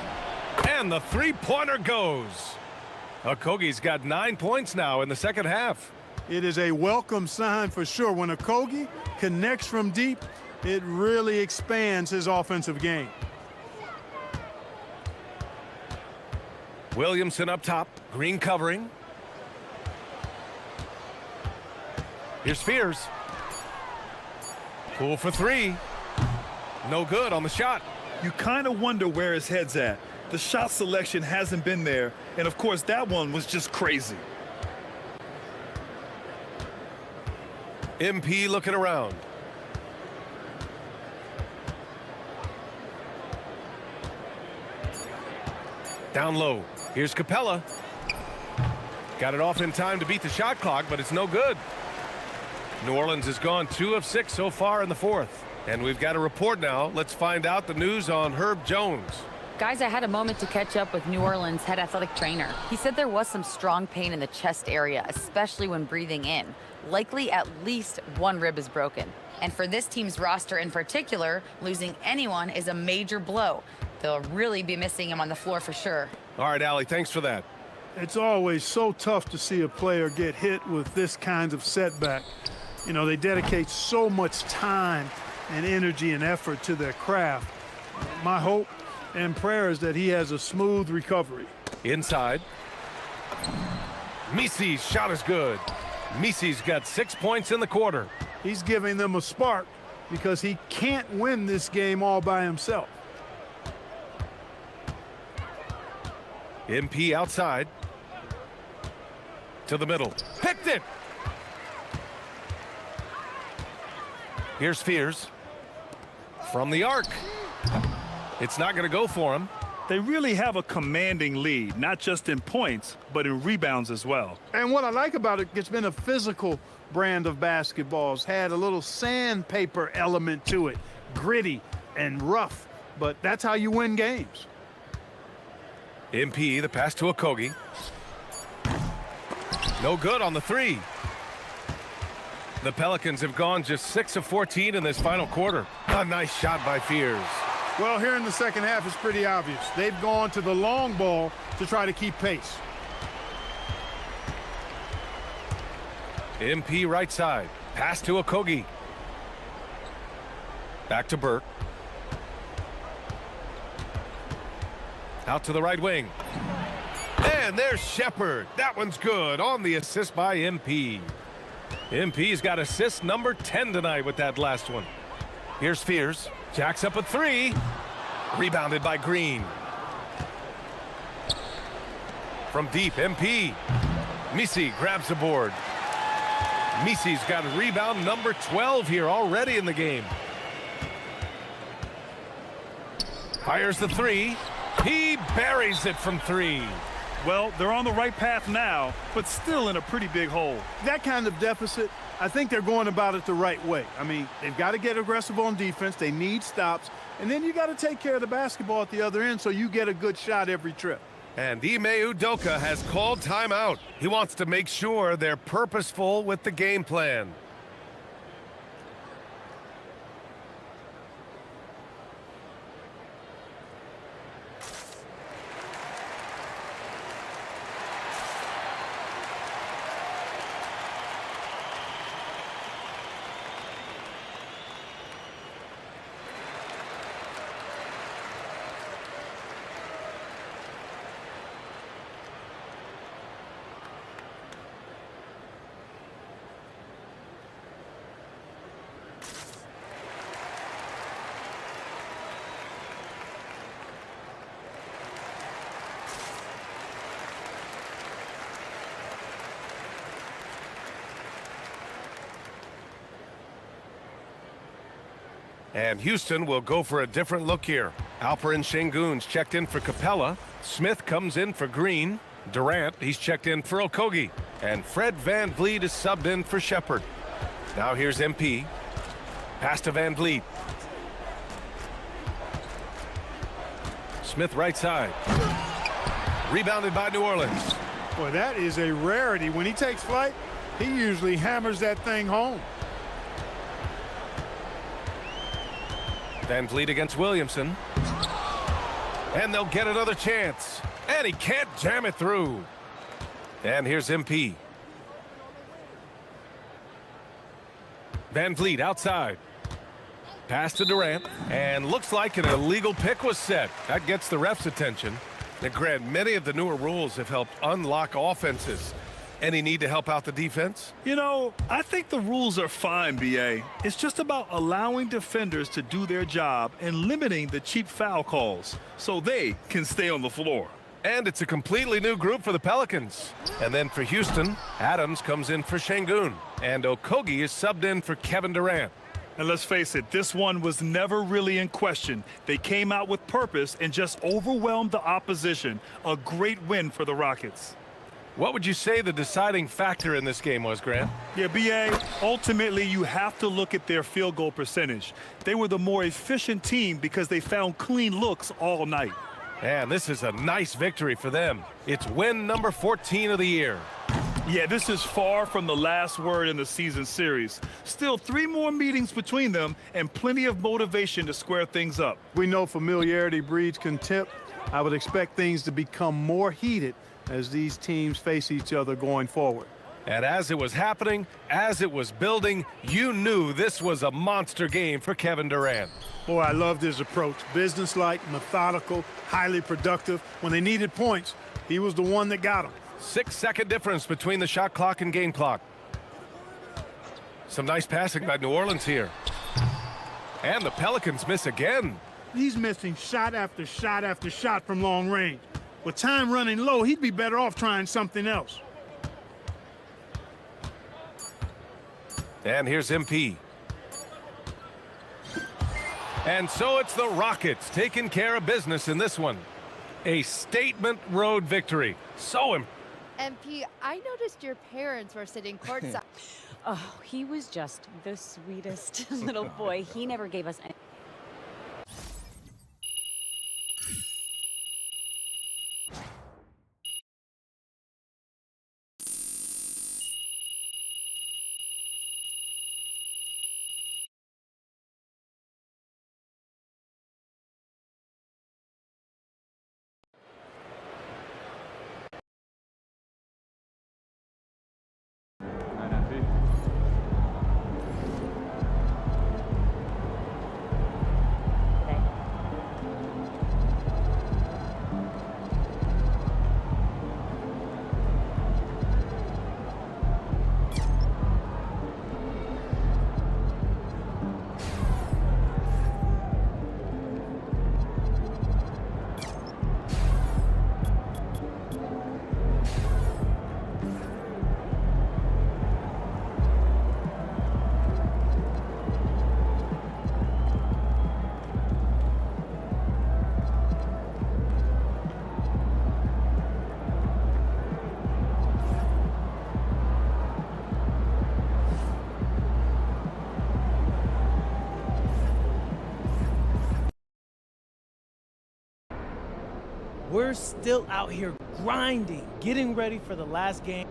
And the three-pointer goes. Okogie's got 9 points now in the second half. It is a welcome sign for sure. When Okogie connects from deep, it really expands his offensive game. Williamson up top. Green covering. Here's Spears. Poole for three. No good on the shot. You kind of wonder where his head's at. The shot selection hasn't been there, and of course that one was just crazy. MP looking around. Down low. Here's Capella. Got it off in time to beat the shot clock, but it's no good. New Orleans has gone 2 of 6 so far in the fourth. And we've got a report now. Let's find out the news on Herb Jones. Guys, I had a moment to catch up with New Orleans head athletic trainer. He said there was some strong pain in the chest area, especially when breathing in. Likely at least one rib is broken. And for this team's roster in particular, losing anyone is a major blow. They'll really be missing him on the floor for sure. All right, Allie, thanks for that. It's always so tough to see a player get hit with this kind of setback. You know, they dedicate so much time and energy and effort to their craft. My hope and prayer is that he has a smooth recovery. Inside. Misi's shot is good. Misi's got 6 points in the quarter. He's giving them a spark because he can't win this game all by himself. MP outside. To the middle. Picked it! Here's Spears. From the arc. It's not going to go for him. They really have a commanding lead, not just in points, but in rebounds as well. And what I like about it, it's been a physical brand of basketball. It's had a little sandpaper element to it, gritty and rough, but that's how you win games. MP, the pass to Okogie. No good on the three. The Pelicans have gone just 6 of 14 in this final quarter. A nice shot by Fears. Well, here in the second half, it's pretty obvious. They've gone to the long ball to try to keep pace. MP right side. Pass to Okogie. Back to Burke. Out to the right wing. And there's Shepard. That one's good on the assist by MP. MP's got assist number 10 tonight with that last one. Here's Fears. Jacks up a three. Rebounded by Green. From deep, MP. Misi grabs the board. Misi's got rebound number 12 here already in the game. Fires the three. He buries it from three. Well, they're on the right path now, but still in a pretty big hole. That kind of deficit, I think they're going about it the right way. I mean, they've got to get aggressive on defense. They need stops. And then you got to take care of the basketball at the other end so you get a good shot every trip. And Ime Udoka has called timeout. He wants to make sure they're purposeful with the game plan. And Houston will go for a different look here. Alperin Şengün's checked in for Capella. Smith comes in for Green. Durant, he's checked in for Okogie. And Fred VanVleet is subbed in for Shepard. Now here's MP. Pass to VanVleet. Smith right side. Rebounded by New Orleans. Boy, that is a rarity. When he takes flight, he usually hammers that thing home. VanVleet against Williamson. And they'll get another chance. And he can't jam it through. And here's MP. VanVleet outside. Pass to Durant. And looks like an illegal pick was set. That gets the ref's attention. And Grant, many of the newer rules have helped unlock offenses. Any need to help out the defense? You know, I think the rules are fine, B.A. It's just about allowing defenders to do their job and limiting the cheap foul calls so they can stay on the floor. And it's a completely new group for the Pelicans. And then for Houston, Adams comes in for Şengün. And Okogie is subbed in for Kevin Durant. And let's face it, this one was never really in question. They came out with purpose and just overwhelmed the opposition. A great win for the Rockets. What would you say the deciding factor in this game was, Grant? Yeah, B.A., ultimately you have to look at their field goal percentage. They were the more efficient team because they found clean looks all night. And this is a nice victory for them. It's win number 14 of the year. Yeah, this is far from the last word in the season series. Still 3 more meetings between them and plenty of motivation to square things up. We know familiarity breeds contempt. I would expect things to become more heated as these teams face each other going forward. And as it was happening, as it was building, you knew this was a monster game for Kevin Durant. Boy, I loved his approach. Businesslike, methodical, highly productive. When they needed points, he was the one that got them. 6-second difference between the shot clock and game clock. Some nice passing by New Orleans here. And the Pelicans miss again. He's missing shot after shot after shot from long range. With time running low, he'd be better off trying something else. And here's MP. And so it's the Rockets taking care of business in this one. A statement road victory. So impressive. MP, I noticed your parents were sitting courtside. Oh, he was just the sweetest little boy. He never gave us any. We're still out here grinding, getting ready for the last game.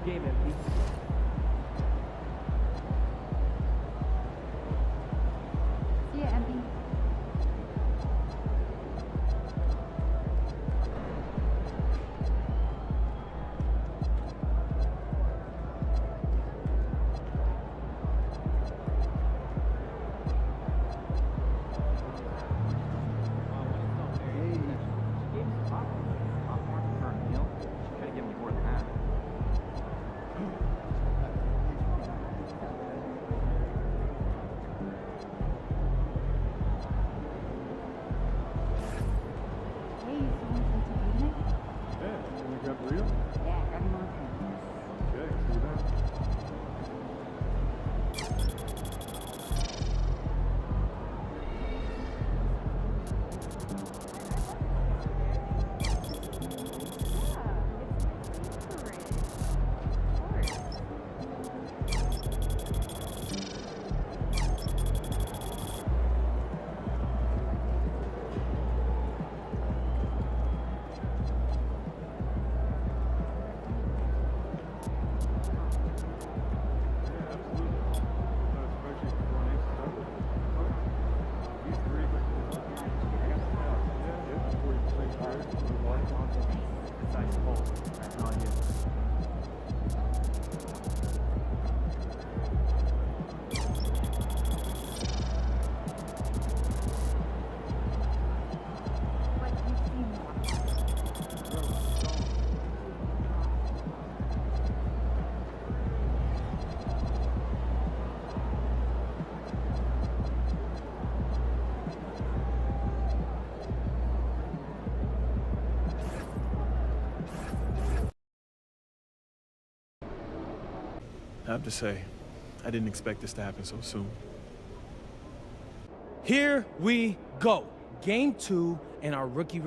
Good game, MP. See ya, MP. I have to say, I didn't expect this to happen so soon. Here we go. Game 2 and our rookie.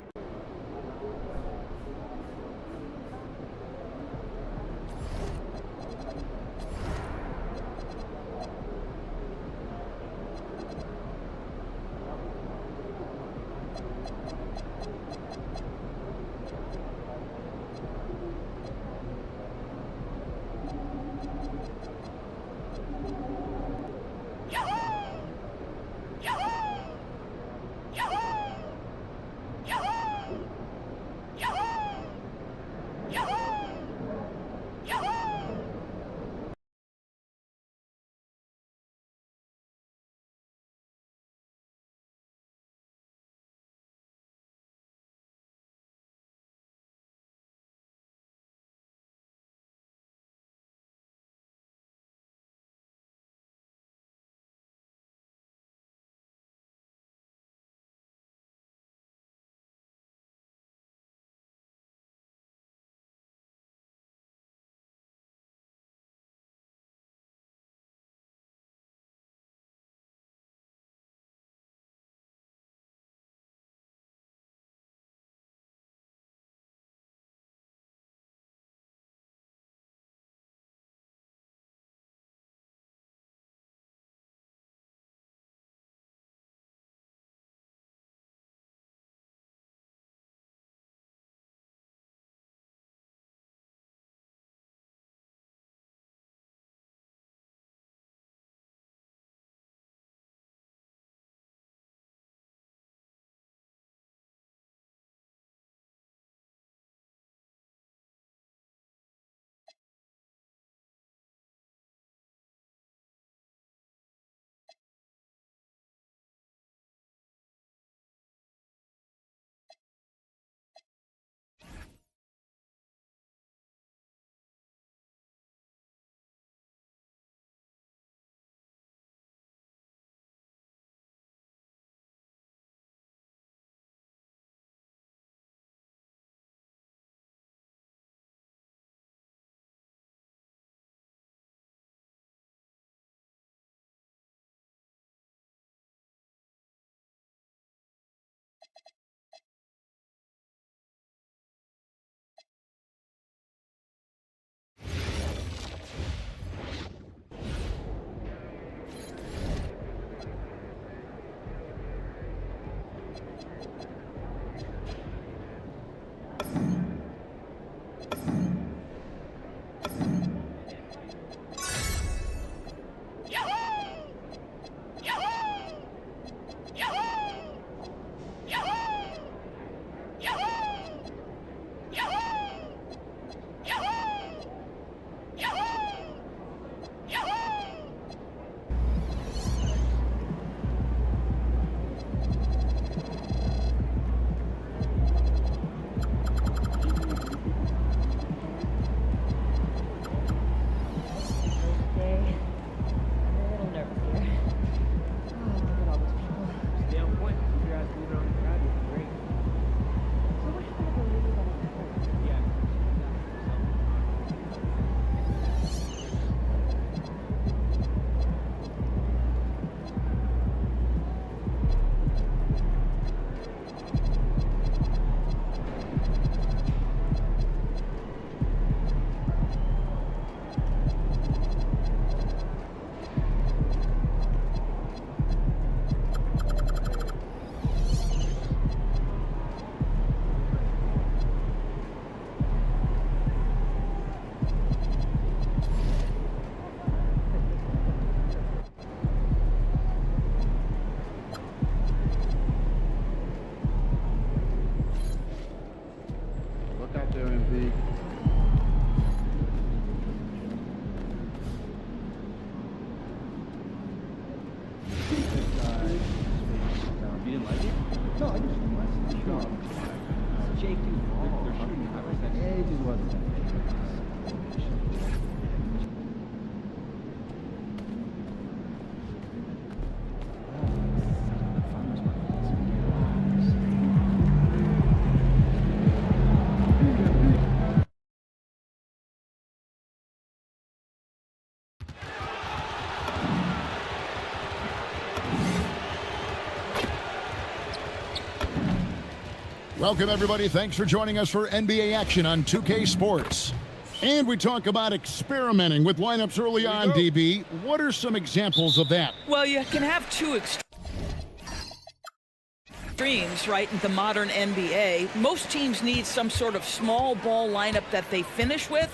Yahoo! shaking ball. They're shooting the edges wasn't that Welcome, everybody. Thanks for joining us for NBA action on 2K Sports. And we talk about experimenting with lineups early on, DB. What are some examples of that? Well, you can have two extremes, right, in the modern NBA. Most teams need some sort of small ball lineup that they finish with.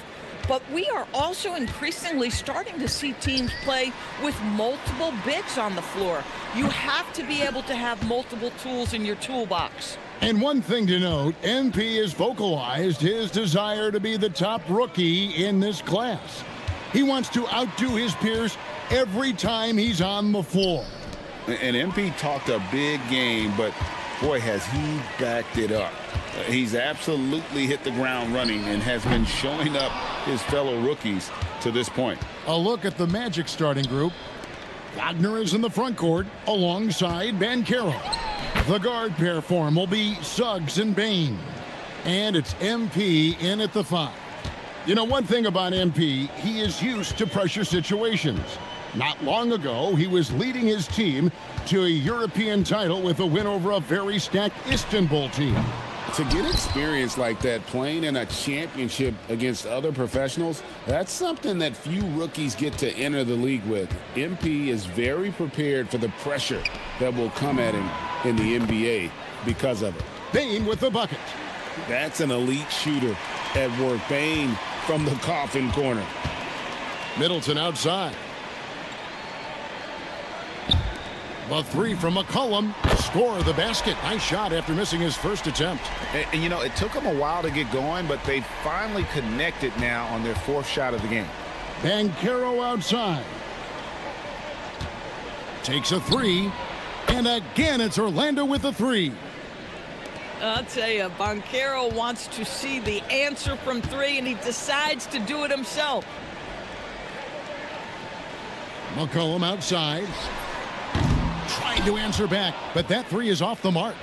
But we are also increasingly starting to see teams play with multiple bigs on the floor. You have to be able to have multiple tools in your toolbox. And one thing to note, MP has vocalized his desire to be the top rookie in this class. He wants to outdo his peers every time he's on the floor. And MP talked a big game, but boy, has he backed it up. He's absolutely hit the ground running and has been showing up his fellow rookies to this point. A look at the Magic starting group. Wagner is in the front court alongside Banchero. The guard pair for him will be Suggs and Bane. And it's MP in at the 5. You know, one thing about MP, he is used to pressure situations. Not long ago, he was leading his team to a European title with a win over a very stacked Istanbul team. To get experience like that playing in a championship against other professionals, that's something that few rookies get to enter the league with. MP is very prepared for the pressure that will come at him in the NBA because of it. Bane with the bucket. That's an elite shooter at work. Bane from the coffin corner. Middleton outside. The 3 from McCollum. Score the basket. Nice shot after missing his first attempt. And you know, it took them a while to get going, but they finally connected now on their 4th shot of the game. Banchero outside. Takes a 3. And again, it's Orlando with the 3. I'll tell you, Banchero wants to see the answer from 3, and he decides to do it himself. McCollum outside. Trying to answer back, but that 3 is off the mark.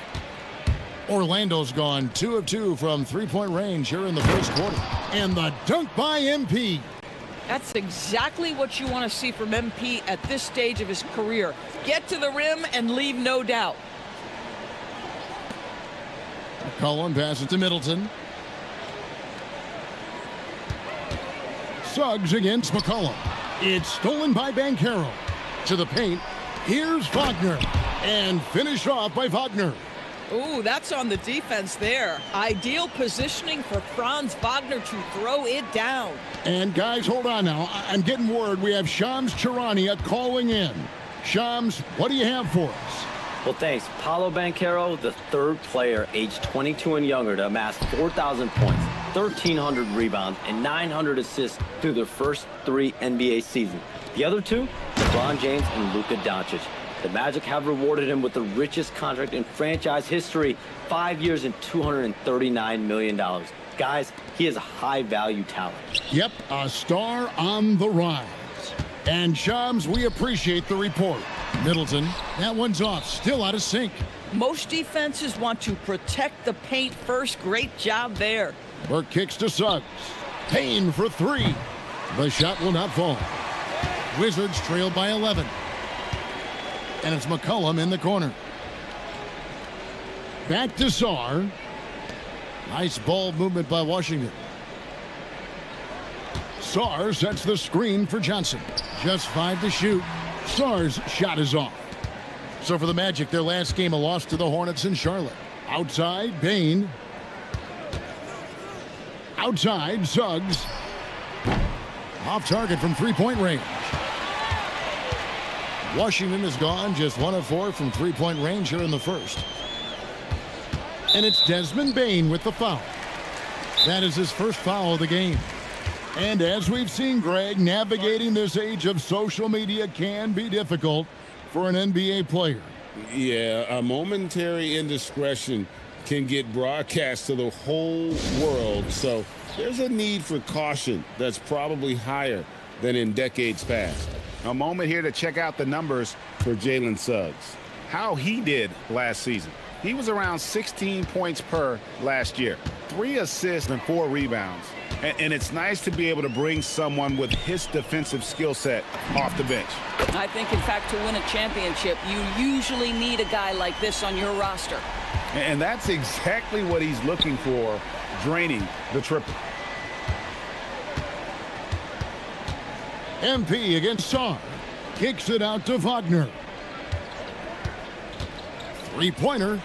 Orlando's gone 2 of 2 from three-point range here in the first quarter. And the dunk by MP. That's exactly what you want to see from MP at this stage of his career. Get to the rim and leave no doubt. McCollum passes to Middleton. Suggs against McCollum. It's stolen by Banchero. To the paint. Here's Wagner. And finished off by Wagner. Ooh, that's on the defense there. Ideal positioning for Franz Wagner to throw it down. And guys, hold on now. I'm getting word we have Shams Charania calling in. Shams, what do you have for us? Well, thanks. Paolo Banchero, the 3rd player aged 22 and younger to amass 4,000 points, 1,300 rebounds, and 900 assists through their first 3 NBA seasons. The other 2, LeBron James and Luka Doncic. The Magic have rewarded him with the richest contract in franchise history, 5 years and $239 million. Guys, he is a high-value talent. Yep, a star on the rise. And Shams, we appreciate the report. Middleton, that one's off, still out of sync. Most defenses want to protect the paint first. Great job there. Burke kicks to Suggs. Payne for 3. The shot will not fall. Wizards trail by 11. And it's McCollum in the corner. Back to Sarr. Nice ball movement by Washington. Sarr sets the screen for Johnson. Just 5 to shoot. Sarr's shot is off. So for the Magic, their last game, a loss to the Hornets in Charlotte. Outside, Bane. Outside, Suggs. Off target from three-point range. Washington has gone just 1 of 4 from three-point range here in the first. And it's Desmond Bane with the foul. That is his first foul of the game. And as we've seen, Greg, navigating this age of social media can be difficult for an NBA player. Yeah, a momentary indiscretion can get broadcast to the whole world, so there's a need for caution that's probably higher than in decades past. A moment here to check out the numbers for Jalen Suggs. How he did last season. He was around 16 points per last year. 3 assists and 4 rebounds. And it's nice to be able to bring someone with his defensive skill set off the bench. I think, in fact, to win a championship, you usually need a guy like this on your roster. And that's exactly what he's looking for, draining the triple. MP against Sarr. Kicks it out to Wagner. Three-pointer.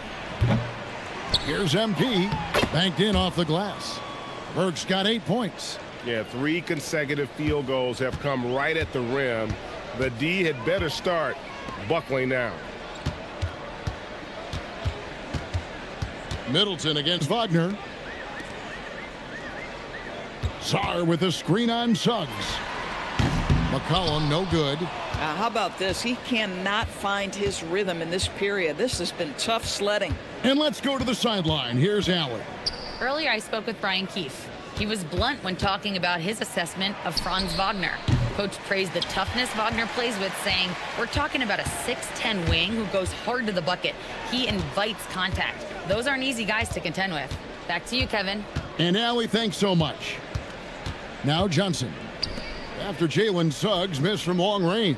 Here's MP. Banked in off the glass. Burke's got 8 points. Yeah, 3 consecutive field goals have come right at the rim. The D had better start buckling down. Middleton against Wagner. Sarr with a screen on Suggs. McCollum no good. How about this? He cannot find his rhythm in this period. This has been tough sledding. And let's go to the sideline. Here's Allen. Earlier, I spoke with Brian Keefe. He was blunt when talking about his assessment of Franz Wagner. Coach praised the toughness Wagner plays with, saying, "We're talking about a 6'10" wing who goes hard to the bucket. He invites contact. Those aren't easy guys to contend with." Back to you, Kevin. And Allie, thanks so much. Now Johnson. After Jalen Suggs missed from long range.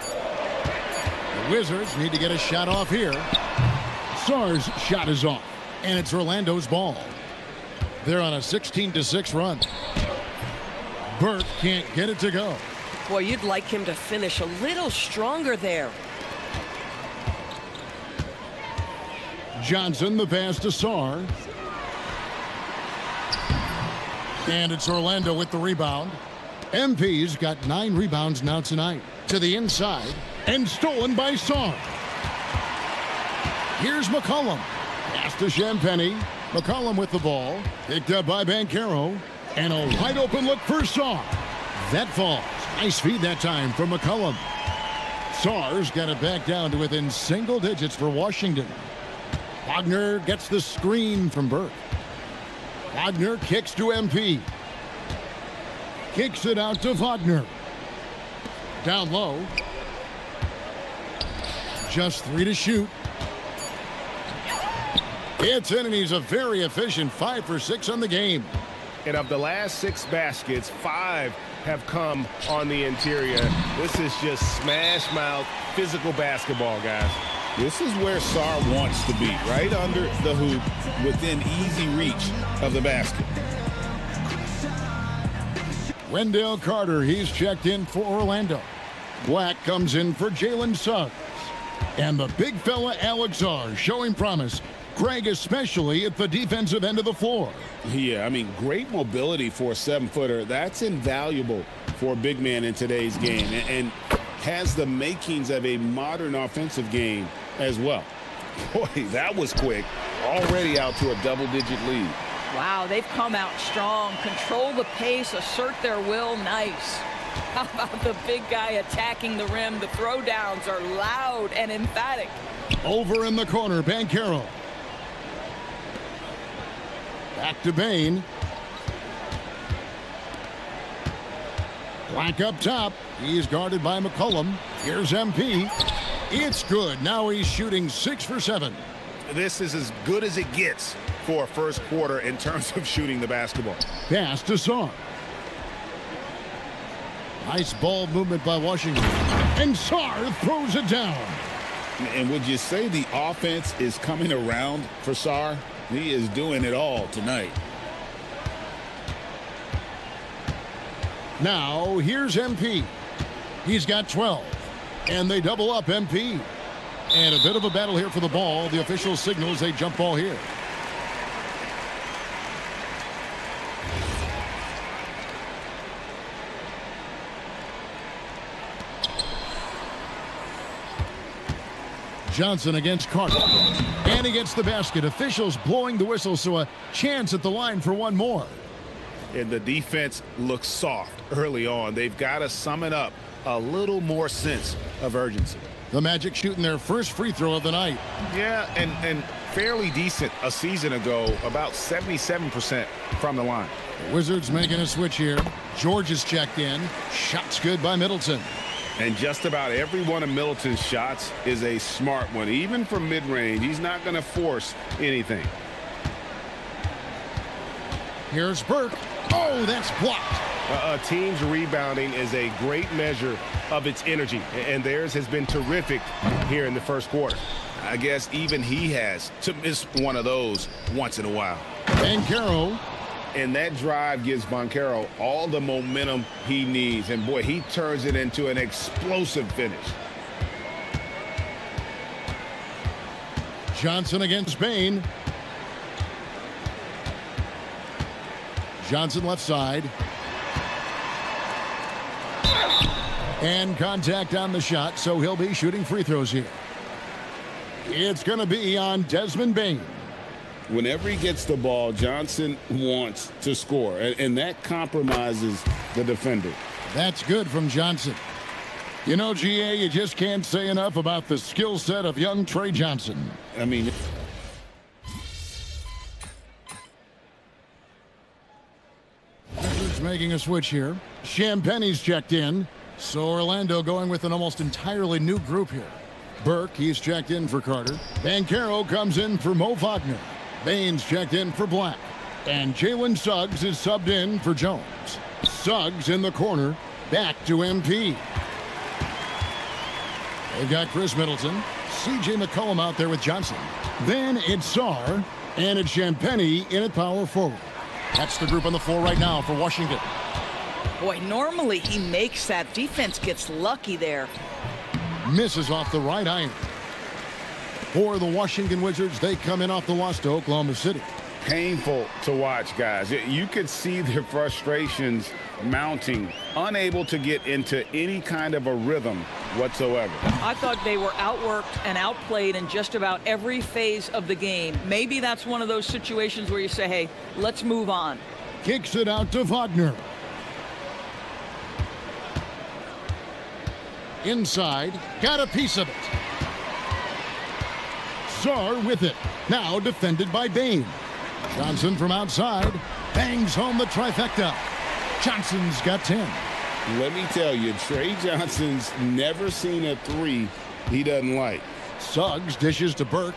The Wizards need to get a shot off here. Sarr's shot is off, and it's Orlando's ball. They're on a 16-6 run. Burke can't get it to go. Boy, you'd like him to finish a little stronger there. Johnson, the pass to Sarr. And it's Orlando with the rebound. MP's got 9 rebounds now tonight. To the inside, and stolen by Sarr. Here's McCollum. Pass to Champagny. McCollum with the ball. Picked up by Bancaro. And a wide open look for Sarr. That falls. Nice feed that time from McCollum. Sarr's got it back down to within single digits for Washington. Wagner gets the screen from Burke. Wagner kicks to MP. Kicks it out to Wagner. Down low. Just 3 to shoot. It's in, and he's a very efficient 5 for 6 on the game. And of the last 6 baskets, 5 have come on the interior. This is just smash mouth physical basketball, guys. This is where Sarr wants to be, right under the hoop, within easy reach of the basket. Wendell Carter, he's checked in for Orlando. Black comes in for Jalen Suggs. And the big fella Alex Sarr showing promise. Craig especially at the defensive end of the floor. Yeah, I mean, great mobility for a 7-footer. That's invaluable for a big man in today's game. And has the makings of a modern offensive game as well. Boy, that was quick. Already out to a double-digit lead. Wow, they've come out strong. Control the pace, assert their will. Nice. How about the big guy attacking the rim? The throwdowns are loud and emphatic. Over in the corner, Bancaro. Back to Bain. Black up top. He's guarded by McCollum. Here's MP. It's good. Now he's shooting 6 for 7. This is as good as it gets for a first quarter in terms of shooting the basketball. Pass to Sarr. Nice ball movement by Washington. And Sarr throws it down. And would you say the offense is coming around for Sarr? He is doing it all tonight. Now, here's MP. He's got 12. And they double up MP. And a bit of a battle here for the ball. The official signals a jump ball here. Johnson against Carter. And he gets the basket. Officials blowing the whistle, so a chance at the line for one more. And the defense looks soft early on. They've got to summon up a little more sense of urgency. The Magic shooting their first free throw of the night. Yeah, and fairly decent a season ago, about 77% from the line. The Wizards making a switch here. George is checked in. Shots good by Middleton. And just about every one of Middleton's shots is a smart one. Even from mid-range, he's not going to force anything. Here's Burke. Oh, that's blocked. A team's rebounding is a great measure of its energy, and theirs has been terrific here in the first quarter. I guess even he has to miss one of those once in a while. Mycareer. And that drive gives Mycareer all the momentum he needs. And, boy, he turns it into an explosive finish. Johnson against Bane. Johnson left side. And contact on the shot, so he'll be shooting free throws here. It's going to be on Desmond Bane. Whenever he gets the ball, Johnson wants to score, and that compromises the defender. That's good from Johnson. You know, GA, you just can't say enough about the skill set of young Trey Johnson. I mean, Wizards making a switch here. Champagne's checked in. So Orlando going with an almost entirely new group here. Burke, he's checked in for Carter. Mycareer comes in for Mo Wagner. Baines checked in for Black. And Jalen Suggs is subbed in for Jones. Suggs in the corner. Back to MP. They've got Chris Middleton. C.J. McCollum out there with Johnson. Then it's Sarr. And it's Champagnie in at power forward. That's the group on the floor right now for Washington. Boy, normally he makes that. Defense gets lucky there. Misses off the right iron. For the Washington Wizards, they come in off the loss to Oklahoma City. Painful to watch, guys. You could see their frustrations mounting, unable to get into any kind of a rhythm whatsoever. I thought they were outworked and outplayed in just about every phase of the game. Maybe that's one of those situations where you say, hey, let's move on. Kicks it out to Wagner. Inside, got a piece of it. Sarr with it. Now defended by Bane. Johnson from outside. Bangs home the trifecta. Johnson's got 10. let me tell you, Trey Johnson's never seen a three he doesn't like. Suggs dishes to Burke.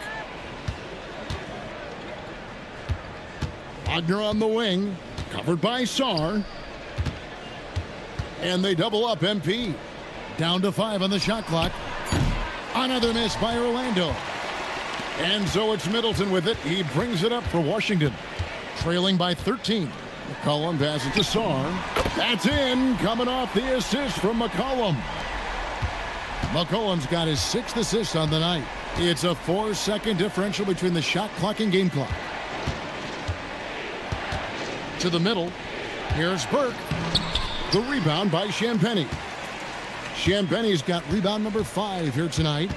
Wagner on the wing, covered by Sarr. And they double up MP. Down to 5 on the shot clock. Another miss by Orlando. And so it's Middleton with it. He brings it up for Washington. Trailing by 13. McCollum passes to Sarr. That's in. Coming off the assist from McCollum. McCollum's got his 6th assist on the night. It's a 4-second differential between the shot clock and game clock. To the middle. Here's Burke. The rebound by Champagnie. Champagnie's got rebound number 5 here tonight.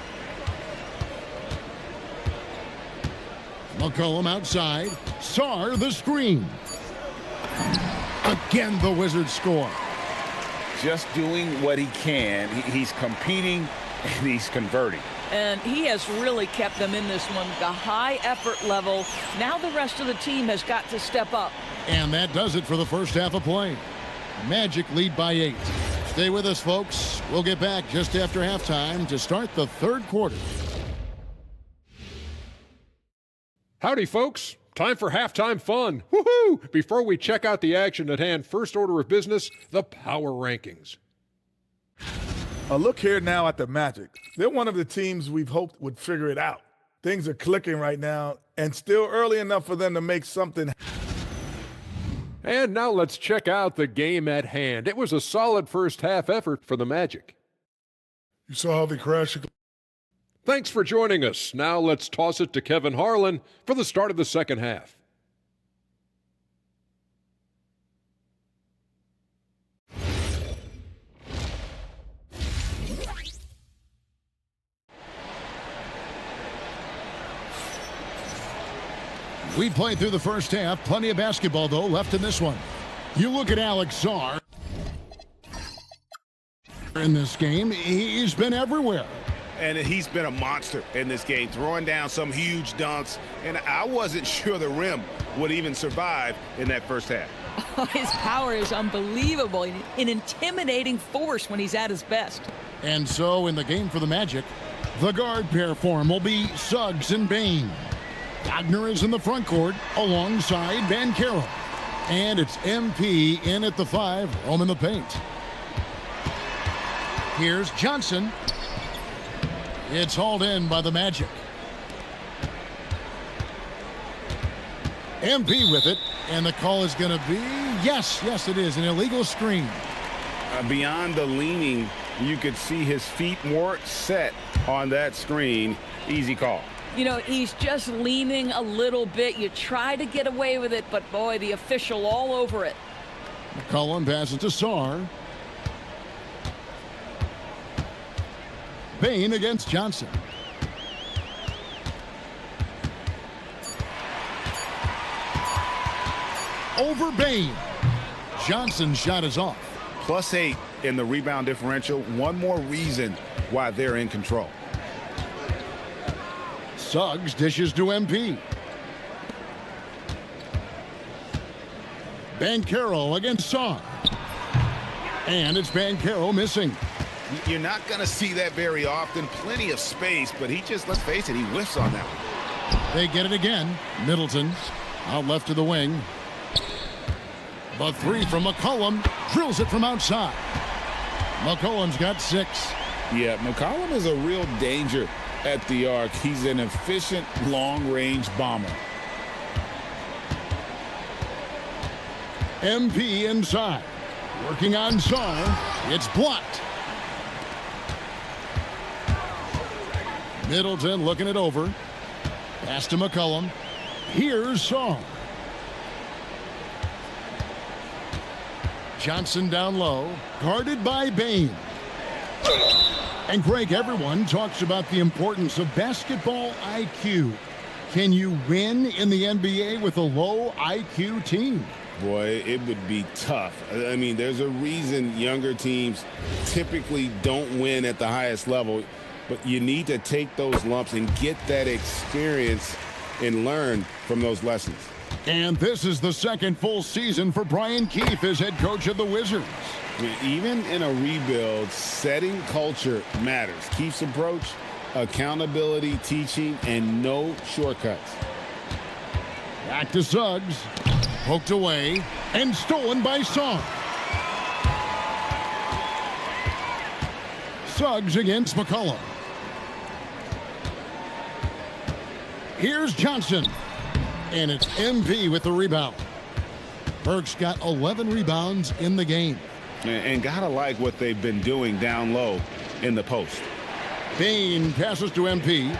McCollum outside. Sarr the screen. Again, the Wizards score. Just doing what he can. He's competing and he's converting. And he has really kept them in this one. The high effort level. Now the rest of the team has got to step up. And that does it for the first half of play. Magic lead by 8. Stay with us, folks. We'll get back just after halftime to start the third quarter. Howdy, folks. Time for halftime fun. Woohoo! Before we check out the action at hand, first order of business, the power rankings. A look here now at the Magic. They're one of the teams we've hoped would figure it out. Things are clicking right now, and still early enough for them to make something. And now let's check out the game at hand. It was a solid first half effort for the Magic. You saw how they crashed. Thanks for joining us. Now let's toss it to Kevin Harlan for the start of the second half. We played through the first half. Plenty of basketball, though, left in this one. You look at Alex Sarr. In this game, he's been everywhere. And he's been a monster in this game, throwing down some huge dunks. And I wasn't sure the rim would even survive in that first half. His power is unbelievable, an intimidating force when he's at his best. And so in the game for the Magic, the guard pair form will be Suggs and Bain. Wagner is in the front court alongside Mycareer. And it's MP in at the 5, home in the paint. Here's Johnson. It's hauled in by the Magic. MP with it, and the call is going to be, yes, it is, an illegal screen. Beyond the leaning, you could see his feet more set on that screen. Easy call. You know, he's just leaning a little bit. You try to get away with it, but boy, the official all over it. McCollum passes to Sarr. Bain against Johnson. Over Bain. Johnson's shot is off. +8 in the rebound differential. One more reason why they're in control. Suggs dishes to MP. Mycareer against Sarr. And it's Mycareer missing. You're not going to see that very often. Plenty of space, but he just, let's face it, he whiffs on that one. They get it again. Middleton out left to the wing. The 3 from McCollum. Drills it from outside. McCollum's got 6. Yeah, McCollum is a real danger at the arc. He's an efficient long-range bomber. MP inside. Working on Sarr. It's blocked. Middleton looking it over. Pass to McCollum. Here's Sarr. Johnson down low. Guarded by Bain. And Greg, everyone talks about the importance of basketball IQ. Can you win in the NBA with a low IQ team? Boy, it would be tough. I mean, there's a reason younger teams typically don't win at the highest level. But you need to take those lumps and get that experience and learn from those lessons. And this is the second full season for Brian Keefe as head coach of the Wizards. I mean, even in a rebuild, setting culture matters. Keefe's approach, accountability, teaching, and no shortcuts. Back to Suggs. Poked away and stolen by Sarr. Suggs against McCollum. Here's Johnson. And it's MP with the rebound. Burke's got 11 rebounds in the game. And gotta like what they've been doing down low in the post. Bain passes to MP.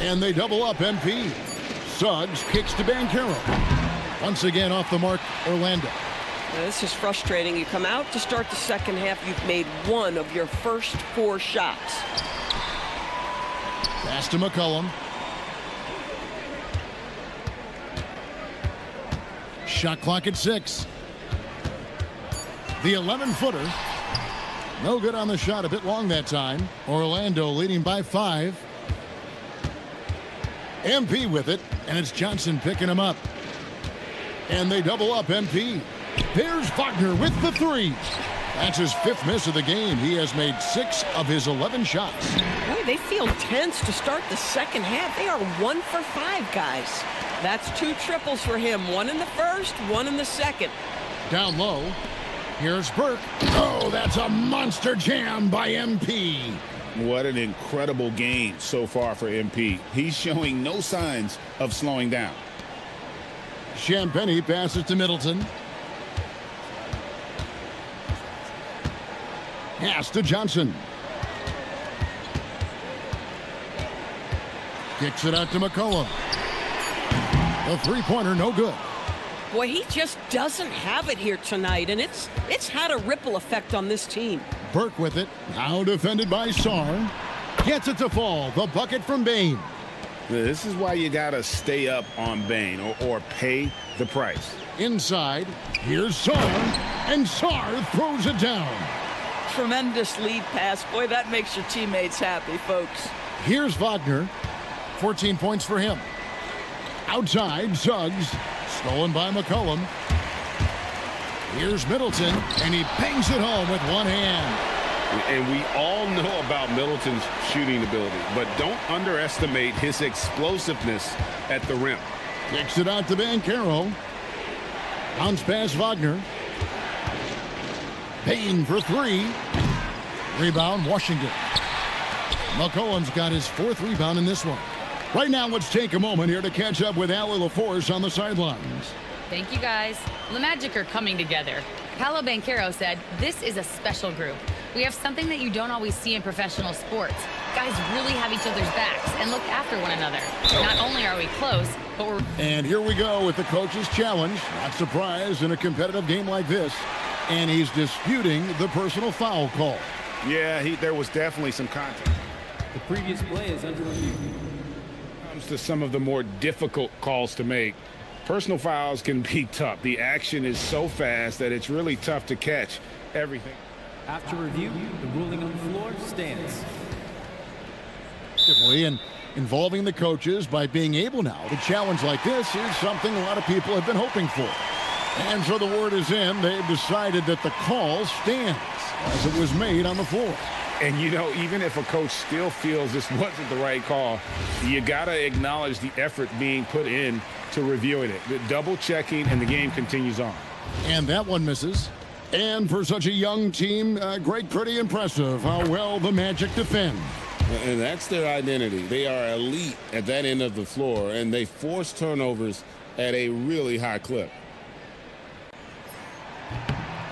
And they double up MP. Suggs kicks to Mycareer. Once again off the mark, Orlando. Now, this is frustrating. You come out to start the second half, you've made 1 of your first 4 shots. Pass to McCollum. Shot clock at 6. The 11-footer. No good on the shot, a bit long that time. Orlando leading by 5. MP with it, and it's Johnson picking him up. And they double up MP. There's Wagner with the 3. That's his 5th miss of the game. He has made 6 of his 11 shots. Boy, they feel tense to start the second half. They are 1 for 5, guys. That's 2 triples for him. 1 in the first, 1 in the second. Down low. Here's Burke. Oh, that's a monster jam by MP. What an incredible game so far for MP. He's showing no signs of slowing down. Champagnie passes to Middleton. Pass to Johnson. Kicks it out to McCollum. The 3-pointer, no good. Boy, he just doesn't have it here tonight, and it's had a ripple effect on this team. Burke with it. Now defended by Sarr. Gets it to fall. The bucket from Bain. This is why you got to stay up on Bain or pay the price. Inside. Here's Sarr. And Sarr throws it down. Tremendous lead pass. Boy, that makes your teammates happy, folks. Here's Wagner. 14 points for him. Outside, Suggs. Stolen by McCollum. Here's Middleton, and he bangs it home with one hand. And we all know about Middleton's shooting ability, but don't underestimate his explosiveness at the rim. Kicks it out to Banchero. Bounce pass Wagner. Payne for three. Rebound Washington. McCollum's got his 4th rebound in this one. Right now, let's take a moment here to catch up with Allie LaForce on the sidelines. Thank you, guys. The Magic are coming together. Paolo Banchero said, "This is a special group. We have something that you don't always see in professional sports. Guys really have each other's backs and look after one another. Not only are we close, but we're..." And here we go with the coach's challenge. Not surprised in a competitive game like this. And he's disputing the personal foul call. Yeah, there was definitely some contact. The previous play is under review. Comes to some of the more difficult calls to make. Personal fouls can be tough. The action is so fast that it's really tough to catch everything. After review, the ruling on the floor stands. And involving the coaches by being able now to challenge like this is something a lot of people have been hoping for. And so the word is in. They've decided that the call stands as it was made on the floor. And, you know, even if a coach still feels this wasn't the right call, you got to acknowledge the effort being put in to reviewing it. The double checking, and the game continues on. And that one misses. And for such a young team, Greg, pretty impressive how well the Magic defend. And that's their identity. They are elite at that end of the floor, and they force turnovers at a really high clip.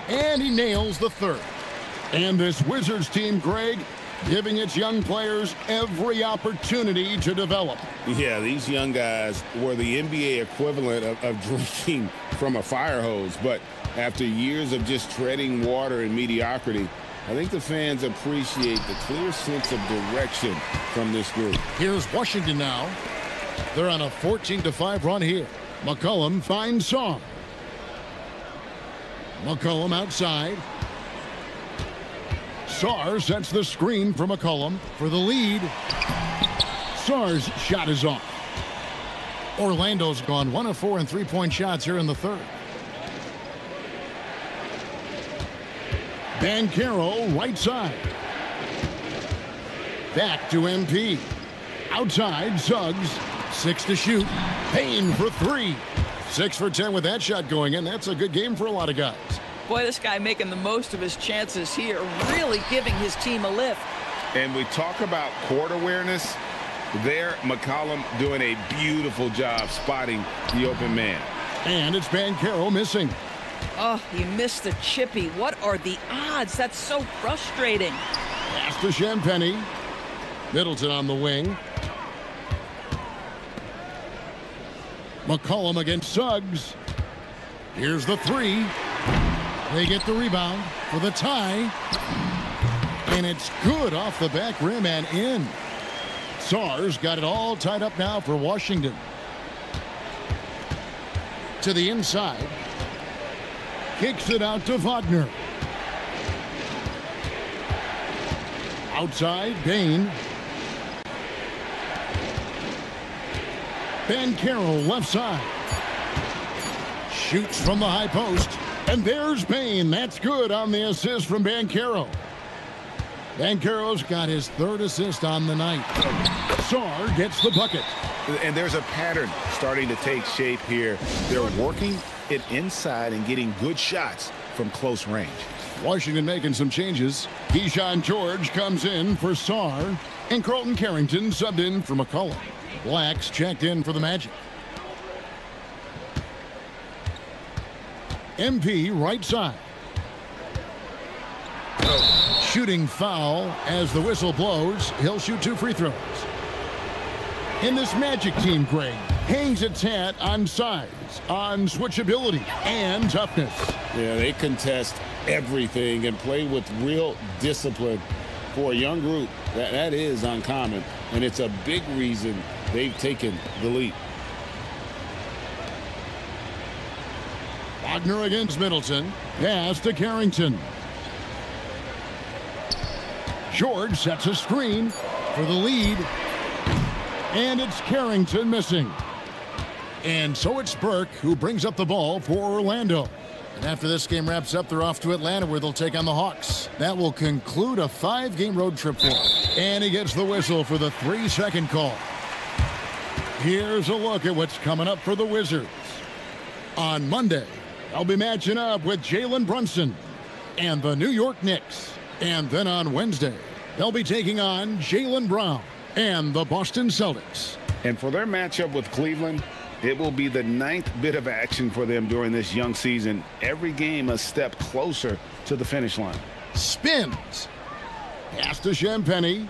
And he nails the 3rd. And this Wizards team, Greg, giving its young players every opportunity to develop. Yeah, these young guys were the NBA equivalent of drinking from a fire hose. But after years of just treading water and mediocrity, I think the fans appreciate the clear sense of direction from this group. Here's Washington now. They're on a 14-5 run here. McCollum finds Sarr. McCollum outside. Sarr sets the screen for McCollum for the lead. Sarr's shot is off. Orlando's gone 1 of 4 in three-point shots here in the 3rd. Banchero right side. Back to MP. Outside, Suggs. 6 to shoot. Payne for 3. 6 for 10 with that shot going in. That's a good game for a lot of guys. Boy, this guy making the most of his chances here, really giving his team a lift. And we talk about court awareness. There, McCollum doing a beautiful job spotting the open man. And it's Banchero missing. Oh, he missed the chippy. What are the odds? That's so frustrating. Pass to Champagny. Middleton on the wing. McCollum against Suggs. Here's the 3. They get the rebound for the tie. And it's good off the back rim and in. Sarr's got it all tied up now for Washington. To the inside. Kicks it out to Wagner. Outside, Payne. Banchero left side. Shoots from the high post. And there's Payne. That's good on the assist from Banchero. Banchero's got his 3rd assist on the night. Sarr gets the bucket. And there's a pattern starting to take shape here. They're working it inside and getting good shots from close range. Washington making some changes. Keyshawn George comes in for Sarr. And Carlton Carrington subbed in for McCollum. Blacks checked in for the Magic. MP right side. Shooting foul as the whistle blows. He'll shoot 2 free throws. And this Magic team, Greg, hangs its hat on size, on switchability, and toughness. Yeah, they contest everything and play with real discipline. For a young group, that is uncommon, and it's a big reason they've taken the lead. Wagner against Middleton. Pass to Carrington. George sets a screen for the lead. And it's Carrington missing. And so it's Burke who brings up the ball for Orlando. And after this game wraps up, they're off to Atlanta where they'll take on the Hawks. That will conclude a 5-game road trip for them. And he gets the whistle for the 3-second call. Here's a look at what's coming up for the Wizards. On Monday, they'll be matching up with Jalen Brunson and the New York Knicks. And then on Wednesday, they'll be taking on Jaylen Brown and the Boston Celtics. And for their matchup with Cleveland, it will be the 9th bit of action for them during this young season. Every game a step closer to the finish line. Spins. Pass to Champagnie.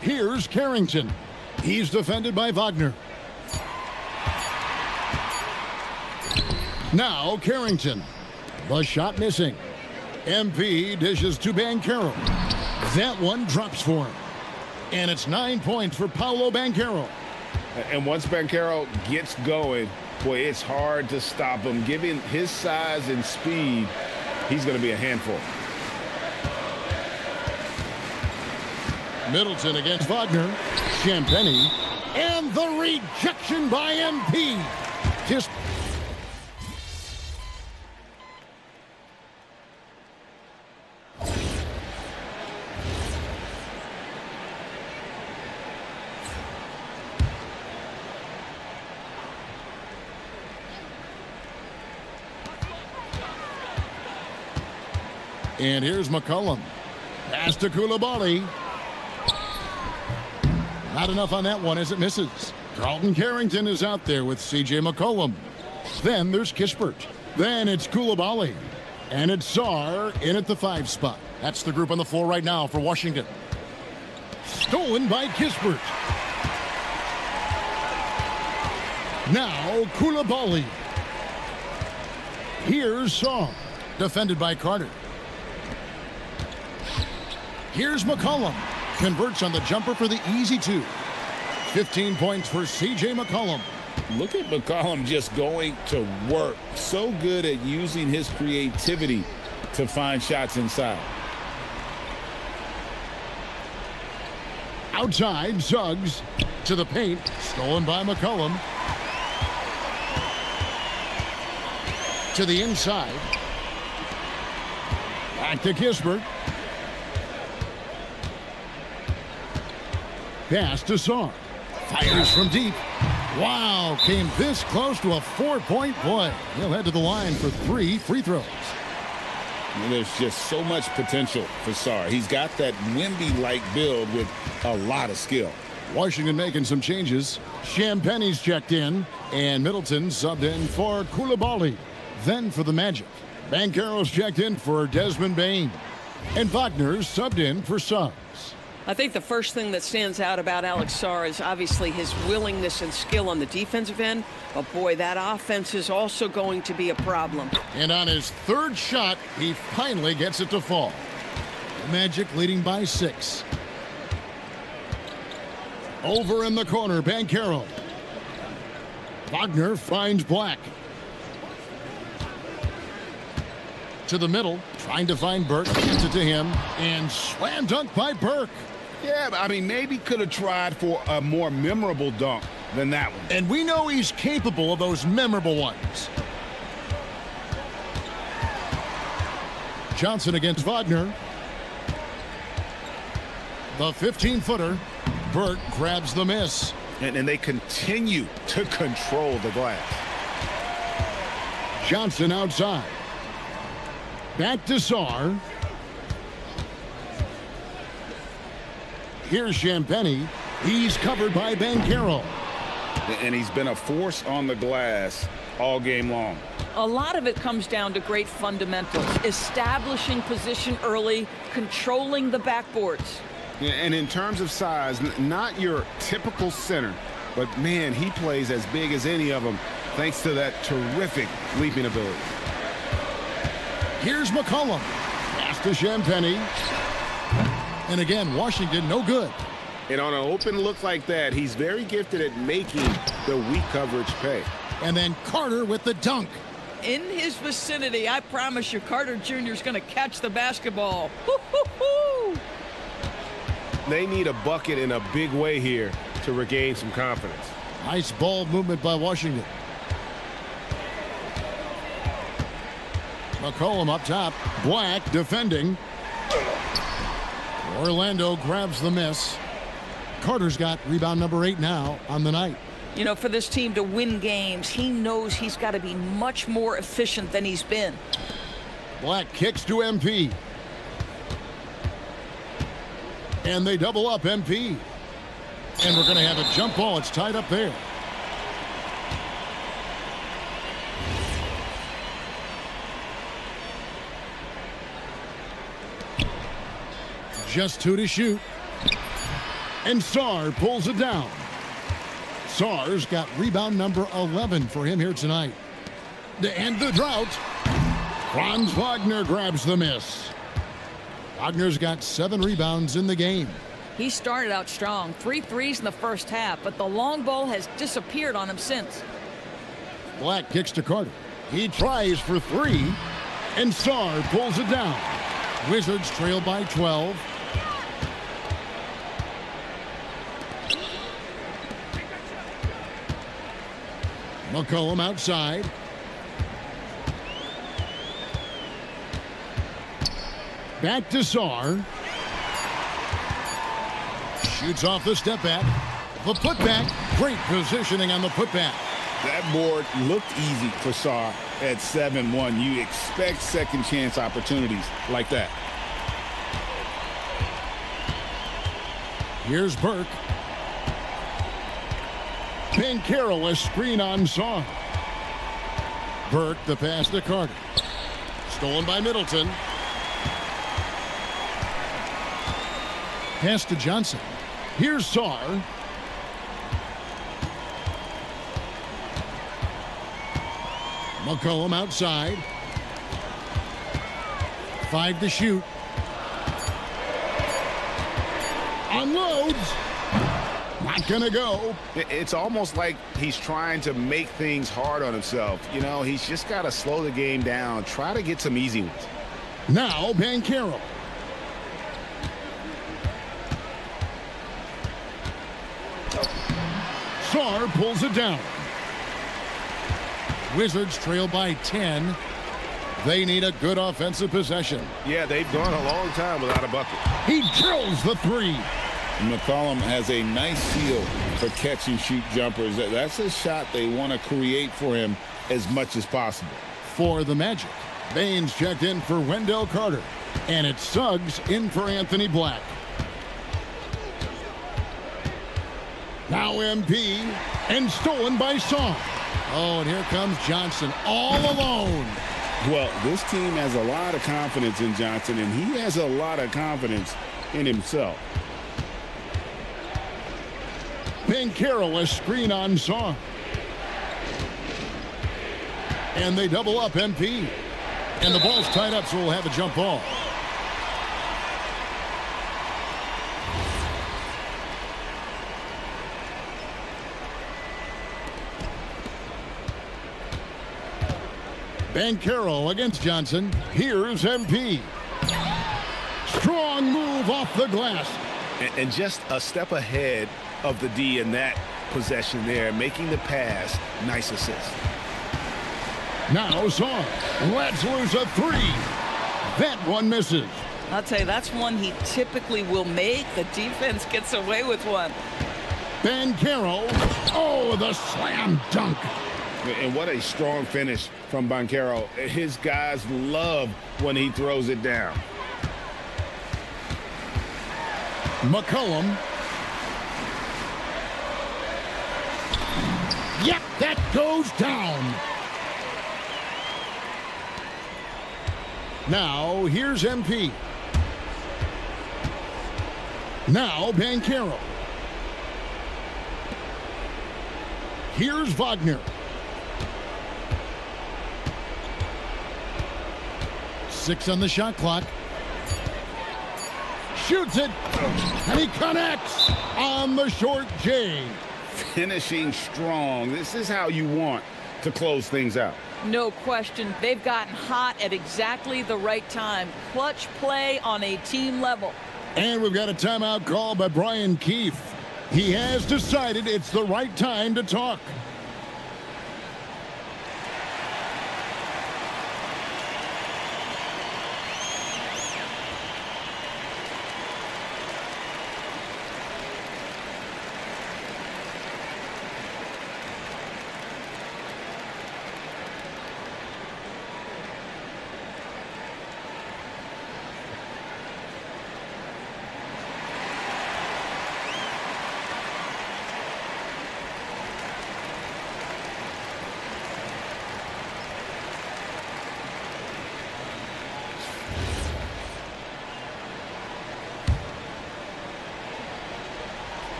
Here's Carrington. He's defended by Wagner. Now Carrington. The shot missing. MP dishes to Banchero. That one drops for him. And it's 9 points for Paolo Banchero. And once Banchero gets going, boy, it's hard to stop him. Given his size and speed, he's going to be a handful. Middleton against Wagner. Champagnie. And the rejection by MP. Just and here's McCollum. Pass to Koulibaly. Not enough on that one as it misses. Carlton Carrington is out there with C.J. McCollum. Then there's Kispert. Then it's Koulibaly. And it's Sarr in at the 5 spot. That's the group on the floor right now for Washington. Stolen by Kispert. Now Koulibaly. Here's Sarr. Defended by Carter. Here's McCollum. Converts on the jumper for the easy 2. 15 points for C.J. McCollum. Look at McCollum just going to work. So good at using his creativity to find shots inside. Outside, Suggs to the paint. Stolen by McCollum. To the inside. Back to Kispert. Pass to Sarr. Fires from deep. Wow, came this close to a 4-point play. He'll head to the line for 3 free throws. And there's just so much potential for Sarr. He's got that Wemby-like build with a lot of skill. Washington making some changes. Champagnie's checked in, and Middleton subbed in for Koulibaly. Then for the Magic, Banchero's checked in for Desmond Bane, and Wagner's subbed in for Suggs. I think the first thing that stands out about Alex Sarr is obviously his willingness and skill on the defensive end. But boy, that offense is also going to be a problem. And on his 3rd shot, he finally gets it to fall. The Magic leading by 6. Over in the corner, Banchero. Wagner finds Black. To the middle, trying to find Burke. Gets it to him, and slam dunk by Burke. Yeah, I mean, maybe could have tried for a more memorable dunk than that one. And we know he's capable of those memorable ones. Johnson against Wagner. The 15-footer. Burke grabs the miss. And they continue to control the glass. Johnson outside. Back to Sarr. Here's Champagnie. He's covered by Banchero. And he's been a force on the glass all game long. A lot of it comes down to great fundamentals, establishing position early, controlling the backboards. And in terms of size, not your typical center, but man, he plays as big as any of them thanks to that terrific leaping ability. Here's McCollum. Pass to Champagnie. And again, Washington no good. And on an open look like that, he's very gifted at making the weak coverage pay. And then Carter with the dunk. In his vicinity, I promise you, Carter Jr. is going to catch the basketball. Woo-hoo-hoo! They need a bucket in a big way here to regain some confidence. Nice ball movement by Washington. McCollum up top. Black defending. Orlando grabs the miss. Carter's got rebound number 8 now on the night. You know, for this team to win games, he knows he's got to be much more efficient than he's been. Black kicks to MP. And they double up MP. And we're going to have a jump ball. It's tied up there. Just 2 to shoot. And Sarr pulls it down. Sarr's got rebound number 11 for him here tonight. To end the drought, Franz Wagner grabs the miss. Wagner's got 7 rebounds in the game. He started out strong, 3 threes in the first half, but the long ball has disappeared on him since. Black kicks to Carter. He tries for 3, and Sarr pulls it down. Wizards trail by 12. McCollum outside. Back to Sarr. Shoots off the step back. The putback. Great positioning on the putback. That board looked easy for Sarr at 7-1. You expect second chance opportunities like that. Here's Burke. Mycareer, a screen on Sarr. Burke, the pass to Carter. Stolen by Middleton. Pass to Johnson. Here's Sarr. McCollum outside. 5 to shoot. Unloads. Not gonna go. It's almost like he's trying to make things hard on himself. You know, he's just got to slow the game down, try to get some easy ones. Now Mycareer. Sarr pulls it down. Wizards trail by 10. They need a good offensive possession. Yeah, they've gone a long time without a bucket. He drills the 3. McCollum has a nice feel for catch and shoot jumpers. That's a shot they want to create for him as much as possible. For the Magic, Baines checked in for Wendell Carter. And it's Suggs in for Anthony Black. Now MP, and stolen by Sarr. Oh, and here comes Johnson all alone. Well, this team has a lot of confidence in Johnson, and he has a lot of confidence in himself. Mycareer, a screen on Sarr. And they double up MP. And the ball's tied up, so we'll have a jump ball. Mycareer against Johnson. Here's MP. Strong move off the glass. And just a step ahead of the D in that possession there, making the pass. Nice assist. Now Sarr lets loose a 3. That one misses. I'll tell you, that's one he typically will make. The defense gets away with one. Mycareer. Oh, the slam dunk. And what a strong finish from Mycareer. His guys love when he throws it down. McCollum. Yep, that goes down. Now, here's MP. Now, Mycareer. Here's Wagner. 6 on the shot clock. shoots it, and he connects on the short J. Finishing strong. This is how you want to close things out. No question. They've gotten hot at exactly the right time. Clutch play on a team level. And we've got a timeout call by Brian Keefe. He has decided it's the right time to talk.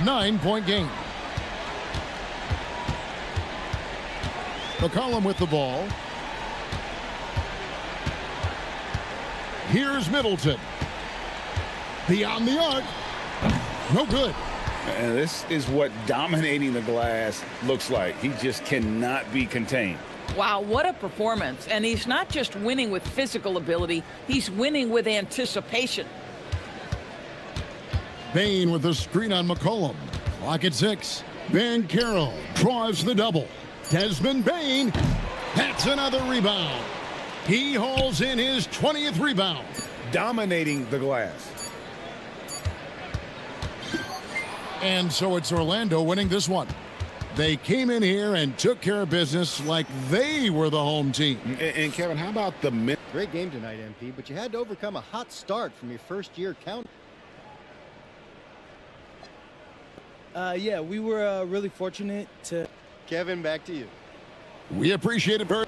Nine-point game. McCollum with the ball. Here's Middleton. Beyond the arc. No good. And this is what dominating the glass looks like. He just cannot be contained. Wow, what a performance. And he's not just winning with physical ability, he's winning with anticipation. Bain with the screen on McCollum. Clock at 6. Banchero draws the double. Desmond Bain. That's another rebound. He hauls in his 20th rebound. Dominating the glass. And so it's Orlando winning this one. They came in here and took care of business like they were the home team. And Kevin, how about the mid? Great game tonight, MP, but you had to overcome a hot start from your first-year count. Yeah, we were really fortunate to... Kevin, back to you. We appreciate it very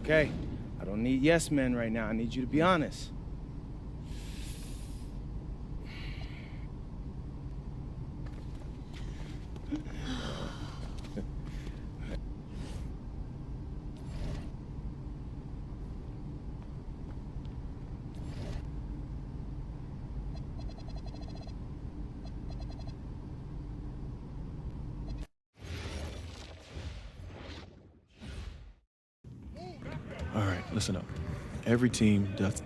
Okay, I don't need yes men right now. I need you to be honest. All right, listen up. Every team does.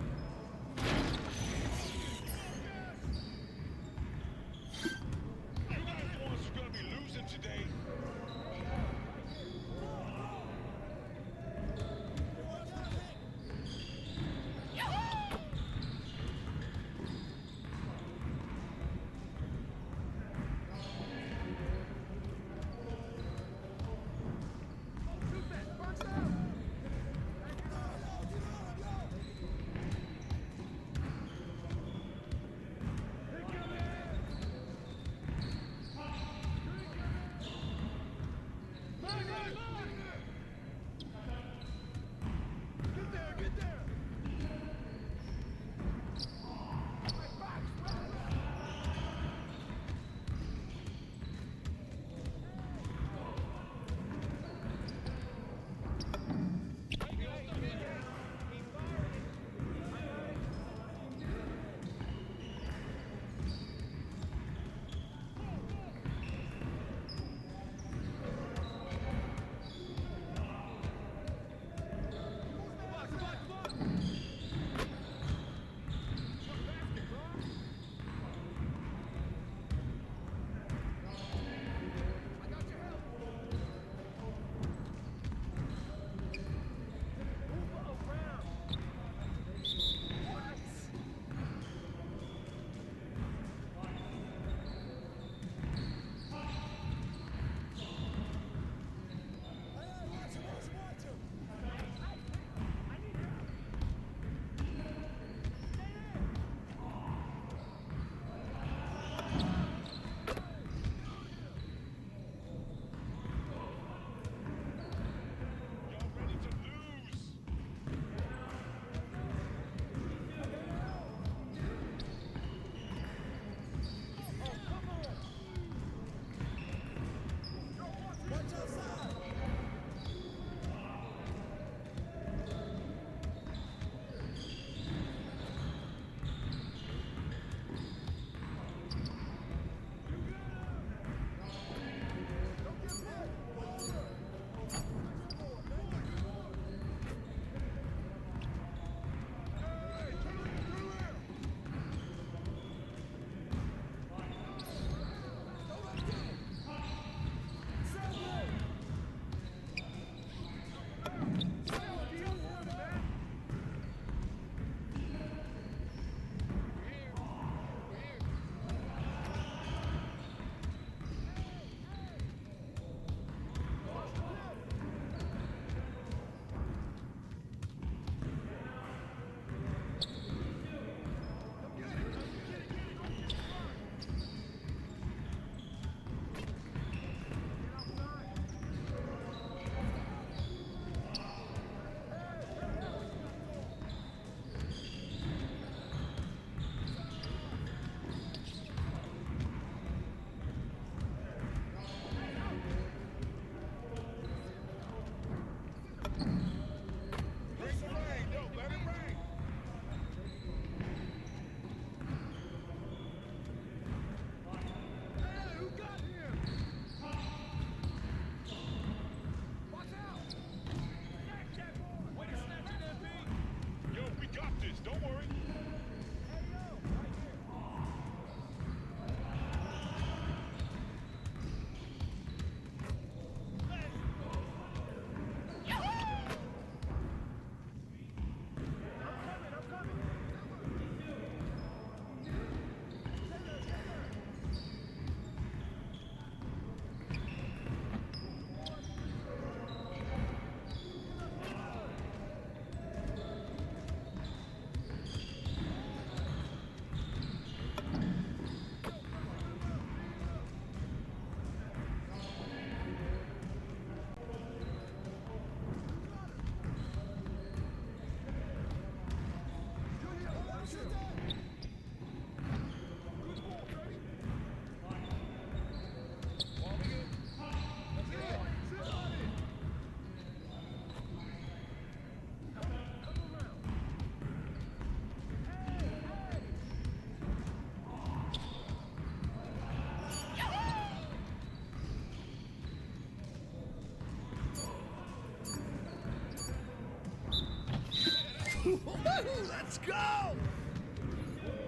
Let's go!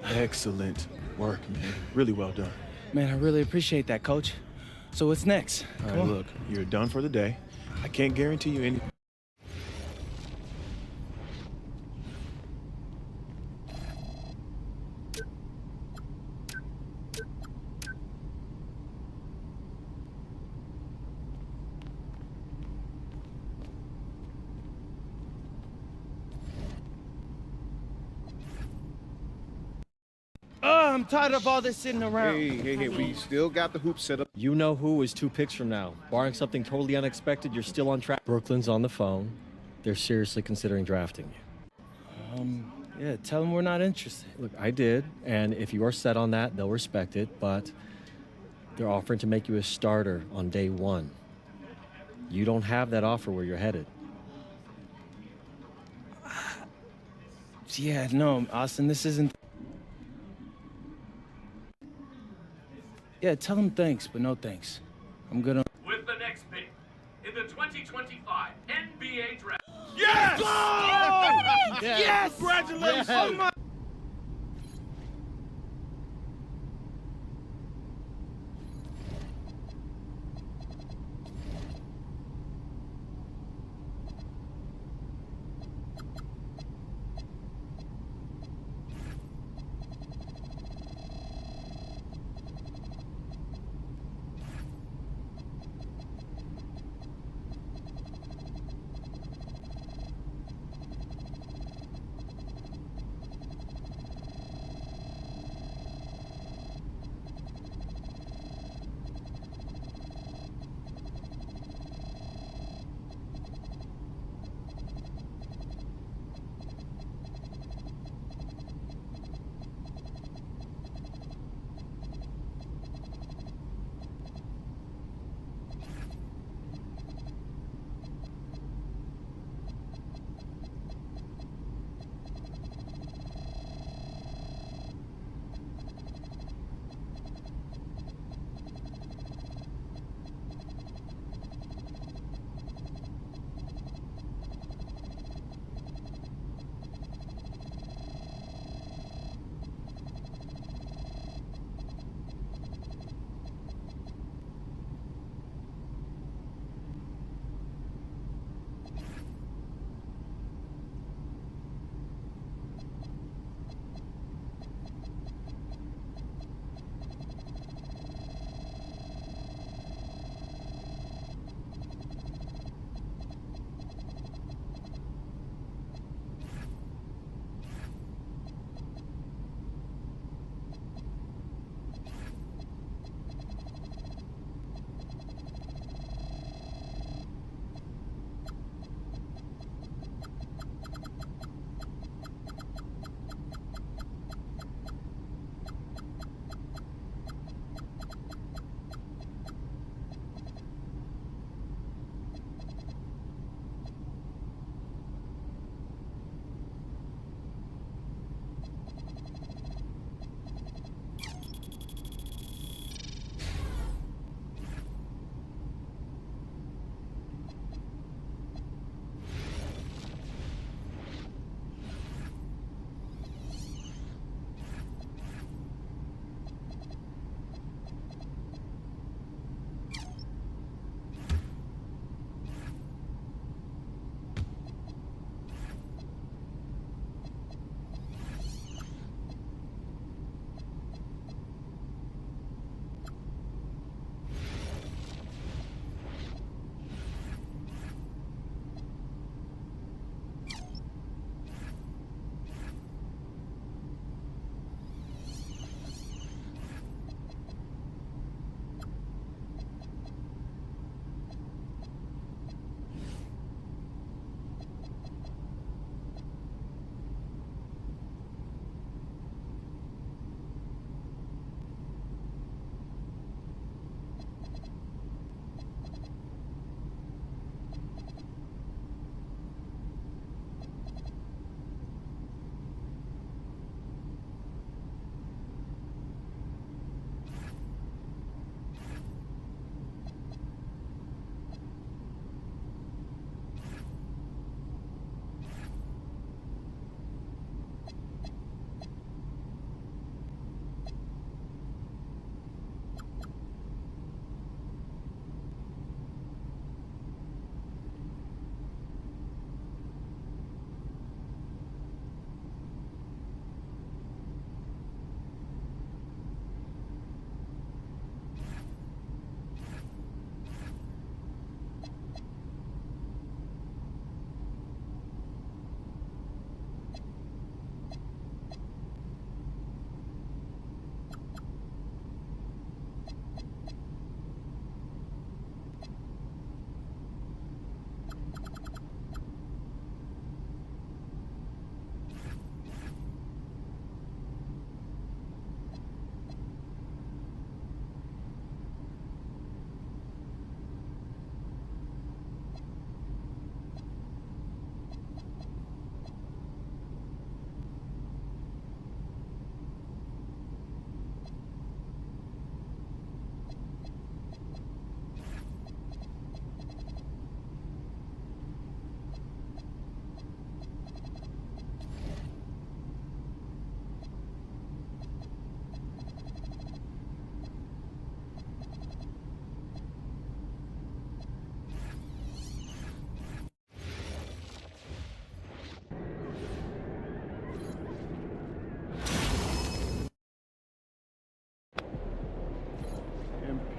Excellent work, man. Really well done. Man, I really appreciate that, Coach. So what's next? All right, look, you're done for the day. I can't guarantee you anything. Oh, I'm tired of all this sitting around. Hey, we still got the hoop set up. You know who is 2 picks from now. Barring something totally unexpected, you're still on track. Brooklyn's on the phone. They're seriously considering drafting you. Yeah, tell them we're not interested. Look, I did, and if you are set on that, they'll respect it, but they're offering to make you a starter on day 1. You don't have that offer where you're headed. Yeah, no, Austin, this isn't... Yeah, tell them thanks, but no thanks. I'm good on... With the next pick in the 2025 NBA Draft. Yes! Yes! Yes! Congratulations! Yes! Oh my...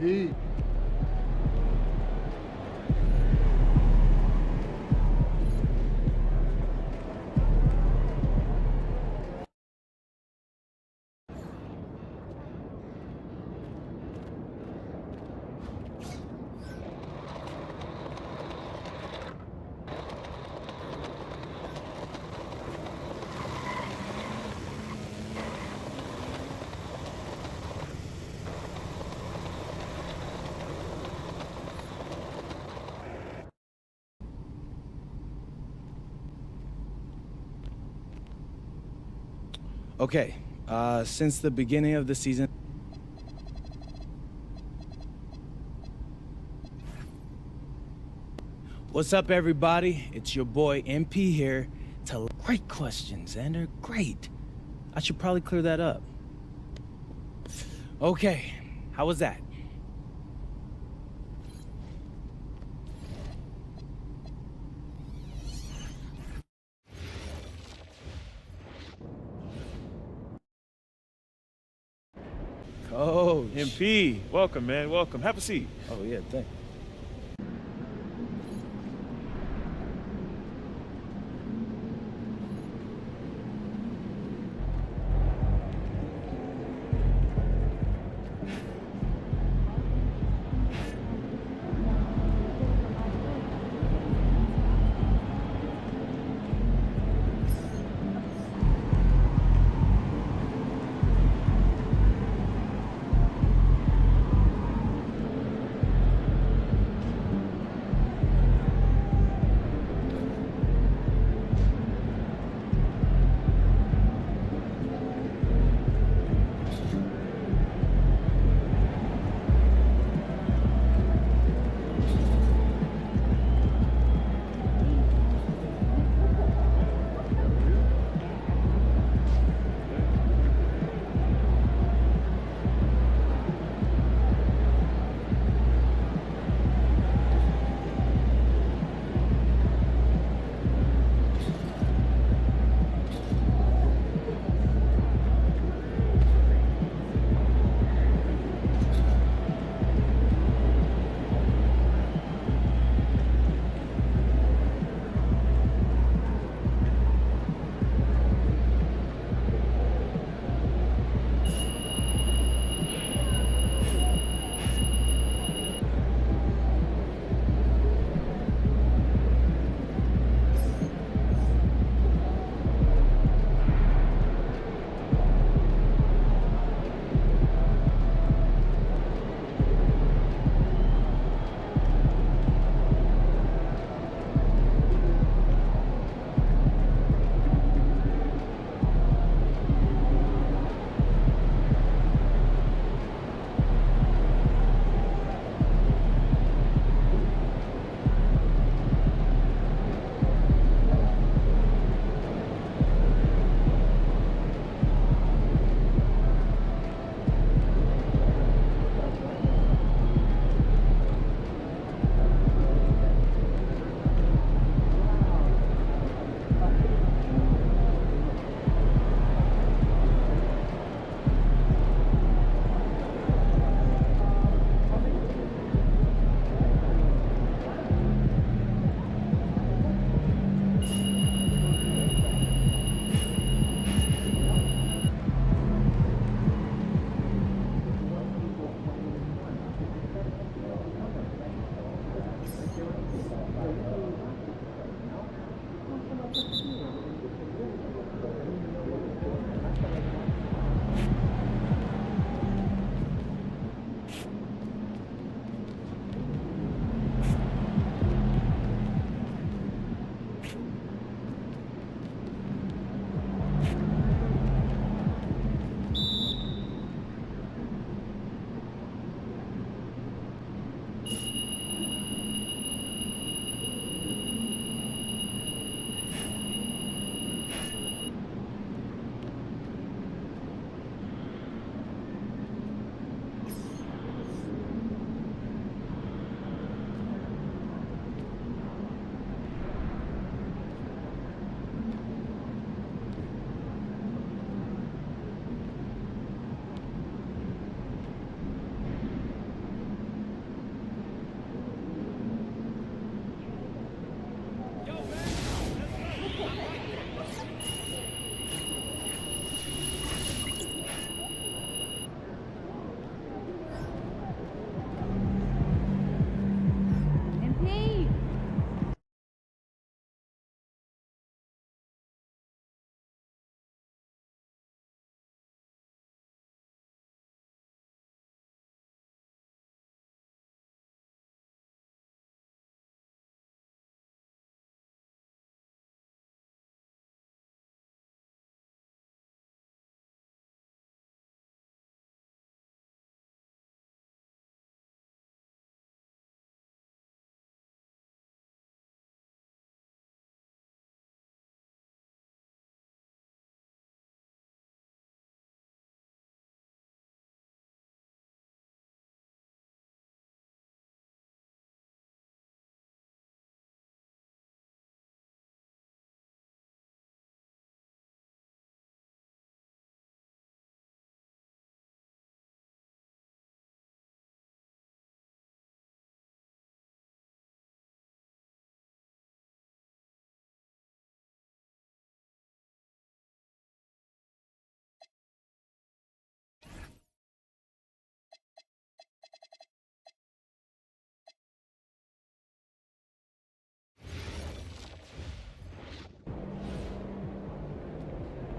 Heat. Okay, since the beginning of the season. What's up, everybody? It's your boy MP here. Great questions, and they're great. I should probably clear that up. Okay, how was that? Coach. MP, welcome, man. Welcome. Have a seat. Oh, yeah, thanks.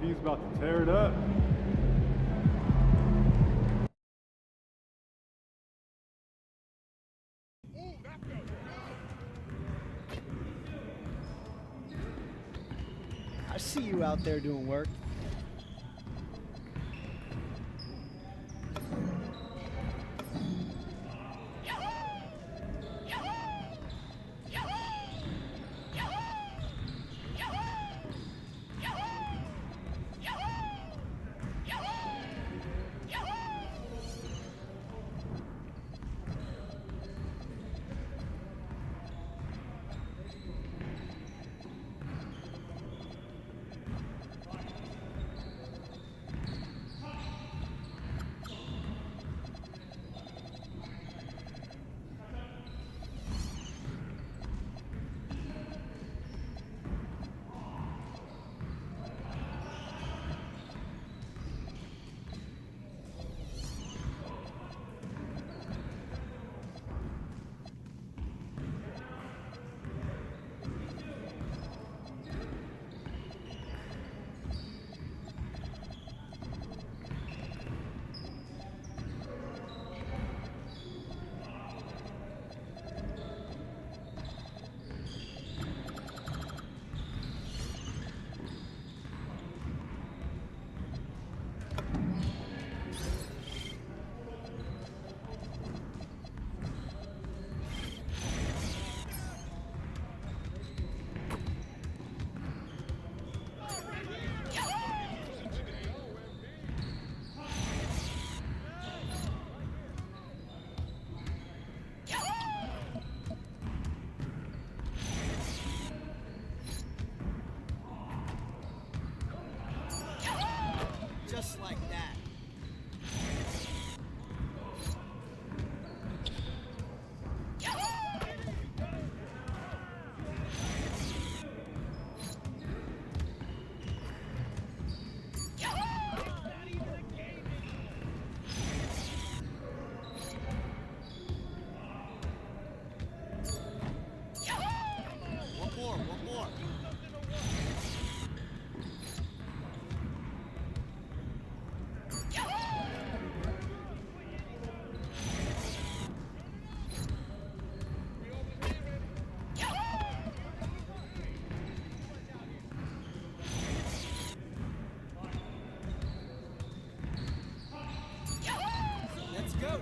MP's about to tear it up. I see you out there doing work. Just like that. One more. Let's go.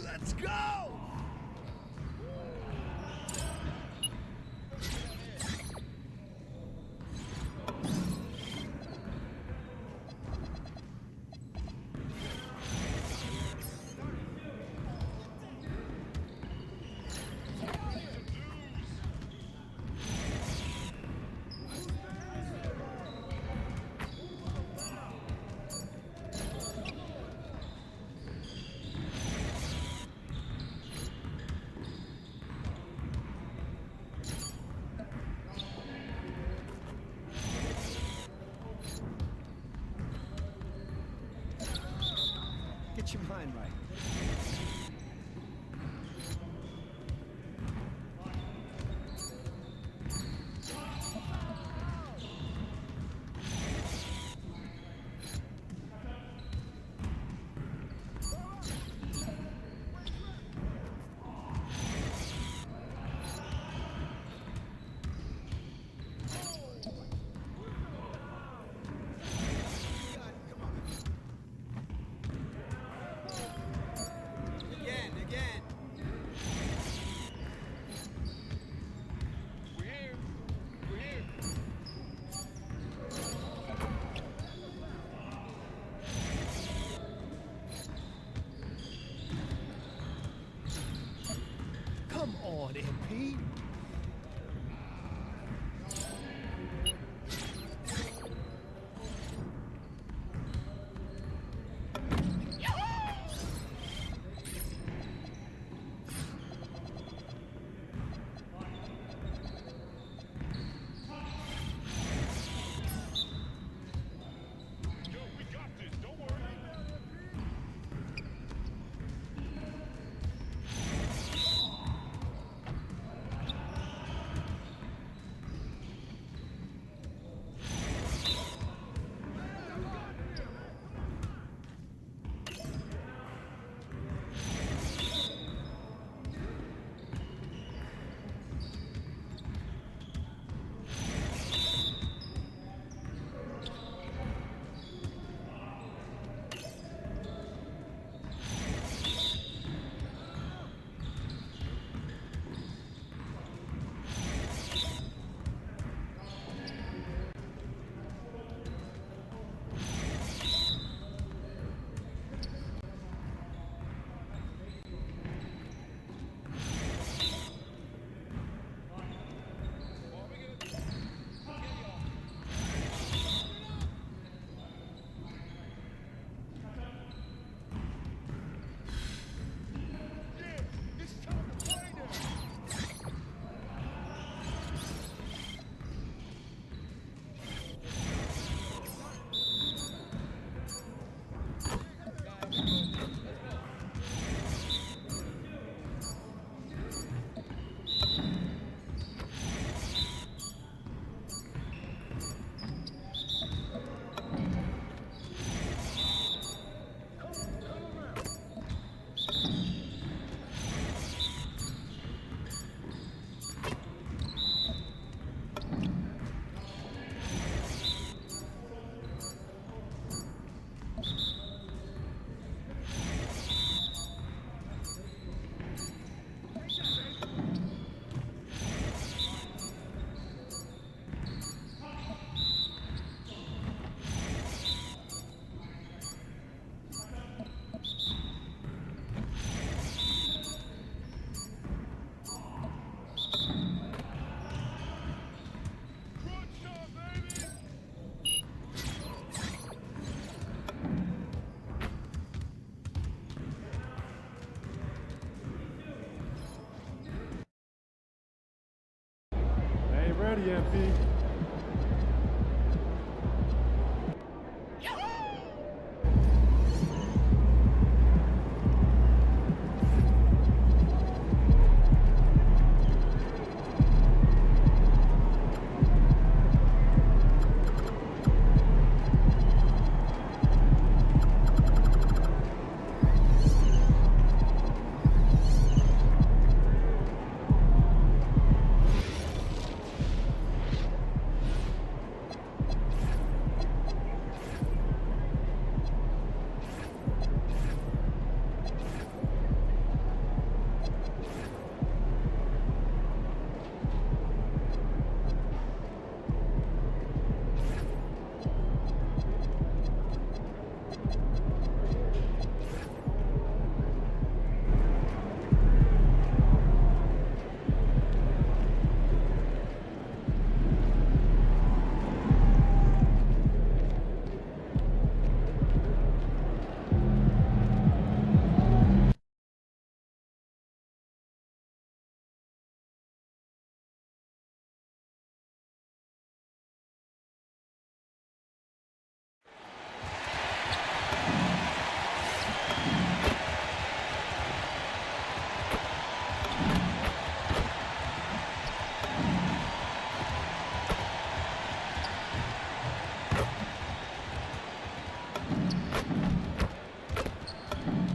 Let's go! Get your mind right. Again. We're here. Come on, MP. buddy, MP.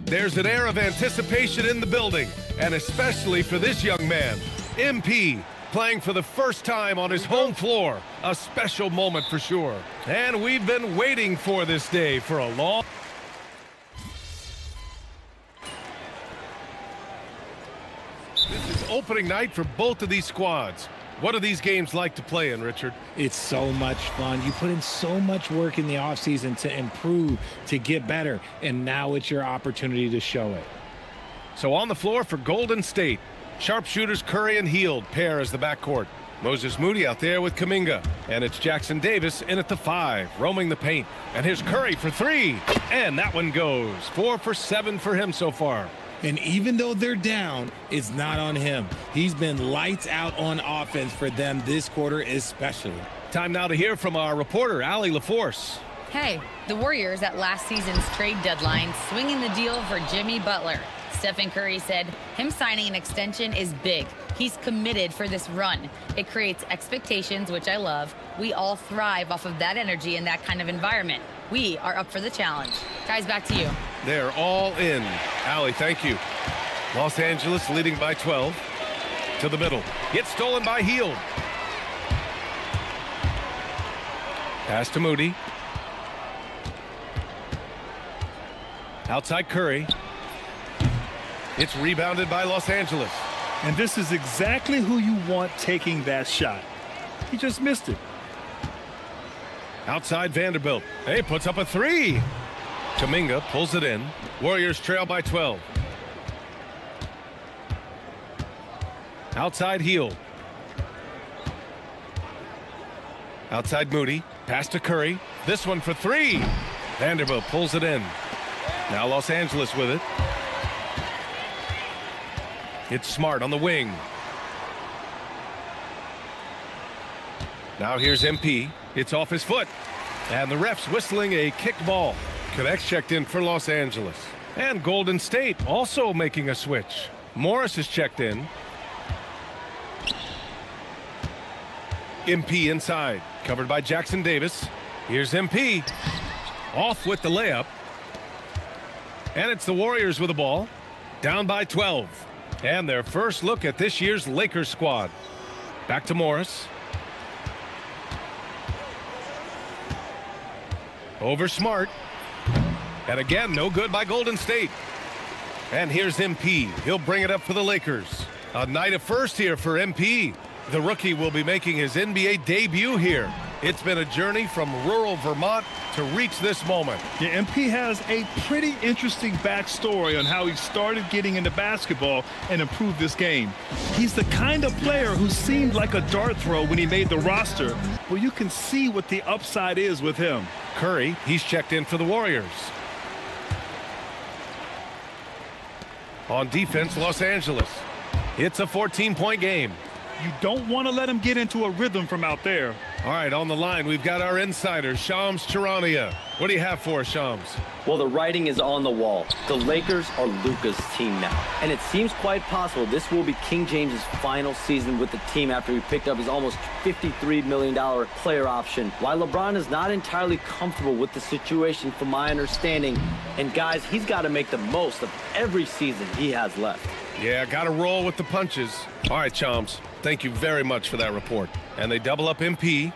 There's an air of anticipation in the building, and especially for this young man, MP, playing for the first time on his home floor. A special moment for sure. And we've been waiting for this day for a long... This is opening night for both of these squads. What are these games like to play in, Richard? It's so much fun. You put in so much work in the offseason to improve, to get better, and now it's your opportunity to show it. So on the floor for Golden State, sharpshooters Curry and Hield pair as the backcourt. Moses Moody out there with Kuminga. And it's Jackson Davis in at the 5, roaming the paint. And here's Curry for 3. And that one goes. 4 for 7 for him so far. And even though they're down, it's not on him. He's been lights out on offense for them this quarter especially. Time now to hear from our reporter, Allie LaForce. Hey, the Warriors at last season's trade deadline swinging the deal for Jimmy Butler. Stephen Curry said him signing an extension is big. He's committed for this run. It creates expectations, which I love. We all thrive off of that energy in that kind of environment. We are up for the challenge. Guys, back to you. They're all in. Allie, thank you. Los Angeles leading by 12. To the middle. It's stolen by Hield. Pass to Moody. Outside Curry. It's rebounded by Los Angeles. And this is exactly who you want taking that shot. He just missed it. Outside Vanderbilt. Hey, puts up a 3. Kuminga pulls it in. Warriors trail by 12. Outside Hield. Outside Moody. Pass to Curry. This one for 3. Vanderbilt pulls it in. Now Los Angeles with it. It's Smart on the wing. Now here's MP. It's off his foot. And the ref's whistling a kicked ball. Connects checked in for Los Angeles. And Golden State also making a switch. Morris is checked in. MP inside. Covered by Jackson Davis. Here's MP. Off with the layup. And it's the Warriors with the ball. Down by 12. And their first look at this year's Lakers squad. Back to Morris. Over Smart. And again, no good by Golden State. And here's MP. He'll bring it up for the Lakers. A night of first here for MP. The rookie will be making his NBA debut here. It's been a journey from rural Vermont to reach this moment. Yeah, MP has a pretty interesting backstory on how he started getting into basketball and improved this game. He's the kind of player who seemed like a dart throw when he made the roster. Well, you can see what the upside is with him. Curry, he's checked in for the Warriors. On defense, Los Angeles. It's a 14-point game. You don't want to let him get into a rhythm from out there. All right, on the line, we've got our insider, Shams Charania. What do you have for us, Shams? Well, the writing is on the wall. The Lakers are Luka's team now. And it seems quite possible this will be King James's final season with the team after he picked up his almost $53 million player option. While LeBron is not entirely comfortable with the situation from my understanding, and guys, he's got to make the most of every season he has left. Yeah, got to roll with the punches. All right, Shams, thank you very much for that report. And they double up MP.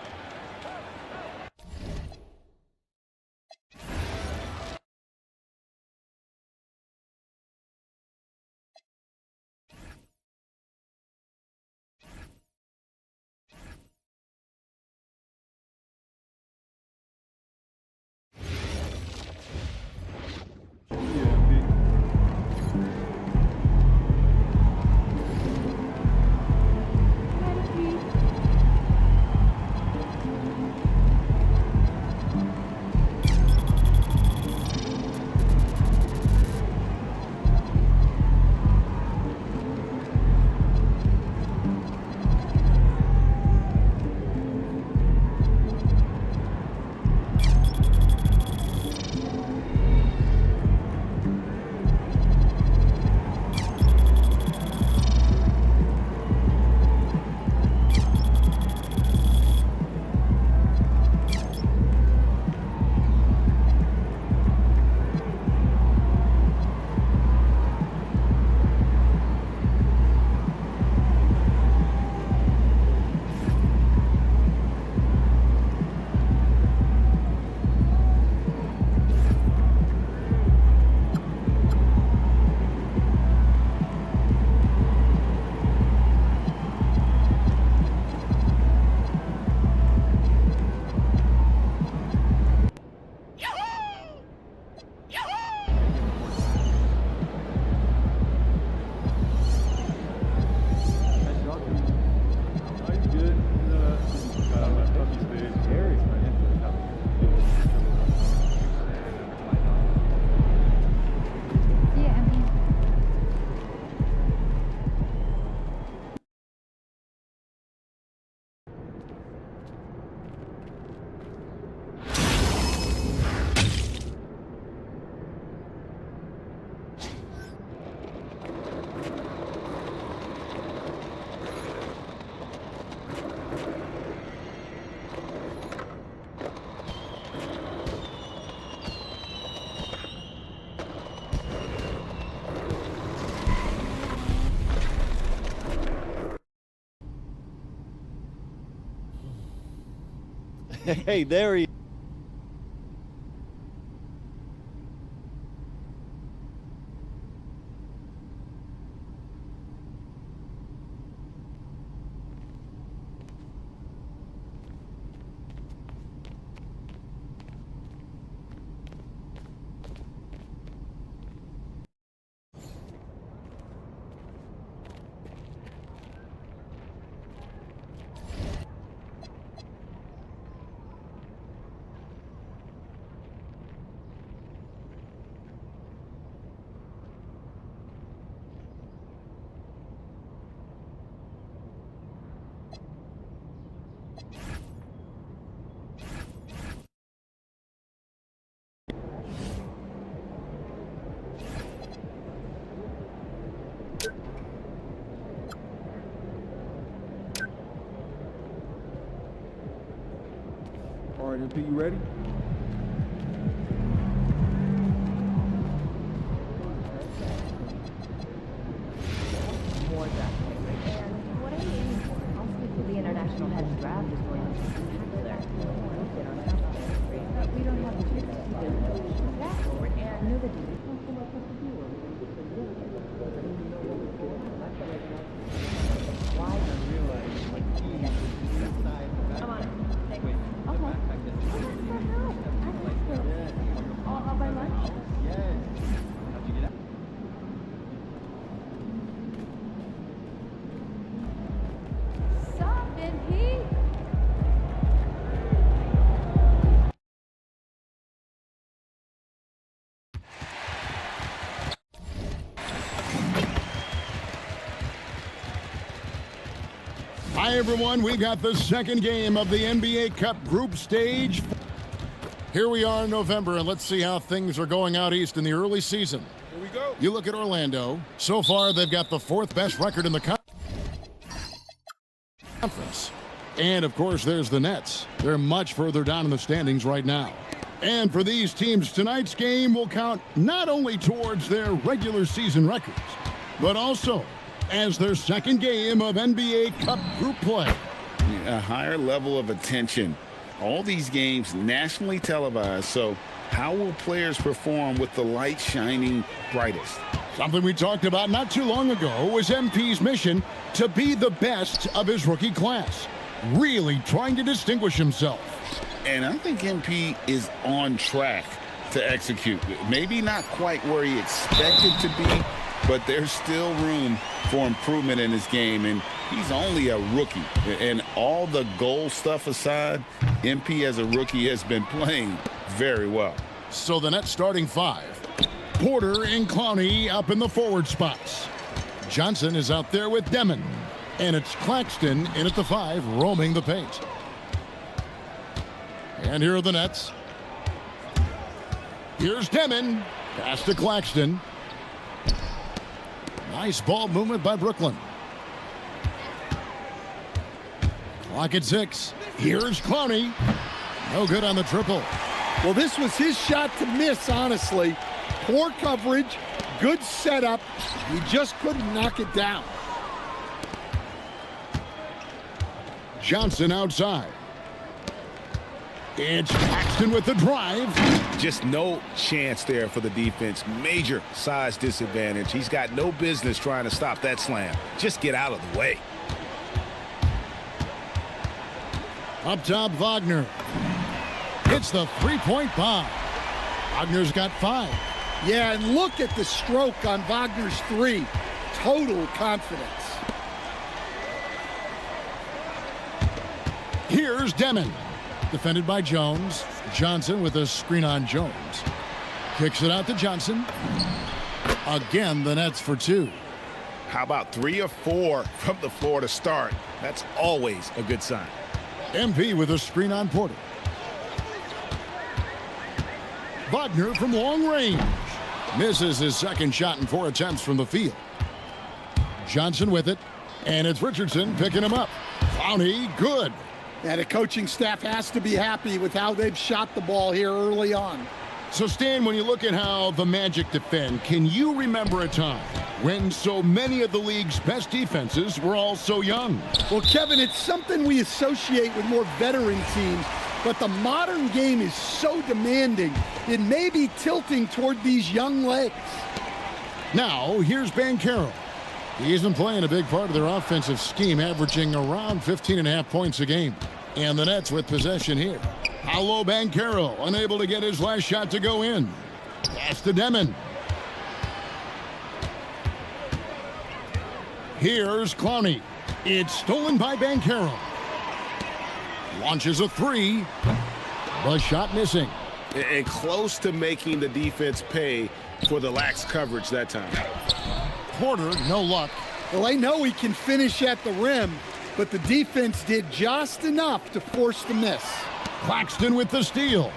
Hey, there he is. All right, MP, you ready? More definitely. And what are you aiming for? I'll speak to the international head draft is going to be spectacular. But we don't have the chance to do that forward and know the deal. Why do you realize like come on. Thank you. I'll buy lunch. Yes. How'd you get out? Sup, MP? Hi, everyone. We got the second game of the NBA Cup group stage. Here we are in November, and let's see how things are going out east in the early season. Here we go. You look at Orlando. So far, they've got the fourth best record in the conference. And, of course, there's the Nets. They're much further down in the standings right now. And for these teams, tonight's game will count not only towards their regular season records, but also as their second game of NBA Cup group play. A higher level of attention. All these games nationally televised, so how will players perform with the light shining brightest? Something we talked about not too long ago was MP's mission to be the best of his rookie class, really trying to distinguish himself. And I think MP is on track to execute. Maybe not quite where he expected to be, but there's still room for improvement in his game, and he's only a rookie. And all the goal stuff aside, MP as a rookie has been playing very well. So the Nets starting five. Porter and Clowney up in the forward spots. Johnson is out there with Demon. And it's Claxton in at the 5, roaming the paint. And here are the Nets. Here's Demon. Pass to Claxton. Nice ball movement by Brooklyn. Clock at 6. Here's Clowney. No good on the triple. Well, this was his shot to miss, honestly. Poor coverage, good setup. He just couldn't knock it down. Johnson outside. It's Claxton with the drive. Just no chance there for the defense. Major size disadvantage. He's got no business trying to stop that slam. Just get out of the way. Up top, Wagner. Hits the three-point bomb. Wagner's got 5. Yeah, and look at the stroke on Wagner's 3. Total confidence. Here's Demon. Defended by Jones. Johnson with a screen on Jones. Kicks it out to Johnson. Again, the Nets for 2. How about 3 or 4 from the floor to start? That's always a good sign. MP with a screen on Porter. Wagner from long range. Misses his second shot in 4 attempts from the field. Johnson with it. And it's Richardson picking him up. Clowney, good. And the coaching staff has to be happy with how they've shot the ball here early on. So, Stan, when you look at how the Magic defend, can you remember a time when so many of the league's best defenses were all so young? Well, Kevin, it's something we associate with more veteran teams, but the modern game is so demanding, it may be tilting toward these young legs. Now, here's Mycareer. He's been playing a big part of their offensive scheme, averaging around 15.5 points a game. And the Nets with possession here. Paolo Mycareer unable to get his last shot to go in. Pass to Demon. Here's Clowney. It's stolen by Mycareer. Launches a 3. The shot missing. And close to making the defense pay for the lax coverage that time. Porter, no luck. Well, they know he can finish at the rim, but the defense did just enough to force the miss. Claxton with the steal.